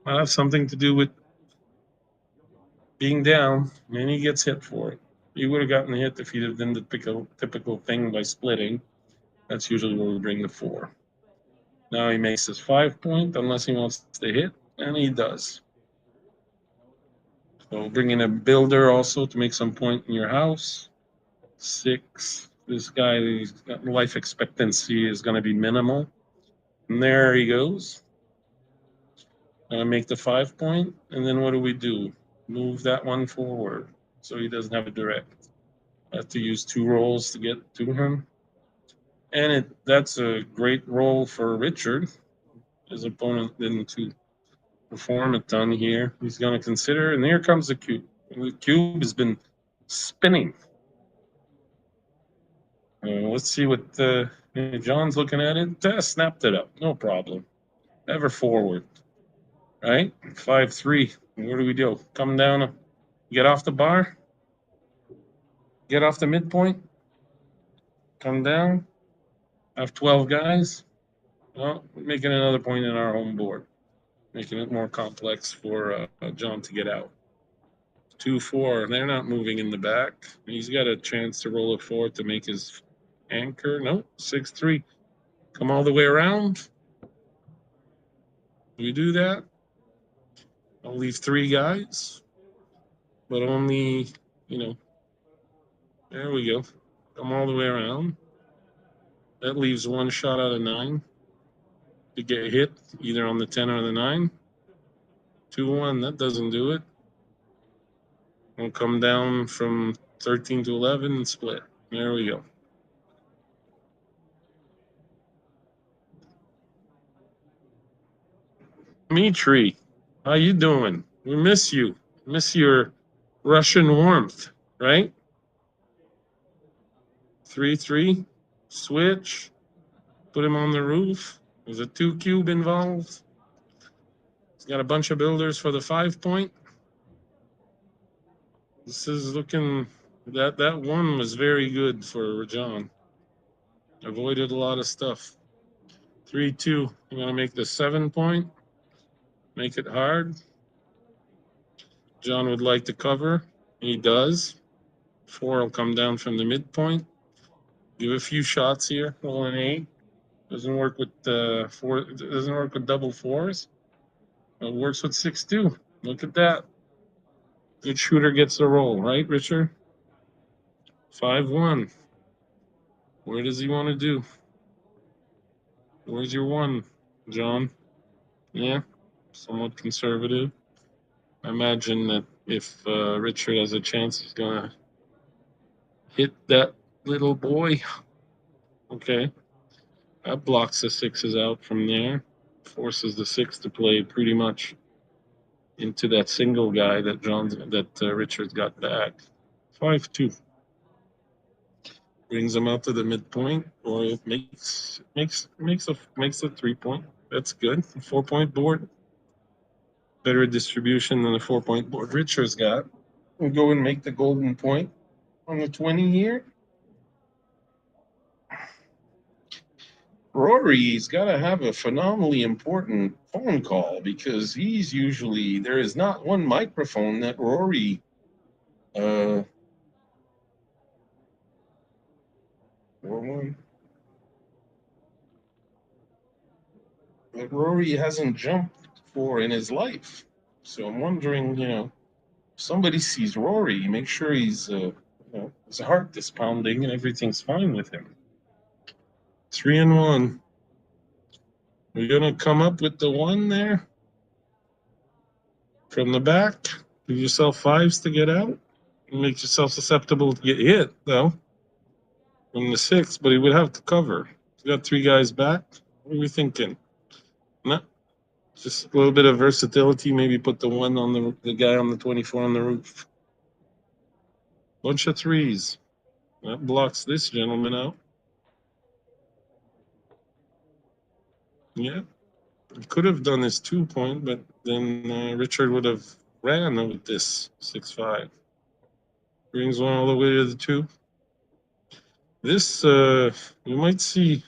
Speaker 3: might have something to do with being down, and he gets hit for it. He would have gotten hit if he'd have done the typical thing by splitting. That's usually where we bring the 4. Now he makes his 5 point, unless he wants to hit, and he does. So bring in a builder also to make some point in your house. 6. This guy's life expectancy is going to be minimal. And there he goes. Make the 5 point, and then what do? Move that one forward so he doesn't have a direct. I have to use 2 rolls to get to him. And that's a great roll for Richard. His opponent didn't perform a ton here. He's going to consider, and here comes the cube. And the cube has been spinning. Let's see what John's looking at it. Snapped it up. No problem. Ever forward. Right? 5-3. What do? Come down. Get off the bar. Get off the midpoint. Come down. Have 12 guys. Well, we're making another point in our home board. Making it more complex for John to get out. 2-4. They're not moving in the back. He's got a chance to roll a 4 to make his anchor. No, 6-3. Come all the way around. We do that. I'll leave 3 guys, but only, there we go. Come all the way around. That leaves 1 shot out of 9 to get hit, either on the 10 or the 9. 2-1, that doesn't do it. We'll come down from 13 to 11 and split. There we go. Dmitri, how you doing? We miss you. Miss your Russian warmth, right? 3-3, switch, put him on the roof. There's a 2 cube involved. He's got a bunch of builders for the 5 point. This is looking, that 1 was very good for John. Avoided a lot of stuff. 3-2, I'm gonna make the 7 point. Make it hard. John would like to cover. He does. 4 will come down from the midpoint. Give a few shots here. Roll an 8. Doesn't work with 4. Doesn't work with double 4s. It works with 6-2. Look at that. Good shooter gets the roll, right, Richard? 5-1. Where does he want to do? Where's your 1, John? Yeah, somewhat conservative. I imagine that if Richard has a chance, he's going to hit that little boy. Okay. That blocks the 6s out from there. Forces the 6 to play pretty much into that single guy that Richard's got back. 5-2. Brings him out to the midpoint, or it makes a 3 point. That's good. A 4 point board. Better distribution than a 4 point board Richard's got. We'll go and make the golden point on the 20 here. Rory's got to have a phenomenally important phone call because he's usually, there is not one microphone that Rory that Rory hasn't jumped for in his life. So I'm wondering, if somebody sees Rory, make sure he's, his heart is pounding and everything's fine with him. 3-1. We're gonna come up with the 1 there from the back. Give yourself 5s to get out. Make yourself susceptible to get hit though from the 6, but he would have to cover. He's got 3 guys back. What are we thinking? No, just a little bit of versatility. Maybe put the 1 on the guy on the 24 on the roof. Bunch of 3s. That blocks this gentleman out. Yeah, could have done his 2 point, but then Richard would have ran with this 6-5. Brings 1 all the way to the 2. This, you might see,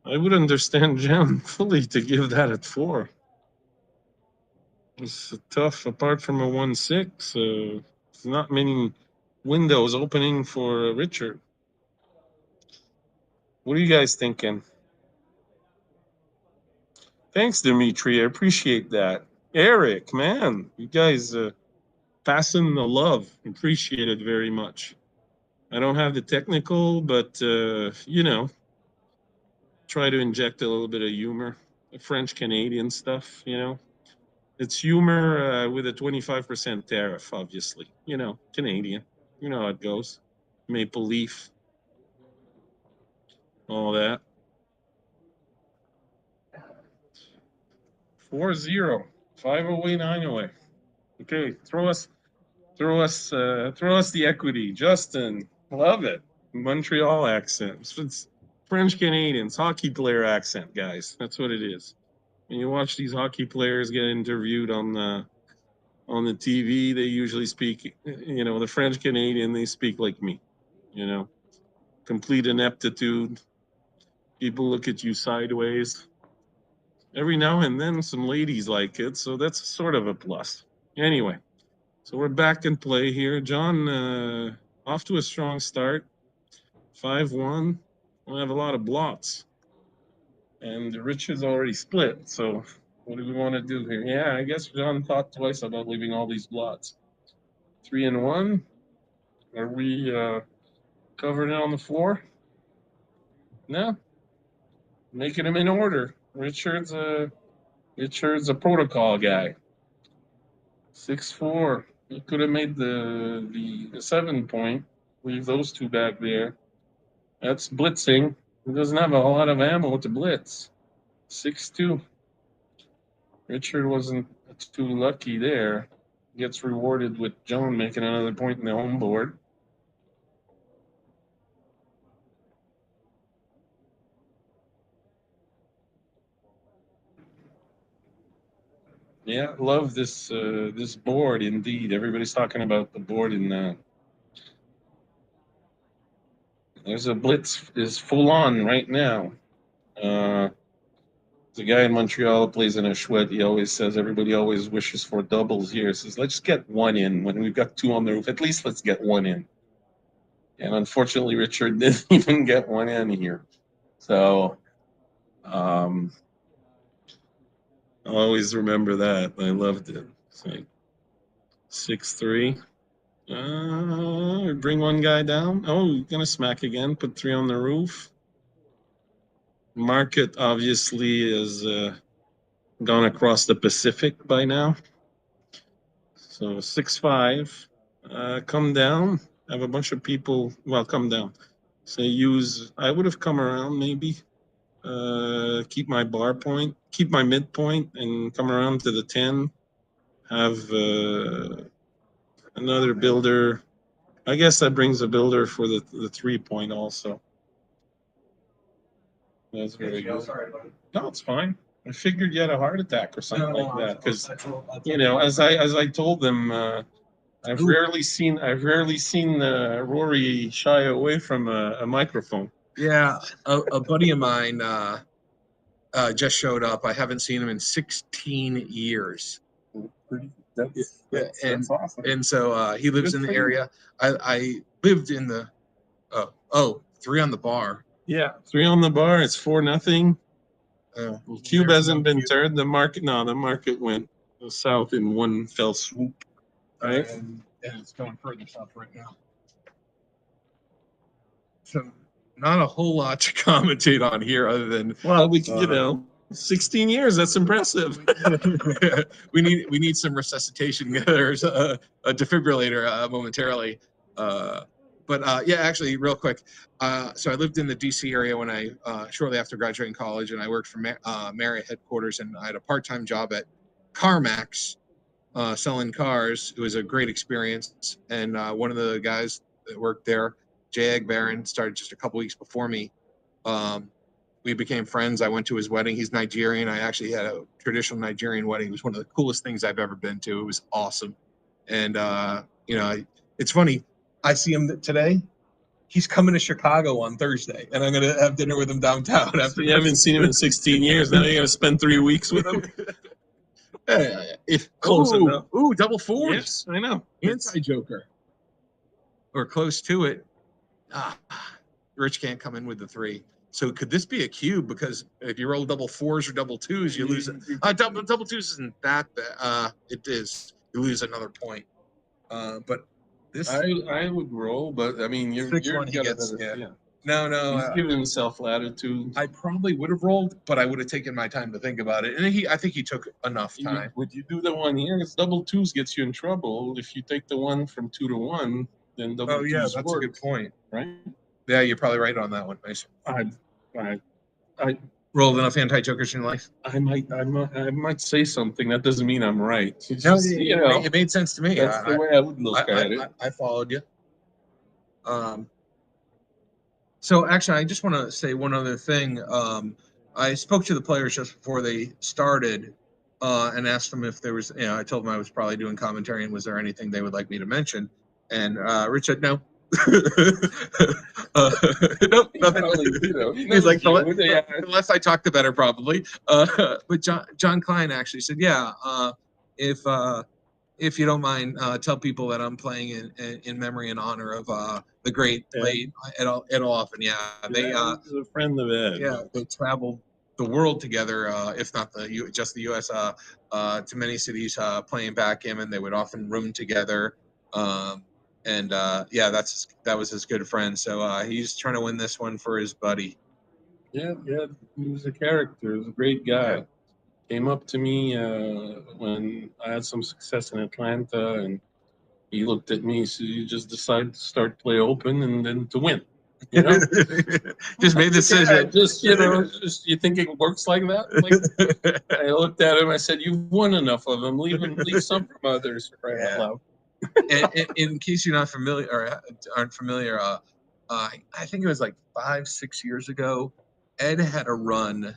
Speaker 3: I would understand Jam fully to give that at 4. It's tough. Apart from a 1-6, there's not many windows opening for Richard. What are you guys thinking? Thanks, Dimitri. I appreciate that. Eric, man, you guys passing the love. Appreciate it very much. I don't have the technical, but you know, try to inject a little bit of humor. The French Canadian stuff, you know. It's humor with a 25% tariff, obviously. You know, Canadian. You know how it goes. Maple Leaf, all that. 4-0. 5 away, 9 away. Okay, throw us the equity. Justin, love it. Montreal accent. It's French Canadians, hockey player accent, guys. That's what it is. When you watch these hockey players get interviewed on the TV, they usually speak, you know, the French Canadian, they speak like me, you know, complete ineptitude. People look at you sideways. Every now and then some ladies like it, so that's sort of a plus. Anyway, so we're back in play here. John, off to a strong start. 5-1. We'll have a lot of blots. And Richard's already split, so what do we want to do here? Yeah, I guess John thought twice about leaving all these blots. 3-1. Are we covering it on the floor? No. Making them in order. Richard's a protocol guy. 6-4. He could have made the 7-point. Leave those two back there. That's blitzing. He doesn't have a lot of ammo to blitz. 6-2. Richard wasn't too lucky there. Gets rewarded with Joan making another point in the home board. Yeah, love this this board indeed. Everybody's talking about the board in there's a blitz is full on right now. The guy in Montreal plays in a Schwed. He always says everybody always wishes for doubles here. Says let's get one in when we've got two on the roof. At least let's get one in. And unfortunately, Richard didn't even get one in here. So I'll always remember that. I loved it. It's like 6-3. Bring one guy down. Oh, gonna smack again. Put 3 on the roof. Market obviously is gone across the Pacific by now. So 6-5. Come down. Have a bunch of people. Well, come down. Say use. I would have come around maybe. Keep my bar point. Keep my midpoint and come around to the 10. Have another builder. I guess that brings a builder for the 3-point also. That's very good. Sorry, no, it's fine. I figured you had a heart attack or something like that because, you know, as I told them, I've rarely seen Rory shy away from a microphone.
Speaker 7: Yeah, a buddy of mine just showed up. I haven't seen him in 16 years.
Speaker 3: That's awesome.
Speaker 7: And so he lives in the area. I lived in the 3 on the bar.
Speaker 3: Yeah, 3 on the bar. It's 4-0. Cube hasn't been turned. The market went south in one fell swoop. Right,
Speaker 7: and it's going further south right now. So not a whole lot to commentate on here other than
Speaker 3: we you know 16 years. That's impressive.
Speaker 7: we need some resuscitation. There's a defibrillator momentarily. But yeah, actually, real quick. So I lived in the DC area when I shortly after graduating college, and I worked for Marriott headquarters, and I had a part-time job at CarMax selling cars. It was a great experience, and one of the guys that worked there, Jay Agbaron, started just a couple weeks before me. We became friends. I went to his wedding. He's Nigerian. I actually had a traditional Nigerian wedding. It was one of the coolest things I've ever been to. It was awesome. And, you know, it's funny. I see him today. He's coming to Chicago on Thursday, and I'm going to have dinner with him downtown.
Speaker 3: After you haven't seen him in 16 years. Now you're going to spend 3 weeks with him.
Speaker 10: If close enough.
Speaker 7: Ooh, double fours.
Speaker 10: Yes, I know.
Speaker 7: Anti-joker. Or close to it. Rich can't come in with the 3. So could this be a cube? Because if you roll double 4s or double 2s, you lose it. Double 2s isn't that bad. It is. You lose another point. But this
Speaker 10: I would roll, but I mean, you're
Speaker 7: 6-1 he gets. No.
Speaker 10: He's giving himself latitude.
Speaker 7: I probably would have rolled, but I would have taken my time to think about it. And I think he took enough time.
Speaker 10: Would you do the one here? It's double 2s gets you in trouble. If you take the one from 2 to 1, then double 2s
Speaker 7: that's
Speaker 10: work,
Speaker 7: a good point.
Speaker 10: right?
Speaker 7: Yeah, you're probably right on that one. Nice.
Speaker 10: I
Speaker 7: Rolled enough anti-jokers in your life?
Speaker 10: I might say something. That doesn't mean I'm right. It's
Speaker 7: No,
Speaker 10: just,
Speaker 7: it made sense to me.
Speaker 10: That's the way I would look at it.
Speaker 7: I followed you. So actually, I just want to say one other thing. I spoke to the players just before they started and asked them if there was, I told them I was probably doing commentary and was there anything they would like me to mention? And Rich said no. Nope, nothing. He's like, the less I talk, the better, probably. But John Klein actually said, yeah, if you don't mind, tell people that I'm playing in memory and honor of the great late Edelhoffen. Yeah, they
Speaker 10: a friend of Ed.
Speaker 7: Yeah, they traveled the world together, if not just the U.S. To many cities playing backgammon. They would often room together. That was his good friend. So he's trying to win this one for his buddy.
Speaker 10: Yeah, he was a character. He was a great guy. Came up to me when I had some success in Atlanta, and he looked at me. So you just decided to start play open and then to win.
Speaker 7: Just made the decision.
Speaker 10: Just you think it works like that? Like, I looked at him. I said, "You've won enough of them. Leave some from others." For crying out loud.
Speaker 7: And in case you're not familiar or aren't familiar, I think it was like 5-6 years ago, Ed had a run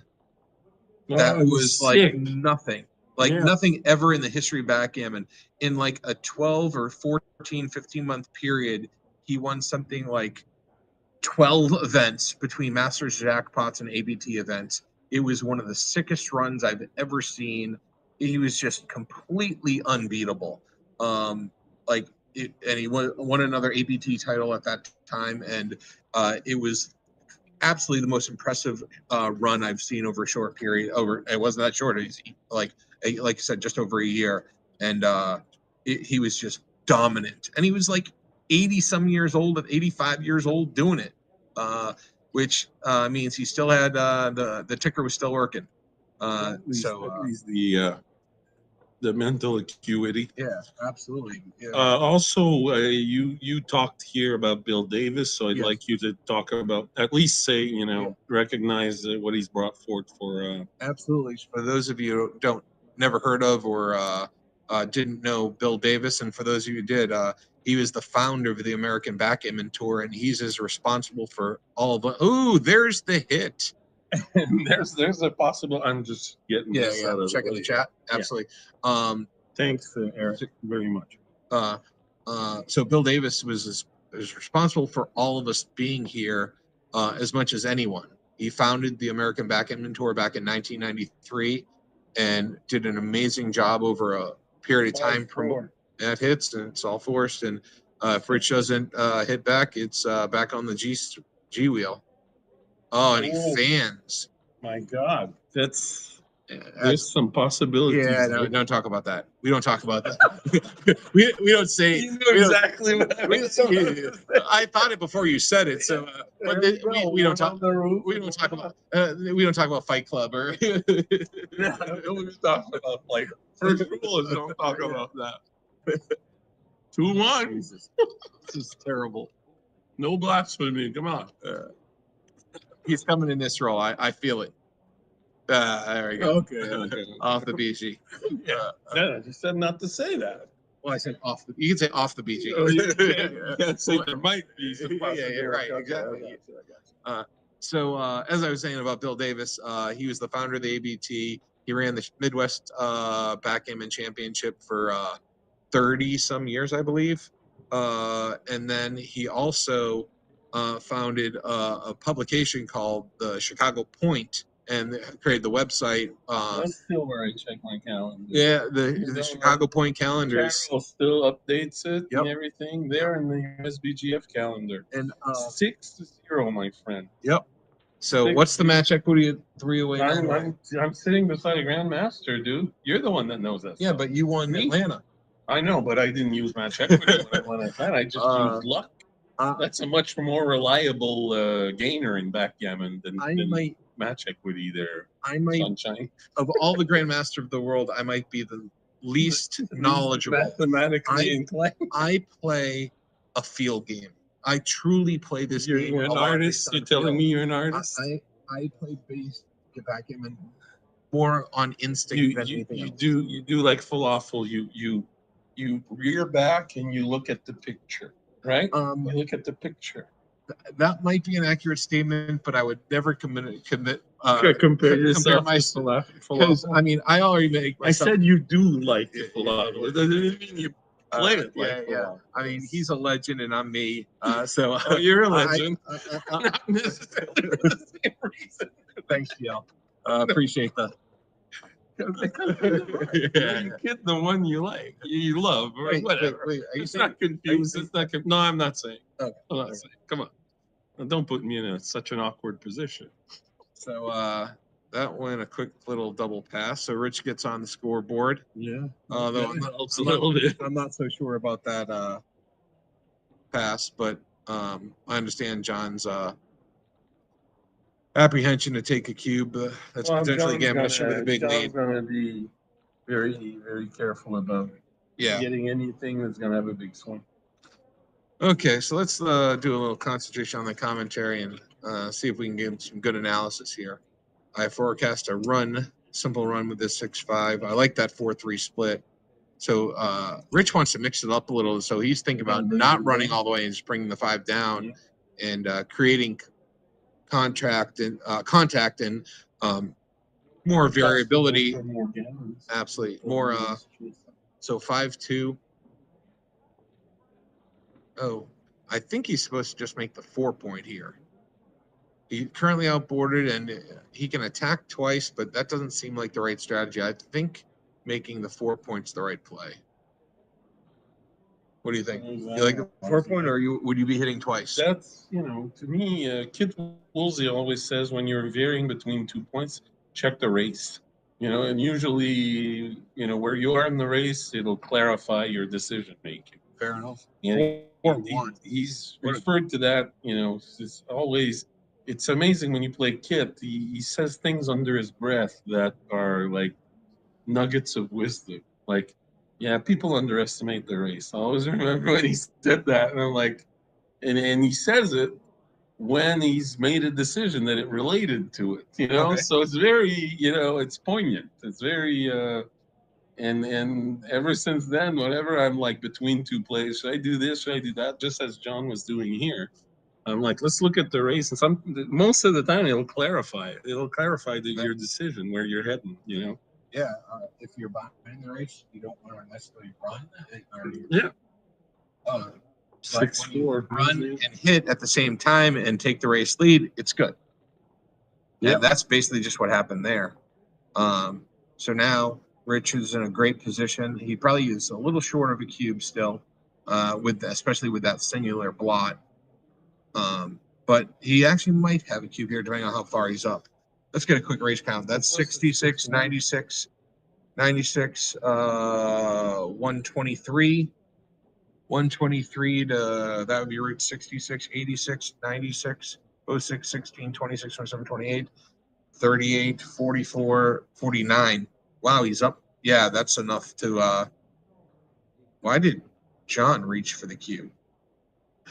Speaker 7: that was like nothing, nothing ever in the history of backgammon. In like a 12 or 14, 15-month period, he won something like 12 events between Masters jackpots and ABT events. It was one of the sickest runs I've ever seen. He was just completely unbeatable. And he won another ABT title at that time, and it was absolutely the most impressive run I've seen over a short period. It wasn't that short. It's like you said, just over a year, and he was just dominant. And he was like 80-some years old, 85 years old, doing it, which means he still had the ticker was still working.
Speaker 10: At least the mental acuity.
Speaker 7: Yeah, absolutely. Yeah.
Speaker 10: Also, you talked here about Bill Davis, so I'd like you to talk about, at least say, recognize what he's brought forth for.
Speaker 7: Absolutely. For those of you who never heard of or didn't know Bill Davis, and for those of you who did, he was the founder of the American Backgammon Tour, and he's as responsible for all of it. Ooh, there's the hit.
Speaker 10: there's a possible. I'm just getting this out of
Speaker 7: checking the chat. Absolutely.
Speaker 10: Thanks, Eric, very much.
Speaker 7: So Bill Davis was responsible for all of us being here as much as anyone. He founded the American Backgammon Tour back in 1993 and did an amazing job over a period of time. That hits, and it's all forced. And if Rich doesn't hit back, it's back on the G wheel. Oh, and he fans.
Speaker 10: My God, there's some possibilities.
Speaker 7: Yeah, no, don't talk about that. We don't talk about that. we don't say.
Speaker 10: You know exactly what
Speaker 7: I thought it before you said it. So, we don't talk. We don't talk about. We don't talk about Fight Club or.
Speaker 10: We're talking about Fight. First rule is don't talk about that. 2-1.
Speaker 7: This is terrible.
Speaker 10: No blasphemy. Come on.
Speaker 7: He's coming in this role. I feel it. There we go.
Speaker 10: Okay.
Speaker 7: Off the BG.
Speaker 10: I just said not to say that.
Speaker 7: Well, I said off the. You can say off the BG.
Speaker 10: Oh, you can't say there might be some possibility.
Speaker 7: Yeah, right. Exactly. So as I was saying about Bill Davis, he was the founder of the ABT. He ran the Midwest Backgammon Championship for 30-some years, I believe. And then he also founded a publication called the Chicago Point, and created the website.
Speaker 10: That's still where I check my calendar.
Speaker 7: Yeah,
Speaker 10: You
Speaker 7: the
Speaker 10: know,
Speaker 7: Chicago Point calendars.
Speaker 10: Carol still updates it
Speaker 7: Yep.
Speaker 10: and everything. They're in the SBGF calendar.
Speaker 7: And
Speaker 10: 6-0, my friend.
Speaker 7: yep. So what's the match equity at 308?
Speaker 10: I'm sitting beside a grandmaster, dude. You're the one that knows that.
Speaker 7: Yeah,
Speaker 10: stuff.
Speaker 7: but you won
Speaker 10: Me?
Speaker 7: Atlanta.
Speaker 10: I know, but I didn't use match equity when I won Atlanta. I just used luck. That's a much more reliable gainer in backgammon than match equity there. Sunshine.
Speaker 7: Of all the grandmaster of the world, I might be the least knowledgeable.
Speaker 10: Mathematically inclined.
Speaker 7: I play a field game. I truly play this game.
Speaker 10: You're an artist. You're telling me you're an artist.
Speaker 7: I play backgammon more on instinct than anything else.
Speaker 10: You do like falafel. You rear back and you look at the picture, right? You look at the picture.
Speaker 7: That might be an accurate statement, but I would never compare
Speaker 10: myself.
Speaker 7: Because I mean, I already make.
Speaker 10: I said you do like falafel. It doesn't mean you play it like falafel.
Speaker 7: I mean, he's a legend and I'm me. So
Speaker 10: you're a legend. Not necessarily for the same reason.
Speaker 7: Thanks, GL. Appreciate that.
Speaker 10: Get the one you like, you love, or whatever. It's not confused. It's not. No, I'm not saying.
Speaker 7: Okay.
Speaker 10: I'm not saying. Come on. Don't put me in such an awkward position.
Speaker 7: So that went a quick little double pass. So Rich gets on the scoreboard.
Speaker 10: Yeah.
Speaker 7: Although I'm not so sure about that pass, but I understand John's apprehension to take a cube. That's potentially getting with a big lead.
Speaker 10: John's going to be very, very careful about getting anything that's going to have a big swing.
Speaker 7: Okay, so let's do a little concentration on the commentary and see if we can get some good analysis here. I forecast a simple run with this 6-5. I like that 4-3 split. So Rich wants to mix it up a little. So he's thinking about not running all the way and just bringing the 5 down and creating contact and more variability. Absolutely. More so 5-2. Oh, I think he's supposed to just make the 4-point here. He's currently outboarded and he can attack twice, but that doesn't seem like the right strategy. I think making the 4 points the right play. What do you think? You like the 4-point, or would you be hitting twice?
Speaker 10: That's, to me, Kid Woolsey always says when you're veering between 2 points, check the race. And usually, where you are in the race, it'll clarify your decision making.
Speaker 7: Fair enough.
Speaker 10: He's referred to that, it's always, it's amazing when you play Kit, he says things under his breath that are like nuggets of wisdom. Like, yeah, people underestimate the race. I always remember when he said that, and I'm like, and he says it when he's made a decision that it related to it,
Speaker 7: Okay.
Speaker 10: So it's very, it's poignant. It's very, and ever since then, whenever I'm like between 2 plays, should I do this? Should I do that? Just as John was doing here, I'm like, let's look at the race. And most of the time, it'll clarify it. It'll clarify your decision, where you're heading.
Speaker 7: Yeah. If you're behind the race, you don't want to necessarily run.
Speaker 10: Yeah. 6-4.
Speaker 7: Run and hit at the same time and take the race lead. It's good. Yeah, that's basically just what happened there. So now Rich is in a great position. He probably is a little short of a cube still, especially with that singular blot. But he actually might have a cube here, depending on how far he's up. Let's get a quick race count. That's 66, 96, 96, 123. 123 to, that would be Rich 66, 86, 96, 06, 16, 26, 27, 28, 38, 44, 49. Wow, he's up. Yeah, that's enough to, why did John reach for the cube?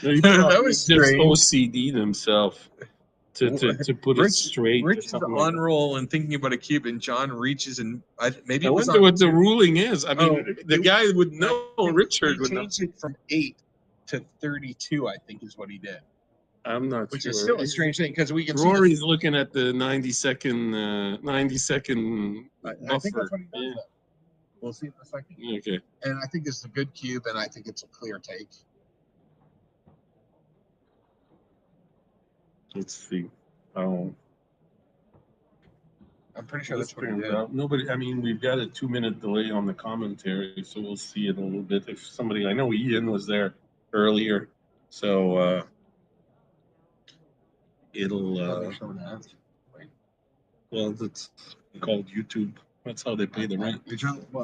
Speaker 10: That was just OCD'd himself to put it straight.
Speaker 7: Rich is on roll and thinking about a cube, and John reaches and maybe
Speaker 10: I wonder what the ruling is. I mean, the guy would know. Richard would know.
Speaker 7: Changed it from 8 to 32, I think, is what he did.
Speaker 10: I'm not
Speaker 7: Which
Speaker 10: sure.
Speaker 7: is still a strange thing because we can
Speaker 10: Rory's looking at the 90-second buffer.
Speaker 7: I think that's what he does. Though. We'll see in a second.
Speaker 10: Okay.
Speaker 7: And I think this is a good cube, and I think it's a clear take.
Speaker 10: Let's see. Oh.
Speaker 7: I'm pretty sure
Speaker 10: Let's
Speaker 7: that's what he
Speaker 10: figure it
Speaker 7: did.
Speaker 10: out. Nobody, I mean, we've got a 2-minute delay on the commentary, so we'll see it a little bit. If somebody, I know Ian was there earlier, so it'll, well, it's called YouTube. That's how they pay the rent.
Speaker 7: I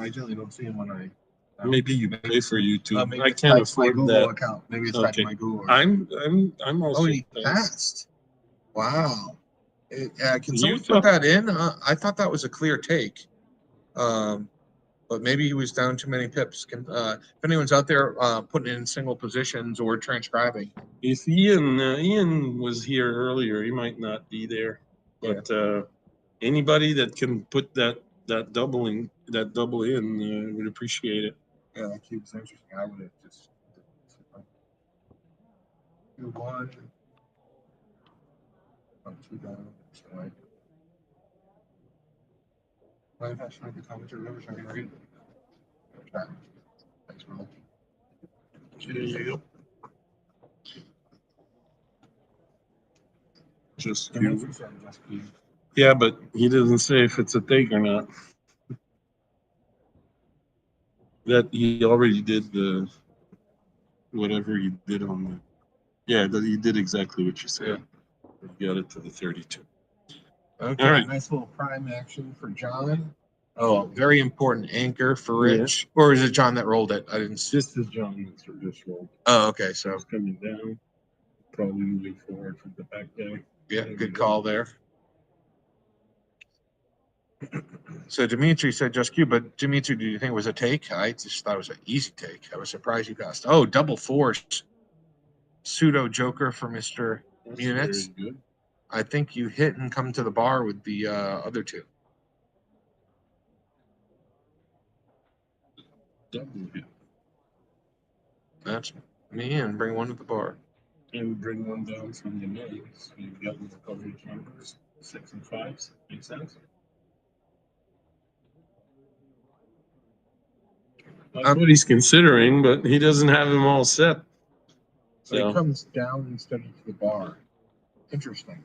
Speaker 7: generally don't see him when I.
Speaker 10: Maybe you pay for YouTube.
Speaker 7: Maybe
Speaker 10: I
Speaker 7: it's
Speaker 10: can't
Speaker 7: tied to my
Speaker 10: afford
Speaker 7: Google
Speaker 10: that.
Speaker 7: account. Maybe it's tied to
Speaker 10: Okay.
Speaker 7: my Google account.
Speaker 10: I'm also.
Speaker 7: Oh, he passed. Wow. Can
Speaker 10: You
Speaker 7: someone
Speaker 10: thought-
Speaker 7: put that in? I thought that was a clear take. But maybe he was down too many pips. If anyone's out there putting in single positions or transcribing.
Speaker 10: If Ian was here earlier, he might not be there. But anybody that can put that double in would appreciate it.
Speaker 7: Yeah, that cube's interesting. I would have just. 2-1. 2 down. Why did I try to commentary? Never trying to read. Thanks, Will.
Speaker 10: Just yeah, but he doesn't say if it's a take or not. That he already did the whatever he did on the. Yeah, that he did exactly what you said. He got it to the 32.
Speaker 7: Okay,
Speaker 10: All right.
Speaker 7: nice little prime action for John. Oh, very important anchor for Rich. Or is it John that rolled it? I didn't see.
Speaker 10: This is John that's just rolled.
Speaker 7: Oh, okay. So
Speaker 10: It's coming down, probably moving forward from the back there.
Speaker 7: yeah, good call there. So Dimitri said just cube, but Dimitri, do you think it was a take? I just thought it was an easy take. I was surprised you passed. Oh, double force. Pseudo joker for Mr. Munitz.
Speaker 10: Very good.
Speaker 7: I think you hit and come to the bar with the other two.
Speaker 10: Double hit.
Speaker 7: That's me, and bring one to the bar.
Speaker 10: And bring one down from the names. You've got the coverage numbers, 6 and 5s. Makes sense. That's what he's considering, but he doesn't have them all set.
Speaker 7: So
Speaker 10: So
Speaker 7: he comes down instead of to the bar. Interesting.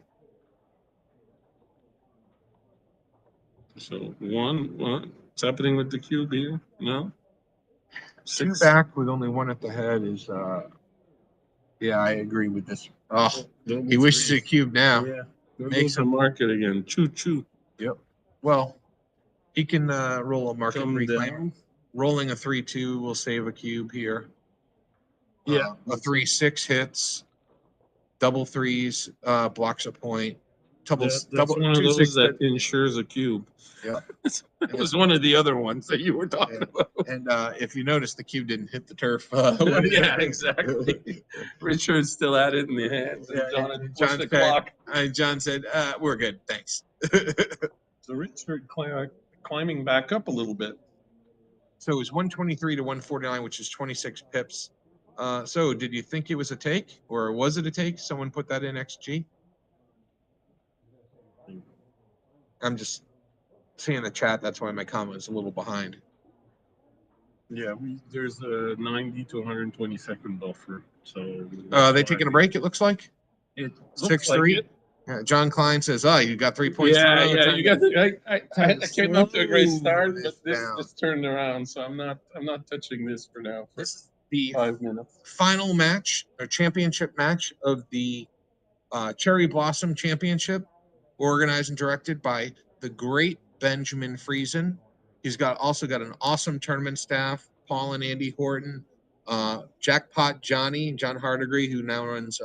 Speaker 10: What's happening with the cube here? No?
Speaker 7: Two back with only one at the head is yeah, I agree with this. Oh, he wishes a cube now.
Speaker 10: Yeah.
Speaker 7: Makes
Speaker 10: Makes a market again. Choo.
Speaker 7: Yep. Well, he can roll a market
Speaker 10: Come
Speaker 7: reclaim.
Speaker 10: down.
Speaker 7: Rolling a 3-2 will save a cube here.
Speaker 10: Yeah.
Speaker 7: A 3-6 hits. Double threes blocks a point.
Speaker 10: That's
Speaker 7: Double
Speaker 10: one of
Speaker 7: 2-6
Speaker 10: those that insures a cube.
Speaker 7: Yeah.
Speaker 10: It was one of the other ones that you were talking about.
Speaker 7: And if you notice, the cube didn't hit the turf.
Speaker 10: Yeah, exactly. Richard still had it in the hands. And John had pushed the clock.
Speaker 7: John said, we're good. Thanks.
Speaker 10: So Richard climbing back up a little bit.
Speaker 7: So it was 123 to 149, which is 26 pips. So did you think it was a take, or was it a take? Someone put that in XG. I'm just seeing the chat. That's why my comment is a little behind.
Speaker 10: Yeah, there's a 90 to 120 second buffer. So
Speaker 7: Are they taking a break? It looks like
Speaker 10: It
Speaker 7: 6-3.
Speaker 10: Like
Speaker 7: Yeah, John Klein says, you got 3 points.
Speaker 10: yeah. You got. I came up to a great start,
Speaker 7: Slow
Speaker 10: but this
Speaker 7: down.
Speaker 10: just turned around. So I'm not touching this for now. For
Speaker 7: This is the
Speaker 10: 5 minutes.
Speaker 7: final match, or championship match of the Cherry Blossom Championship, organized and directed by the great Benjamin Friesen. He's also got an awesome tournament staff, Paul and Andy Horton, Jackpot Johnny, John Hardigree, who now runs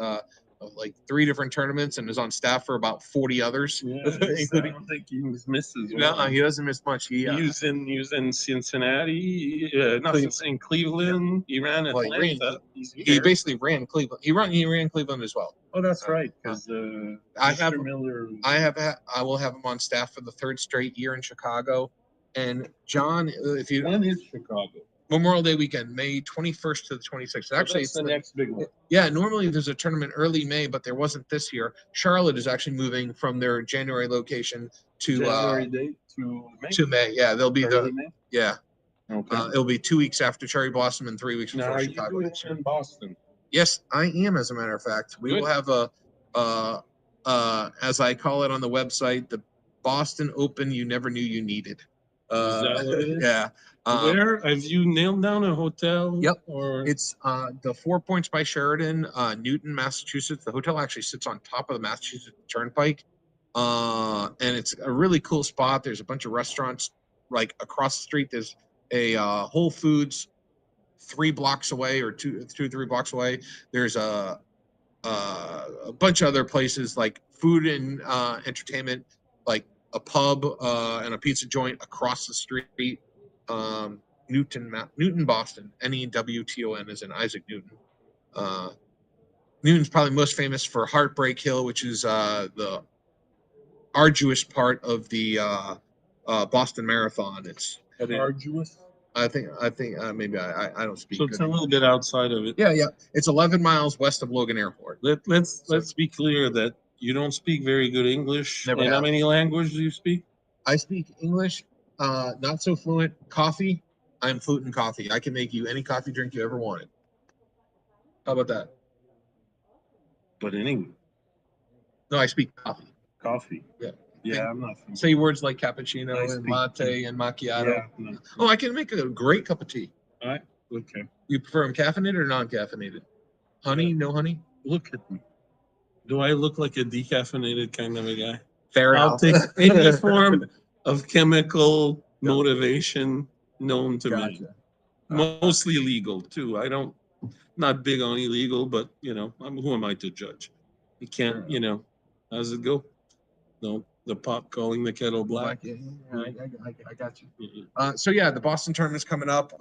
Speaker 7: like 3 different tournaments and is on staff for about 40 others.
Speaker 10: Yeah, I don't think he misses.
Speaker 7: No, he doesn't miss much. He
Speaker 10: was in Cincinnati, in Cleveland. He ran Atlanta.
Speaker 7: He basically ran Cleveland. He ran Cleveland as well.
Speaker 10: Oh, that's right. Because
Speaker 7: I
Speaker 10: Miller.
Speaker 7: I will have him on staff for the 3rd straight year in Chicago. And John, if you
Speaker 10: When is Chicago?
Speaker 7: Memorial Day weekend, May 21st to the 26th. Actually,
Speaker 10: it's the next big one.
Speaker 7: Yeah, normally there's a tournament early May, but there wasn't this year. Charlotte is actually moving from their January location to
Speaker 10: January date to May.
Speaker 7: to May. Yeah, they'll be
Speaker 10: Early May?
Speaker 7: yeah.
Speaker 10: Okay.
Speaker 7: It'll be 2 weeks after Cherry Blossom and 3 weeks
Speaker 10: Now,
Speaker 7: before
Speaker 10: are you
Speaker 7: Chicago.
Speaker 10: doing it in Boston?
Speaker 7: Yes, I am. As a matter of fact, we
Speaker 10: Good.
Speaker 7: will have a as I call it on the website, the Boston Open you never knew you needed.
Speaker 10: Is that what it is?
Speaker 7: Yeah.
Speaker 10: Where have you nailed down a hotel?
Speaker 7: Yep.
Speaker 10: Or
Speaker 7: It's the 4 Points by Sheridan, Newton, Massachusetts. The hotel actually sits on top of the Massachusetts Turnpike, and it's a really cool spot. There's a bunch of restaurants like across the street. There's a Whole Foods 3 blocks away, or 3 blocks away. There's a bunch of other places like food and entertainment, like a pub and a pizza joint across the street. Newton, Boston. Newton is in Isaac Newton. Newton's probably most famous for Heartbreak Hill, which is the arduous part of the Boston Marathon. It's
Speaker 10: arduous.
Speaker 7: I think maybe I don't speak.
Speaker 10: So it's a little bit outside of it.
Speaker 7: Yeah. It's 11 miles west of Logan Airport.
Speaker 10: Let's be clear that you don't speak very good English.
Speaker 7: Never
Speaker 10: and how
Speaker 7: have.
Speaker 10: many languages do you speak?
Speaker 7: I speak English, not so fluent. Coffee, I'm fluent in coffee. I can make you any coffee drink you ever wanted. How about that?
Speaker 10: But in English.
Speaker 7: No, I speak coffee.
Speaker 10: Coffee.
Speaker 7: Yeah.
Speaker 10: Yeah, I'm not.
Speaker 7: Say words like cappuccino
Speaker 10: I
Speaker 7: and
Speaker 10: speak
Speaker 7: latte and macchiato.
Speaker 10: Yeah, no.
Speaker 7: Oh, I can make a great cup of tea.
Speaker 10: All right. Okay.
Speaker 7: You prefer them caffeinated or non-caffeinated? Honey, no honey?
Speaker 10: Look at me. Do I look like a decaffeinated kind of a guy?
Speaker 7: Fair
Speaker 10: I'll
Speaker 7: enough.
Speaker 10: take any form of chemical motivation known to me.
Speaker 7: Gotcha.
Speaker 10: Mostly legal too. Not big on illegal, but who am I to judge? You can't, how's it go? No, the pot calling the kettle black.
Speaker 7: I got you. So yeah, the Boston tournament's coming up.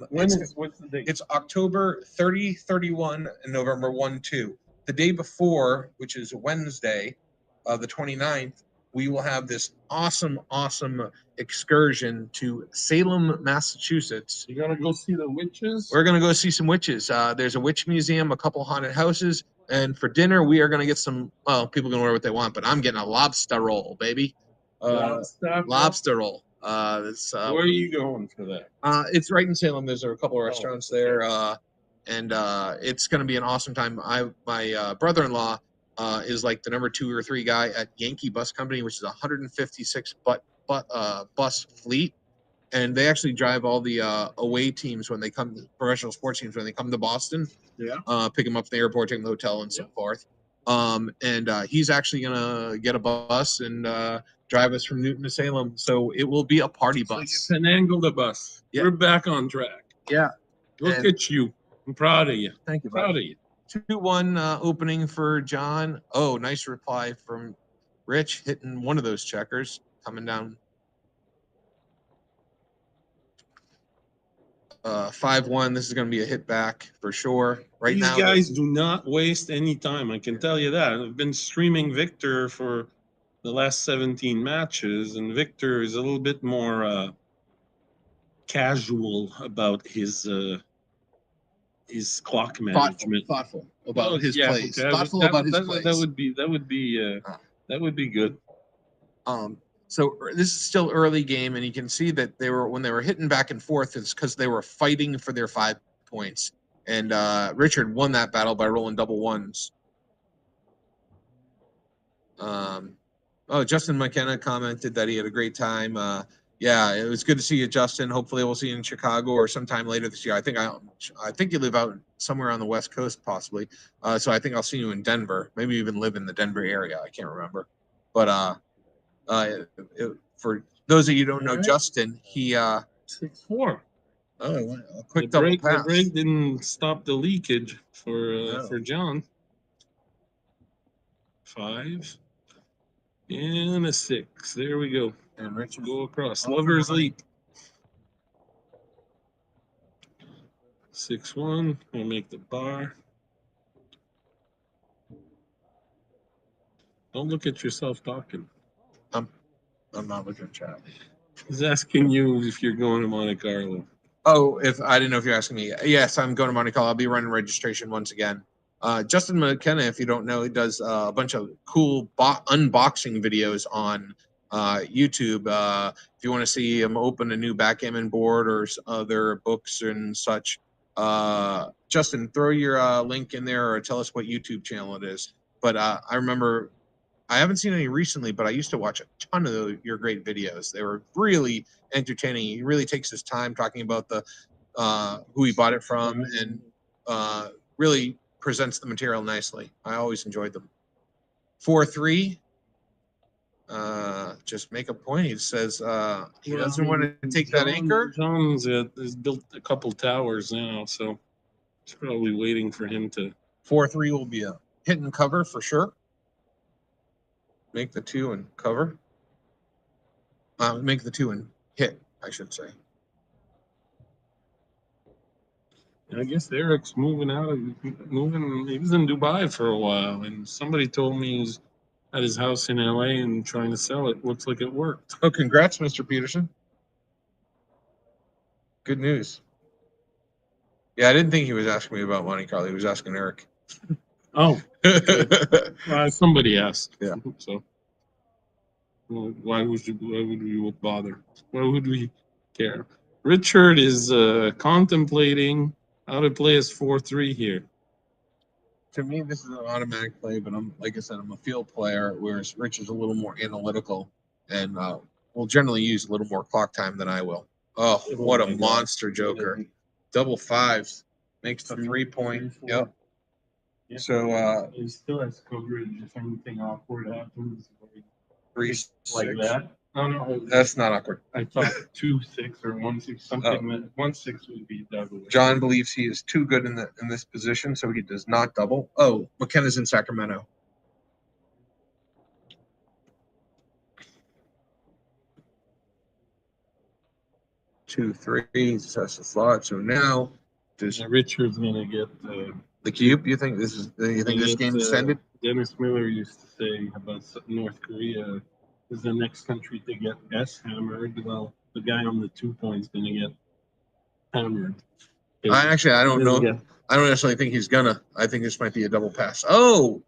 Speaker 10: What's the date?
Speaker 7: It's October 30, 31, and November 1, 2. The day before, which is Wednesday, the 29th, we will have this awesome excursion to Salem, Massachusetts.
Speaker 10: You gotta go see the witches?
Speaker 7: We're going to go see some witches. There's a witch museum, a couple haunted houses, and for dinner, we are going to get some, people can wear what they want, but I'm getting a lobster roll, baby. Lobster roll.
Speaker 10: Where are you going for that?
Speaker 7: It's right in Salem. There's a couple of restaurants there, and it's going to be an awesome time. My brother-in-law is like the number 2 or 3 guy at Yankee Bus Company, which is 156 bus fleet, and they actually drive all the away teams when they come, professional sports teams when they come to Boston.
Speaker 10: Yeah.
Speaker 7: Pick them up at the airport, take them to the hotel, and so forth. And he's actually gonna get a bus and drive us from Newton to Salem. So it will be a party bus.
Speaker 10: So you finagled the bus.
Speaker 7: Yeah.
Speaker 10: We're back on track.
Speaker 7: Yeah.
Speaker 10: Look at you. I'm proud of you.
Speaker 7: Thank you.
Speaker 10: Proud of you.
Speaker 7: 2-1 opening for John. Oh, nice reply from Rich, hitting one of those checkers, coming down. 5-1. This is going to be a hit back for sure. Right
Speaker 10: These
Speaker 7: now,
Speaker 10: guys do not waste any time. I can tell you that. I've been streaming Victor for the last 17 matches, and Victor is a little bit more casual about his clock management.
Speaker 7: thoughtful about his
Speaker 10: Yeah,
Speaker 7: plays.
Speaker 10: okay.
Speaker 7: Thoughtful about his
Speaker 10: That
Speaker 7: plays.
Speaker 10: would be good.
Speaker 7: So this is still early game, and you can see that when they were hitting back and forth, it's because they were fighting for their 5 points. And Richard won that battle by rolling double ones. Justin McKenna commented that he had a great time. Yeah, it was good to see you, Justin. Hopefully we'll see you in Chicago or sometime later this year. I think you live out somewhere on the West Coast, possibly. So I think I'll see you in Denver. Maybe even live in the Denver area. I can't remember. But for those of you who don't know Justin, he
Speaker 10: 6-4.
Speaker 7: a quick double
Speaker 10: The
Speaker 7: pass.
Speaker 10: break didn't stop the leakage for John. 5 and a 6. There we go.
Speaker 7: And Richard
Speaker 10: Go across. Lover's leap. 6-1. We'll make the bar. Don't look at yourself talking.
Speaker 7: I'm not looking at chat.
Speaker 10: He's asking you if you're going to Monte Carlo.
Speaker 7: Oh, if I didn't know if you're asking me. Yes, I'm going to Monte Carlo. I'll be running registration once again. Justin McKenna, if you don't know, he does a bunch of cool unboxing videos on YouTube. If you want to see him open a new backgammon board or other books and such, Justin, throw your link in there or tell us what YouTube channel it is. But I remember I haven't seen any recently, but I used to watch a ton of your great videos. They were really entertaining. He really takes his time talking about the who he bought it from, and really presents the material nicely. I always enjoyed them. 4-3. Just make a point. He says he doesn't want to take that anchor.
Speaker 10: John's has built a couple towers now, so it's probably waiting for him to.
Speaker 7: 4-3 will be a hit and cover for sure. Make the 2 and cover. Make the 2 and hit, I should say.
Speaker 10: I guess Eric's moving out of moving. He was in Dubai for a while, and somebody told me he's at his house in LA and trying to sell it. Looks like it worked.
Speaker 7: Oh, congrats, Mr. Peterson. Good news. Yeah, I didn't think he was asking me about Monte Carlo. He was asking Eric.
Speaker 10: Oh, somebody asked.
Speaker 7: Yeah.
Speaker 10: So, well, why would we bother? Why would we care? Richard is contemplating how to play his 4-3 here.
Speaker 7: To me, this is an automatic play, but like I said, I'm a field player, whereas Rich is a little more analytical and will generally use a little more clock time than I will. Oh, what a monster joker. Double 5s. Makes the 3-point. Yep.
Speaker 10: Yeah.
Speaker 7: So
Speaker 10: he still has coverage if anything awkward happens.
Speaker 7: 3-6.
Speaker 10: Like that. Oh, no,
Speaker 7: That's not awkward.
Speaker 10: I thought 2-6 or 1-6, something that 1-6 would be double.
Speaker 7: John believes he is too good in this position, so he does not double. Oh, McKenna's in Sacramento. Two, 3s. That's the thought. So now, does
Speaker 10: Richard's gonna get
Speaker 7: the cube? You think this is? You think this game is ended?
Speaker 10: Dennis Miller used to say about North Korea is the next country to get S hammered. Well, the guy on the 2 points gonna get hammered.
Speaker 7: I don't know. I don't necessarily think he's gonna. I think this might be a double pass. Oh,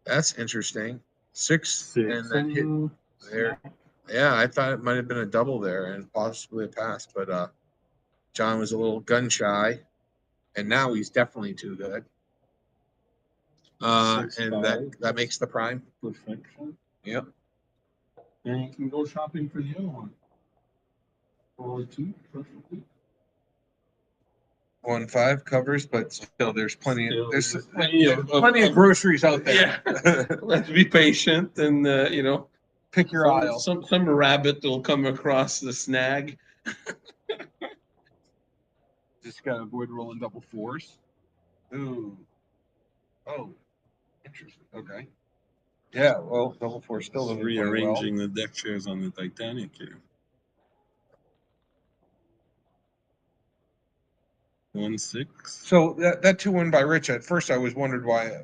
Speaker 7: that's interesting. 6 and then hit there. Yeah, I thought it might have been a double there and possibly a pass, but John was a little gun shy, and now he's definitely too good. And that makes the prime.
Speaker 10: Perfection.
Speaker 7: Yep.
Speaker 10: And you can go shopping for the other one. Or 2, perfectly.
Speaker 7: 1-5 covers, but still, there's plenty
Speaker 10: of
Speaker 7: groceries out there.
Speaker 10: Yeah. Let's be patient and
Speaker 7: pick your aisle.
Speaker 10: Some rabbit will come across the snag.
Speaker 7: Just gotta avoid rolling double 4s. Ooh. Oh. Interesting. Okay. Yeah. Well, double 4 still doesn't play well.
Speaker 10: Rearranging the deck chairs on the Titanic here. 1-6.
Speaker 7: So that 2-1 by Rich. At first, I was wondered why.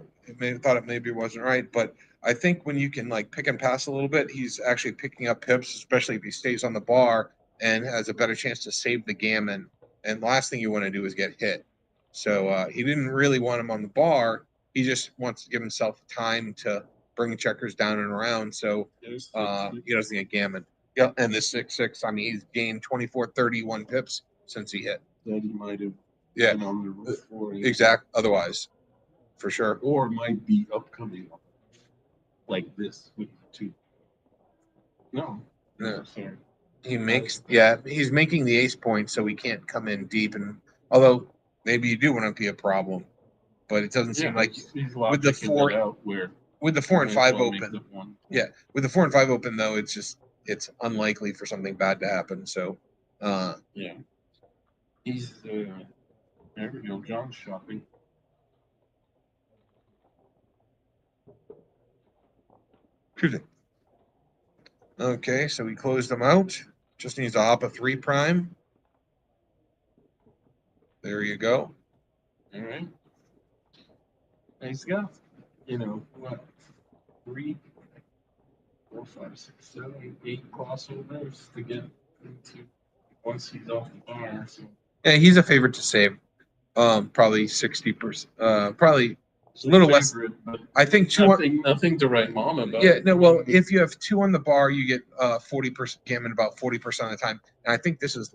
Speaker 7: Thought it maybe wasn't right, but I think when you can like pick and pass a little bit, he's actually picking up pips, especially if he stays on the bar and has a better chance to save the gammon. And the last thing you want to do is get hit. So he didn't really want him on the bar. He just wants to give himself time to bring checkers down and around. So he doesn't get gammon. Yeah, and the 6-6. I mean, he's gained 24, 31 pips since he hit.
Speaker 10: That he might have.
Speaker 7: Yeah.
Speaker 10: On the roof for you.
Speaker 7: Exact. Otherwise, for sure.
Speaker 10: Or might be upcoming. Like this with 2. No.
Speaker 7: No.
Speaker 10: Sorry.
Speaker 7: He makes, yeah, he's making the ace point, so he can't come in deep. And although maybe you do want to be a problem, but it doesn't seem like with the 4 and 5 open. Yeah, with the 4 and 5 open though, it's unlikely for something bad to happen. So,
Speaker 10: yeah, he's there we go. John's shopping.
Speaker 7: Okay, so we closed them out. Just needs to hop a 3 prime. There you go.
Speaker 10: All right. He's got, what, 3, 4, 5, 6, 7, 8 crossovers to get into once he's off the bar. So.
Speaker 7: Yeah, he's a favorite to save. Probably 60%. Probably a little less. I think
Speaker 10: nothing to write mom about.
Speaker 7: Yeah, no. Well, if you have 2 on the bar, you get 40% gammon about 40% of the time. And I think this is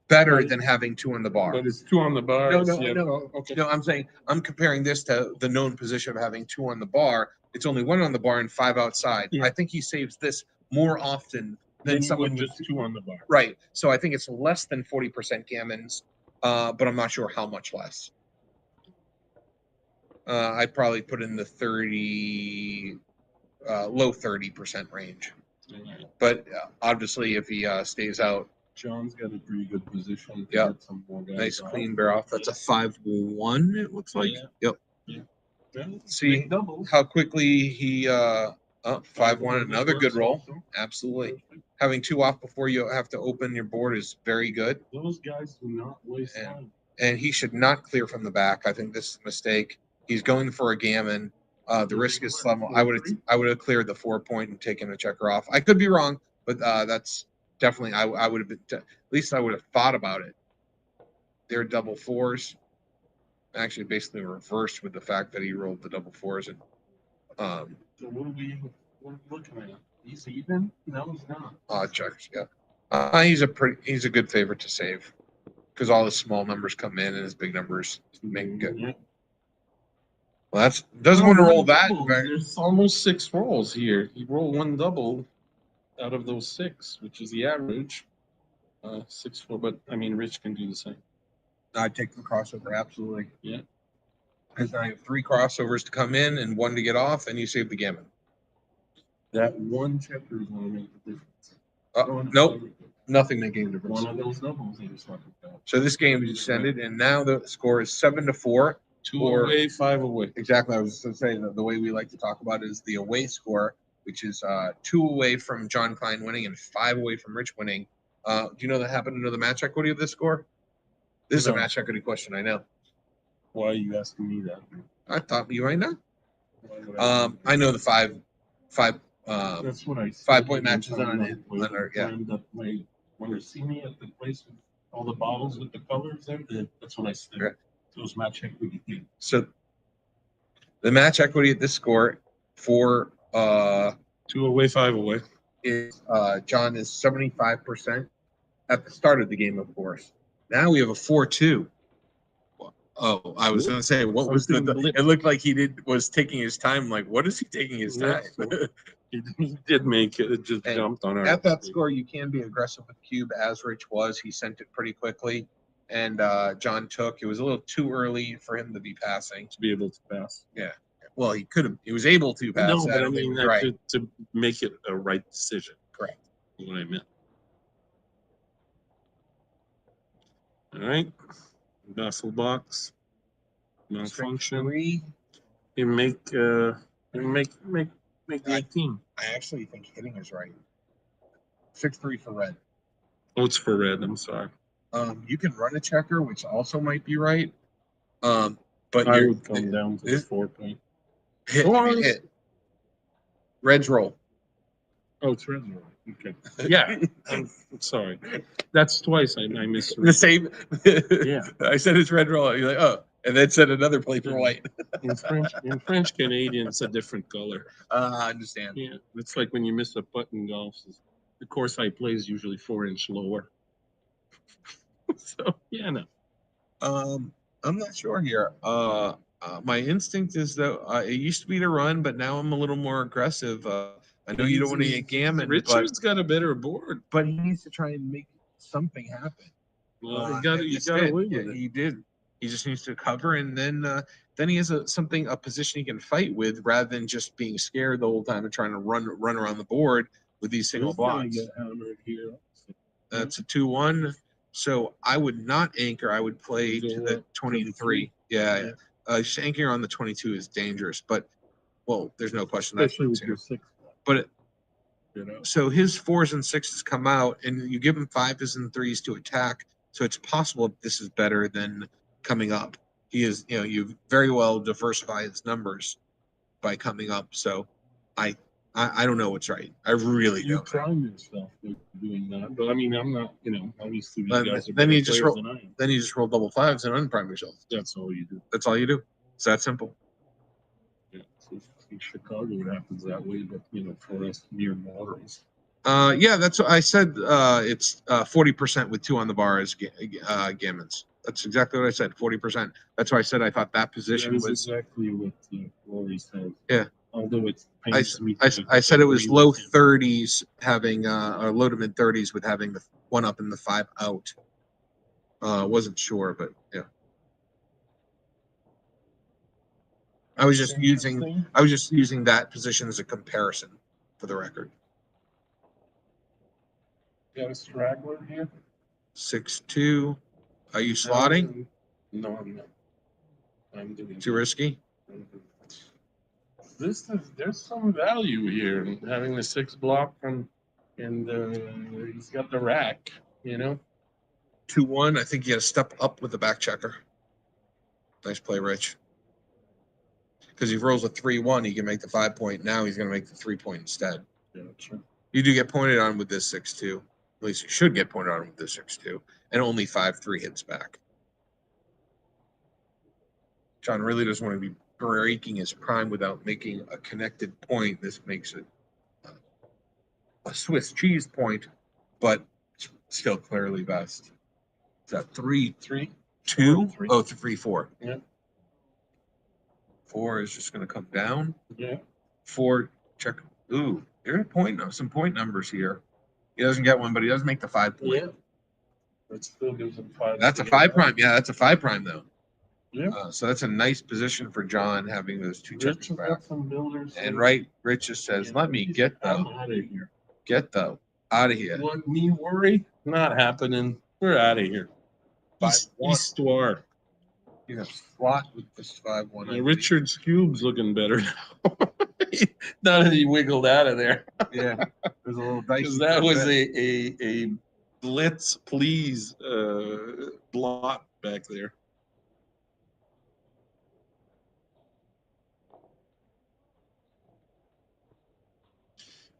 Speaker 7: better than having 2 on the bar.
Speaker 10: But it's 2 on the bar.
Speaker 7: No. Okay. No, I'm saying I'm comparing this to the known position of having 2 on the bar. it's only 1 on the bar and 5 outside.
Speaker 10: Yeah.
Speaker 7: I think he saves this more often than someone with
Speaker 10: just 2 on the bar.
Speaker 7: right. So I think it's less than 40% gammons, but I'm not sure how much less. I'd probably put in the 30, low 30% range.
Speaker 10: Right.
Speaker 7: But obviously, if he stays out,
Speaker 10: John's got a pretty good position. To
Speaker 7: Yep.
Speaker 10: get some more guys
Speaker 7: nice
Speaker 10: off.
Speaker 7: clean bear off. That's a 5-1. It looks like.
Speaker 10: Yeah.
Speaker 7: Yep.
Speaker 10: Yeah,
Speaker 7: See
Speaker 10: big doubles.
Speaker 7: how quickly he 5-1. Another good roll. Absolutely. Having 2 off before you have to open your board is very good.
Speaker 10: Those guys do not waste time.
Speaker 7: And he should not clear from the back. I think this is a mistake. He's going for a gammon. The risk is slim. I would have cleared the 4-point and taken a checker off. I could be wrong, but that's definitely I would have been at least I would have thought about it. They're double 4s. Actually, basically reversed with the fact that he rolled the double 4s and.
Speaker 10: So what are we looking at? He's even? No, he's not.
Speaker 7: Odd checks, yeah. He's a good favorite to save because all the small numbers come in and his big numbers make it good.
Speaker 10: Yeah.
Speaker 7: Well, that's doesn't want to roll that.
Speaker 10: Doubles. There's almost 6 rolls here. He rolled 1 double out of those 6, which is the average. 6-4, but I mean, Rich can do the same.
Speaker 7: I'd take the crossover, absolutely.
Speaker 10: Yeah.
Speaker 7: Because I have 3 crossovers to come in and 1 to get off, and you save the gammon.
Speaker 10: That 1 checker is going to make the difference.
Speaker 7: Nope, nothing that game difference.
Speaker 10: One of those doubles he was talking about.
Speaker 7: So this game is extended, and now the score is 7-4.
Speaker 10: 2 away, 5 away.
Speaker 7: Exactly. I was going to say that the way we like to talk about it is the away score, which is 2 away from John Klein winning and 5 away from Rich winning. Do you know that happened under the match equity of this score? This is a match equity question, I know.
Speaker 10: Why are you asking me that?
Speaker 7: I thought you might know. I know the 5
Speaker 10: That's what I
Speaker 7: 5-point matches on it. Yeah.
Speaker 10: When you see me at the place with all the bottles with the colors there, that's when I said those match equity things.
Speaker 7: So the match equity at this score for
Speaker 10: 2 away, 5 away
Speaker 7: is John is 75% at the start of the game, of course. Now we have a 4-2. Oh, I was going to say, what was it looked like he was taking his time. Like, what is he taking his time?
Speaker 10: He did make it. It just jumped on our.
Speaker 7: At that score, you can be aggressive with cube, as Rich was. He sent it pretty quickly, and John took. It was a little too early for him to be passing.
Speaker 10: To be able to pass.
Speaker 7: Yeah. Well, he could have. He was able to pass.
Speaker 10: No, but I mean,
Speaker 7: right.
Speaker 10: to make it a right decision.
Speaker 7: Correct.
Speaker 10: That's what I meant. All right. Vessel box. Malfunction.
Speaker 7: 3.
Speaker 10: You make 18.
Speaker 7: I actually think hitting is right. 6-3 for red.
Speaker 10: Oh, it's for red. I'm sorry.
Speaker 7: You can run a checker, which also might be right. But
Speaker 10: I would come down to the 4-point.
Speaker 7: Hit. Red's roll.
Speaker 10: Oh, it's red roll. Okay. Yeah. I'm sorry. That's twice I missed
Speaker 7: The same.
Speaker 10: Yeah.
Speaker 7: I said it's red roll. You're like, oh, and then said another play for white.
Speaker 10: In French Canadian, it's a different color.
Speaker 7: I understand.
Speaker 10: Yeah. It's like when you miss a putt in golf. The course I play is usually 4-inch lower. So yeah, no.
Speaker 7: I'm not sure here. My instinct is that it used to be to run, but now I'm a little more aggressive. I know you don't want to get gammon.
Speaker 10: Richard's got a better board,
Speaker 7: but he needs to try and make something happen.
Speaker 10: Well, you got away with it.
Speaker 7: He did. He just needs to cover, and then he has a position he can fight with, rather than just being scared the whole time and trying to run around the board with these single blocks. That's a 2-1. So I would not anchor. I would play to the 23. Yeah. Anchoring on the 22 is dangerous, but well, there's no question.
Speaker 10: Especially with your 6.
Speaker 7: But so his 4s and 6s come out, and you give him 5s and 3s to attack. So it's possible that this is better than coming up. He is, you very well diversify his numbers by coming up. So I don't know what's right. I really don't.
Speaker 10: You prime yourself with doing that, but I mean, I'm not. Obviously, these guys are
Speaker 7: then you just roll.
Speaker 10: than I am.
Speaker 7: Then you just roll double 5s and unprime yourself.
Speaker 10: That's all you do.
Speaker 7: That's all you do. It's that simple.
Speaker 10: Yeah. So in Chicago, it happens that way, but for us near models.
Speaker 7: Yeah, that's what I said. It's 40% with 2 on the bar as gammons. That's exactly what I said. 40%. That's why I said I thought that position was
Speaker 10: exactly what Rory said.
Speaker 7: Yeah,
Speaker 10: Although it
Speaker 7: I,
Speaker 10: pains me.
Speaker 7: I said it was low 30s having or low to mid 30s with having the 1 up and the 5 out. Wasn't sure, but yeah. I was just using that position as a comparison for the record.
Speaker 10: Got a straggler here.
Speaker 7: 6-2. Are you slotting?
Speaker 10: No, I'm not. I'm doing
Speaker 7: Too risky?
Speaker 10: There's some value here in having the 6 block and he's got the rack, you know.
Speaker 7: 2-1. I think you got to step up with the back checker. Nice play, Rich. Because if he rolls a 3-1, he can make the 5 point. Now he's going to make the 3 point instead.
Speaker 10: Yeah, true.
Speaker 7: You do get pointed on with this 6-2. At least you should get pointed on with this 6-2. And only 5-3 hits back. John really doesn't want to be breaking his prime without making a connected point. This makes it a Swiss cheese point, but still clearly best. Is that 3-2?
Speaker 10: 3.
Speaker 7: Oh, 3-4.
Speaker 10: Yeah.
Speaker 7: 4 is just going to come down.
Speaker 10: Yeah.
Speaker 7: 4, check. Ooh, there's some point numbers here. He doesn't get one, but he does make the 5 point.
Speaker 10: Yeah. That still gives him 5.
Speaker 7: That's a 5 prime. Yeah, that's a 5 prime though.
Speaker 10: Yeah.
Speaker 7: So that's a nice position for John having those 2 checkers
Speaker 10: Rich
Speaker 7: back.
Speaker 10: got some builders.
Speaker 7: And right, Rich just says, "Let me get
Speaker 10: I'm
Speaker 7: though.
Speaker 10: out of here.
Speaker 7: Get though. Out of here."
Speaker 10: Want me worry? Not happening. We're out of here.
Speaker 7: 5-1.
Speaker 10: Histoire.
Speaker 7: You know, slot with this 5-1.
Speaker 10: Yeah, Richard's cube's looking better now. Now that he wiggled out of there.
Speaker 7: Yeah, there's a little dice.
Speaker 10: Because that was a blitz please blot back there.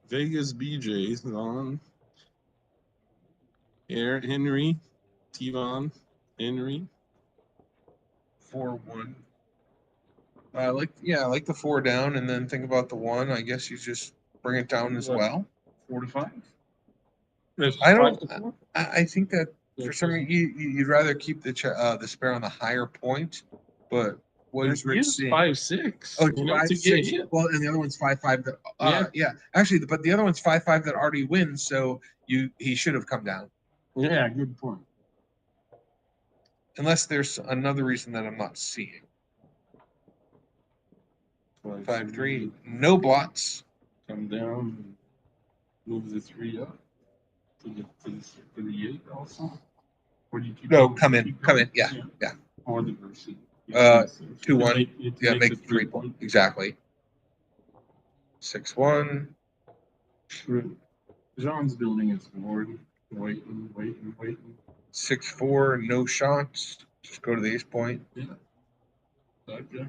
Speaker 10: Vegas BJ's on. Air Henry, T-Von, Henry.
Speaker 7: 4-1. I like the 4 down, and then think about the 1. I guess you just bring it down as well.
Speaker 10: 4 to 5.
Speaker 7: I don't. I think that for some reason you'd rather keep the spare on the higher point, but what is Rich seeing?
Speaker 10: 5-6.
Speaker 7: Oh,
Speaker 10: you know, to get hit.
Speaker 7: Well, and the other one's 5-5. That yeah. Actually, but the other one's 5-5 that already wins, so he should have come down.
Speaker 10: Yeah, good point.
Speaker 7: Unless there's another reason that I'm not seeing. 5-3, no blots.
Speaker 10: Come down, move the 3 up to the 8 also. Or do you keep
Speaker 7: Come in. Yeah.
Speaker 10: Or the versus.
Speaker 7: 2-1. Yeah, make the 3 point. Exactly. 6-1.
Speaker 10: Jean's building is board. Waiting.
Speaker 7: 6-4, no shots. Just go to the ace point.
Speaker 10: Yeah. Okay.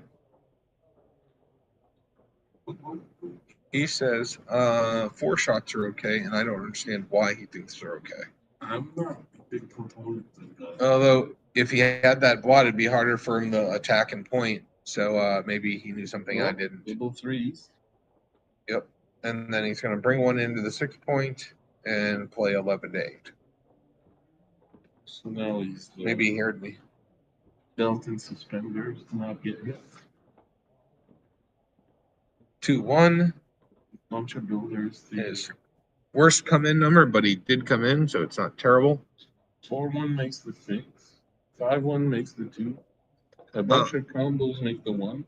Speaker 7: He says 4 shots are okay, and I don't understand why he thinks they're okay.
Speaker 10: I'm not a big proponent of that.
Speaker 7: Although, if he had that blot, it'd be harder for him to attack and point. So maybe he knew something I didn't.
Speaker 10: Double 3s.
Speaker 7: Yep. And then he's going to bring one into the 6 point and play 11-8.
Speaker 10: So now he's
Speaker 7: Maybe he heard me.
Speaker 10: belt and suspenders to not get hit.
Speaker 7: 2-1.
Speaker 10: Bunch of builders.
Speaker 7: His worst come in number, but he did come in, so it's not terrible.
Speaker 10: 4-1 makes the 6. 5-1 makes the 2. A bunch of combos make the 1.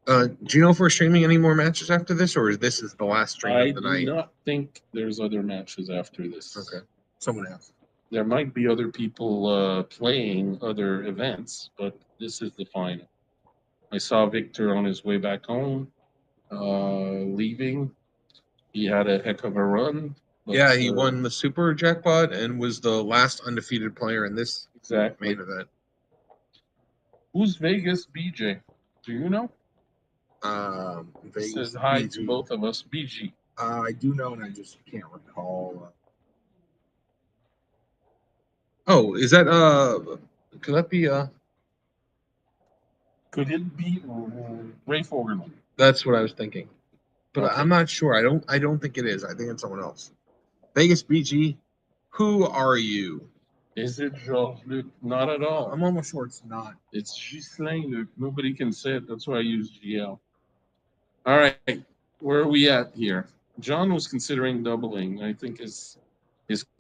Speaker 7: Do you know if we're streaming any more matches after this, or this is the last stream
Speaker 10: I
Speaker 7: of the night?
Speaker 10: do not think there's other matches after this.
Speaker 7: Okay. Someone else.
Speaker 10: There might be other people playing other events, but this is the final. I saw Victor on his way back home, leaving. He had a heck of a run. But,
Speaker 7: Yeah, he won the Super Jackpot and was the last undefeated player in this main event.
Speaker 10: Who's Vegas BJ? Do you know?
Speaker 7: Vegas
Speaker 10: Says hi
Speaker 7: BG.
Speaker 10: to both of us. BG.
Speaker 7: I do know, and I just can't recall. Oh, is that could that be
Speaker 10: Could it be Ray Fogerman?
Speaker 7: That's what I was thinking, but
Speaker 10: Okay.
Speaker 7: I'm not sure. I don't think it is. I think it's someone else. Vegas BG, who are you?
Speaker 10: Is it Georges Luc? Not at all.
Speaker 7: I'm almost sure it's not.
Speaker 10: It's Ghislain Luc. Nobody can say it. That's why I use GL. All right. Where are we at here? John was considering doubling. I think his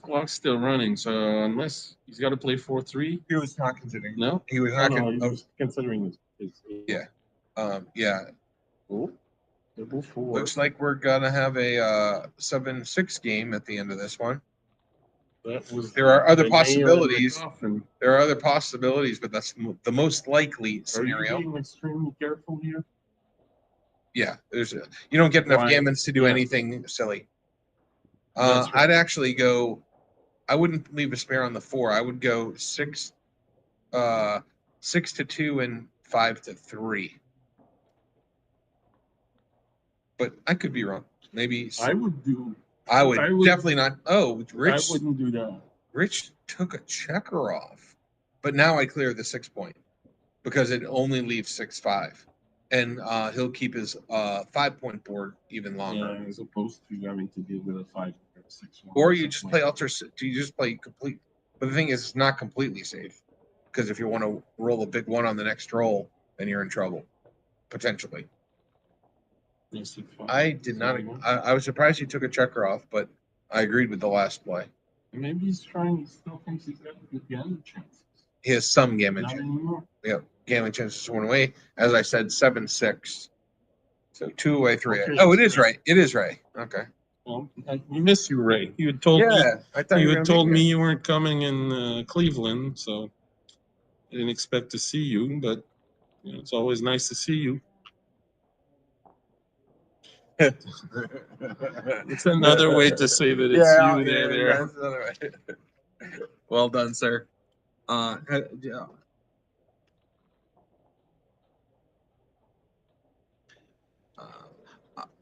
Speaker 10: clock's still running, so unless he's got to play 4-3.
Speaker 7: He was not considering.
Speaker 10: No,
Speaker 7: He was
Speaker 10: oh,
Speaker 7: not.
Speaker 10: no, he was considering his
Speaker 7: Yeah. Yeah.
Speaker 10: Cool. Double 4.
Speaker 7: Looks like we're gonna have a 7-6 game at the end of this one.
Speaker 10: That was
Speaker 7: There are other
Speaker 10: the nail in the
Speaker 7: possibilities.
Speaker 10: coffin.
Speaker 7: There are other possibilities, but that's the most likely
Speaker 10: Are you
Speaker 7: scenario.
Speaker 10: being extremely careful here?
Speaker 7: Yeah, you don't get enough
Speaker 10: Why?
Speaker 7: gammons to do
Speaker 10: Yeah.
Speaker 7: anything silly.
Speaker 10: That's right.
Speaker 7: I'd actually go. I wouldn't leave a spare on the 4. I would go 6 to 2 and 5 to 3. But I could be wrong. Maybe
Speaker 10: I would do.
Speaker 7: I would
Speaker 10: I would-
Speaker 7: definitely not. Oh, Rich.
Speaker 10: I wouldn't do that.
Speaker 7: Rich took a checker off, but now I clear the 6 point because it only leaves 6-5, and he'll keep his 5 point board even longer.
Speaker 10: Yeah, as opposed to having to deal with a 5 or 6.
Speaker 7: Or you just play you just play complete. But the thing is, it's not completely safe because if you want to roll a big one on the next roll, then you're in trouble potentially. I did not. I was surprised he took a checker off, but I agreed with the last play.
Speaker 10: Maybe he's trying. He still thinks he's got good gammon chances.
Speaker 7: He has some gammon
Speaker 10: Not
Speaker 7: chances.
Speaker 10: anymore.
Speaker 7: Yep, gammon chances one away. As I said, 7-6. So 2 away, 3.
Speaker 10: Okay.
Speaker 7: Oh, it is right. It is right. Okay.
Speaker 10: Well, we miss you, Ray. You had told me.
Speaker 7: I thought
Speaker 10: You
Speaker 7: were
Speaker 10: had
Speaker 7: gonna
Speaker 10: told
Speaker 7: be
Speaker 10: me
Speaker 7: here.
Speaker 10: you weren't coming in Cleveland, so I didn't expect to see you. But you know, it's always nice to see you. It's another way to say that it's you there.
Speaker 7: That's another way. Well done, sir. Yeah.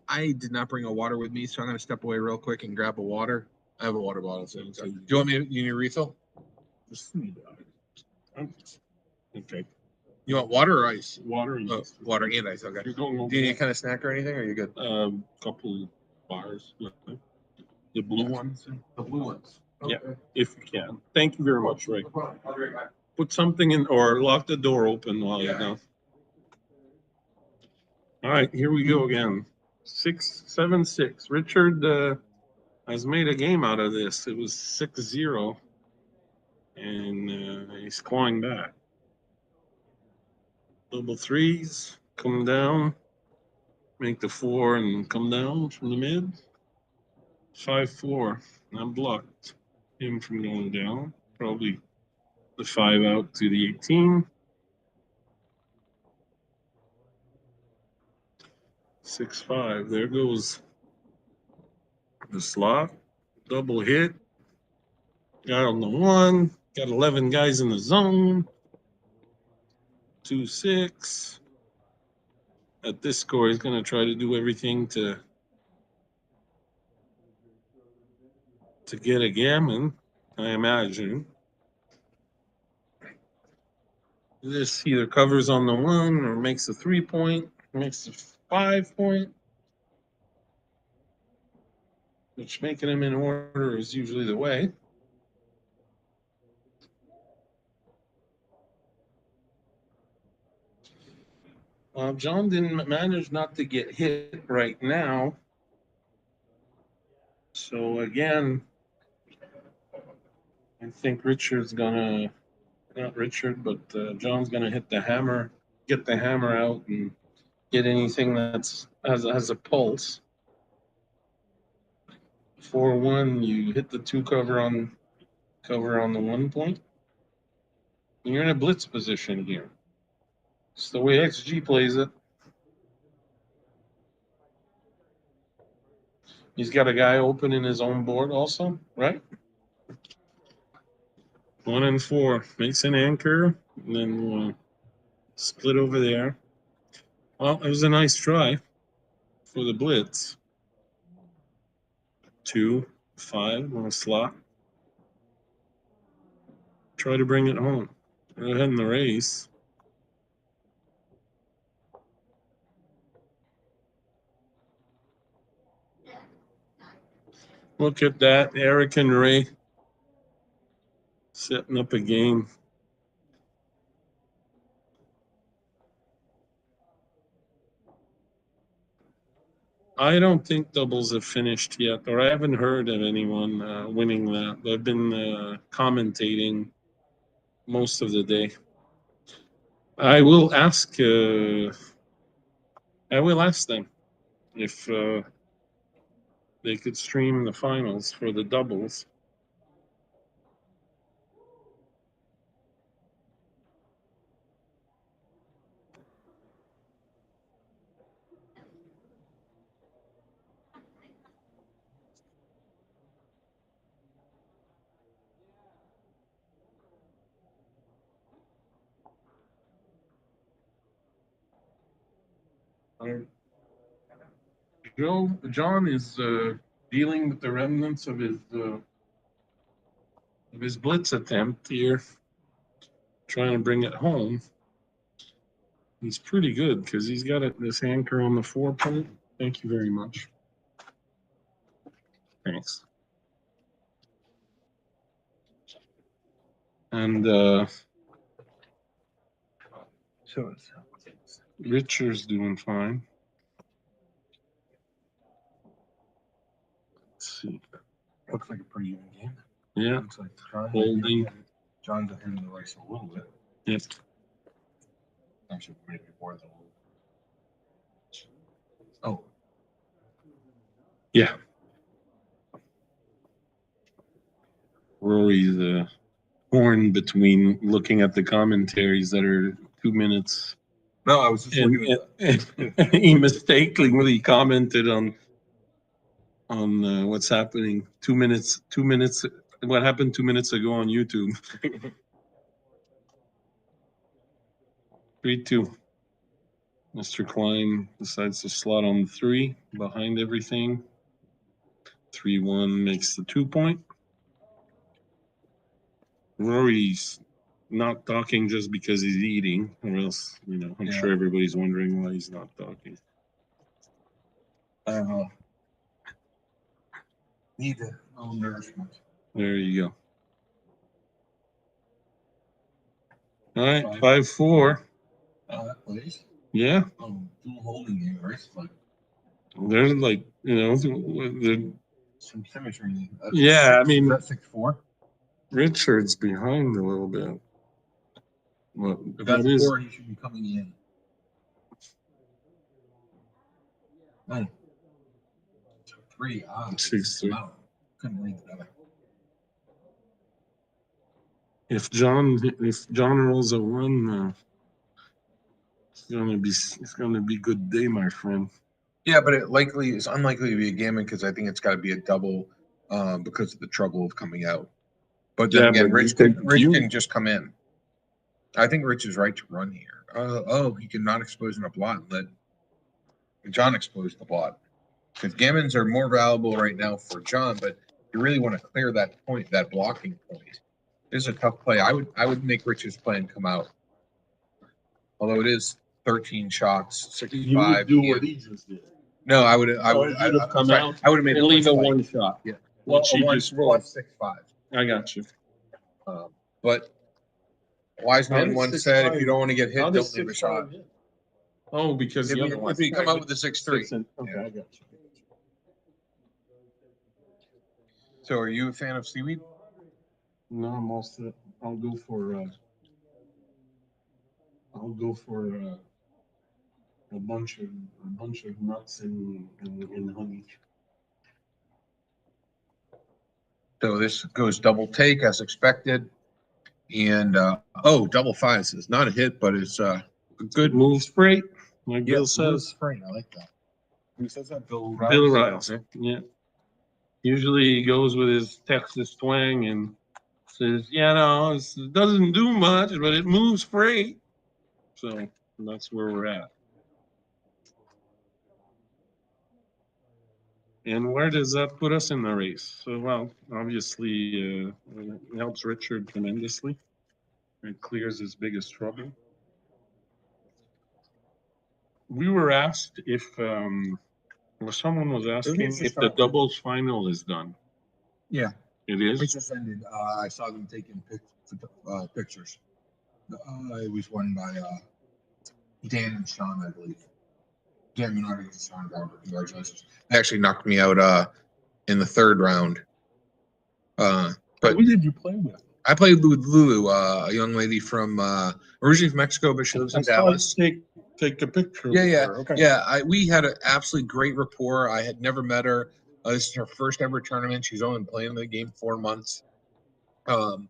Speaker 7: I did not bring a water with me, so I'm going to step away real quick and grab a water. I have a water bottle. So do you want me? You need a refill?
Speaker 10: Okay.
Speaker 7: You want water or ice?
Speaker 10: Water and ice.
Speaker 7: Water and ice. Okay.
Speaker 10: You're going over
Speaker 7: Do you need a kind of snack or anything? Or are you good?
Speaker 10: couple bars. The blue ones.
Speaker 7: The blue ones.
Speaker 10: Yeah, if you can. Thank you very much, Ray. Put something in or lock the door open while you're down. All right, here we go again. 6-7-6. Richard has made a game out of this. It was 6-0. And he's clawing back. Double threes, come down, make the 4 and come down from the mid. 5-4. I'm blocked him from going down. Probably the 5 out to the 18. 6-5. There goes the slot. Double hit. Got on the 1. Got 11 guys in the zone. 2-6. At this score, he's going to try to do everything to get a gammon, I imagine. This either covers on the 1 or makes a 3 point, makes a 5 point. Which making them in order is usually the way. John didn't manage not to get hit right now. So again, I think Richard's gonna, not Richard, but John's gonna hit the hammer, get the hammer out and get anything that's has a pulse. 4-1, you hit the 2 cover on the 1 point. And you're in a blitz position here. It's the way XG plays it. He's got a guy open in his own board also, right? 1 and 4 makes an anchor, and then we'll split over there. Well, it was a nice try for the blitz. 2, 5 on a slot. Try to bring it home. We're ahead in the race. Look at that, Eric and Ray setting up a game. I don't think doubles have finished yet, or I haven't heard of anyone winning that. I've been commentating most of the day. I will ask. I will ask them if they could stream the finals for the doubles. John is dealing with the remnants of his blitz attempt here, trying to bring it home. He's pretty good because he's got this anchor on the 4-point. Thank you very much. Thanks. And
Speaker 8: So
Speaker 10: Richard's doing fine. Let's see.
Speaker 11: Looks like a pretty even game.
Speaker 10: Yeah.
Speaker 11: Looks like
Speaker 10: Holding.
Speaker 11: John's ahead in the race a little bit.
Speaker 10: Yep.
Speaker 11: Actually, maybe more than a little. Oh.
Speaker 10: Yeah. Rory's torn between looking at the commentaries that are 2 minutes.
Speaker 11: No, I was just looking at
Speaker 10: He mistakenly commented on what's happening 2 minutes. 2 minutes. What happened 2 minutes ago on YouTube? 3-2. Mr. Klein decides to slot on 3 behind everything. 3-1 makes the 2-point. Rory's not talking just because he's eating, or else, I'm sure everybody's wondering why he's not talking.
Speaker 11: I don't know. Need a little nourishment.
Speaker 10: There you go. All right, 5-4.
Speaker 11: That plays.
Speaker 10: Yeah.
Speaker 11: Dual holding game, right? Like,
Speaker 10: there's like, they're,
Speaker 11: some symmetry.
Speaker 10: Yeah, I mean,
Speaker 11: that's 6-4.
Speaker 10: Richard's behind a little bit. Well,
Speaker 11: If that's
Speaker 10: that is
Speaker 11: 4, he should be coming in. Oh. 3.
Speaker 10: 6-3.
Speaker 11: Couldn't read that.
Speaker 10: If John rolls a 1, it's gonna be good day, my friend.
Speaker 11: Yeah, but it's unlikely to be a gammon because I think it's got to be a double because of the trouble of coming out. But then again, Rich can just come in. I think Rich is right to run here. He can not expose in a blot and let John expose the blot. Because gammons are more valuable right now for John, but you really want to clear that point, that blocking point. This is a tough play. I would make Rich's plan come out. Although it is 13 shots, 65.
Speaker 10: You would do what he just did.
Speaker 11: No, I would have
Speaker 10: come out.
Speaker 11: I would have made
Speaker 10: and leave a 1 shot.
Speaker 11: Yeah.
Speaker 10: Well, she just rolled
Speaker 11: 6-5.
Speaker 10: I got you.
Speaker 11: But wise man once said, if you don't want to get hit, don't leave a shot.
Speaker 10: Oh, because
Speaker 11: If you come out with a 6-3.
Speaker 10: Okay, I got you.
Speaker 11: So are you a fan of seaweed?
Speaker 10: No, I'm all set. I'll go for a bunch of nuts and honey.
Speaker 11: So this goes double take as expected. And double 5s is not a hit, but it's a
Speaker 10: good move straight. Like Bill says.
Speaker 11: Straight. I like that. Who says that? Bill
Speaker 10: Riles. Yeah. Usually he goes with his Texas twang and says, it doesn't do much, but it moves freight. So that's where we're at. And where does that put us in the race? So, well, obviously, it helps Richard tremendously. It clears his biggest trouble. We were asked if someone was asking if the doubles final is done.
Speaker 11: Yeah.
Speaker 10: It is?
Speaker 11: It just ended. I saw them taking pictures. It was won by Dan and Sean, I believe. Yeah, congratulations. They actually knocked me out in the third round. But
Speaker 10: who did you play with?
Speaker 11: I played with Lulu, a young lady from originally from Mexico, but she lives in Dallas.
Speaker 10: Take a picture.
Speaker 11: Yeah,
Speaker 10: with
Speaker 11: yeah,
Speaker 10: her. Okay.
Speaker 11: yeah. We had an absolutely great rapport. I had never met her. This is her first ever tournament. She's only been playing the game 4 months, and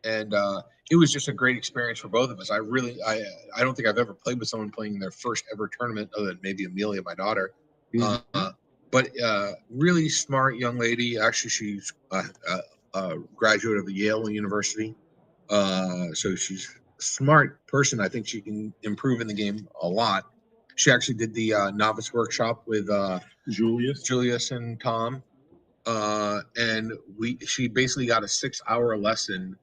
Speaker 11: it was just a great experience for both of us. I don't think I've ever played with someone playing their first ever tournament, other than maybe Amelia, my daughter. But really smart young lady. Actually, she's a graduate of Yale University. So she's a smart person. I think she can improve in the game a lot. She actually did the novice workshop with Julius and Tom. And she basically got a 6-hour lesson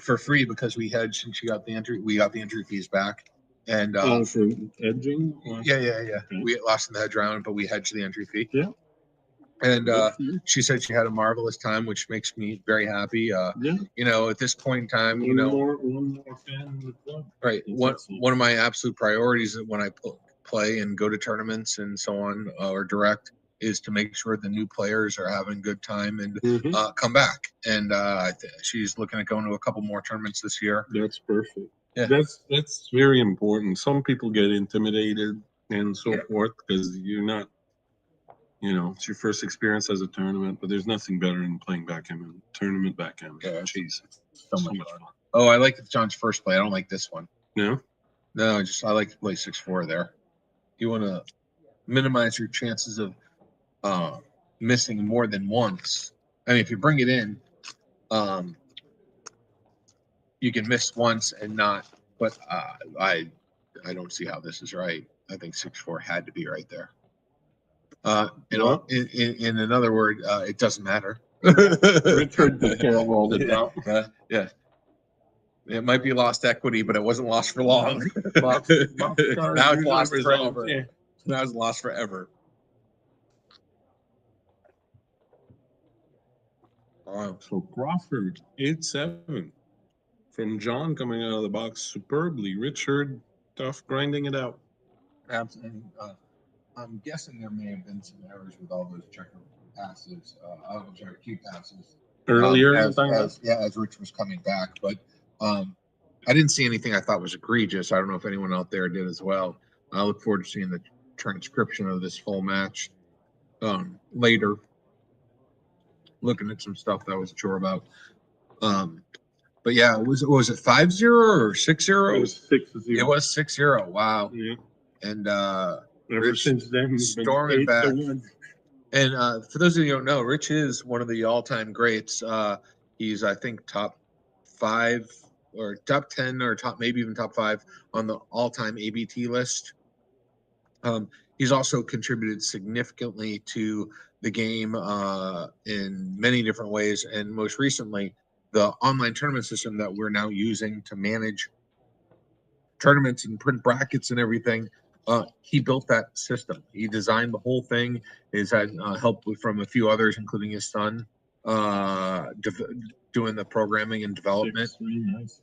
Speaker 11: for free because we got the entry fees back. And
Speaker 10: for edging?
Speaker 11: Yeah. Okay. We lost in the hedge round, but we hedged the entry fee.
Speaker 10: Yeah.
Speaker 11: And she said she had a marvelous time, which makes me very happy. You know, at this point in time,
Speaker 10: one more fan in the club.
Speaker 11: Right. One of my absolute priorities when I play and go to tournaments and so on, or direct, is to make sure the new players are having a good time and come back. And she's looking at going to a couple more tournaments this year.
Speaker 10: That's perfect.
Speaker 11: Yeah.
Speaker 10: That's very important. Some people get intimidated and so forth because you're not, it's your first experience as a tournament, but there's nothing better than playing backgammon, tournament backgammon.
Speaker 11: Yeah.
Speaker 10: Jeez,
Speaker 11: So much fun. Oh, I like John's first play. I don't like this one.
Speaker 10: No?
Speaker 11: No, I like to play 6-4 there. You want to minimize your chances of missing more than once. I mean, if you bring it in, you can miss once and not. But I don't see how this is right. I think 6-4 had to be right there. In another word, it doesn't matter.
Speaker 10: Richard rolled it out.
Speaker 11: Yeah. It might be lost equity, but it wasn't lost for long. Now it's lost forever.
Speaker 10: Yeah.
Speaker 11: Now it's lost forever.
Speaker 10: So Crawford 8-7 from John coming out of the box superbly. Richard tough grinding it out.
Speaker 11: Absolutely. I'm guessing there may have been some errors with all those checker passes, key passes
Speaker 10: earlier.
Speaker 11: As Rich was coming back, but I didn't see anything I thought was egregious. I don't know if anyone out there did as well. I look forward to seeing the transcription of this full match later. Looking at some stuff that I wasn't sure about. But yeah, was it 5-0 or 6-0?
Speaker 10: It was 6-0.
Speaker 11: It was 6-0. Wow.
Speaker 10: Yeah.
Speaker 11: And
Speaker 10: ever since then, he's
Speaker 11: storming back.
Speaker 10: 8-1.
Speaker 11: And for those of you who don't know, Rich is one of the all-time greats. He's, I think, top 5 or top 10 or maybe even top 5 on the all-time ABT list. He's also contributed significantly to the game in many different ways, and most recently, the online tournament system that we're now using to manage tournaments and print brackets and everything. He built that system. He designed the whole thing. He's had help from a few others, including his son, doing the programming and development.
Speaker 10: Nice.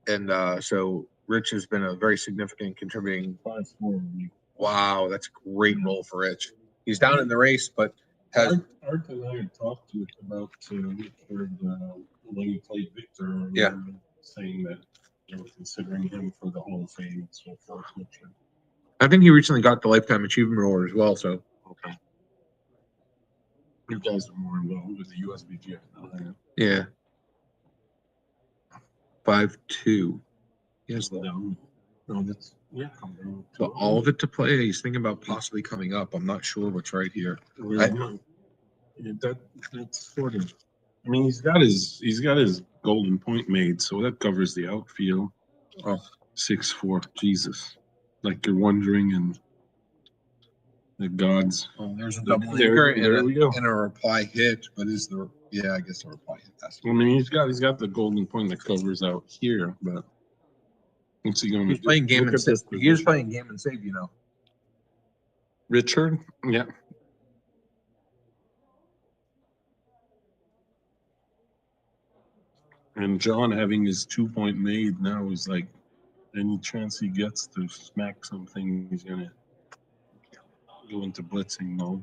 Speaker 11: And so Rich has been a very significant contributing.
Speaker 10: 5-4.
Speaker 11: Wow, that's a great role for Rich. He's down in the race, but has
Speaker 10: Art and I had talked to it about Richard when he played Victor. Saying that they were considering him for the Hall of Fame and so forth.
Speaker 11: I think he recently got the Lifetime Achievement Award as well. So
Speaker 10: okay, you guys are more involved with the USBGF now.
Speaker 11: Yeah. 5-2. Yes.
Speaker 10: No, that's
Speaker 11: But all of it to play. He's thinking about possibly coming up. I'm not sure what's right here.
Speaker 10: That's sort of. I mean, he's got his golden point made, so that covers the outfield. 6-4. Jesus, like you're wondering, and the gods.
Speaker 11: Oh, there's a double there we go. And a reply hit, but I guess the reply hit.
Speaker 10: I mean, he's got the golden point that covers out here, but what's he going to do?
Speaker 11: Playing game and save. He is playing game and save,
Speaker 10: Richard, yeah. And John having his 2-point made now is like any chance he gets to smack something, he's gonna go into blitzing mode.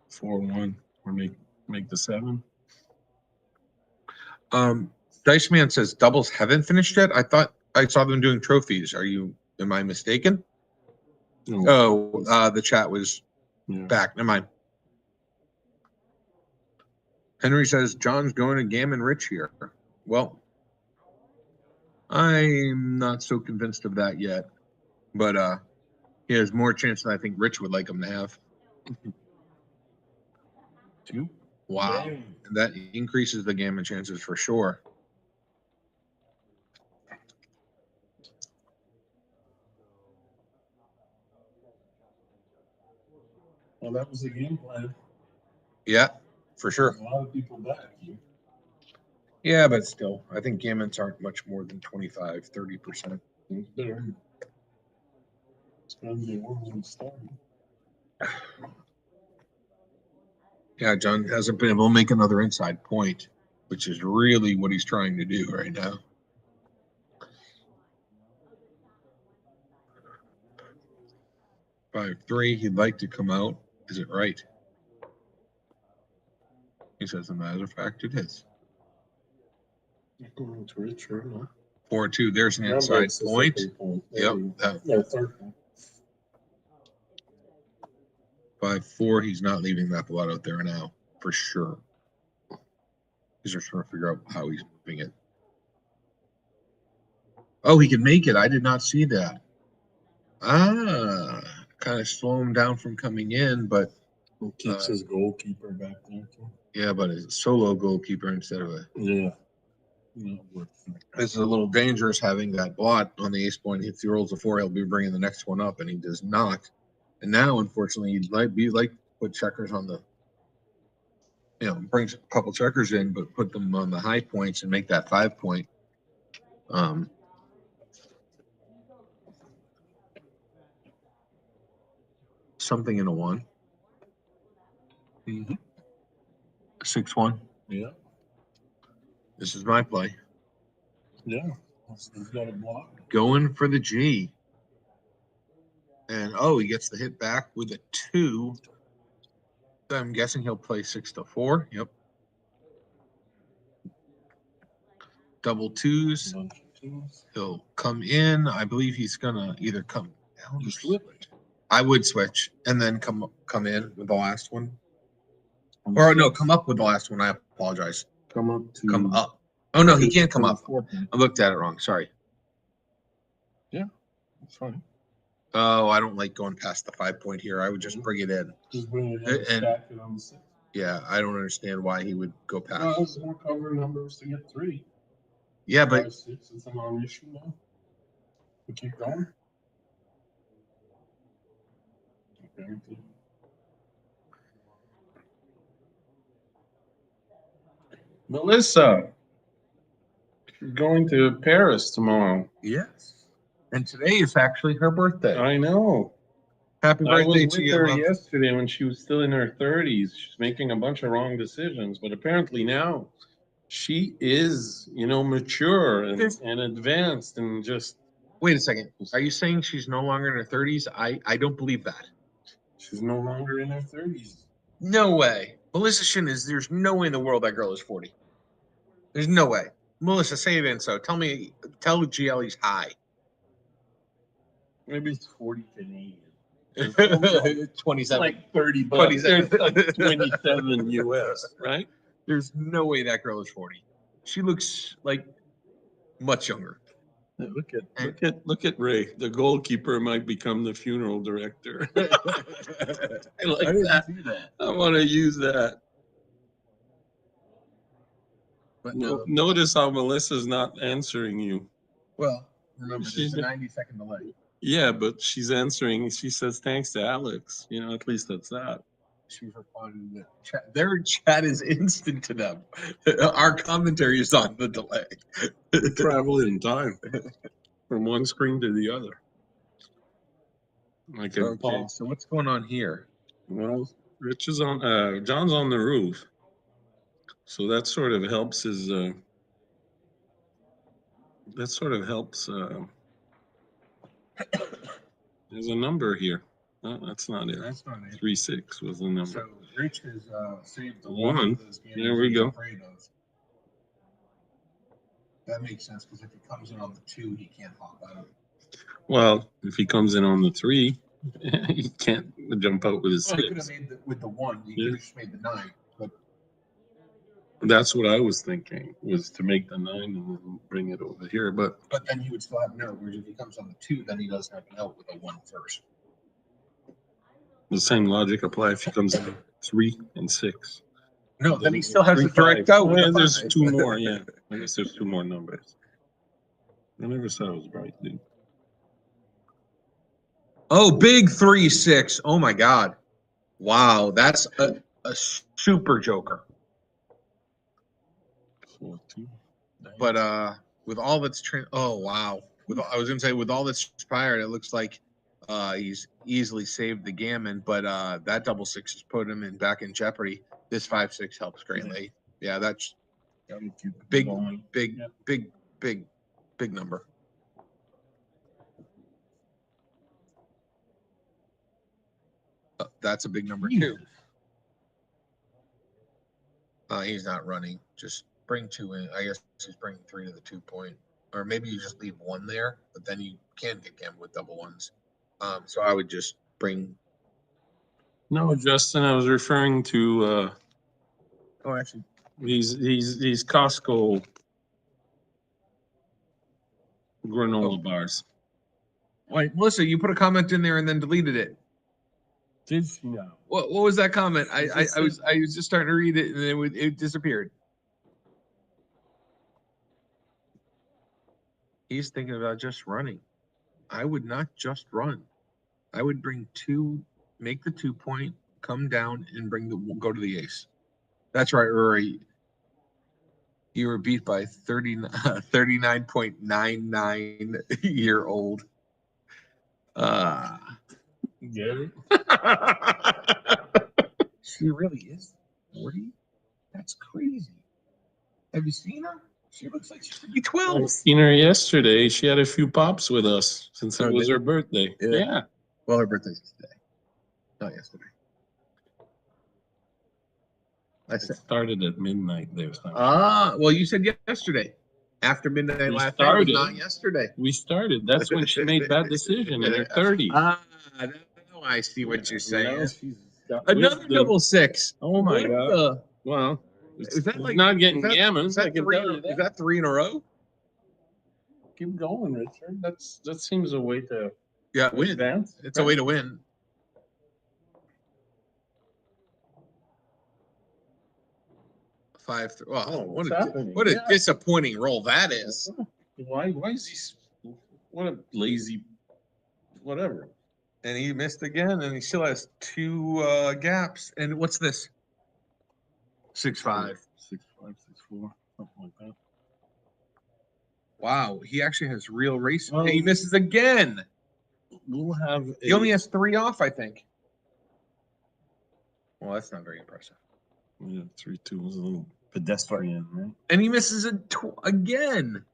Speaker 10: 4-1 or make the 7.
Speaker 11: Dice Man says doubles haven't finished yet. I thought I saw them doing trophies. Am I mistaken?
Speaker 10: No.
Speaker 11: The chat was back. Never mind. Henry says John's going to Gammon Rich here. Well, I'm not so convinced of that yet, but he has more chance than I think Rich would like him to have.
Speaker 10: 2.
Speaker 11: Wow.
Speaker 10: Dang.
Speaker 11: And that increases the Gammon chances for sure.
Speaker 10: Well, that was the game plan.
Speaker 11: Yeah, for sure.
Speaker 10: A lot of people back.
Speaker 11: Yeah, but still, I think Gammons aren't much more than 25, 30%.
Speaker 10: It's better. It's going to be one when it's starting.
Speaker 11: Yeah, John hasn't been able to make another inside point, which is really what he's trying to do right now. Five, 3, he'd like to come out. Is it right? He says, as a matter of fact, it is.
Speaker 10: Going to Richard, huh?
Speaker 11: 4-2, there's an inside point. Yep.
Speaker 10: Yeah, third point.
Speaker 11: 5-4, he's not leaving that blood out there now, for sure. He's just trying to figure out how he's moving it. Oh, he can make it. I did not see that. Kind of slow him down from coming in, but
Speaker 10: He keeps his goalkeeper back there too.
Speaker 11: Yeah, but a solo goalkeeper instead of a.
Speaker 10: Yeah.
Speaker 11: This is a little dangerous having that blot on the ace point. If he rolls a 4, he'll be bringing the next one up, and he does not. And now, unfortunately, he'd like put checkers on the. Brings a couple checkers in, but put them on the high points and make that 5 point. Something in a 1. 6-1.
Speaker 10: Yeah.
Speaker 11: This is my play.
Speaker 10: Yeah. He's got a block.
Speaker 11: Going for the G. And he gets the hit back with a 2. So I'm guessing he'll play 6-4. Yep. Double 2s. He'll come in. I believe he's gonna either come down or switch. I would switch and then come in with the last one. Or no, come up with the last one. I apologize.
Speaker 10: Come
Speaker 11: up. Oh no, he can't come up. I looked at it wrong. Sorry.
Speaker 10: Yeah, that's fine.
Speaker 11: Oh, I don't like going past the 5 point here. I would just bring it in.
Speaker 10: Just bring it in and stack it on the 6.
Speaker 11: Yeah, I don't understand why he would go past.
Speaker 10: Well, there's more cover numbers to get 3.
Speaker 11: Yeah, but
Speaker 10: 5, 6 is a non-issue now. We keep going. Okay. Melissa, you're going to Paris tomorrow.
Speaker 11: Yes. And today is actually her birthday.
Speaker 10: I know.
Speaker 11: Happy birthday
Speaker 10: I was
Speaker 11: to
Speaker 10: with
Speaker 11: you.
Speaker 10: her yesterday when she was still in her 30s. She's making a bunch of wrong decisions, but apparently now she is, mature and advanced and just.
Speaker 11: Wait a second. Are you saying she's no longer in her 30s? I don't believe that.
Speaker 10: She's no longer in her 30s.
Speaker 11: No way. Melissa Shin there's no way in the world that girl is 40. There's no way. Melissa, say it in so. Tell GL he's high.
Speaker 10: Maybe it's 40 Canadian.
Speaker 11: 27.
Speaker 10: Like 30 bucks. There's like 27 US, right?
Speaker 11: There's no way that girl is 40. She looks like much younger.
Speaker 10: Look at Ray. The goalkeeper might become the funeral director. I like that. I want to use that. But notice how Melissa's not answering you.
Speaker 11: Well, remember, there's a 90-second delay.
Speaker 10: Yeah, but she's answering. She says thanks to Alex. At least that's that.
Speaker 11: She's responding to the chat. Their chat is instant to them. Our commentary is on the delay.
Speaker 10: Travel in time from one screen to the other.
Speaker 11: Okay, so what's going on here?
Speaker 10: Well, Rich is on. John's on the roof, so that sort of helps his. That sort of helps. There's a number here. No, that's not it.
Speaker 11: That's not it.
Speaker 10: 3-6 was the number.
Speaker 11: So Rich has saved the
Speaker 10: One.
Speaker 11: one of those games
Speaker 10: There we
Speaker 11: he's
Speaker 10: go.
Speaker 11: afraid of. That makes sense because if he comes in on the 2, he can't hop out.
Speaker 10: Well, if he comes in on the 3, he can't jump out with his
Speaker 11: Well, he could have
Speaker 10: 6.
Speaker 11: made with the 1. He
Speaker 10: Yeah.
Speaker 11: could have just made the 9. But
Speaker 10: That's what I was thinking, was to make the 9 and then bring it over here. But
Speaker 11: then he would still have an out. Whereas if he comes on the 2, then he doesn't have an out with a 1 first.
Speaker 10: the same logic apply if he comes in 3 and 6.
Speaker 11: No, then he still has a
Speaker 10: 3,
Speaker 11: direct
Speaker 10: 5.
Speaker 11: out. with
Speaker 10: Yeah,
Speaker 11: a
Speaker 10: there's
Speaker 11: 5.
Speaker 10: 2 more. Yeah, I guess there's 2 more numbers. I never said it was right, dude.
Speaker 11: Oh, big 3-6. Oh my God. Wow, that's a super joker.
Speaker 10: 4-2.
Speaker 11: But with all that's oh wow. I was gonna say with all that's transpired, it looks like he's easily saved the gammon, but that double 6 has put him back in jeopardy. This 5-6 helps greatly. Yeah, that's big number. That's a big number too. He's not running. Just bring 2 in. I guess he's bringing 3 to the 2 point, or maybe you just leave 1 there, but then you can get gammon with double 1s. So I would just bring.
Speaker 10: No, Justin, I was referring to.
Speaker 11: Oh, actually,
Speaker 10: these Costco granola bars.
Speaker 11: Wait, Melissa, you put a comment in there and then deleted it.
Speaker 10: Did she now?
Speaker 11: What was that comment? I was just starting to read it and then it disappeared. He's thinking about just running. I would not just run. I would bring 2, make the 2 point, come down and go to the ace. That's right, Rory. You were beat by 39.99-year-old.
Speaker 10: Get it?
Speaker 11: She really is 40? That's crazy. Have you seen her? She looks like she should be 12.
Speaker 10: I seen her yesterday. She had a few pops with us since it was her birthday. Yeah.
Speaker 11: Well, her birthday's today, not yesterday.
Speaker 10: I started at midnight there.
Speaker 11: Well, you said yesterday. After midnight last night was not yesterday.
Speaker 10: We started. That's when she made that decision in her 30s.
Speaker 11: Now I see what you're saying.
Speaker 10: Well, she's got
Speaker 11: Another
Speaker 10: wisdom.
Speaker 11: double 6.
Speaker 10: Oh my
Speaker 11: What
Speaker 10: God. Well,
Speaker 11: is that like
Speaker 10: not getting
Speaker 11: is that,
Speaker 10: gammon?
Speaker 11: Is that, 3 in a row?
Speaker 10: Keep going, Richard. That seems a way to
Speaker 11: win.
Speaker 10: advance.
Speaker 11: It's a way to win. 5-3. Well, what a disappointing roll that is.
Speaker 10: Why is he? What a lazy, whatever.
Speaker 11: And he missed again, and he still has 2 gaps. And what's this? 6-5.
Speaker 10: 6-5, 6-4, something like that.
Speaker 11: Wow, he actually has real race.
Speaker 10: Well,
Speaker 11: he misses again.
Speaker 10: We'll have.
Speaker 11: He only has 3 off, I think. Well, that's not very impressive.
Speaker 10: Yeah, 3-2 was a little pedestrian, right?
Speaker 11: And he misses it again.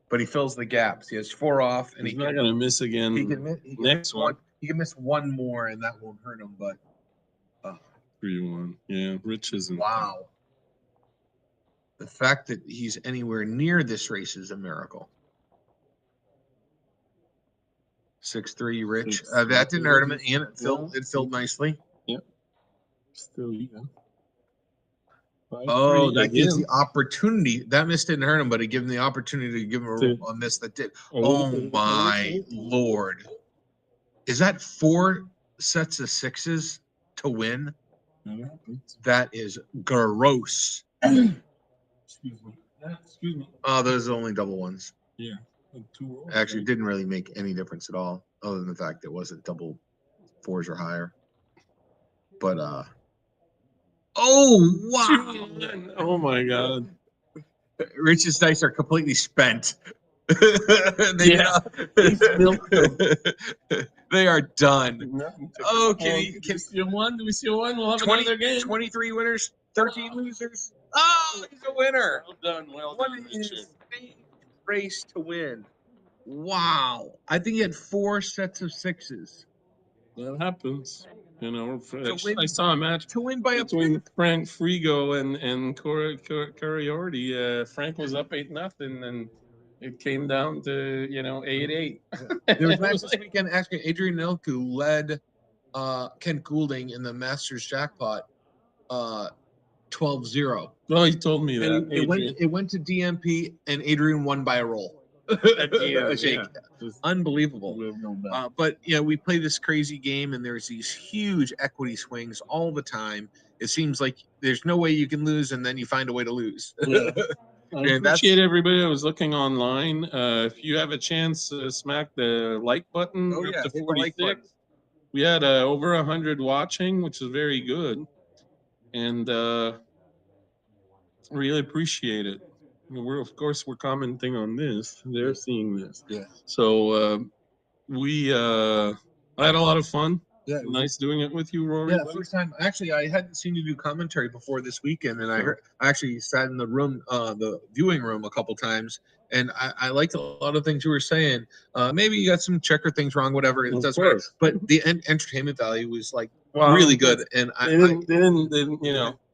Speaker 11: But he fills the gaps. He has 4 off, and
Speaker 10: he's not going to miss again.
Speaker 11: He can
Speaker 10: next one.
Speaker 11: He can miss 1 more, and that won't hurt him. But
Speaker 10: 3-1. Yeah, Rich isn't.
Speaker 11: Wow. The fact that he's anywhere near this race is a miracle. 6-3, Rich. That didn't hurt him, and it filled nicely.
Speaker 10: Yep. Still even.
Speaker 11: Oh, that gives the opportunity. That miss didn't hurt him, but it gave him the opportunity to give him a miss that did. Oh my Lord. Is that 4 sets of 6s to win? That is gross.
Speaker 10: Excuse me.
Speaker 11: Oh, those are only double 1s.
Speaker 10: Yeah.
Speaker 11: Actually, didn't really make any difference at all, other than the fact it wasn't double 4s or higher. But oh wow!
Speaker 10: Oh my God!
Speaker 11: Rich's dice are completely spent. They are done. Oh, can we see one? Do we see one? We'll have another game. 23 winners, 13 losers. Oh, he's a winner.
Speaker 10: Well done. Well
Speaker 11: What
Speaker 10: done,
Speaker 11: is
Speaker 10: Richard.
Speaker 11: the race to win? Wow. I think he had 4 sets of 6s.
Speaker 10: That happens. You know,
Speaker 11: win-
Speaker 10: I saw a match
Speaker 11: To win by a
Speaker 10: between Frank Frigo and Coriordi. Frank was up 8-0, and it came down to 8-8.
Speaker 11: There was a match this weekend. Actually, Adrian Ilku led Ken Goulding in the Masters jackpot 12-0.
Speaker 10: Well, he told me that.
Speaker 11: And it went to DMP, and Adrian won by a roll. A shake. Unbelievable. But we play this crazy game, and there's these huge equity swings all the time. It seems like there's no way you can lose, and then you find a way to lose.
Speaker 10: I appreciate everybody that was looking online. If you have a chance, smack the like button.
Speaker 11: Oh,
Speaker 10: We're
Speaker 11: yeah,
Speaker 10: up to
Speaker 11: hit the like
Speaker 10: 46.
Speaker 11: button.
Speaker 10: We had over 100 watching, which is very good, and really appreciate it. We're commenting on this. They're seeing this.
Speaker 11: Yeah.
Speaker 10: So I had a lot of fun.
Speaker 11: Yeah.
Speaker 10: Nice doing it with you, Rory.
Speaker 11: Yeah, first time. Actually, I hadn't seen you do commentary before this weekend, and I actually sat in the room, the viewing room, a couple times, and I liked a lot of things you were saying. Maybe you got some checker things wrong, whatever. It doesn't matter. But the entertainment value was really good, and
Speaker 10: they didn't,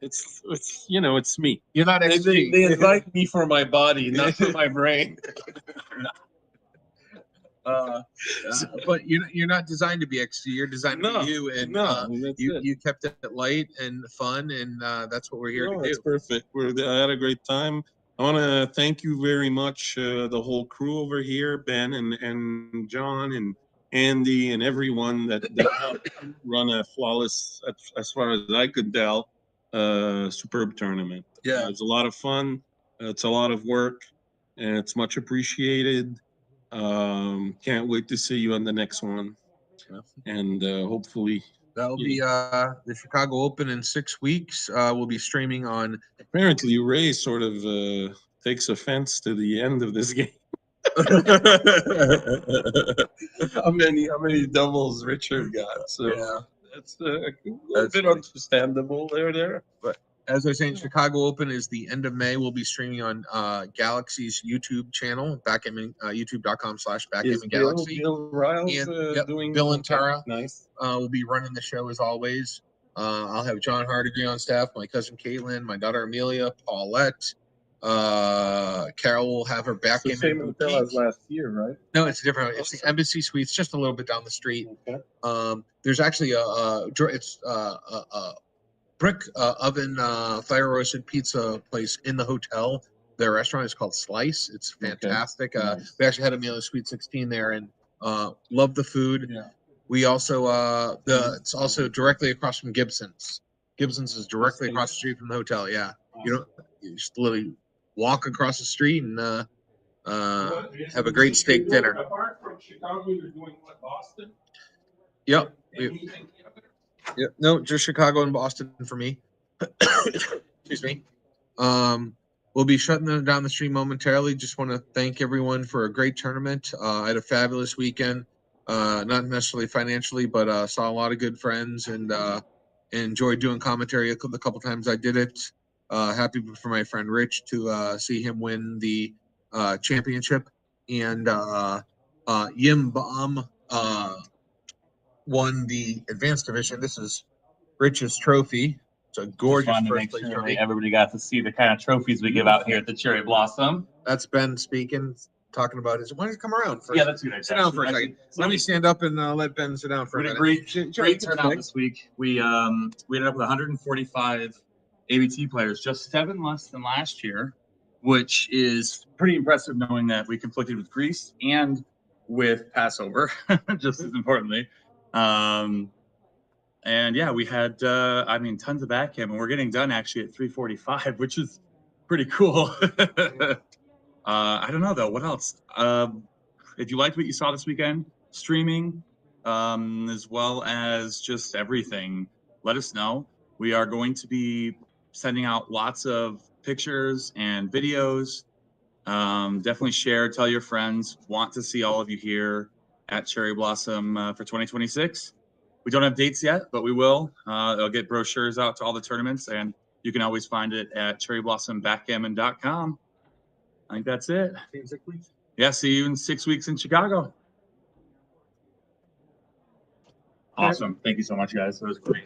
Speaker 10: it's me.
Speaker 11: You're not XG.
Speaker 10: They invite me for my body, not for my brain.
Speaker 11: But you're not designed to be XG. You're designed to be you, and you kept it light and fun, and that's what we're here to do.
Speaker 10: That's perfect. I had a great time. I want to thank you very much, the whole crew over here, Ben and John and Andy and everyone that helped run a flawless, as far as I could tell, superb tournament.
Speaker 11: Yeah,
Speaker 10: it was a lot of fun. It's a lot of work, and it's much appreciated. Can't wait to see you on the next one, and hopefully
Speaker 11: that'll be the Chicago Open in 6 weeks. We'll be streaming on.
Speaker 10: Apparently, Ray sort of takes offense to the end of this game. how many doubles Richard got? So that's a bit understandable there.
Speaker 11: But as I was saying, Chicago Open is the end of May. We'll be streaming on Galaxy's YouTube channel, youtube.com/Backgammon Galaxy.
Speaker 10: Bill Riles
Speaker 11: and Bill and Tara.
Speaker 10: Nice.
Speaker 11: Will be running the show as always. I'll have John Hardigree on staff, my cousin Caitlin, my daughter Amelia, Paulette. Carol will have her backgammon
Speaker 10: hotel as last year, right?
Speaker 11: No, it's different. It's the Embassy Suites, just a little bit down the street.
Speaker 10: Okay.
Speaker 11: There's actually a brick oven fire roasted pizza place in the hotel. Their restaurant is called Slice. It's fantastic.
Speaker 10: Nice.
Speaker 11: We actually had a meal at Sweet 16 there, and love the food.
Speaker 10: Yeah.
Speaker 11: We also it's also directly across from Gibson's. Gibson's is directly across the street from the hotel. Yeah, you just literally walk across the street and have a great steak dinner.
Speaker 10: Apart from Chicago, you're doing what, Boston?
Speaker 11: Yep. Yep. No, just Chicago and Boston for me. Excuse me. We'll be shutting them down the stream momentarily. Just want to thank everyone for a great tournament. I had a fabulous weekend. Not necessarily financially, but saw a lot of good friends and enjoyed doing commentary the couple times I did it. Happy for my friend Rich to see him win the championship. And Yim Baum won the advanced division. This is Rich's trophy. It's a gorgeous first place trophy.
Speaker 1: Everybody got to see the kind of trophies we give out here at the Cherry Blossom.
Speaker 11: That's Ben speaking, talking about his. Why don't you come around first?
Speaker 1: Yeah, that's good.
Speaker 11: Sit down for a second. Let me stand up and let Ben sit down for a minute.
Speaker 1: Great turnout this week. We ended up with 145 ABT players, just 7 less than last year, which is pretty impressive knowing that we conflicted with Greece and with Passover, just as importantly. And yeah, we had, tons of backgammon. We're getting done actually at 3:45, which is pretty cool. I don't know though. What else? If you liked what you saw this weekend, streaming, as well as just everything, let us know. We are going to be sending out lots of pictures and videos. Definitely share, tell your friends. Want to see all of you here at Cherry Blossom for 2026. We don't have dates yet, but we will. I'll get brochures out to all the tournaments, and you can always find it at cherryblossom.backgammon.com. I think that's it. Yeah, see you in 6 weeks in Chicago.
Speaker 12: Awesome. Thank you so much, guys. That was great.